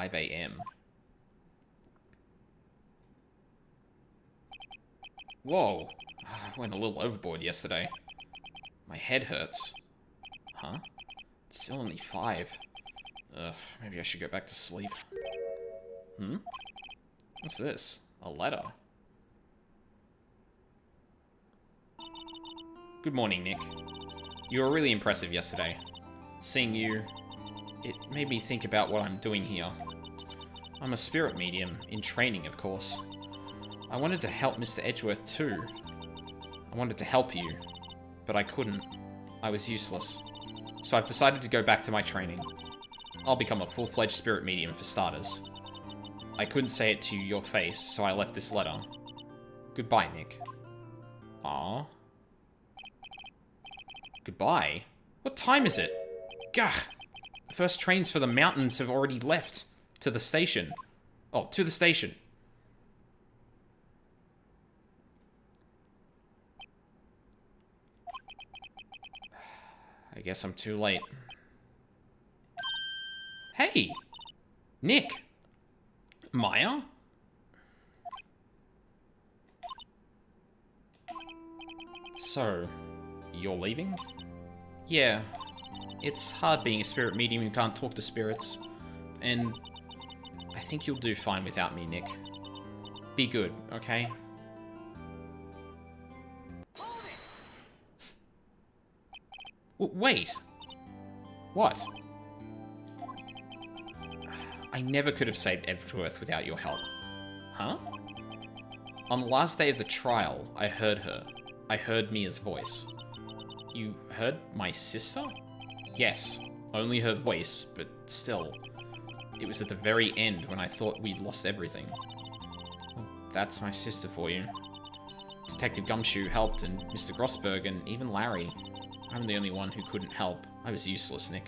5 a.m. Whoa. I went a little overboard yesterday. My head hurts. Huh? It's still only 5. Ugh, maybe I should go back to sleep. Hmm? What's this? A letter? Good morning, Nick. You were really impressive yesterday. Seeing you, it made me think about what I'm doing here. I'm a spirit medium, in training, of course. I wanted to help Mr. Edgeworth too. I wanted to help you, but I couldn't. I was useless. So I've decided to go back to my training. I'll become a full-fledged spirit medium for starters. I couldn't say it to your face, so I left this letter. Goodbye, Nick. Aww. Goodbye? What time is it? Gah! The first trains for the mountains have already left. To the station. Oh, to the station. I guess I'm too late. Hey! Nick! Maya? So, you're leaving? Yeah. It's hard being a spirit medium who can't talk to spirits. And I think you'll do fine without me, Nick. Be good, okay? Wait! What? I never could have saved Edgeworth without your help. Huh? On the last day of the trial, I heard her. I heard Mia's voice. You heard my sister? Yes, only her voice, but still. It was at the very end when I thought we'd lost everything. Well, that's my sister for you. Detective Gumshoe helped, and Mr. Grossberg, and even Larry. I'm the only one who couldn't help. I was useless, Nick.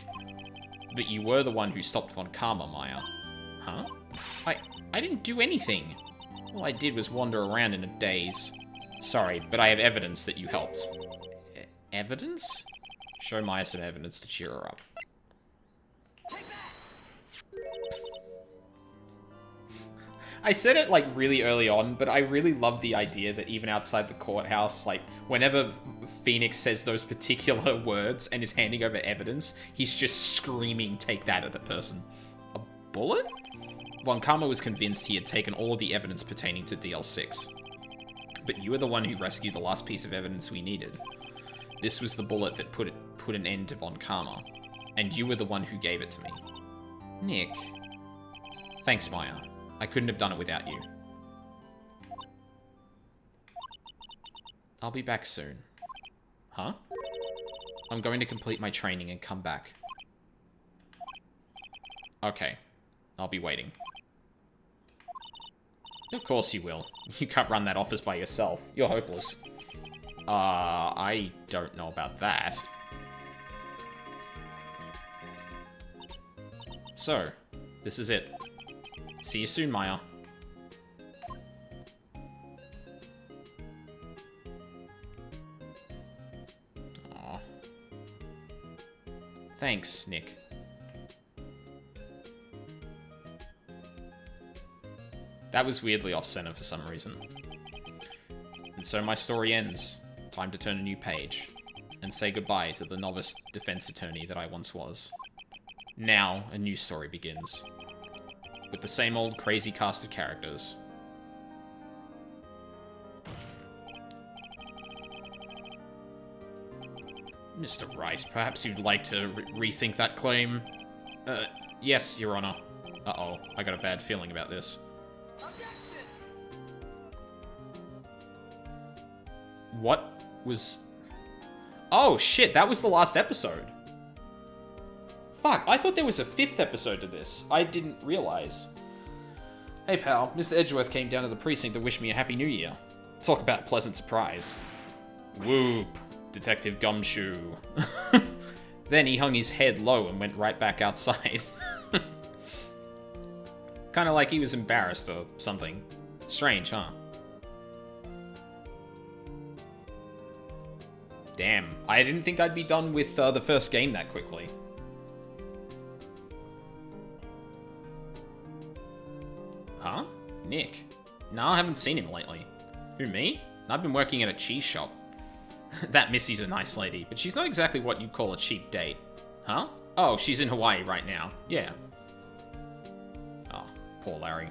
But you were the one who stopped Von Karma, Maya. Huh? I didn't do anything. All I did was wander around in a daze. Sorry, but I have evidence that you helped. Evidence? Show Maya some evidence to cheer her up. I said it, like, really early on, but I really love the idea that even outside the courthouse, like, whenever Phoenix says those particular words and is handing over evidence, he's just screaming, take that at the person. A bullet? Von Karma was convinced he had taken all of the evidence pertaining to DL6. But you were the one who rescued the last piece of evidence we needed. This was the bullet that put an end to Von Karma, and you were the one who gave it to me. Nick. Thanks, Maya. I couldn't have done it without you. I'll be back soon. Huh? I'm going to complete my training and come back. Okay. I'll be waiting. Of course you will. You can't run that office by yourself. You're hopeless. I don't know about that. So, this is it. See you soon, Maya. Aw. Thanks, Nick. That was weirdly off-center for some reason. And so my story ends. Time to turn a new page. And say goodbye to the novice defense attorney that I once was. Now, a new story begins. With the same old crazy cast of characters. Mr. Wright, perhaps you'd like to rethink that claim? Yes, Your Honor. Uh-oh, I got a bad feeling about this. What was... Oh, shit, that was the last episode. Fuck, I thought there was a 5th episode to this. I didn't realize. Hey, pal, Mr. Edgeworth came down to the precinct to wish me a Happy New Year. Talk about a pleasant surprise. Whoop, Detective Gumshoe. Then he hung his head low and went right back outside. Kinda like he was embarrassed or something. Strange, huh? Damn, I didn't think I'd be done with the first game that quickly. Huh? Nick? No, I haven't seen him lately. Who, me? I've been working at a cheese shop. That Missy's a nice lady, but she's not exactly what you'd call a cheap date. Huh? Oh, she's in Hawaii right now. Yeah. Oh, poor Larry.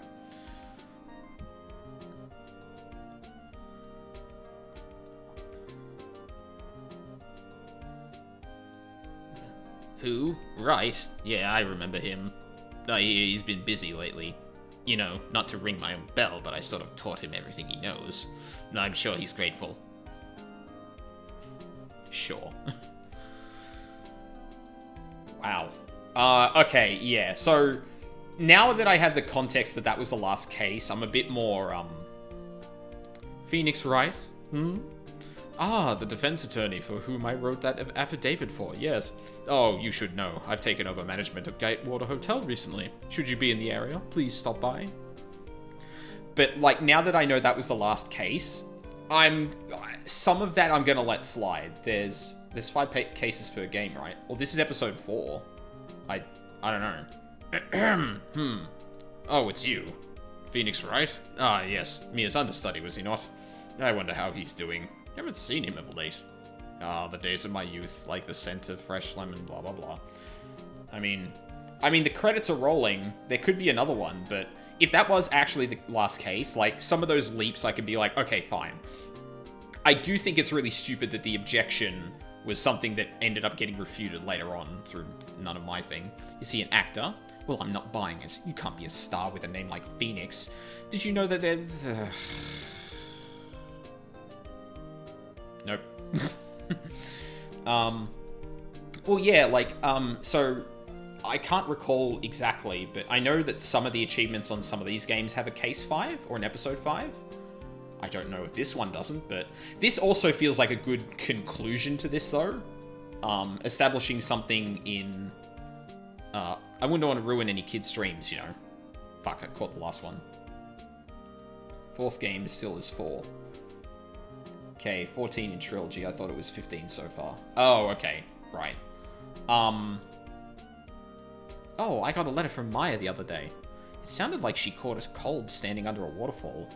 Who? Wright? Yeah, I remember him. He's been busy lately. You know, not to ring my own bell, but I sort of taught him everything he knows. I'm sure he's grateful. Sure. Wow. Okay, yeah, so now that I have the context that that was the last case, I'm a bit more, Phoenix Wright? Hmm? Ah, the defense attorney for whom I wrote that affidavit for, yes. Oh, you should know. I've taken over management of Gatewater Hotel recently. Should you be in the area, please stop by. But, like, now that I know that was the last case, some of that I'm gonna let slide. There's 5 cases per game, right? Well, this is episode 4. I don't know. Oh, it's you. Phoenix Wright? Ah, yes. Mia's understudy, was he not? I wonder how he's doing. Haven't seen him of late. Ah, the days of my youth, like the scent of fresh lemon, blah, blah, blah. I mean, the credits are rolling. There could be another one, but if that was actually the last case, like, some of those leaps I could be like, okay, fine. I do think it's really stupid that the objection was something that ended up getting refuted later on through none of my thing. Is he an actor? Well, I'm not buying it. You can't be a star with a name like Phoenix. Did you know that they're... Nope. Well, yeah, like, so I can't recall exactly, but I know that some of the achievements on some of these games have a case 5 or an episode 5. I don't know if this one doesn't, but this also feels like a good conclusion to this, though. Establishing something in... I wouldn't want to ruin any kids' dreams, you know. Fuck, I caught the last one. 4th game still is 4. Okay, 14 in Trilogy. I thought it was 15 so far. Oh, okay. Right. Oh, I got a letter from Maya the other day. It sounded like she caught a cold standing under a waterfall.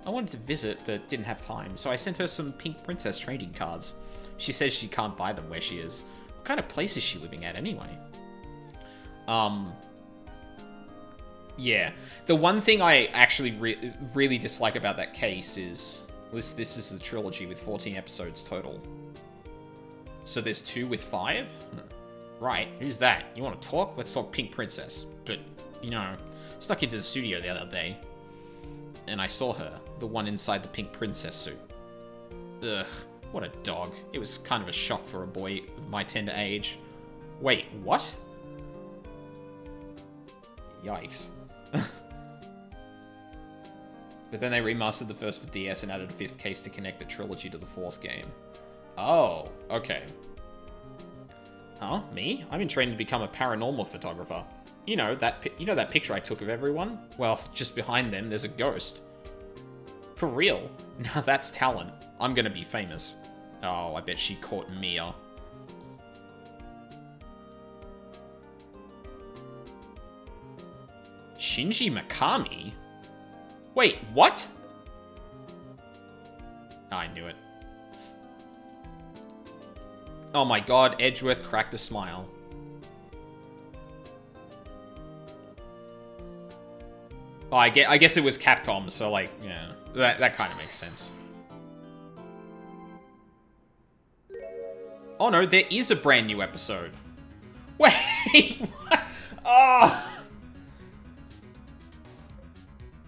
I wanted to visit, but didn't have time, so I sent her some Pink Princess trading cards. She says she can't buy them where she is. What kind of place is she living at anyway? Yeah. The one thing I actually really dislike about that case is... This is the trilogy with 14 episodes total. So there's 2 with 5? Right, who's that? You want to talk? Let's talk Pink Princess. But, you know, snuck into the studio the other day. And I saw her, the one inside the Pink Princess suit. Ugh, what a dog. It was kind of a shock for a boy of my tender age. Wait, what? Yikes. But then they remastered the first for DS and added a 5th case to connect the trilogy to the 4th game. Oh, okay. Huh? Me? I'm in training to become a paranormal photographer. You know that picture I took of everyone? Well, just behind them, there's a ghost. For real? Now that's talent. I'm gonna be famous. Oh, I bet she caught Mia. Shinji Mikami? Wait, what? I knew it. Oh my god, Edgeworth cracked a smile. Oh, I guess it was Capcom, so like, yeah, that kind of makes sense. Oh no, there is a brand new episode. Wait, what? Oh.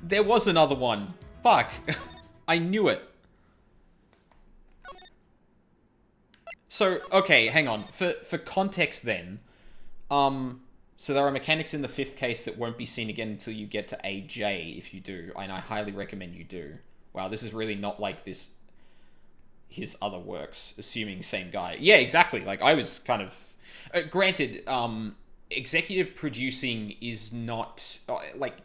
There was another one. Fuck. I knew it. So, okay, hang on. For context then, so there are mechanics in the 5th case that won't be seen again until you get to AJ if you do, and I highly recommend you do. Wow, this is really not like his other works, assuming same guy. Yeah, exactly. Like, I was kind of... granted, executive producing is not... like...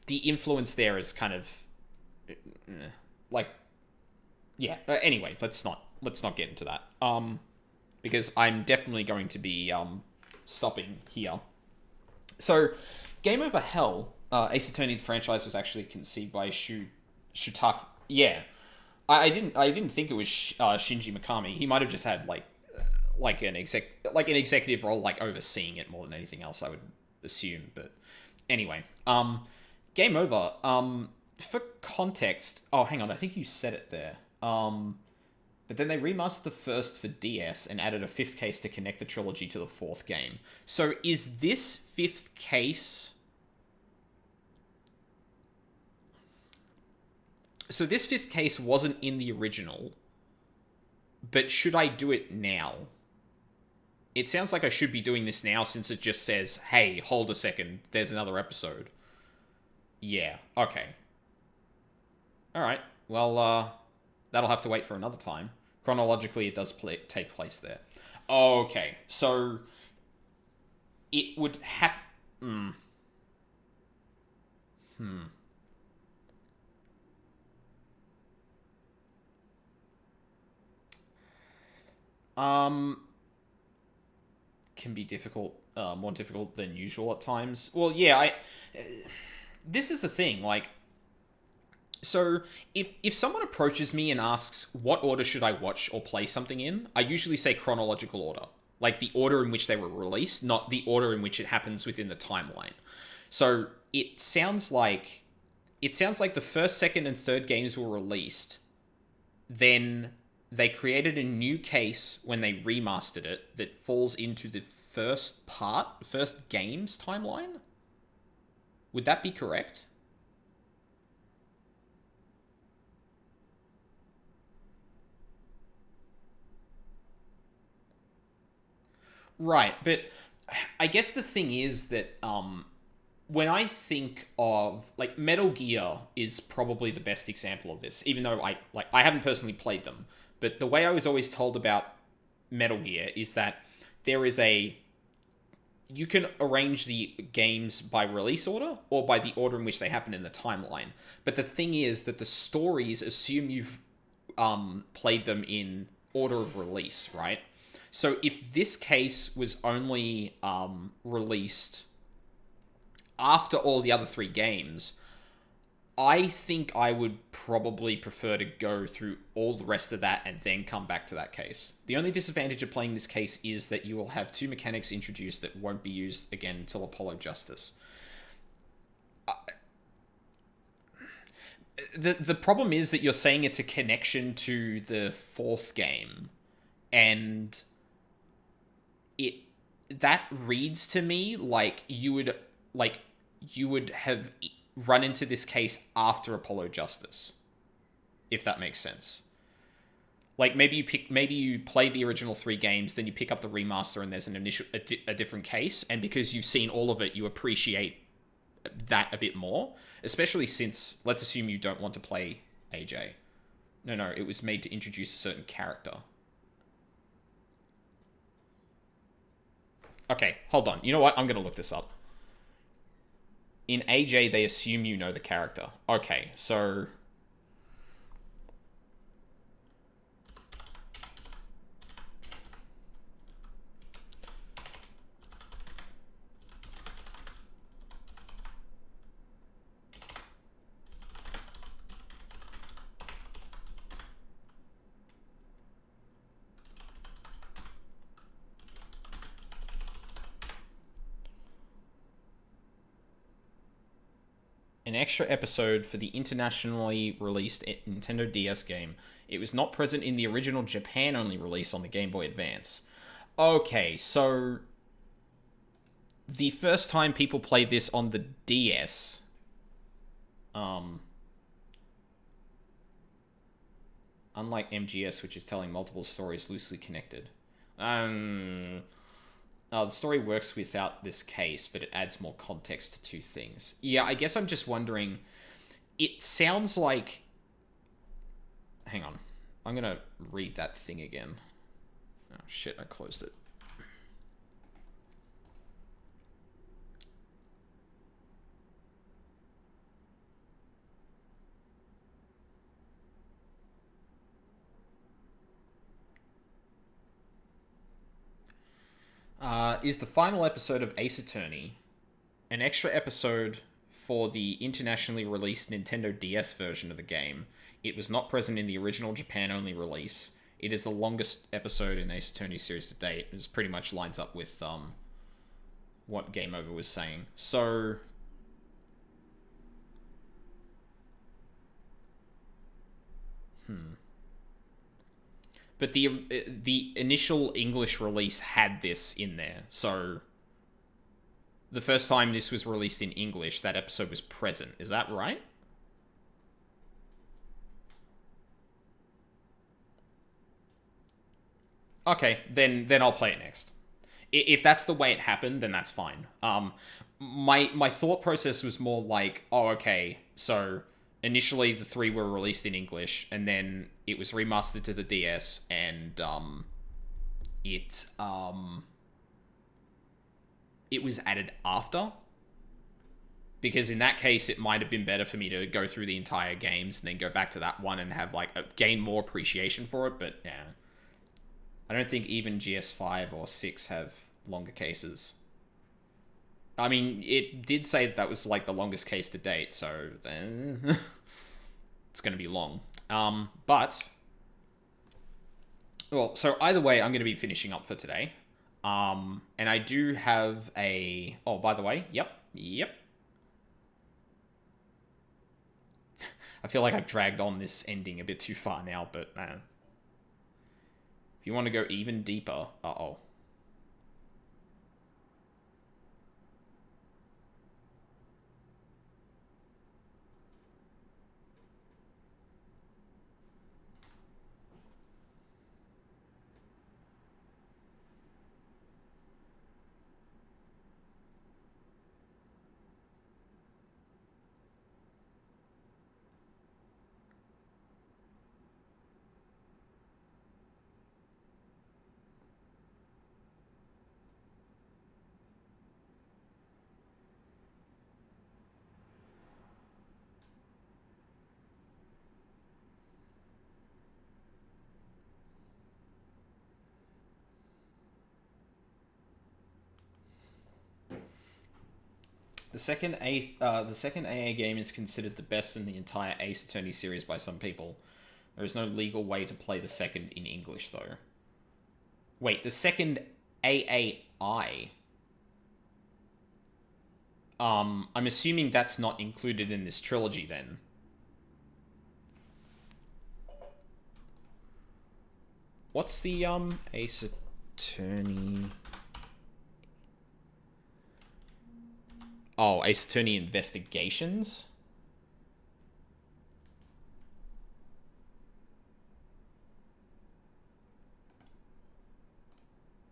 The influence there is kind of like, yeah. Anyway, let's not get into that. Because I'm definitely going to be stopping here. So, Game Over Hell Ace Attorney the franchise was actually conceived by Shutaka. Yeah, I didn't think it was Shinji Mikami. He might have just had like an executive role, like overseeing it more than anything else, I would assume. But anyway, game over. For context, oh, hang on, I think you said it there. But then they remastered the first for DS and added a fifth case to connect the trilogy to the fourth game. So is this fifth case? So this fifth case wasn't in the original, but should I do it now? It sounds like I should be doing this now since it just says, hey, hold a second, there's another episode. Yeah, okay. Alright, well, that'll have to wait for another time. Chronologically, it does take place there. Okay, so it would happen... Can be difficult, more difficult than usual at times. Well, yeah, this is the thing, like, so if someone approaches me and asks what order should I watch or play something in, I usually say chronological order, like the order in which they were released, not the order in which it happens within the timeline. So it sounds like the first, second, and third games were released, then they created a new case when they remastered it that falls into the first game's timeline. Would that be correct? Right, but I guess the thing is that when I think of like Metal Gear is probably the best example of this, even though I haven't personally played them, but the way I was always told about Metal Gear is that there is you can arrange the games by release order or by the order in which they happen in the timeline. But the thing is that the stories assume you've played them in order of release, right? So if this case was only released after all the other three games, I think I would probably prefer to go through all the rest of that and then come back to that case. The only disadvantage of playing this case is that you will have two mechanics introduced that won't be used again until Apollo Justice. The problem is that you're saying it's a connection to the fourth game, and it that reads to me like you would have run into this case after Apollo Justice, if that makes sense. Like maybe you play the original three games, then you pick up the remaster, and there's a different case, and because you've seen all of it, you appreciate that a bit more. Especially since, let's assume you don't want to play AJ. No, it was made to introduce a certain character. Okay, hold on. You know what? I'm gonna look this up. In AJ, they assume you know the character. Okay, so an extra episode for the internationally released Nintendo DS game. It was not present in the original Japan-only release on the Game Boy Advance. Okay, so the first time people played this on the DS, unlike MGS, which is telling multiple stories loosely connected. The story works without this case, but it adds more context to two things. Yeah, I guess I'm just wondering... It sounds like... Hang on. I'm gonna read that thing again. Oh, shit, I closed it. Is the final episode of Ace Attorney an extra episode for the internationally released Nintendo DS version of the game. It was not present in the original Japan-only release. It is the longest episode in Ace Attorney series to date. It pretty much lines up with what Game Over was saying. So... But the initial English release had this in there, so the first time this was released in English, that episode was present. Is that right? Okay, then I'll play it next. If that's the way it happened, then that's fine. My thought process was more like, oh, okay, so initially the three were released in English, and then it was remastered to the DS, and it was added after. Because in that case, it might have been better for me to go through the entire games and then go back to that one and have gain more appreciation for it. But yeah, I don't think even GS5 or 6 have longer cases. I mean, it did say that was like the longest case to date, so then it's going to be long. Well, so either way, I'm going to be finishing up for today. And I do have a... Oh, by the way, yep. I feel like I've dragged on this ending a bit too far now, but if you want to go even deeper... Uh-oh. The second AA game is considered the best in the entire Ace Attorney series by some people. There is no legal way to play the second in English, though. Wait, the second AAI? I'm assuming that's not included in this trilogy, then. What's the, Ace Attorney... Oh, Ace Attorney Investigations?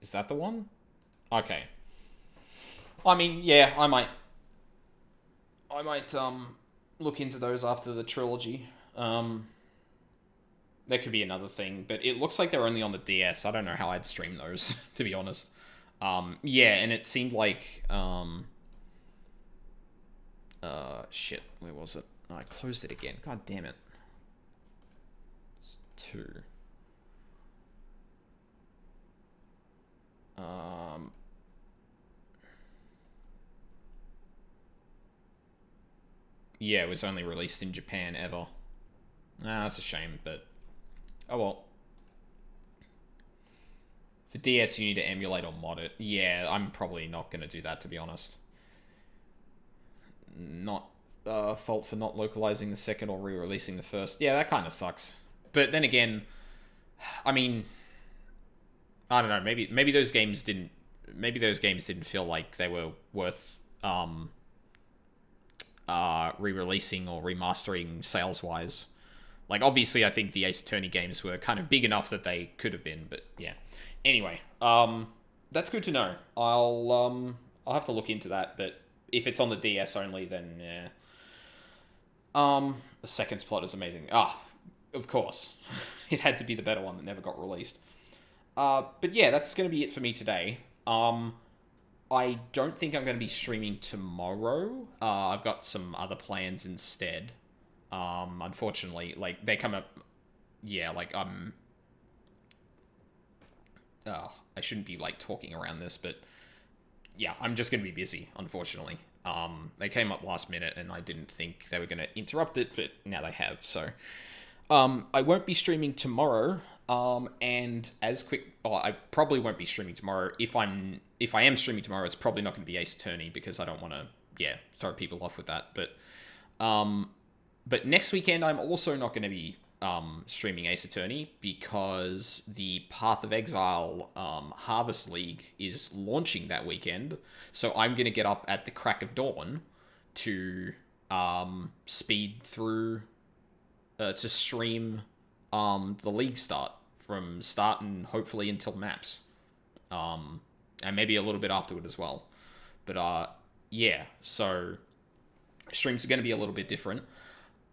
Is that the one? Okay. I mean, yeah, I might look into those after the trilogy. There could be another thing, but it looks like they're only on the DS. I don't know how I'd stream those, to be honest. Yeah, and it seemed like, shit, where was it? Oh, I closed it again. God damn it. It's 2. Yeah, it was only released in Japan ever. Ah, that's a shame, but... Oh well. For DS, you need to emulate or mod it. Yeah, I'm probably not going to do that, to be honest. Not fault for not localizing the second or re-releasing the first. Yeah, that kind of sucks. But then again, I mean, I don't know. Maybe those games didn't. Maybe those games didn't feel like they were worth re-releasing or remastering sales-wise. Like, obviously, I think the Ace Attorney games were kind of big enough that they could have been, but yeah. Anyway, that's good to know. I'll have to look into that, but if it's on the DS only, then yeah. The second plot is amazing. Ah, of course. It had to be the better one that never got released. But yeah, that's going to be it for me today. I don't think I'm going to be streaming tomorrow. I've got some other plans instead. Unfortunately, like, they come up... Yeah, like, I shouldn't be, like, talking around this, but... Yeah, I'm just going to be busy, unfortunately. They came up last minute, and I didn't think they were going to interrupt it, but now they have. So, I won't be streaming tomorrow. And I probably won't be streaming tomorrow. If I am streaming tomorrow, it's probably not going to be Ace Attorney because I don't want to, throw people off with that. But next weekend I'm also not going to be streaming Ace Attorney because the Path of Exile Harvest League is launching that weekend. So I'm going to get up at the crack of dawn to speed through to stream the league from start and hopefully until maps, and maybe a little bit afterward as well. But so streams are going to be a little bit different.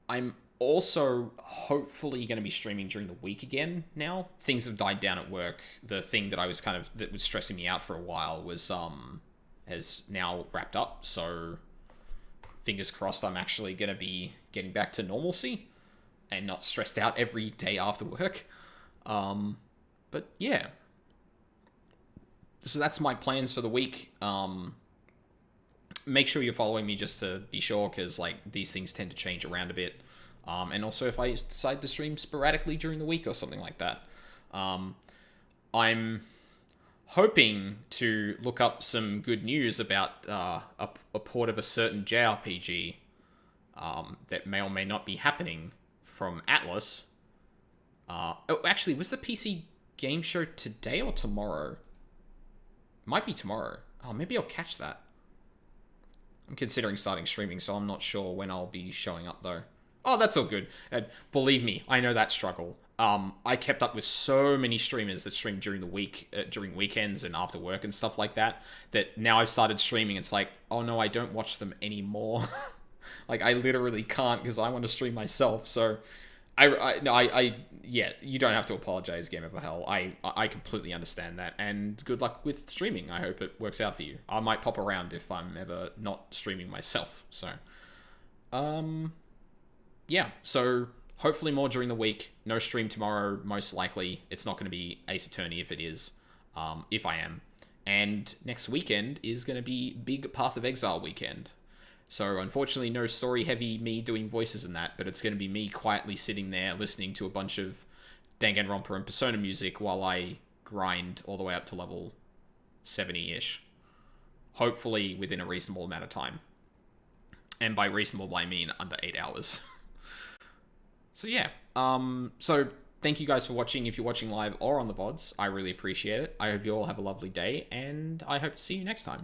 I'm also hopefully going to be streaming during the week again now. Things have died down at work. The thing that that was stressing me out for a while was has now wrapped up. So fingers crossed I'm actually going to be getting back to normalcy and not stressed out every day after work. But yeah. So that's my plans for the week. Make sure you're following me just to be sure, because like these things tend to change around a bit. And also if I decide to stream sporadically during the week or something like that. I'm hoping to look up some good news about a port of a certain JRPG that may or may not be happening from Atlas. Actually, was the PC game show today or tomorrow? Might be tomorrow. Oh, maybe I'll catch that. I'm considering starting streaming, so I'm not sure when I'll be showing up, though. Oh, that's all good. Believe me, I know that struggle. I kept up with so many streamers that stream during the week, during weekends and after work and stuff like that, that now I've started streaming. It's like, oh no, I don't watch them anymore. Like, I literally can't because I want to stream myself, so... you don't have to apologize, Game of Hell. I completely understand that, and good luck with streaming. I hope it works out for you. I might pop around if I'm ever not streaming myself, so... so hopefully more during the week. No stream tomorrow, most likely. It's not going to be Ace Attorney if it is, if I am. And next weekend is going to be big Path of Exile weekend. So unfortunately no story-heavy me doing voices in that, but it's going to be me quietly sitting there listening to a bunch of Danganronpa and Persona music while I grind all the way up to level 70-ish. Hopefully within a reasonable amount of time. And by reasonable, I mean under 8 hours. So yeah, so thank you guys for watching. If you're watching live or on the VODs, I really appreciate it. I hope you all have a lovely day, and I hope to see you next time.